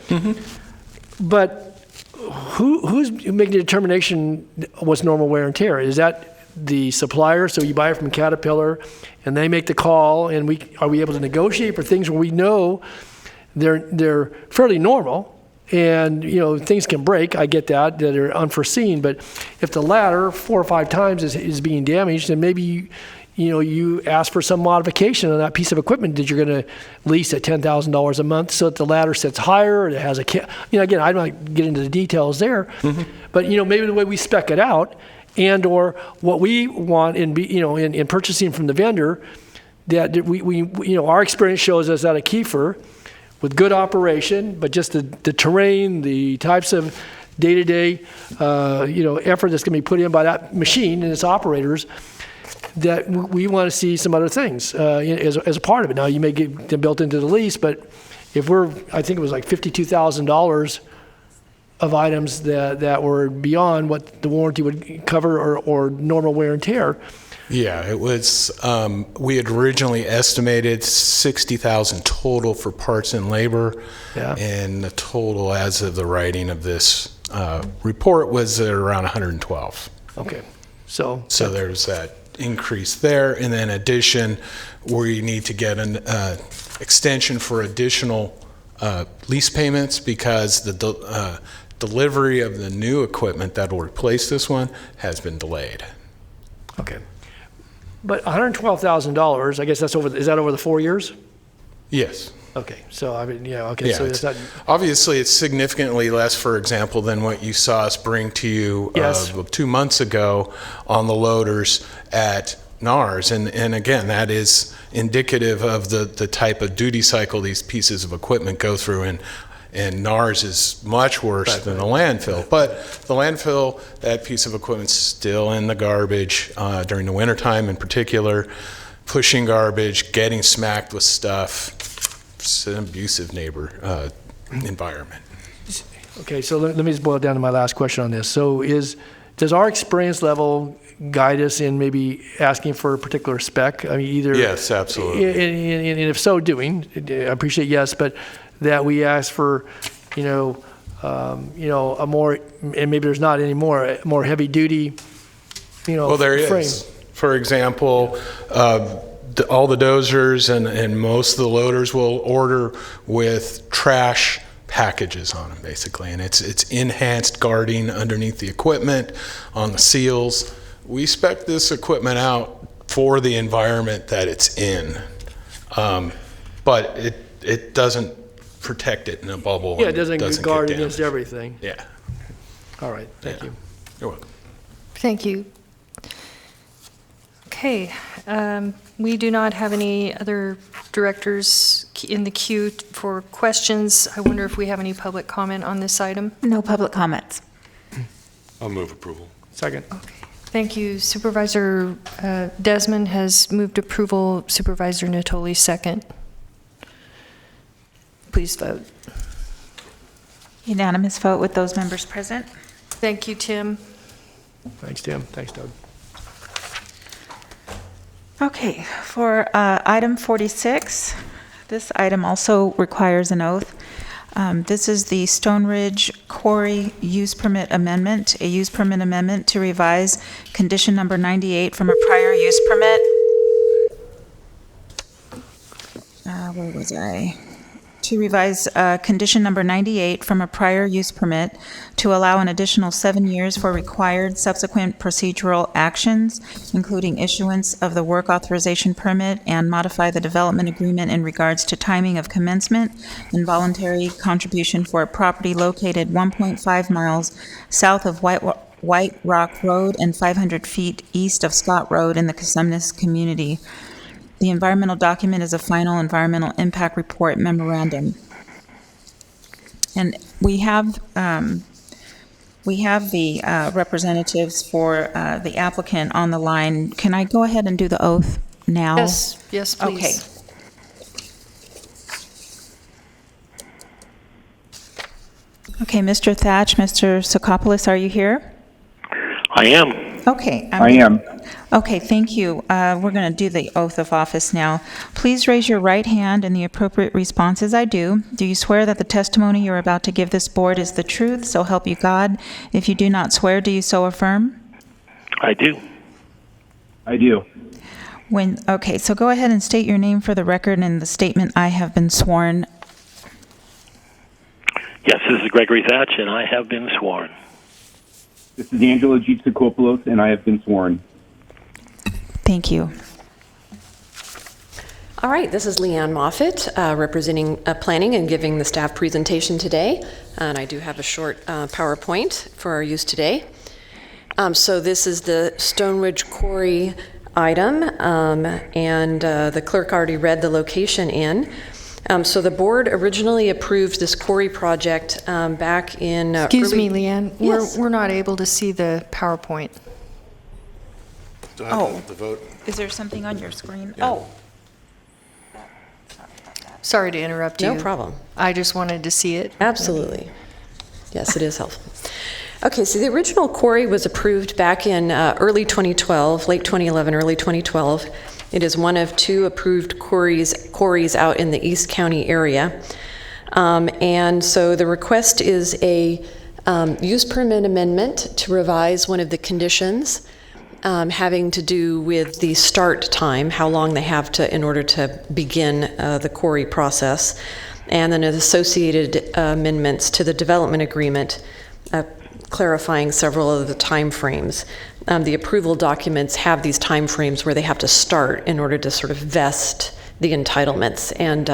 But who's making the determination what's normal wear and tear? Is that the supplier? So you buy it from Caterpillar, and they make the call, and are we able to negotiate for things where we know they're fairly normal? And, things can break, I get that are unforeseen, but if the ladder 4 or 5 times is being damaged, then maybe, you ask for some modification on that piece of equipment that you're going to lease at $10,000 a month so that the ladder sits higher, or it has again, I don't get into the details there, but, maybe the way we spec it out and or what we want in purchasing from the vendor, that we our experience shows us that a Kiefer, with good operation, but just the terrain, the types of day-to-day, effort that's going to be put in by that machine and its operators, that we want to see some other things as a part of it. Now, you may get them built into the lease, but if I think it was like $52,000 of items that were beyond what the warranty would cover or normal wear and tear, Yeah, it was, we had originally estimated 60,000 total for parts and labor. Yeah. And the total as of the writing of this report was at around 112. Okay. So there's that increase there. And then addition, we need to get an extension for additional lease payments because the delivery of the new equipment that will replace this one has been delayed. Okay. But $112,000, I guess is that over the 4 years? Yes. Okay. So, I mean, yeah, okay. Yeah, So it's not. Obviously, it's significantly less, for example, than what you saw us bring to you Yes. 2 months ago on the loaders at NARS. And again, that is indicative of the type of duty cycle these pieces of equipment go through. And NARS is much worse than the landfill. But the landfill, that piece of equipment's still in the garbage during the wintertime in particular, pushing garbage, getting smacked with stuff. It's an abusive neighbor environment. Okay, so let me just boil it down to my last question on this. So does our experience level guide us in maybe asking for a particular spec? I mean, either. Yes, absolutely. And if so doing, I appreciate yes, but that we ask for, a more, and maybe there's not any more heavy duty, Well, there frame. is. For example, all the dozers and most of the loaders will order with trash packages on them, basically, and it's enhanced guarding underneath the equipment, on the seals. We spec this equipment out for the environment that it's in, but it doesn't protect it in a bubble. Yeah, it doesn't guard get against damaged. everything. Yeah. All right, thank you. You're welcome. Thank you. Okay, we do not have any other directors in the queue for questions. I wonder if we have any public comment on this item? No public comments. I'll move approval. Second. Thank you. Supervisor Desmond has moved approval. Supervisor Natoli, second. Please vote. Unanimous vote with those members present. Thank you, Tim. Thanks, Tim. Thanks, Doug. Okay, for item 46, this item also requires an oath. This is the Stone Ridge Quarry Use Permit Amendment, a use permit amendment to revise condition number 98 from a prior use permit. Where was I? To revise condition number 98 from a prior use permit to allow an additional 7 years for required subsequent procedural actions, including issuance of the work authorization permit, and modify the development agreement in regards to timing of commencement and voluntary contribution for a property located 1.5 miles south of White Rock Road and 500 feet east of Scott Road in the Cosumnes community. The environmental document is a final environmental impact report memorandum. And we have the representatives for the applicant on the line. Can I go ahead and do the oath now? Yes, yes, please. Okay. Okay, Mr. Thatch, Mr. Sokopoulos, are you here? I am. Okay. I am. Okay, thank you. We're going to do the oath of office now. Please raise your right hand in the appropriate response as I do. Do you swear that the testimony you're about to give this board is the truth, so help you God? If you do not swear, do you so affirm? I do. I do. Okay, so go ahead and state your name for the record and the statement, I have been sworn. Yes, this is Gregory Thatch, and I have been sworn. This is Angelo G. Tsakopoulos, and I have been sworn. Thank you. All right, this is Leanne Moffitt, representing planning and giving the staff presentation today. And I do have a short PowerPoint for our use today. So this is the Stone Ridge Quarry item, and the clerk already read the location in. So the board originally approved this quarry project back in Excuse me, Leanne. Yes. We're not able to see the PowerPoint. Do I have the vote? Is there something on your screen? Yeah. Oh. Sorry to interrupt you. No problem. I just wanted to see it. Absolutely. Yes, it is helpful. Okay, so the original quarry was approved back in early 2012, late 2011, early 2012. It is one of 2 approved quarries out in the East County area. And so the request is a use permit amendment to revise one of the conditions having to do with the start time, how long they have to in order to begin the quarry process, and then associated amendments to the development agreement, clarifying several of the time frames. The approval documents have these time frames where they have to start in order to sort of vest the entitlements, and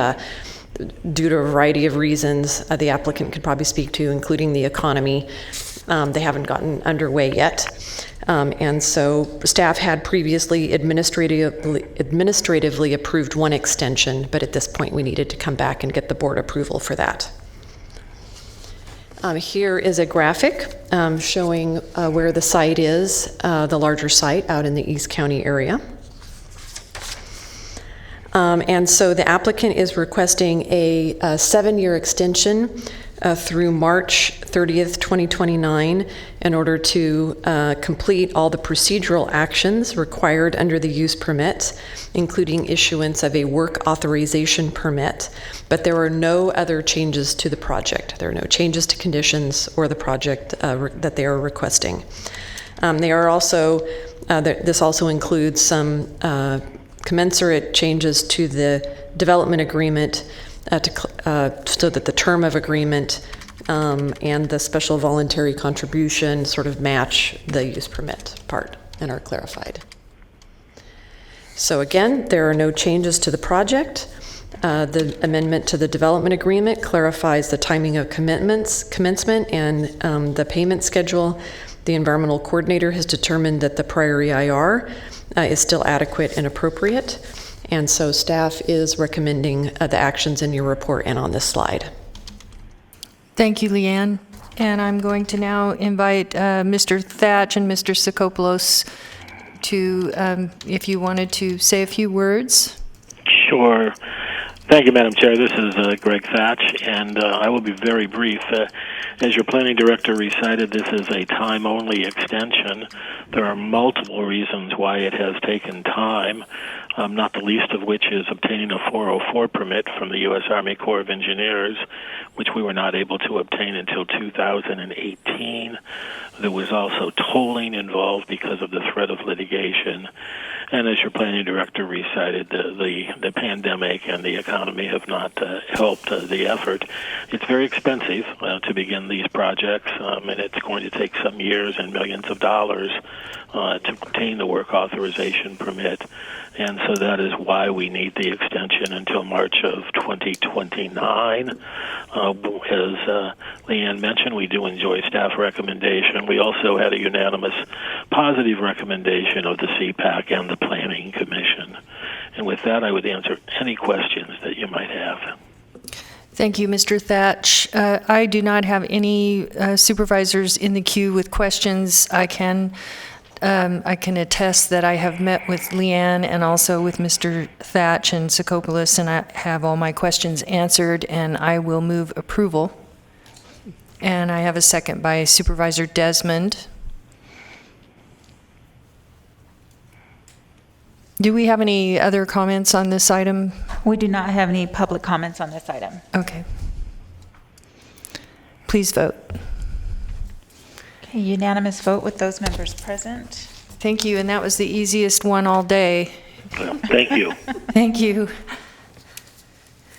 due to a variety of reasons the applicant could probably speak to, including the economy, they haven't gotten underway yet. And so staff had previously administratively approved one extension, but at this point we needed to come back and get the board approval for that. Here is a graphic showing where the site is, the larger site out in the East County area. And so the applicant is requesting a 7-year extension through March 30th, 2029 in order to complete all the procedural actions required under the use permit, including issuance of a work authorization permit. But there are no other changes to the project. There are no changes to conditions or the project that they are requesting. They are also, this also includes some commensurate changes to the development agreement so that the term of agreement and the special voluntary contribution sort of match the use permit part and are clarified. So again, there are no changes to the project. The amendment to the development agreement clarifies the timing of commencement and the payment schedule. The environmental coordinator has determined that the prior EIR is still adequate and appropriate. And so staff is recommending the actions in your report and on this slide. Thank you, Leanne. And I'm going to now invite Mr. Thatch and Mr. Sikopoulos to, if you wanted to say a few words. Sure. Thank you, Madam Chair. This is Greg Thatch, and I will be very brief. As your planning director recited, this is a time-only extension. There are multiple reasons why it has taken time, not the least of which is obtaining a 404 permit from the U.S. Army Corps of Engineers, which we were not able to obtain until 2018. There was also tolling involved because of the threat of litigation. And as your planning director recited, the pandemic and the economy have not helped the effort. It's very expensive to begin these projects, and it's going to take some years and millions of dollars to obtain the work authorization permit. And so that is why we need the extension until March of 2029. As Leanne mentioned, we do enjoy staff recommendation. We also had a unanimous positive recommendation of the CPAC and the Planning Commission. And with that, I would answer any questions that you might have. Thank you, Mr. Thatch. I do not have any supervisors in the queue with questions. I can attest that I have met with Leanne and also with Mr. Thatch and Sikopoulos, and I have all my questions answered, and I will move approval. And I have a second by Supervisor Desmond. Do we have any other comments on this item? We do not have any public comments on this item. Okay. Please vote. Okay, unanimous vote with those members present. Thank you, and that was the easiest one all day. Well, thank you. Thank you.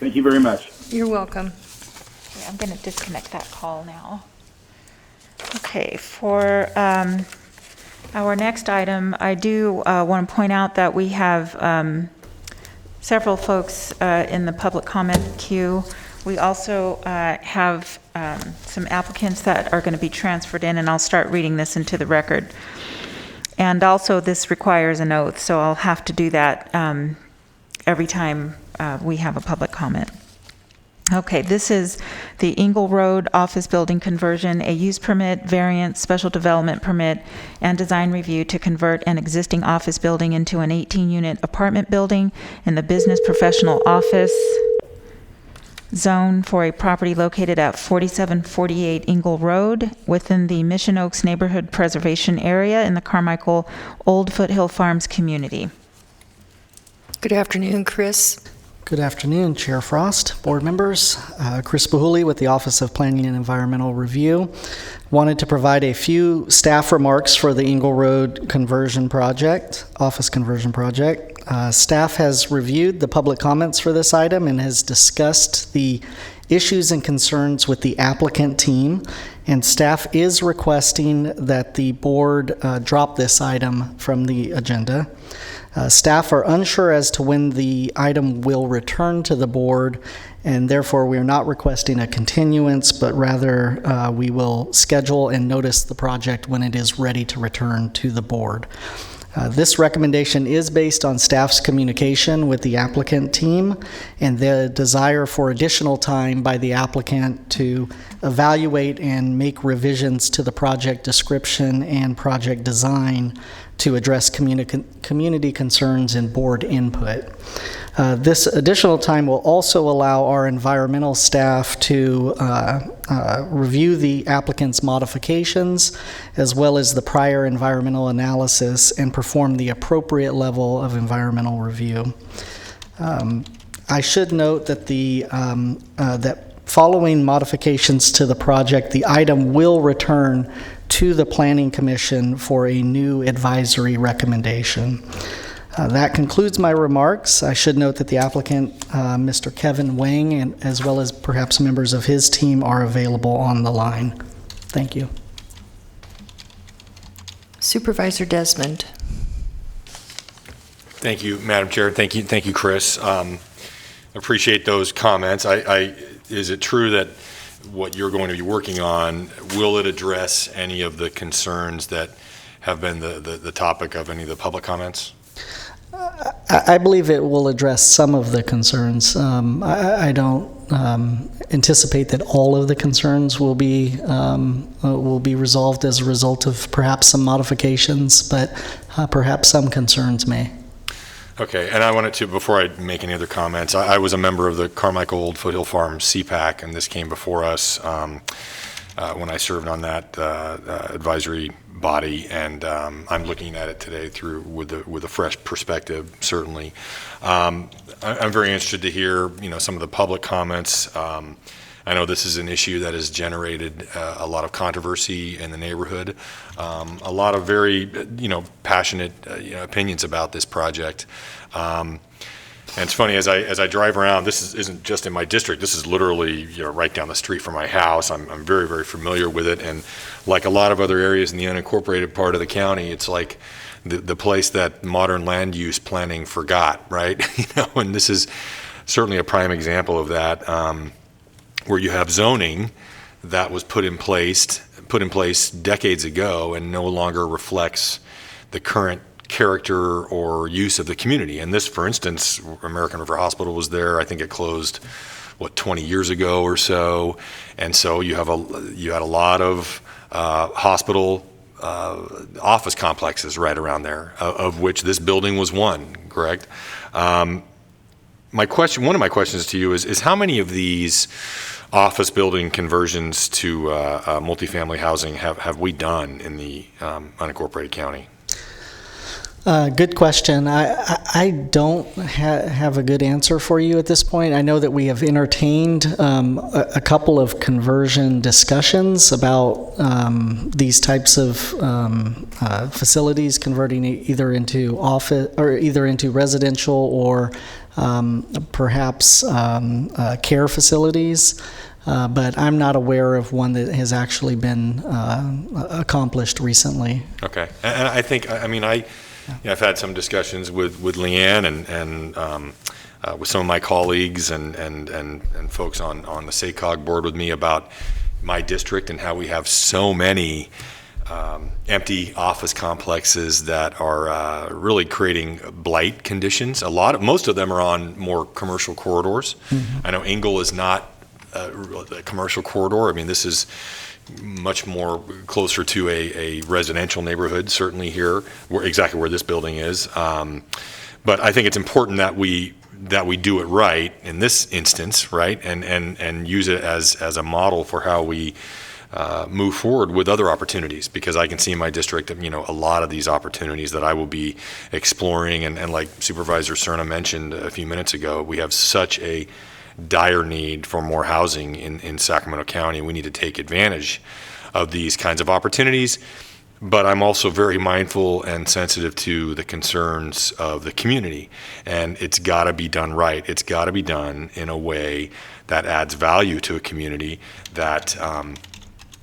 Thank you very much. You're welcome. Okay, I'm going to disconnect that call now. Okay, for our next item, I do want to point out that we have several folks in the public comment queue. We also have some applicants that are going to be transferred in, and I'll start reading this into the record. And also, this requires an oath, so I'll have to do that every time we have a public comment. Okay, this is the Ingle Road office building conversion, a use permit, variance, special development permit, and design review to convert an existing office building into an 18-unit apartment building in the business professional office zone for a property located at 4748 Ingle Road within the Mission Oaks Neighborhood Preservation Area in the Carmichael Old Foothill Farms community. Good afternoon, Chris. Good afternoon, Chair Frost, board members. Chris Bahuli with the Office of Planning and Environmental Review. Wanted to provide a few staff remarks for the Ingle Road conversion project, office conversion project. Staff has reviewed the public comments for this item and has discussed the issues and concerns with the applicant team, and staff is requesting that the board drop this item from the agenda. Staff are unsure as to when the item will return to the board, and therefore we are not requesting a continuance, but rather we will schedule and notice the project when it is ready to return to the board. This recommendation is based on staff's communication with the applicant team and the desire for additional time by the applicant to evaluate and make revisions to the project description and project design to address community concerns and board input. This additional time will also allow our environmental staff to review the applicant's modifications as well as the prior environmental analysis and perform the appropriate level of environmental review. I should note that that following modifications to the project, the item will return to the Planning Commission for a new advisory recommendation. That concludes my remarks. I should note that the applicant, Mr. Kevin Wang, and as well as perhaps members of his team are available on the line. Thank you. Supervisor Desmond. Thank you, Madam Chair. Thank you, Chris. Appreciate those comments. Is it true that what you're going to be working on, will it address any of the concerns that have been the topic of any of the public comments? I believe it will address some of the concerns. I don't anticipate that all of the concerns will be resolved as a result of perhaps some modifications, but perhaps some concerns may. Okay, and I wanted to, before I make any other comments, I was a member of the Carmichael Old Foothill Farms CPAC, and this came before us when I served on that advisory body, and I'm looking at it today with a fresh perspective, certainly. I'm very interested to hear, some of the public comments. I know this is an issue that has generated a lot of controversy in the neighborhood, a lot of very, passionate opinions about this project. And it's funny, as I drive around, this isn't just in my district. This is literally, right down the street from my house. I'm very, very familiar with it, and like a lot of other areas in the unincorporated part of the county, it's like the place that modern land use planning forgot, right? And this is certainly a prime example of that. Where you have zoning that was put in place decades ago and no longer reflects the current character or use of the community. And this, for instance, American River Hospital was there. I think it closed, 20 years ago or so. And so you had a lot of hospital office complexes right around there, of which this building was one, correct? One of my questions to you is how many of these office building conversions to multifamily housing have we done in the unincorporated county? Good question. I don't have a good answer for you at this point. I know that we have entertained a couple of conversion discussions about these types of facilities converting either into office or either into residential or perhaps care facilities. But I'm not aware of one that has actually been accomplished recently. Okay, and I think, I've had some discussions with Leanne and with some of my colleagues and folks on the SACOG board with me about my district and how we have so many empty office complexes that are really creating blight conditions. Most of them are on more commercial corridors. Mm-hmm. I know Ingle is not a commercial corridor. This is much more closer to a residential neighborhood, certainly here, exactly where this building is. But I think it's important that we that we do it right in this instance, right, and use it as a model for how we move forward with other opportunities, because I can see in my district, a lot of these opportunities that I will be exploring, and like Supervisor Cerna mentioned a few minutes ago, we have such a dire need for more housing in Sacramento County. We need to take advantage of these kinds of opportunities. But I'm also very mindful and sensitive to the concerns of the community, and it's got to be done right. It's got to be done in a way that adds value to a community, that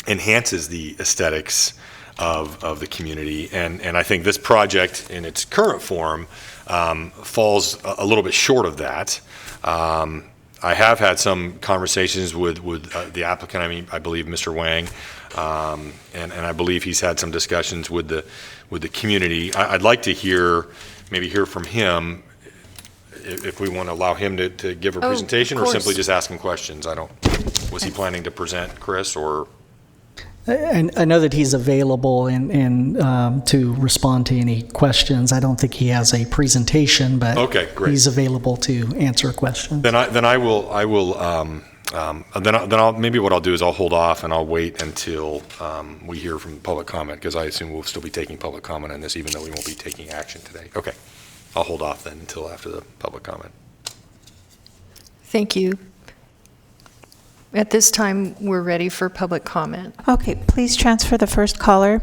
enhances the aesthetics of the community. And I think this project in its current form falls a little bit short of that. I have had some conversations with the applicant, I believe Mr. Wang, and I believe he's had some discussions with the community. I'd like to maybe hear from him if we want to allow him to give a presentation, or simply just ask him questions. Was he planning to present, Chris, or? I know that he's available to respond to any questions. I don't think he has a presentation, but okay, great. He's available to answer questions. Then maybe what I'll do is I'll hold off and I'll wait until we hear from public comment, because I assume we'll still be taking public comment on this, even though we won't be taking action today. Okay, I'll hold off then until after the public comment. Thank you. At this time, we're ready for public comment. Okay, please transfer the first caller.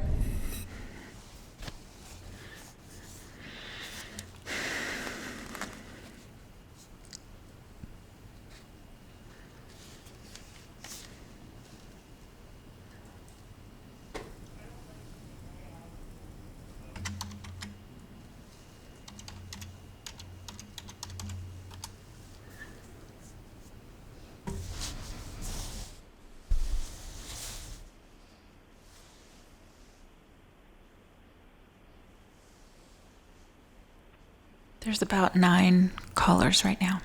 There's about 9 callers right now.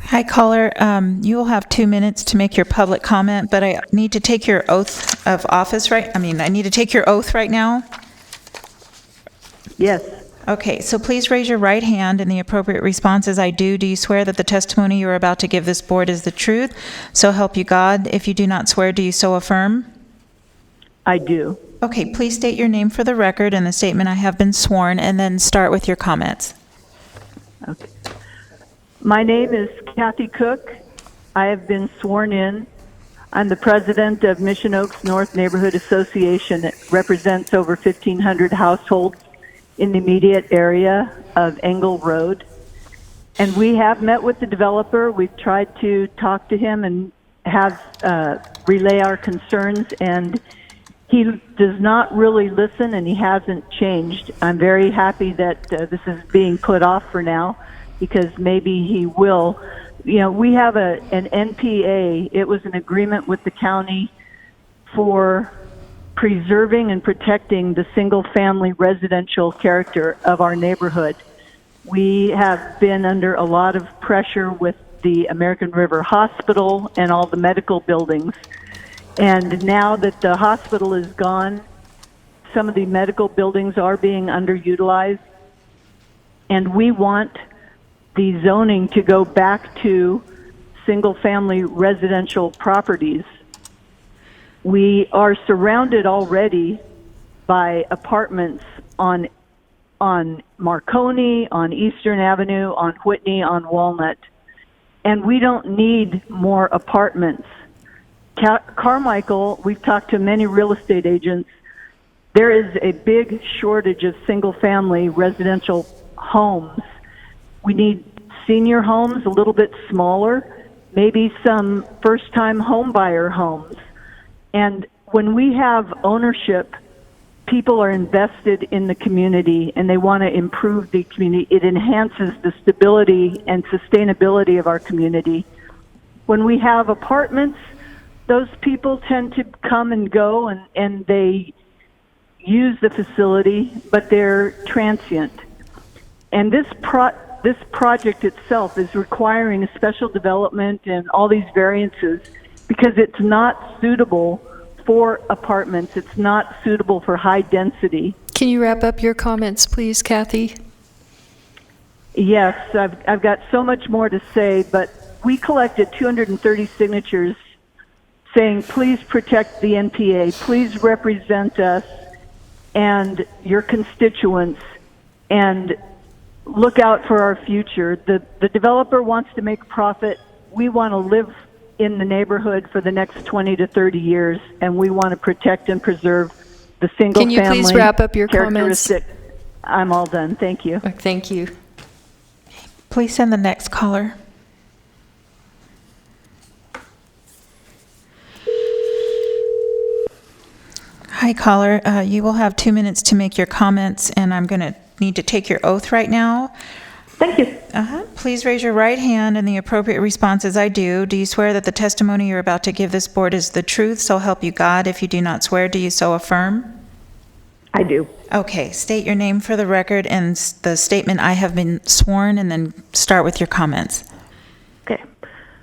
Hi, caller. You will have 2 minutes to make your public comment, but I need to take your oath of office I need to take your oath right now. Yes. Okay, so please raise your right hand, and the appropriate response is I do. Do you swear that the testimony you are about to give this board is the truth? So help you God. If you do not swear, do you so affirm? I do. Okay, please state your name for the record and the statement I have been sworn, and then start with your comments. Okay. My name is Kathy Cook. I have been sworn in. I'm the president of Mission Oaks North Neighborhood Association. It represents over 1,500 households in the immediate area of Engle Road. And we have met with the developer. We've tried to talk to him and have relay our concerns, and he does not really listen, and he hasn't changed. I'm very happy that this is being put off for now, because maybe he will. We have an NPA. It was an agreement with the county for preserving and protecting the single-family residential character of our neighborhood. We have been under a lot of pressure with the American River Hospital and all the medical buildings. And now that the hospital is gone, some of the medical buildings are being underutilized. And we want the zoning to go back to single-family residential properties. We are surrounded already by apartments on Marconi, on Eastern Avenue, on Whitney, on Walnut, and we don't need more apartments. Carmichael, we've talked to many real estate agents. There is a big shortage of single-family residential homes. We need senior homes, a little bit smaller, maybe some first-time home buyer homes. And when we have ownership, people are invested in the community and they want to improve the community. It enhances the stability and sustainability of our community. When we have apartments, those people tend to come and go and they use the facility, but they're transient. And this project itself is requiring a special development and all these variances because it's not suitable for apartments. It's not suitable for high density. Can you wrap up your comments, please, Kathy? Yes, I've got so much more to say, but we collected 230 signatures saying, please protect the NPA, please represent us and your constituents, and look out for our future. The developer wants to make profit. We want to live in the neighborhood for the next 20 to 30 years, and we want to protect and preserve the single family. Can you please wrap up your comments? I'm all done. Thank you. Thank you. Please send the next caller. Hi, caller. You will have 2 minutes to make your comments, and I'm going to need to take your oath right now. Thank you. Please raise your right hand, and the appropriate response is I do. Do you swear that the testimony you're about to give this board is the truth, so help you God? If you do not swear, do you so affirm? I do. Okay. State your name for the record and the statement I have been sworn, and then start with your comments. Okay.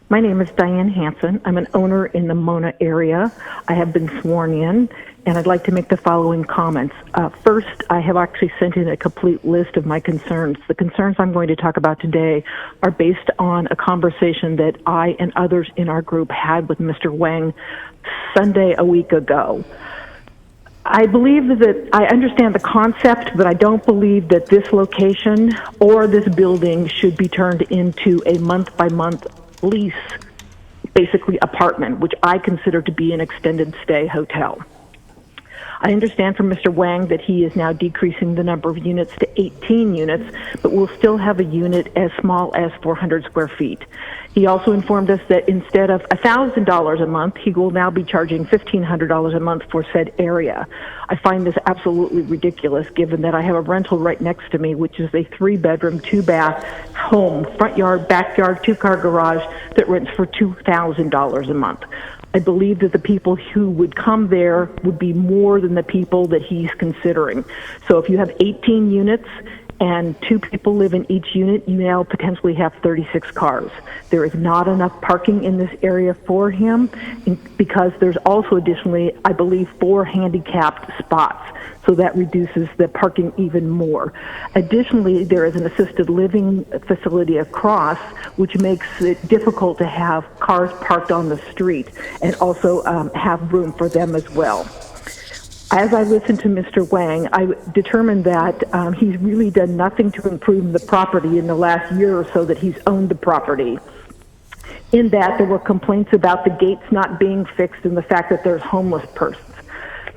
My name is Diane Hansen. I'm an owner in the Mona area. I have been sworn in, and I'd like to make the following comments. First, I have actually sent in a complete list of my concerns. The concerns I'm going to talk about today are based on a conversation that I and others in our group had with Mr. Wang Sunday a week ago. I believe that I understand the concept, but I don't believe that this location or this building should be turned into a month-by-month lease, basically apartment, which I consider to be an extended stay hotel. I understand from Mr. Wang that he is now decreasing the number of units to 18 units, but will still have a unit as small as 400 square feet. He also informed us that instead of $1,000 a month, he will now be charging $1,500 a month for said area. I find this absolutely ridiculous, given that I have a rental right next to me, which is a 3-bedroom, 2-bath home, front yard, backyard, 2-car garage that rents for $2,000 a month. I believe that the people who would come there would be more than the people that he's considering. So if you have 18 units and 2 people live in each unit, you now potentially have 36 cars. There is not enough parking in this area for him, because there's also additionally, I believe, 4 handicapped spots. So that reduces the parking even more. Additionally, there is an assisted living facility across, which makes it difficult to have cars parked on the street, and also have room for them as well. As I listened to Mr. Wang, I determined that he's really done nothing to improve the property in the last year or so that he's owned the property. In that, there were complaints about the gates not being fixed and the fact that there's homeless persons.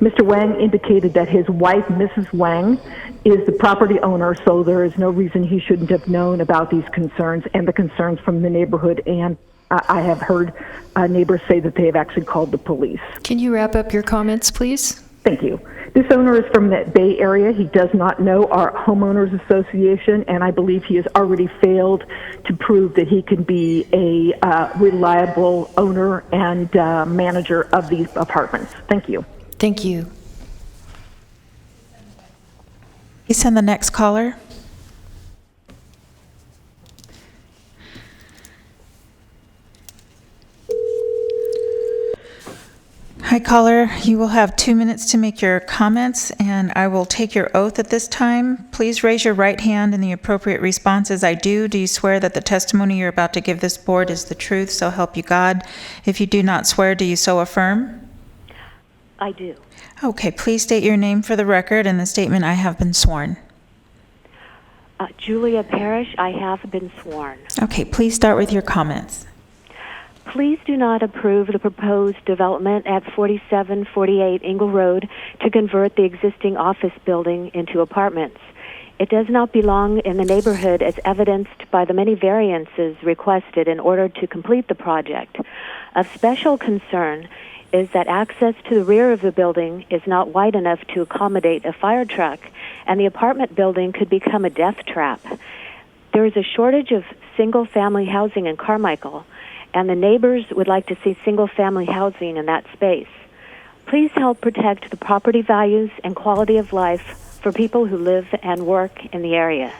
Mr. Wang indicated that his wife, Mrs. Wang, is the property owner, so there is no reason he shouldn't have known about these concerns and the concerns from the neighborhood, and I have heard neighbors say that they have actually called the police. Can you wrap up your comments, please? Thank you. This owner is from the Bay Area. He does not know our homeowners association, and I believe he has already failed to prove that he can be a reliable owner and manager of these apartments. Thank you. Thank you. Please send the next caller. Hi, caller. You will have 2 minutes to make your comments, and I will take your oath at this time. Please raise your right hand, and the appropriate response is I do. Do you swear that the testimony you're about to give this board is the truth, so help you God? If you do not swear, do you so affirm? I do. Okay, please state your name for the record and the statement I have been sworn. Julia Parrish, I have been sworn. Okay, please start with your comments. Please do not approve the proposed development at 4748 Ingle Road to convert the existing office building into apartments. It does not belong in the neighborhood as evidenced by the many variances requested in order to complete the project. Of special concern is that access to the rear of the building is not wide enough to accommodate a fire truck, and the apartment building could become a death trap. There is a shortage of single-family housing in Carmichael, and the neighbors would like to see single-family housing in that space. Please help protect the property values and quality of life for people who live and work in the area.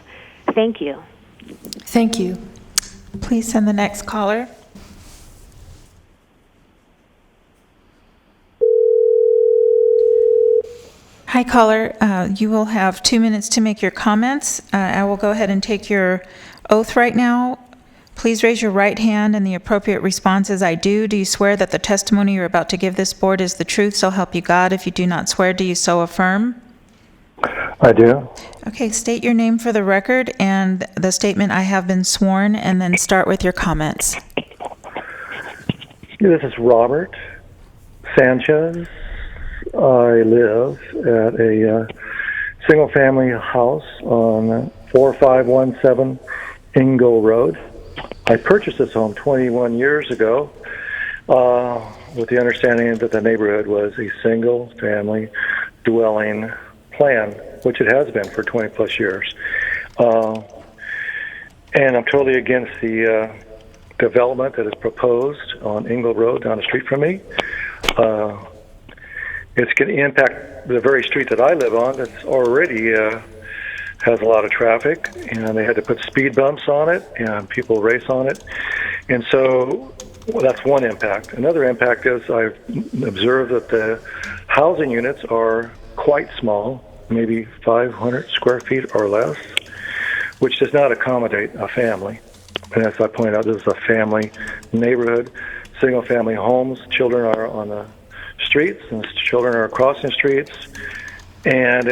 Thank you. Thank you. Please send the next caller. Hi, caller. You will have 2 minutes to make your comments, and I will take your oath at this time. Please raise your right hand, and the appropriate response is I do. Do you swear that the testimony you're about to give this board is the truth, so help you God? If you do not swear, do you so affirm? I do. Okay, please send the next caller. Hi, caller. You will have 2 minutes to make your comments. I will go ahead and take your oath right now. Please raise your right hand, and the appropriate response is, I do. Do you swear that the testimony you're about to give this board is the truth, so help you God? If you do not swear, do you so affirm? I do. Okay, state your name for the record and the statement, I have been sworn, and then start with your comments. This is Robert Sanchez. I live at a single-family house on 4517 Ingle Road. I purchased this home 21 years ago with the understanding that the neighborhood was a single-family dwelling plan, which it has been for 20-plus years. And I'm totally against the development that is proposed on Ingle Road down the street from me. It's going to impact the very street that I live on that's already has a lot of traffic, and they had to put speed bumps on it, and people race on it. And so that's one impact. Another impact is I've observed that the housing units are quite small, maybe 500 square feet or less, which does not accommodate a family. And as I pointed out, this is a family neighborhood, single-family homes. Children are on the streets, and children are crossing streets. And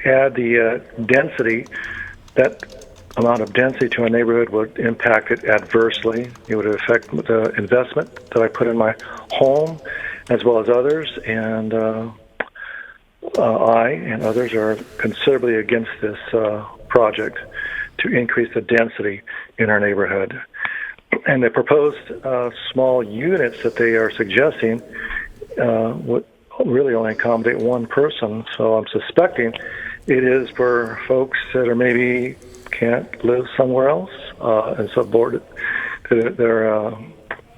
add the density, that amount of density to a neighborhood would impact it adversely. It would affect the investment that I put in my home as well as others. And I and others are considerably against this project to increase the density in our neighborhood. And the proposed small units that they are suggesting would really only accommodate one person, so I'm suspecting it is for folks that are maybe can't live somewhere else, and so they're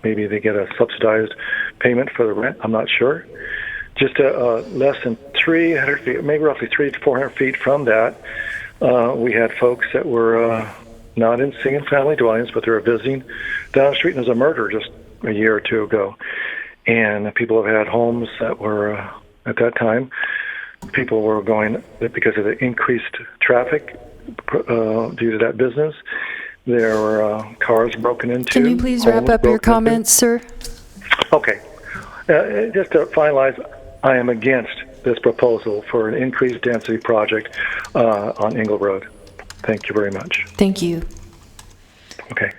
maybe they get a subsidized payment for the rent. I'm not sure. Just less than 300 feet, maybe roughly 300 to 400 feet from that, we had folks that were not in single-family dwellings, but they were visiting down the street, and there was a murder just a year or two ago. And people have had homes that were, at that time, people were going, because of the increased traffic due to that business, there were cars broken into. Can you please wrap up your comments, sir? Okay. Just to finalize, I am against this proposal for an increased density project on Ingle Road. Thank you very much. Thank you. Okay.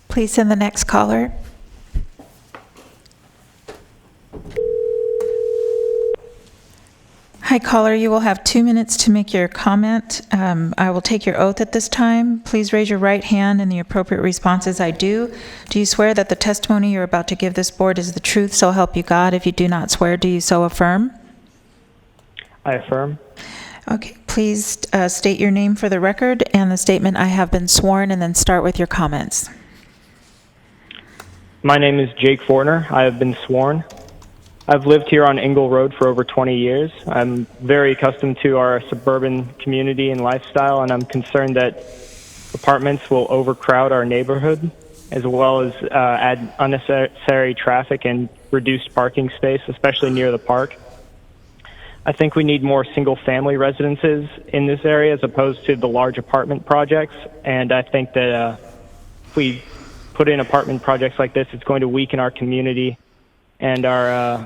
Please send the next caller. Hi, caller. You will have 2 minutes to make your comment. I will take your oath at this time. Please raise your right hand, and the appropriate response is, I do. Do you swear that the testimony you're about to give this board is the truth, so help you God? If you do not swear, do you so affirm? I affirm. Okay. Please state your name for the record and the statement, I have been sworn, and then start with your comments. My name is Jake Fortner. I have been sworn. I've lived here on Ingle Road for over 20 years. I'm very accustomed to our suburban community and lifestyle, and I'm concerned that apartments will overcrowd our neighborhood, as well as add unnecessary traffic and reduced parking space, especially near the park. I think we need more single-family residences in this area as opposed to the large apartment projects, and I think that if we put in apartment projects like this, it's going to weaken our community and our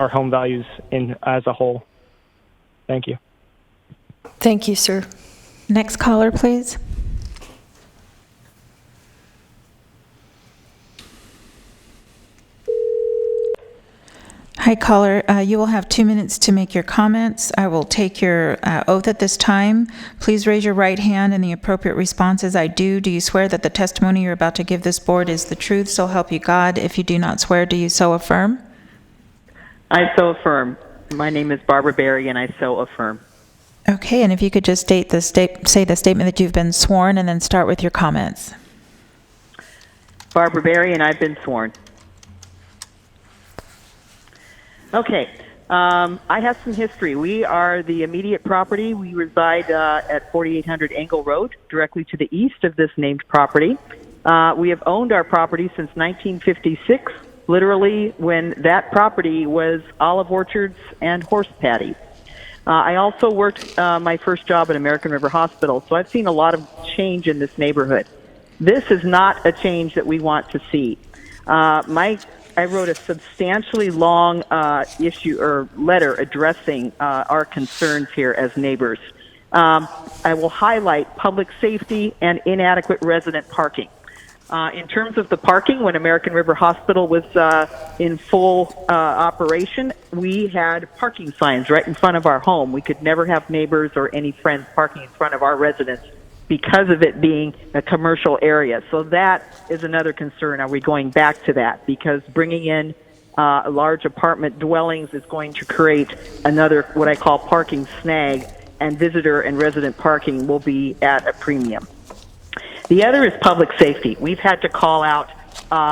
home values as a whole. Thank you. Thank you, sir. Next caller, please. Hi, caller. You will have 2 minutes to make your comments. I will take your oath at this time. Please raise your right hand, and the appropriate response is, I do. Do you swear that the testimony you're about to give this board is the truth, so help you God? If you do not swear, do you so affirm? I so affirm. My name is Barbara Berry, and I so affirm. Okay, and if you could just say the statement that you've been sworn, and then start with your comments. Barbara Berry, and I've been sworn. Okay. I have some history. We are the immediate property. We reside at 4800 Angle Road, directly to the east of this named property. We have owned our property since 1956. literally when that property was olive orchards and horse paddies. I also worked my first job at American River Hospital, so I've seen a lot of change in this neighborhood. This is not a change that we want to see. I wrote a substantially long issue or letter addressing our concerns here as neighbors. I will highlight public safety and inadequate resident parking. In terms of the parking, when American River Hospital was in full operation, we had parking signs right in front of our home. We could never have neighbors or any friends parking in front of our residence because of it being a commercial area. So that is another concern. Are we going back to that? Because bringing in large apartment dwellings is going to create another, what I call parking snag, and visitor and resident parking will be at a premium. The other is public safety. We've had to call out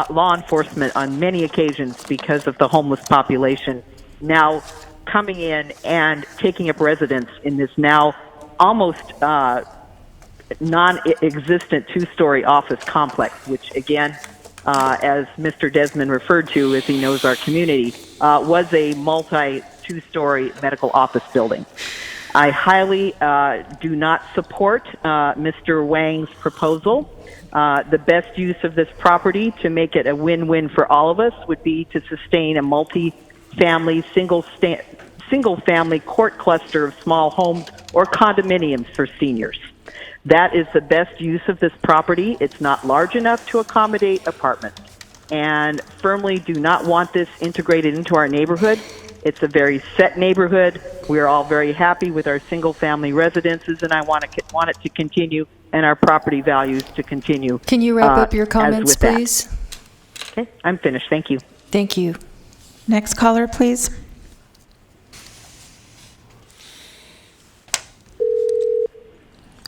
law enforcement on many occasions because of the homeless population now coming in and taking up residence in this now almost non-existent two-story office complex, which again, as Mr. Desmond referred to, as he knows our community, was a multi-two-story medical office building. I highly do not support Mr. Wang's proposal. The best use of this property to make it a win-win for all of us would be to sustain a multi-family, single-family court cluster of small homes or condominiums for seniors. That is the best use of this property. It's not large enough to accommodate apartments, and firmly do not want this integrated into our neighborhood. It's a very set neighborhood. We are all very happy with our single-family residences, and I want it to continue, and our property values to continue. Can you wrap up your comments, please? Okay, I'm finished. Thank you. Thank you. Next caller, please.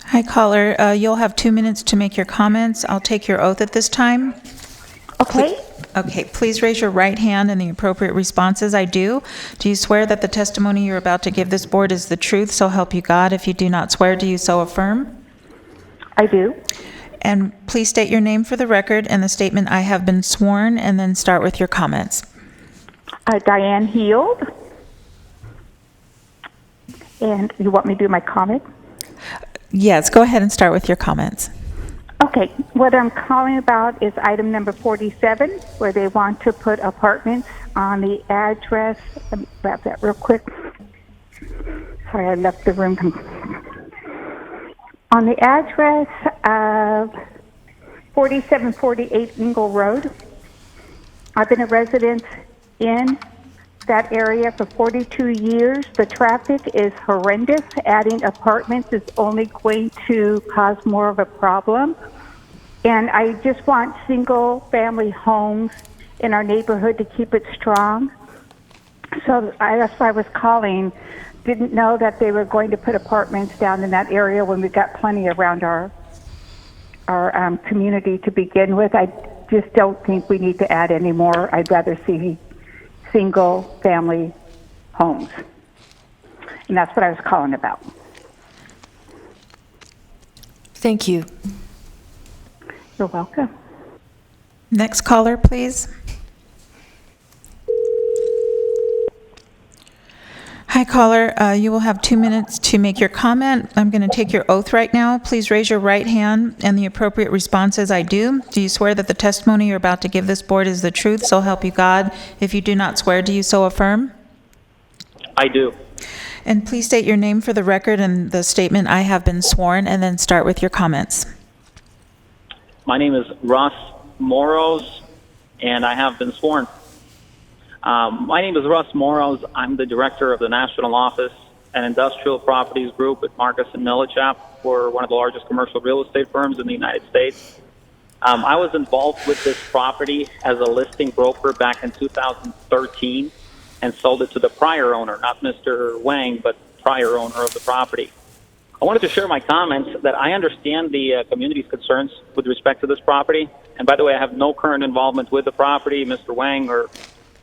Hi, caller. You'll have 2 minutes to make your comments. I'll take your oath at this time. Okay. Okay, please raise your right hand and the appropriate responses. I do. Do you swear that the testimony you're about to give this board is the truth, so help you God? If you do not swear, do you so affirm? I do. And please state your name for the record and the statement, I have been sworn, and then start with your comments. Diane Heald. And you want me to do my comment? Yes, go ahead and start with your comments. Okay, what I'm calling about is item number 47, where they want to put apartments on the address. Let me grab that real quick. Sorry, I left the room. On the address of 4748 Ingle Road. I've been a resident in that area for 42 years. The traffic is horrendous. Adding apartments is only going to cause more of a problem. And I just want single-family homes in our neighborhood to keep it strong. So that's why I was calling. Didn't know that they were going to put apartments down in that area when we got plenty around our community to begin with. I just don't think we need to add any more. I'd rather see single-family homes. And that's what I was calling about. Thank you. You're welcome. Next caller, please. Hi, caller. You will have 2 minutes to make your comment. I'm going to take your oath right now. Please raise your right hand and the appropriate response is I do. Do you swear that the testimony you're about to give this board is the truth, so help you God? If you do not swear, do you so affirm? I do. And please state your name for the record and the statement, I have been sworn, and then start with your comments. My name is Russ Moros, and I have been sworn. My name is Russ Moros. I'm the director of the National Office and Industrial Properties Group at Marcus & Millichap. We're one of the largest commercial real estate firms in the United States. I was involved with this property as a listing broker back in 2013 and sold it to the prior owner, not Mr. Wang, but prior owner of the property. I wanted to share my comments that I understand the community's concerns with respect to this property. And by the way, I have no current involvement with the property, Mr. Wang, or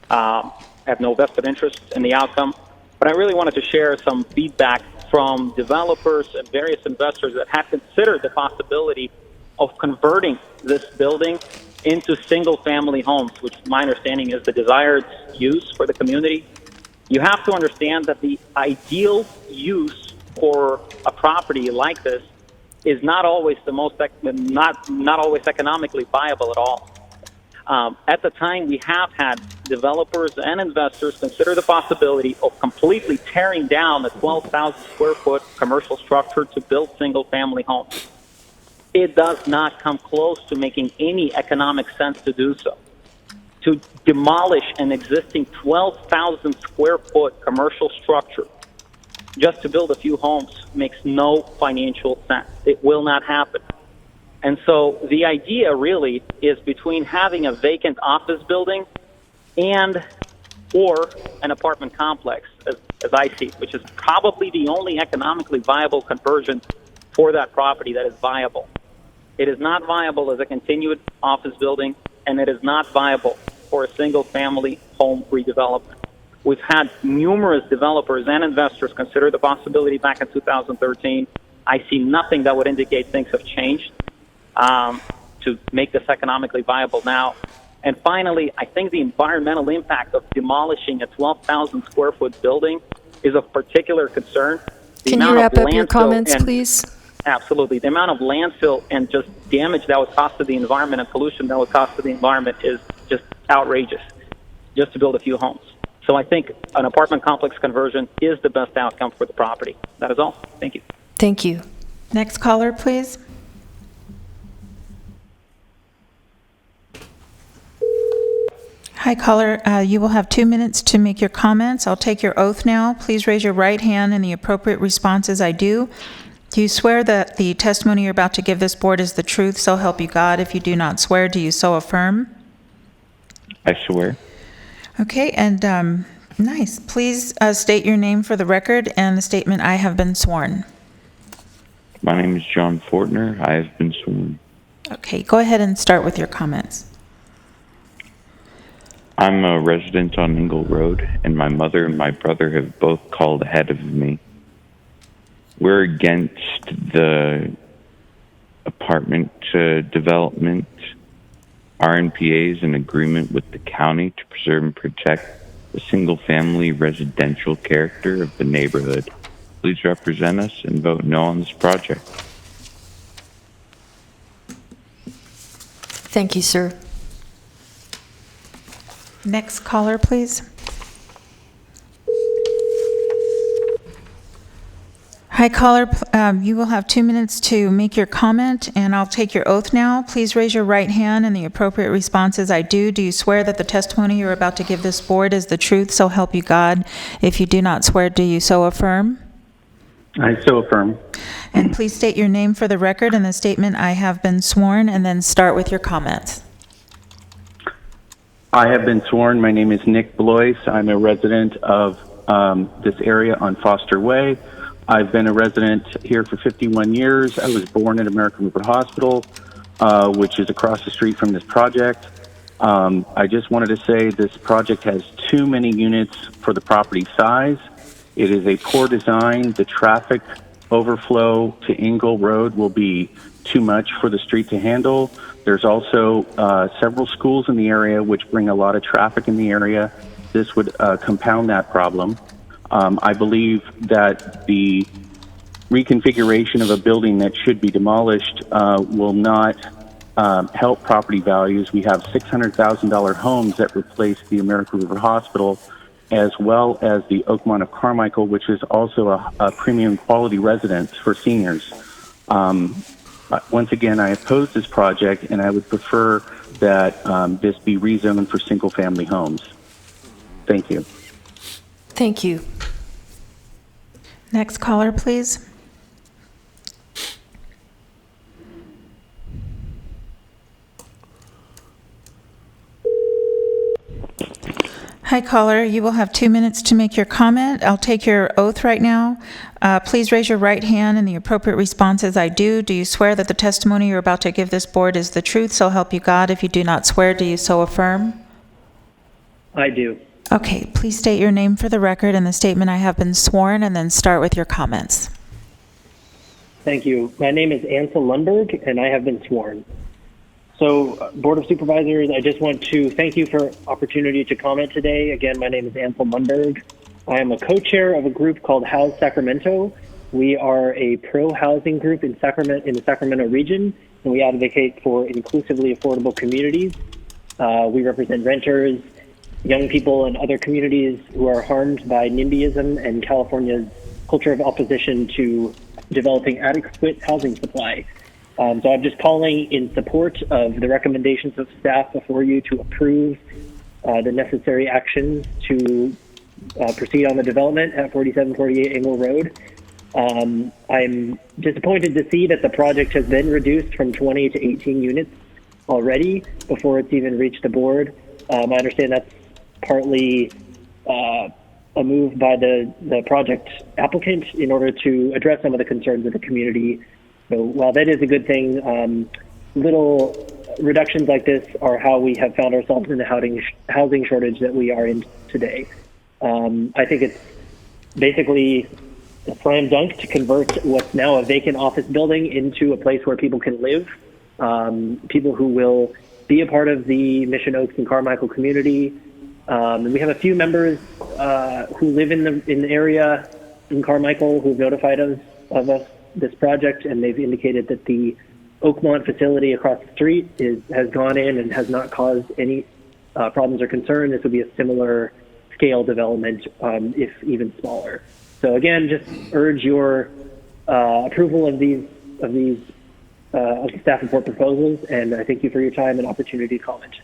have no vested interest in the outcome. But I really wanted to share some feedback from developers and various investors that have considered the possibility of converting this building into single-family homes, which my understanding is the desired use for the community, you have to understand that the ideal use for a property like this is not always the most not always economically viable at all. At the time, we have had developers and investors consider the possibility of completely tearing down a 12,000 square foot commercial structure to build single-family homes. It does not come close to making any economic sense to do so. To demolish an existing 12,000 square foot commercial structure just to build a few homes makes no financial sense. It will not happen. And so the idea really is between having a vacant office building or an apartment complex, as I see, which is probably the only economically viable conversion for that property that is viable. It is not viable as a continued office building, and it is not viable for a single-family home redevelopment. We've had numerous developers and investors consider the possibility back in 2013. I see nothing that would indicate things have changed to make this economically viable now. And finally, I think the environmental impact of demolishing a 12,000 square foot building is of particular concern. Can you wrap up your comments, please? Absolutely. The amount of landfill and just damage that would cost to the environment and pollution that would cost to the environment is just outrageous just to build a few homes. So I think an apartment complex conversion is the best outcome for the property. That is all. Thank you. Thank you. Next caller, please. Hi, caller. You will have 2 minutes to make your comments. I'll take your oath now. Please raise your right hand, and the appropriate response is I do. Do you swear that the testimony you're about to give this board is the truth, so help you God? If you do not swear, do you so affirm? I swear. Okay, and nice. Please state your name for the record and the statement, I have been sworn. My name is John Fortner. I have been sworn. Okay, go ahead and start with your comments. I'm a resident on Ingle Road, and my mother and my brother have both called ahead of me. We're against the apartment development. RNPA is in agreement with the county to preserve and protect the single-family residential character of the neighborhood. Please represent us and vote no on this project. Thank you, sir. Next caller, please. Hi, caller. You will have 2 minutes to make your comment, and I'll take your oath now. Please raise your right hand, and the appropriate response is I do. Do you swear that the testimony you're about to give this board is the truth, so help you God? If you do not swear, do you so affirm? I so affirm. And please state your name for the record and the statement, I have been sworn, and then start with your comments. I have been sworn. My name is Nick Blois. I'm a resident of this area on Foster Way. I've been a resident here for 51 years. I was born at American River Hospital, which is across the street from this project. I just wanted to say this project has too many units for the property size. It is a poor design. The traffic overflow to Ingle Road will be too much for the street to handle. There's also several schools in the area which bring a lot of traffic in the area. This would compound that problem. I believe that the reconfiguration of a building that should be demolished will not help property values. We have $600,000 homes that replace the American River Hospital, as well as the Oakmont of Carmichael, which is also a premium quality residence for seniors. Once again, I oppose this project, and I would prefer that this be rezoned for single-family homes. Thank you. Thank you. Next caller, please. Hi, caller. You will have 2 minutes to make your comment. I'll take your oath right now. Please raise your right hand, and the appropriate response is I do. Do you swear that the testimony you're about to give this board is the truth, so help you God? If you do not swear, do you so affirm? I do. Okay, please state your name for the record and the statement, I have been sworn, and then start with your comments. Thank you. My name is Ansel Lundberg, and I have been sworn. Board of Supervisors, I just want to thank you for opportunity to comment today. Again, my name is Ansel Munberg. I am a co-chair of a group called House Sacramento. We are a pro-housing group in the Sacramento region, and we advocate for inclusively affordable communities. We represent renters, young people, and other communities who are harmed by NIMBYism and California's culture of opposition to developing adequate housing supply. So I'm just calling in support of the recommendations of staff before you to approve the necessary actions to proceed on the development at 4748 Engle Road. I'm disappointed to see that the project has been reduced from 20 to 18 units already before it's even reached the board. I understand that's partly a move by the project applicant in order to address some of the concerns of the community. So while that is a good thing, little reductions like this are how we have found ourselves in the housing shortage that we are in today. I think it's basically a slam dunk to convert what's now a vacant office building into a place where people can live, people who will be a part of the Mission Oaks and Carmichael community. And we have a few members who live in the area in Carmichael who've notified us of this project, and they've indicated that the Oakmont facility across the street has gone in and has not caused any problems or concern. This would be a similar scale development, if even smaller. So again, just urge your approval of these of the staff report proposals, and I thank you for your time and opportunity to comment.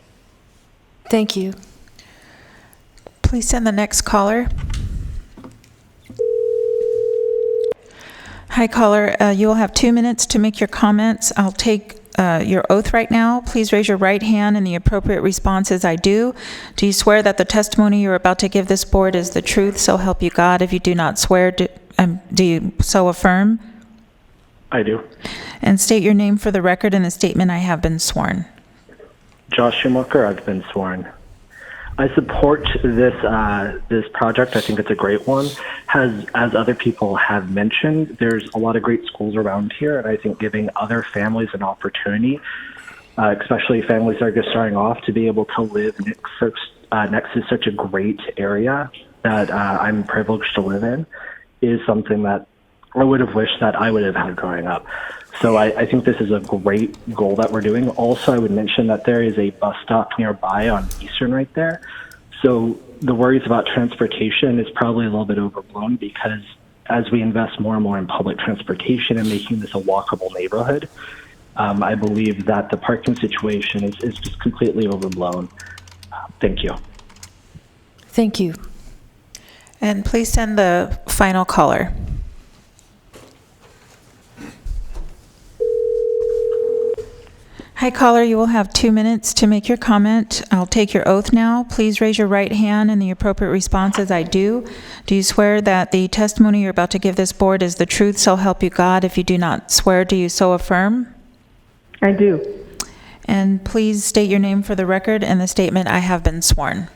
Thank you. Please send the next caller. Hi, caller. You will have 2 minutes to make your comments. I'll take your oath right now. Please raise your right hand, and the appropriate response is I do. Do you swear that the testimony you're about to give this board is the truth, so help you God? If you do not swear, do you so affirm? I do. And state your name for the record in the statement I have been sworn. Josh Schumacher, I've been sworn. I support this project. I think it's a great one. As other people have mentioned, there's a lot of great schools around here, and I think giving other families an opportunity, especially families that are just starting off, to be able to live next to such a great area that I'm privileged to live in, is something that I would have wished that I would have had growing up. So I think this is a great goal that we're doing. Also, I would mention that there is a bus stop nearby on Eastern right there. So the worries about transportation is probably a little bit overblown, because as we invest more and more in public transportation and making this a walkable neighborhood, I believe that the parking situation is just completely overblown. Thank you. Thank you. And please send the final caller. Hi, caller. You will have 2 minutes to make your comment. I'll take your oath now. Please raise your right hand, and the appropriate response is I do. Do you swear that the testimony you're about to give this board is the truth, so help you God? If you do not swear, do you so affirm? I do. And please state your name for the record and the statement I have been sworn.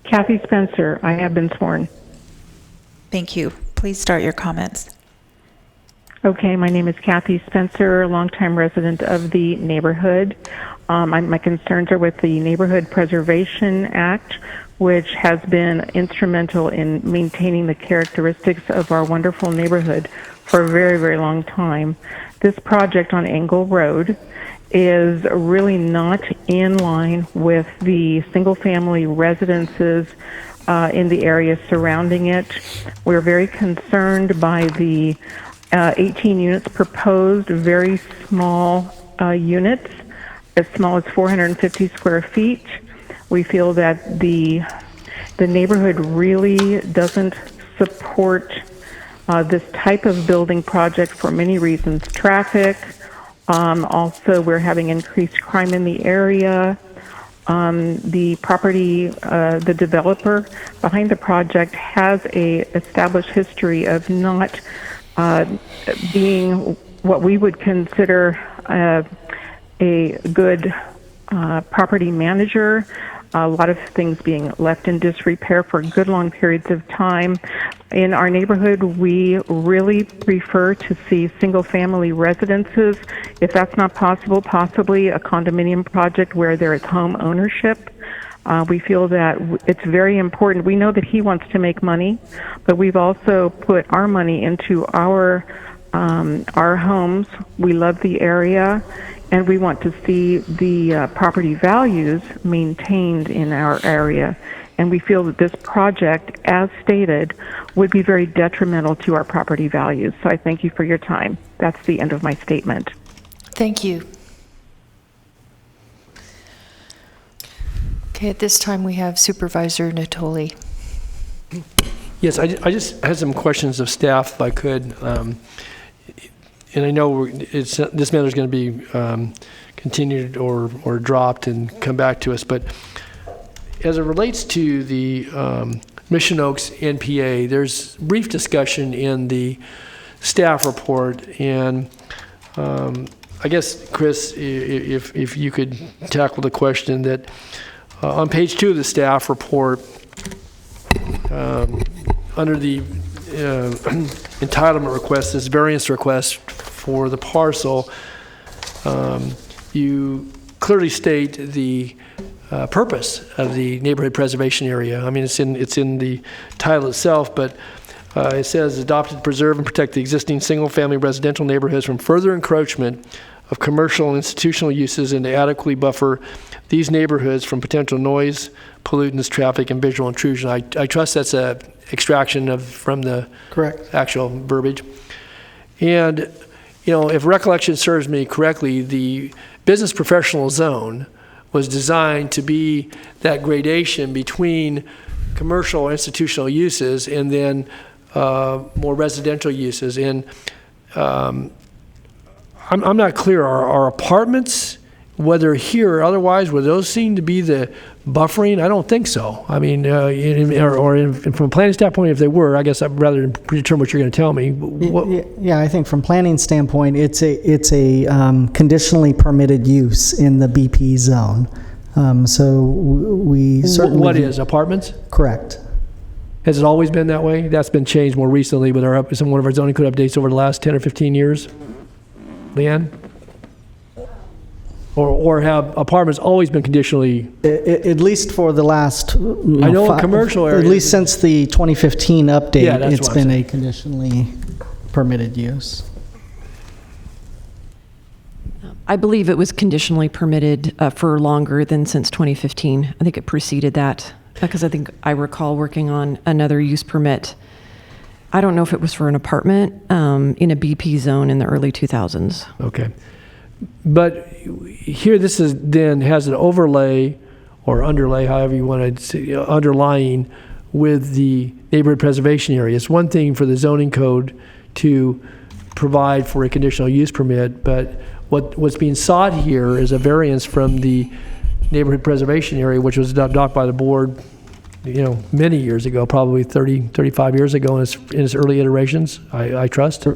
Kathy Spencer, I have been sworn. Thank you. Please start your comments. Okay, my name is Kathy Spencer, longtime resident of the neighborhood. My concerns are with the Neighborhood Preservation Act, which has been instrumental in maintaining the characteristics of our wonderful neighborhood for a very, very long time. This project on Engle Road is really not in line with the single-family residences in the area surrounding it. We're very concerned by the 18 units proposed, very small units, as small as 450 square feet. We feel that the neighborhood really doesn't support this type of building project for many reasons. Traffic, also we're having increased crime in the area. The property, the developer behind the project has a established history of not being what we would consider a good property manager. a lot of things being left in disrepair for good long periods of time. In our neighborhood, we really prefer to see single-family residences. If that's not possible, possibly a condominium project where there is home ownership. We feel that it's very important. We know that he wants to make money, but we've also put our money into our homes. We love the area, and we want to see the property values maintained in our area. And we feel that this project, as stated, would be very detrimental to our property values. So I thank you for your time. That's the end of my statement. Thank you. Okay, at this time we have Supervisor Natoli. Yes, I just had some questions of staff, if I could. And I know this matter is going to be continued or dropped and come back to us, but as it relates to the Mission Oaks NPA, there's brief discussion in the staff report, and I guess, Chris, if you could tackle the question that on page 2 of the staff report, under the entitlement request, this variance request for the parcel, you clearly state the purpose of the neighborhood preservation area. I mean, it's in the title itself, but it says adopted to preserve and protect the existing single-family residential neighborhoods from further encroachment of commercial and institutional uses and to adequately buffer these neighborhoods from potential noise, pollutants, traffic, and visual intrusion. I trust that's a extraction from the correct actual verbiage. And, if recollection serves me correctly, the business professional zone was designed to be that gradation between commercial institutional uses and then more residential uses. And I'm not clear, are apartments, whether here or otherwise, were those seen to be the buffering? I don't think so. I mean, from a planning standpoint, if they were, I guess I'd rather determine what you're going to tell me. Yeah, I think from planning standpoint, it's a conditionally permitted use in the BP zone. So we certainly... What is, apartments? Correct. Has it always been that way? That's been changed more recently with one of our zoning code updates over the last 10 or 15 years? Leanne? Or have apartments always been conditionally? At least for the last, I know in commercial areas. At least since the 2015 update, Yeah, that's it's what I'm been saying. a conditionally permitted use. I believe it was conditionally permitted for longer than since 2015. I think it preceded that because I think I recall working on another use permit. I don't know if it was for an apartment in a BP zone in the early 2000s. Okay. But here this has an overlay or underlay, however you want to say, underlying with the neighborhood preservation area. It's one thing for the zoning code to provide for a conditional use permit, but what's being sought here is a variance from the neighborhood preservation area, which was adopted by the board, many years ago, probably 30, 35 years ago in its early iterations, I trust.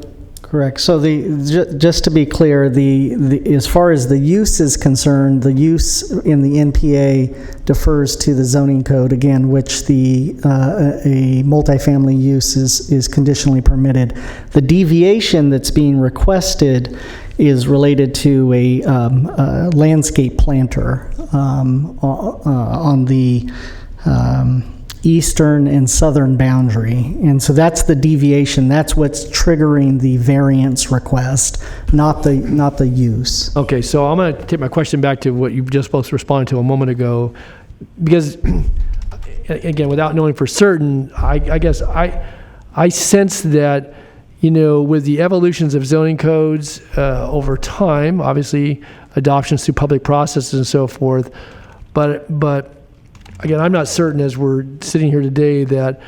Correct. So just to be clear, as far as the use is concerned, the use in the NPA defers to the zoning code, again, which a multifamily use is conditionally permitted. The deviation that's being requested is related to a landscape planter on the eastern and southern boundary. And so that's the deviation. That's what's triggering the variance request, not the use. Okay, so I'm going to take my question back to what you just both responded to a moment ago, because, again, without knowing for certain, I guess I sense that, with the evolutions of zoning codes over time, obviously adoptions through public processes and so forth, but again, I'm not certain as we're sitting here today that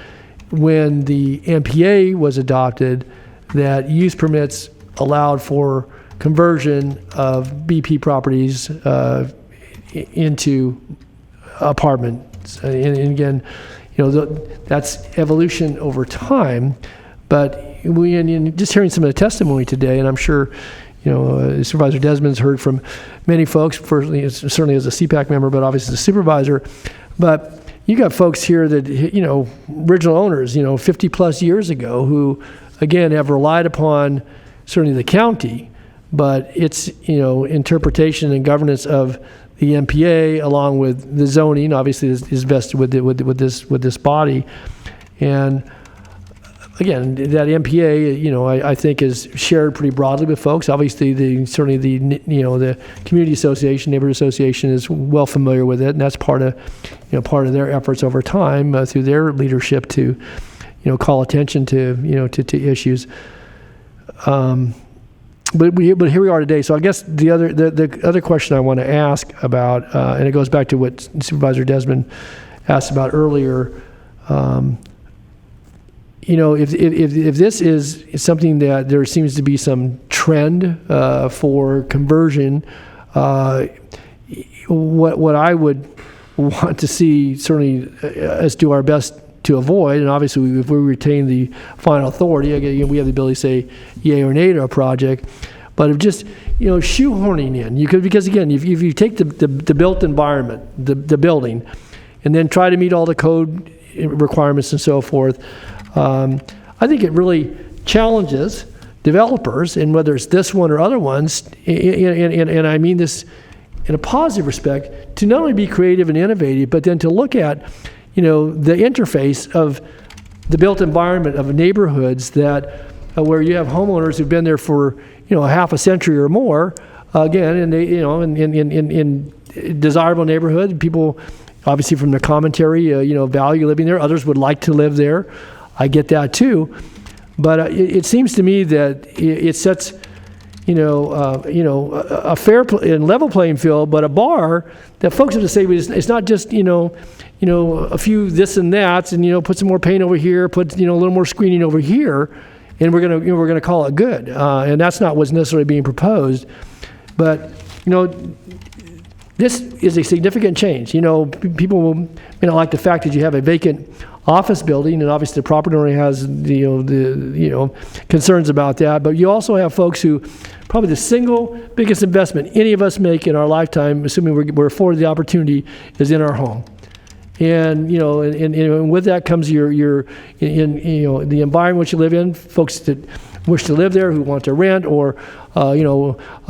when the NPA was adopted, that use permits allowed for conversion of BP properties into apartments. And again, that's evolution over time. But just hearing some of the testimony today, and I'm sure, Supervisor Desmond's heard from many folks, certainly as a CPAC member, but obviously as a supervisor. But you got folks here that, original owners, 50 plus years ago who, again, have relied upon certainly the county, but its, interpretation and governance of the MPA along with the zoning, obviously is vested with this body. And again, that MPA, I think is shared pretty broadly with folks. Obviously, certainly the community association, neighborhood association is well familiar with it, and that's part of their efforts over time through their leadership to, call attention to to issues. But here we are today. So I guess the other question I want to ask about, and it goes back to what Supervisor Desmond asked about earlier. If this is something that there seems to be some trend for conversion, what I would want to see, certainly us do our best to avoid, and obviously if we retain the final authority, again, we have the ability to say yay or nay to a project, but if just shoehorning in, because again, if you take the built environment, the building, and then try to meet all the code requirements and so forth, I think it really challenges developers, and whether it's this one or other ones, and I mean this in a positive respect, to not only be creative and innovative, but then to look at the interface of the built environment of neighborhoods that where you have homeowners who've been there for a half a century or more, again, and they in desirable neighborhood, people obviously from the commentary value living there. Others would like to live there. I get that too, but it seems to me that it sets a fair and level playing field, but a bar that folks have to say it's not just a few this and that's, and put some more paint over here, put a little more screening over here, and we're gonna call it good. And that's not what's necessarily being proposed. But this is a significant change. People may not like the fact that you have a vacant office building, and obviously the property owner has the concerns about that. But you also have folks who probably the single biggest investment any of us make in our lifetime, assuming we're afforded the opportunity, is in our home. And and with that comes your the environment which you live in. Folks that wish to live there, who want to rent or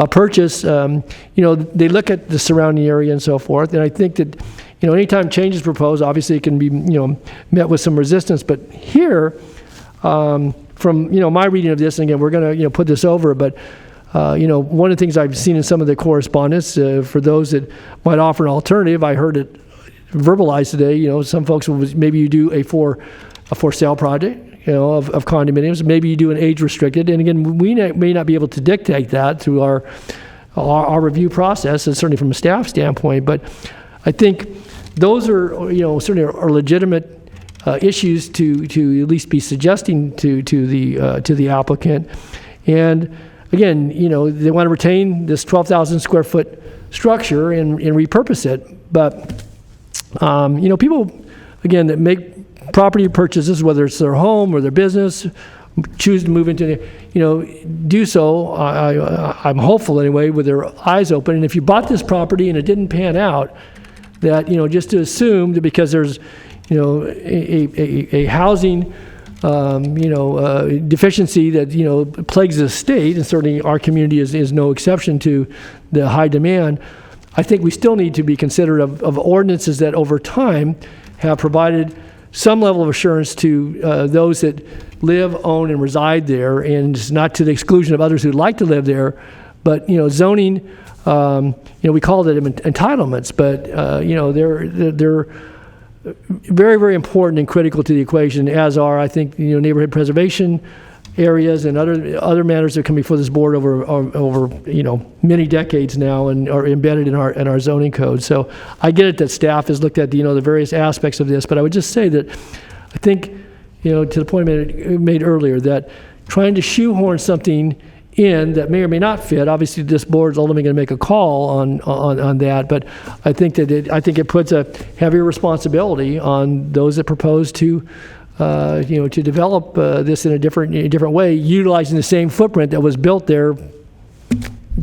purchase, they look at the surrounding area and so forth. And I think that anytime change is proposed, obviously it can be met with some resistance. But here, from my reading of this, and again we're going to put this over, but one of the things I've seen in some of the correspondence for those that might offer an alternative, I heard it verbalized today. Some folks will maybe you do a for sale project, of condominiums. Maybe you do an age restricted, and again, we may not be able to dictate that through our review process, and certainly from a staff standpoint. But I think those are certainly are legitimate issues to at least be suggesting to the applicant. And again, they want to retain this 12,000 square foot structure and repurpose it, but people again that make property purchases, whether it's their home or their business, choose to move into, do so, I'm hopeful anyway, with their eyes open. And if you bought this property and it didn't pan out, that, just to assume that because there's, a housing, deficiency that, plagues the state, and certainly our community is no exception to the high demand, I think we still need to be considerate of ordinances that over time have provided some level of assurance to those that live, own, and reside there, and it's not to the exclusion of others who'd like to live there. But zoning, we call it entitlements, but they're very, very important and critical to the equation, as are, I think, neighborhood preservation areas and other matters that come before this board over many decades now and are embedded in our zoning code. So I get it that staff has looked at the various aspects of this, but I would just say that I think to the point made earlier, that trying to shoehorn something in that may or may not fit. Obviously, this board is ultimately going to make a call on that, but I think that it puts a heavier responsibility on those that propose to to develop this in a different way, utilizing the same footprint that was built there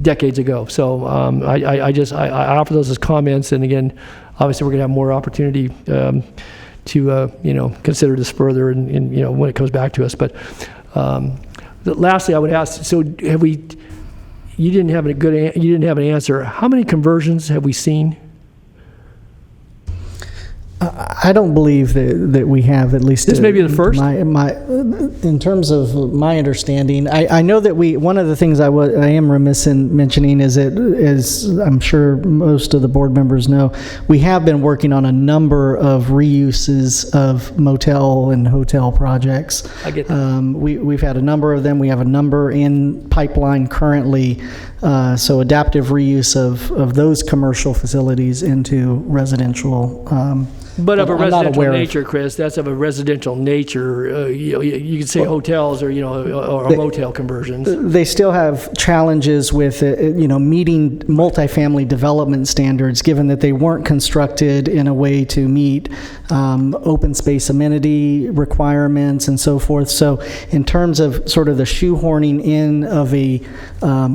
decades ago. So I offer those as comments, and again, obviously we're going to have more opportunity to consider this further, and when it comes back to us. But lastly, I would ask: so have we? You didn't have you didn't have an answer. How many conversions have we seen? I don't believe that we have, at least. This may be the first? In terms of my understanding, I know that one of the things I am remiss in mentioning is that, as I'm sure most of the board members know, we have been working on a number of reuses of motel and hotel projects. I get that. We've had a number of them. We have a number in pipeline currently. So adaptive reuse of those commercial facilities into residential. But of a residential nature, Chris, that's of a residential nature. You could say hotels or motel conversions. They still have challenges with meeting multifamily development standards, given that they weren't constructed in a way to meet open space amenity requirements and so forth. So in terms of sort of the shoehorning in of a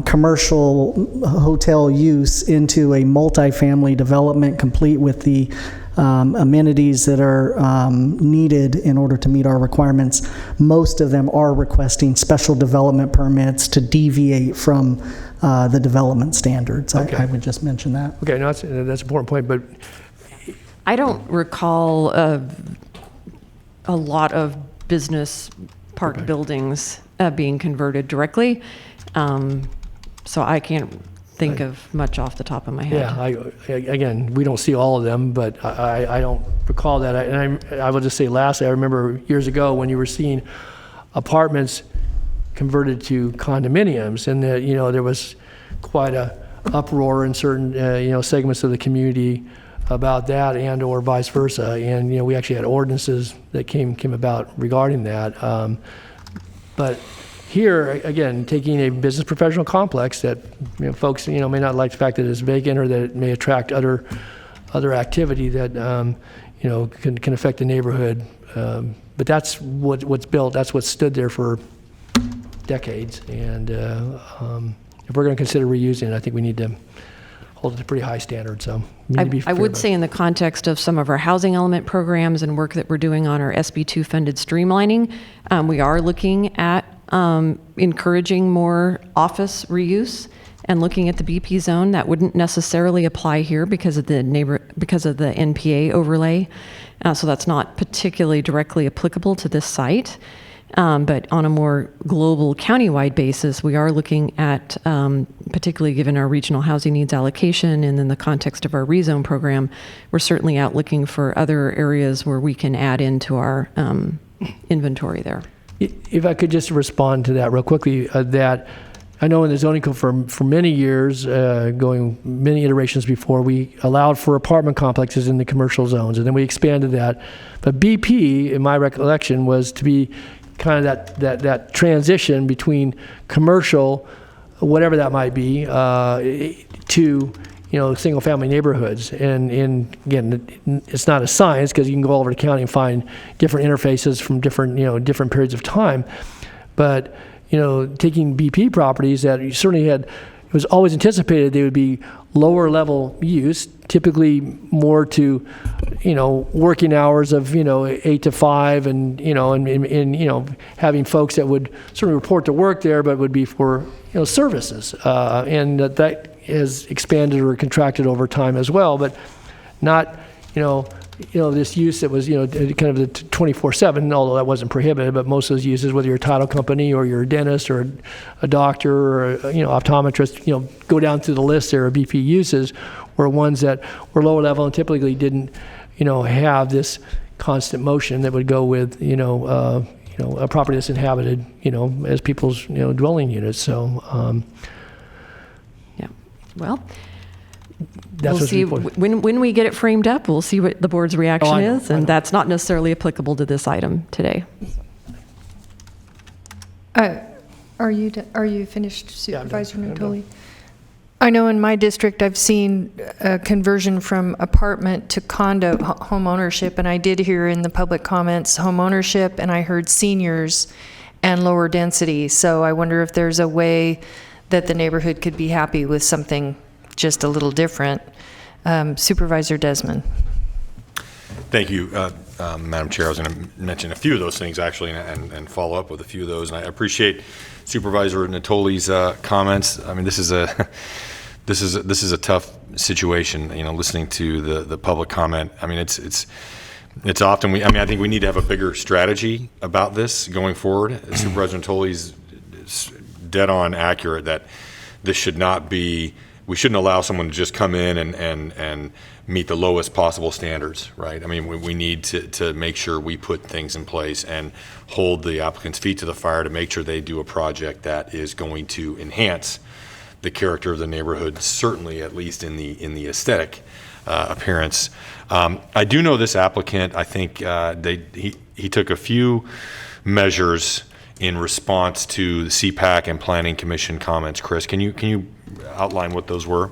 commercial hotel use into a multifamily development complete with the amenities that are needed in order to meet our requirements, most of them are requesting special development permits to deviate from the development standards. Okay. I would just mention that. Okay, no, that's an important point, but I don't recall a lot of business park buildings being converted directly, so I can't think of much off the top of my head. Yeah, again, we don't see all of them, but I don't recall that. And I will just say lastly, I remember years ago when you were seeing apartments converted to condominiums, and there was quite a uproar in certain segments of the community about that, and or vice versa. And we actually had ordinances that came about regarding that. But here, again, taking a business professional complex that folks may not like the fact that it's vacant or that it may attract other activity that can affect the neighborhood. But that's what's built. That's what's stood there for decades. And if we're going to consider reusing it, I think we need to hold it to a pretty high standard. So I would say in the context of some of our housing element programs and work that we're doing on our SB2 funded streamlining, we are looking at encouraging more office reuse and looking at the BP zone. That wouldn't necessarily apply here because of the NPA overlay. So that's not particularly directly applicable to this site. But on a more global countywide basis, we are looking at, particularly given our regional housing needs allocation and in the context of our rezone program, we're certainly out looking for other areas where we can add into our inventory there. If I could just respond to that real quickly, that I know in the zoning code for many years, going many iterations before, we allowed for apartment complexes in the commercial zones, and then we expanded that. But BP, in my recollection, was to be kind of that transition between commercial, whatever that might be, to single family neighborhoods. And again, it's not a science because you can go all over the county and find different interfaces from different periods of time. But taking BP properties that you certainly had, it was always anticipated they would be lower level use, typically more to working hours of 8 to 5, and having folks that would certainly report to work there, but would be for services, and that has expanded or contracted over time as well, but not this use that was kind of the 24/7, although that wasn't prohibited. But most of those uses, whether you're a title company or you're a dentist or a doctor or optometrist, go down through the list there of BP uses, were ones that were lower level and typically didn't have this constant motion that would go with a property that's inhabited as people's dwelling units. So well, that's we'll see when we get it framed up. We'll see what the board's reaction is, and that's not necessarily applicable to this item today. Are you finished, Supervisor Natoli? I know in my district I've seen a conversion from apartment to condo home ownership, and I did hear in the public comments home ownership, and I heard seniors and lower density. So I wonder if there's a way that the neighborhood could be happy with something just a little different. Supervisor Desmond. Thank you, Madam Chair. I was going to mention a few of those things actually, and follow up with a few of those. And I appreciate Supervisor Natoli's comments. I mean, this is a tough situation. Listening to the public comment. I mean, it's often I think we need to have a bigger strategy about this going forward. Supervisor Natoli's dead on accurate that this should not be. We shouldn't allow someone to just come in and meet the lowest possible standards, right? I mean, we need to make sure we put things in place and hold the applicant's feet to the fire to make sure they do a project that is going to enhance the character of the neighborhood, certainly at least in the aesthetic appearance. I do know this applicant. I think he took a few measures in response to the CPAC and Planning Commission comments. Chris, can you outline what those were?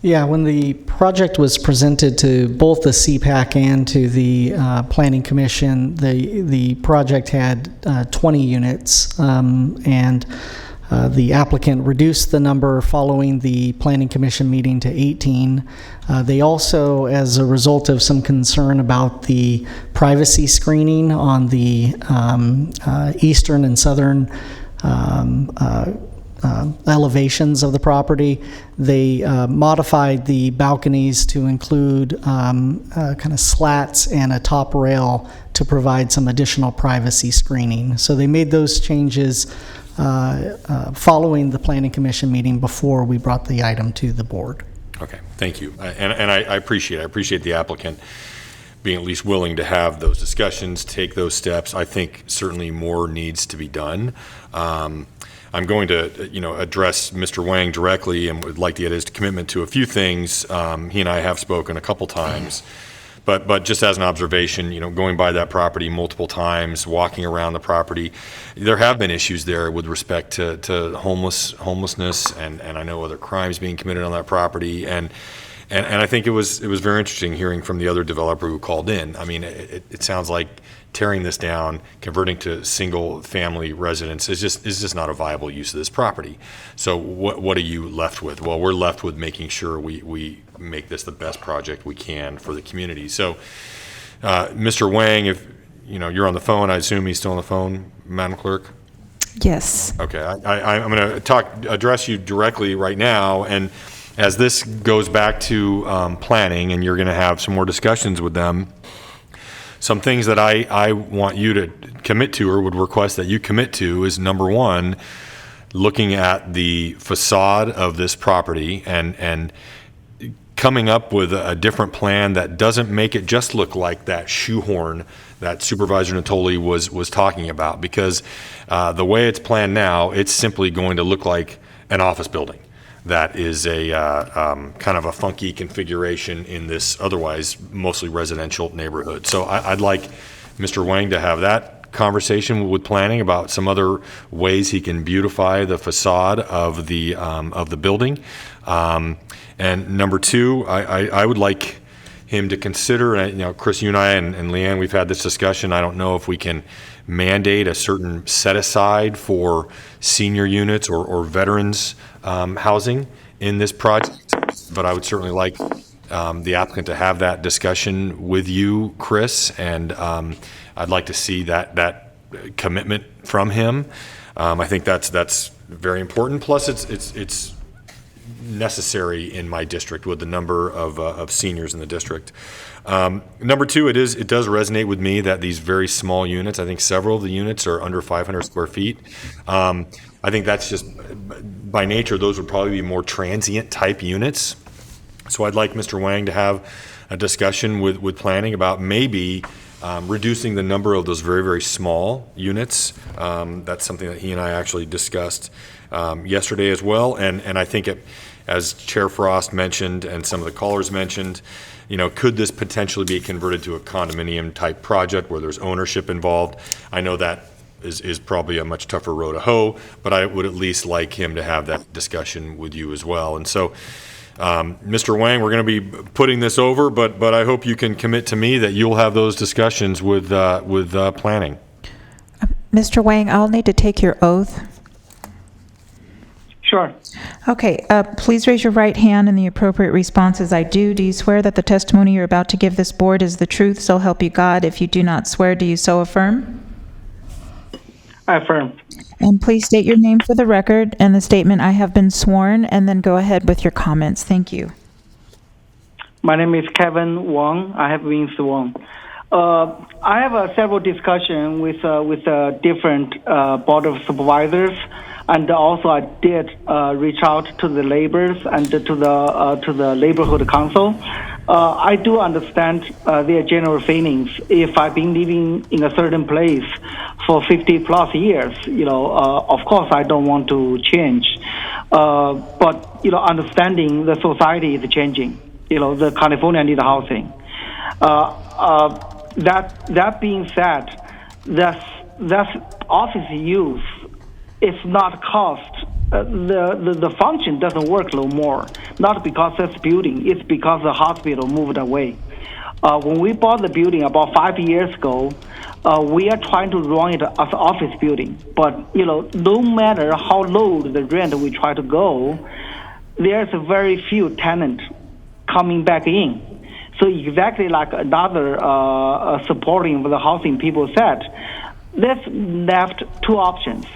Yeah, when the project was presented to both the CPAC and to the Planning Commission, the project had 20 units, and the applicant reduced the number following the Planning Commission meeting to 18. They also, as a result of some concern about the privacy screening on the eastern and southern elevations of the property, they modified the balconies to include kind of slats and a top rail to provide some additional privacy screening. So they made those changes following the Planning Commission meeting before we brought the item to the board. Okay, thank you. And I appreciate the applicant being at least willing to have those discussions, take those steps. I think certainly more needs to be done. I'm going to, address Mr. Wang directly and would like to get his commitment to a few things. He and I have spoken a couple times, but just as an observation, going by that property multiple times, walking around the property, there have been issues there with respect to homelessness, and I know other crimes being committed on that property, and I think it was very interesting hearing from the other developer who called in. I mean, it sounds like tearing this down, converting to single family residence is just not a viable use of this property. So what are you left with? Well, we're left with making sure we make this the best project we can for the community. So Mr. Wang, if you're on the phone, I assume he's still on the phone, Madam Clerk? Yes. Okay, I'm going to address you directly right now, and as this goes back to planning and you're going to have some more discussions with them, some things that I want you to commit to, or would request that you commit to, is number one, looking at the facade of this property and coming up with a different plan that doesn't make it just look like that shoehorn that Supervisor Natoli was talking about, because the way it's planned now, it's simply going to look like an office building that is a kind of a funky configuration in this otherwise mostly residential neighborhood. So I'd like Mr. Wang to have that conversation with planning about some other ways he can beautify the facade of the building. And number two, I would like him to consider, Chris, you and I and Leanne, we've had this discussion. I don't know if we can mandate a certain set aside for senior units or veterans housing in this project, but I would certainly like the applicant to have that discussion with you, Chris, and I'd like to see that commitment from him. I think that's very important. Plus, it's necessary in my district with the number of seniors in the district. Number two, it does resonate with me that these very small units, I think several of the units are under 500 square feet. I think that's just, by nature, those would probably be more transient type units. So I'd like Mr. Wang to have a discussion with planning about maybe reducing the number of those very, very small units. That's something that he and I actually discussed yesterday as well. And I think as Chair Frost mentioned and some of the callers mentioned, could this potentially be converted to a condominium type project where there's ownership involved? I know that is probably a much tougher row to hoe, but I would at least like him to have that discussion with you as well. And so, Mr. Wang, we're going to be putting this over, but I hope you can commit to me that you'll have those discussions with planning. Mr. Wang, I'll need to take your oath. Sure. Okay, please raise your right hand, and the appropriate response is I do. Do you swear that the testimony you're about to give this board is the truth, so help you God? If you do not swear, do you so affirm? I affirm. And please state your name for the record and the statement, I have been sworn, and then go ahead with your comments. Thank you. My name is Kevin Wong. I have been sworn. I have several discussions with different board of supervisors, and also I did reach out to the laborers and to the neighborhood council. I do understand their general feelings. If I've been living in a certain place for 50 plus years, of course I don't want to change. But understanding the society is changing. The California need housing. That being said, that's office use. It's not cost. The function doesn't work no more. Not because that's building. It's because the hospital moved away. When we bought the building about 5 years ago, we are trying to run it as office building. But no matter how low the rent we try to go, there's very few tenants coming back in. So exactly like another supporting the housing people said, there's left two options.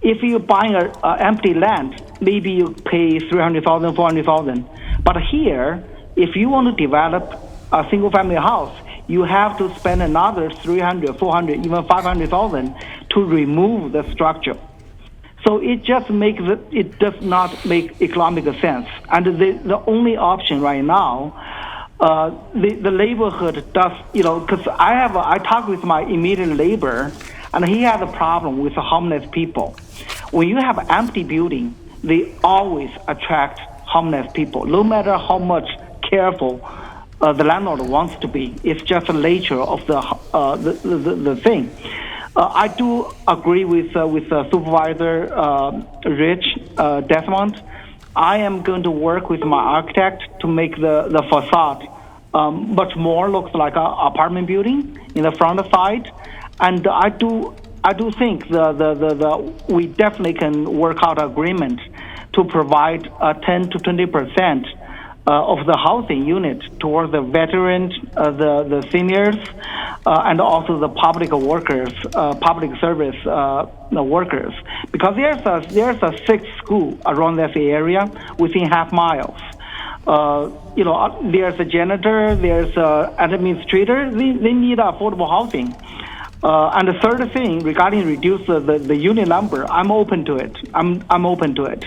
If you buy an empty land, maybe you pay $300,000, $400,000. But here, if you want to develop a single-family house, you have to spend another $300,000, $400,000, even $500,000 to remove the structure. So it just it does not make economic sense. And the only option right now, the neighborhood does, because I talked with my immediate neighbor, and he has a problem with the homeless people. When you have an empty building, they always attract homeless people, no matter how much careful the landlord wants to be. It's just the nature of the thing. I do agree with Supervisor Rich Desmond. I am going to work with my architect to make the facade much more looks like an apartment building in the front side, and I do think we definitely can work out an agreement to provide 10 to 20% of the housing unit towards the veterans, the seniors, and also the public workers, public service workers, because there's a 6 school around this area within half miles. There's a janitor, there's an administrator. They need affordable housing. And the third thing, regarding reduce the unit number, I'm open to it. I'm open to it.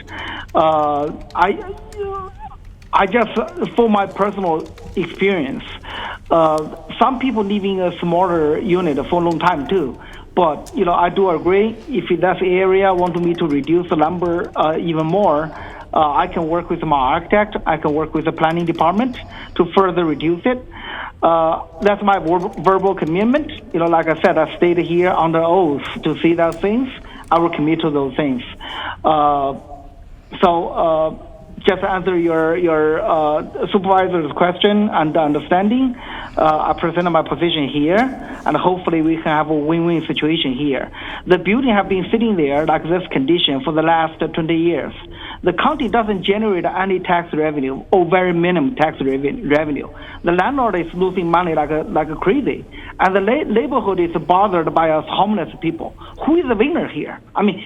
I just, for my personal experience, some people living in a smaller unit for a long time too. But I do agree. If that area want me to reduce the number even more, I can work with my architect. I can work with the planning department to further reduce it. That's my verbal commitment. Like I said, I stayed here under oath to see those things. I will commit to those things. Just to answer your supervisor's question and understanding, I presented my position here, and hopefully we can have a win-win situation here. The building have been sitting there like this condition for the last 20 years. The county doesn't generate any tax revenue or very minimum tax revenue. The landlord is losing money like crazy, and the neighborhood is bothered by us homeless people. Who is the winner here? I mean,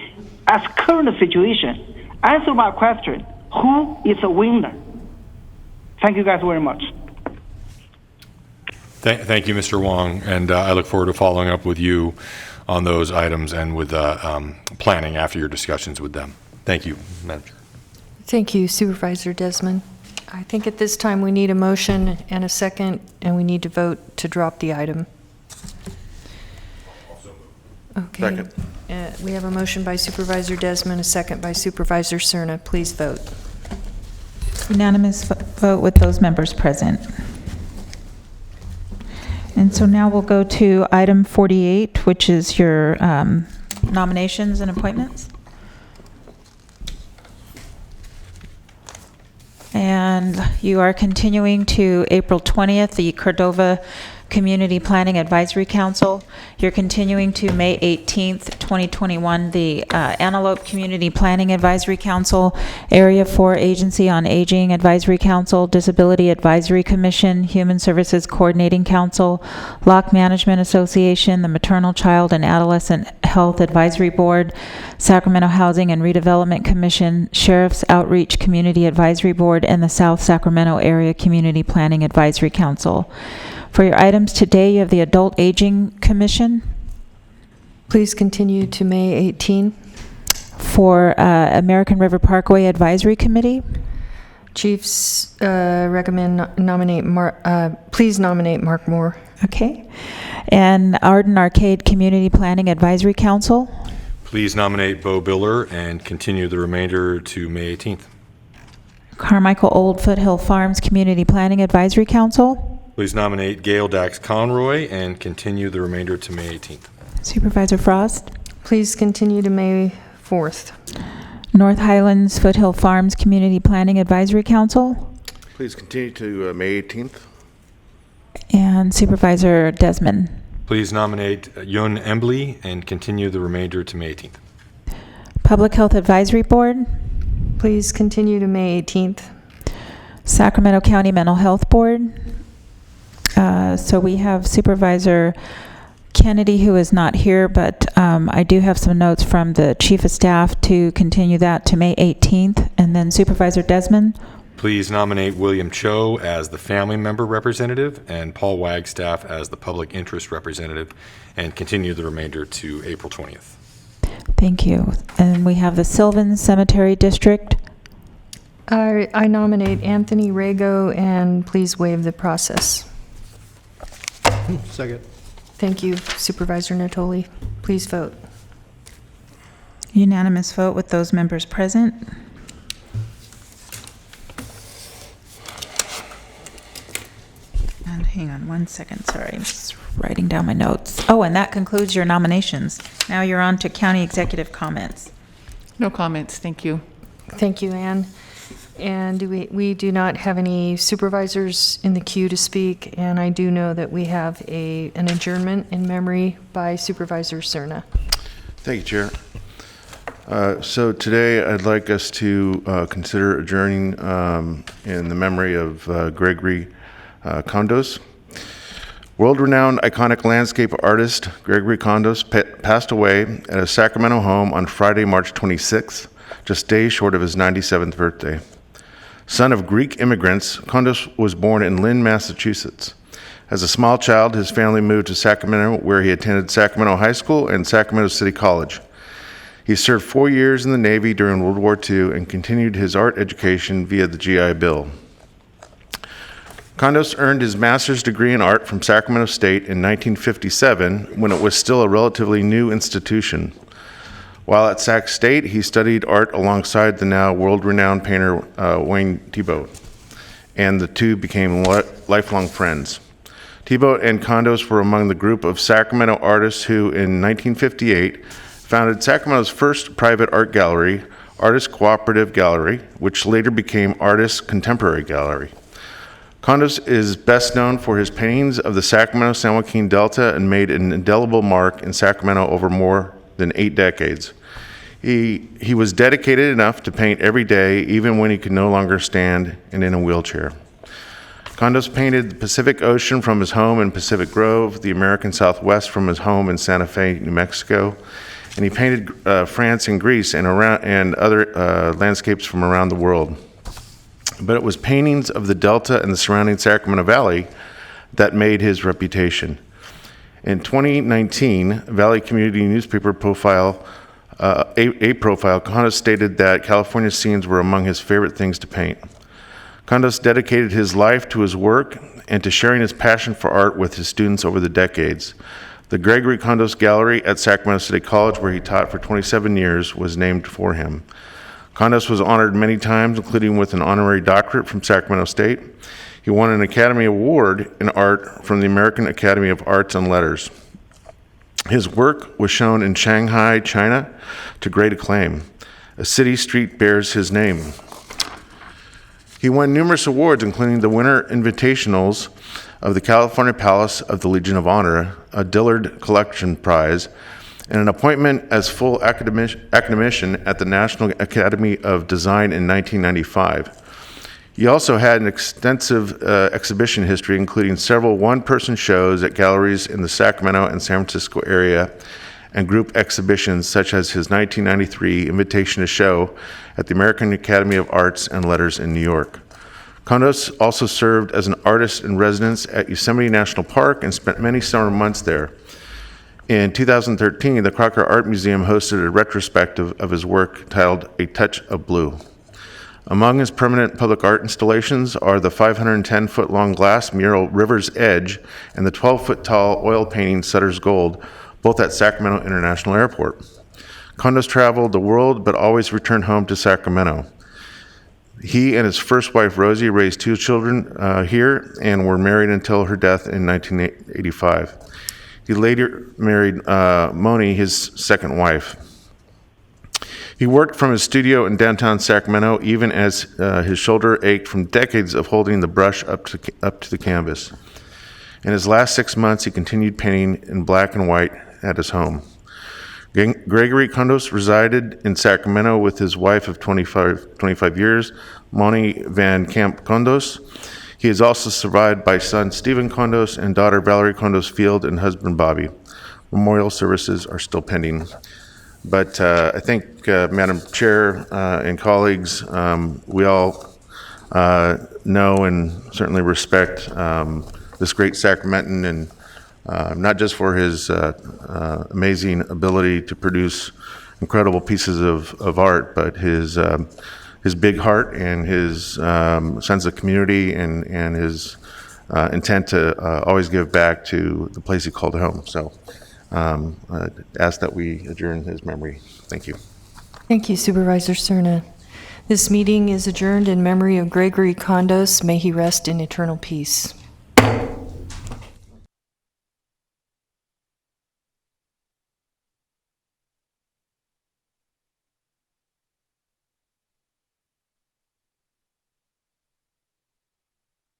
as current situation, answer my question. Who is a winner? Thank you guys very much. Thank you, Mr. Wong, and I look forward to following up with you on those items and with planning after your discussions with them. Thank you, Madam Chair. Thank you, Supervisor Desmond. I think at this time we need a motion and a second, and we need to vote to drop the item. Okay. Second. We have a motion by Supervisor Desmond, a second by Supervisor Cerna. Please vote. Unanimous vote with those members present. And so now we'll go to item 48, which is your nominations and appointments. And you are continuing to April 20th, the Cordova Community Planning Advisory Council. You're continuing to May 18th, 2021, the Antelope Community Planning Advisory Council, Area 4 Agency on Aging Advisory Council, Disability Advisory Commission, Human Services Coordinating Council, Lock Management Association, the Maternal, Child, and Adolescent Health Advisory Board, Sacramento Housing and Redevelopment Commission, Sheriff's Outreach Community Advisory Board, and the South Sacramento Area Community Planning Advisory Council. For your items today, you have the Adult Aging Commission. Please continue to May 18. For American River Parkway Advisory Committee. Chiefs please nominate Mark Moore. Okay. And Arden Arcade Community Planning Advisory Council. Please nominate Bo Biller and continue the remainder to May 18th. Carmichael Old Foothill Farms Community Planning Advisory Council. Please nominate Gail Dax Conroy and continue the remainder to May 18th. Supervisor Frost. Please continue to May 4th. North Highlands Foothill Farms Community Planning Advisory Council. Please continue to May 18th. And Supervisor Desmond. Please nominate Yun Embley and continue the remainder to May 18th. Public Health Advisory Board. Please continue to May 18th. Sacramento County Mental Health Board. So we have Supervisor Kennedy, who is not here, but I do have some notes from the Chief of Staff to continue that to May 18th. And then Supervisor Desmond. Please nominate William Cho as the family member representative and Paul Wagstaff as the public interest representative, and continue the remainder to April 20th. Thank you. And we have the Sylvan Cemetery District. I nominate Anthony Rago, and please waive the process. Second. Thank you, Supervisor Natoli. Please vote. Unanimous vote with those members present. And hang on one second, sorry, I'm just writing down my notes. Oh, and that concludes your nominations. Now you're on to county executive comments. No comments, thank you. Thank you, Ann. And we do not have any supervisors in the queue to speak, and I do know that we have an adjournment in memory by Supervisor Cerna. Thank you, Chair. So today I'd like us to consider adjourning in the memory of Gregory Condos. World-renowned iconic landscape artist Gregory Condos passed away at a Sacramento home on Friday, March 26th, just days short of his 97th birthday. Son of Greek immigrants, Condos was born in Lynn, Massachusetts. As a small child, his family moved to Sacramento, where he attended Sacramento High School and Sacramento City College. He served 4 years in the Navy during World War II and continued his art education via the GI Bill. Condos earned his master's degree in art from Sacramento State in 1957, when it was still a relatively new institution. While at Sac State, he studied art alongside the now world-renowned painter Wayne Thiebaud, and the two became lifelong friends. Thiebaud and Condos were among the group of Sacramento artists who, in 1958, founded Sacramento's first private art gallery, Artist Cooperative Gallery, which later became Artist Contemporary Gallery. Condos is best known for his paintings of the Sacramento-San Joaquin Delta and made an indelible mark in Sacramento over more than 8 decades. He was dedicated enough to paint every day, even when he could no longer stand and in a wheelchair. Condos painted the Pacific Ocean from his home in Pacific Grove, the American Southwest from his home in Santa Fe, New Mexico, and he painted France and Greece and other landscapes from around the world. But it was paintings of the Delta and the surrounding Sacramento Valley that made his reputation. In 2019, Valley Community Newspaper profile, Condos stated that California scenes were among his favorite things to paint. Condos dedicated his life to his work and to sharing his passion for art with his students over the decades. The Gregory Condos Gallery at Sacramento City College, where he taught for 27 years, was named for him. Condos was honored many times, including with an honorary doctorate from Sacramento State. He won an Academy Award in art from the American Academy of Arts and Letters. His work was shown in Shanghai, China, to great acclaim. A city street bears his name. He won numerous awards, including the Winter Invitationals of the California Palace of the Legion of Honor, a Dillard Collection Prize, and an appointment as full academician at the National Academy of Design in 1995. He also had an extensive exhibition history, including several one-person shows at galleries in the Sacramento and San Francisco area, and group exhibitions such as his 1993 invitation to show at the American Academy of Arts and Letters in New York. Condos also served as an artist in residence at Yosemite National Park and spent many summer months there. In 2013, the Crocker Art Museum hosted a retrospective of his work titled A Touch of Blue. Among his permanent public art installations are the 510-foot-long glass mural River's Edge and the 12-foot-tall oil painting Sutter's Gold, both at Sacramento International Airport. Condos traveled the world but always returned home to Sacramento. He and his first wife, Rosie, raised 2 children here and were married until her death in 1985. He later married Moni, his second wife. He worked from his studio in downtown Sacramento even as his shoulder ached from decades of holding the brush up to the canvas. In his last 6 months, he continued painting in black and white at his home. Gregory Condos resided in Sacramento with his wife of 25 years, Moni Van Camp Condos. He is also survived by son Stephen Condos and daughter Valerie Condos Field and husband Bobby. Memorial services are still pending. But I think, Madam Chair and colleagues, we all know and certainly respect this great Sacramentan, and not just for his amazing ability to produce incredible pieces of art, but his big heart and his sense of community and his intent to always give back to the place he called home. So ask that we adjourn his memory. Thank you. Thank you, Supervisor Cerna. This meeting is adjourned in memory of Gregory Condos. May he rest in eternal peace.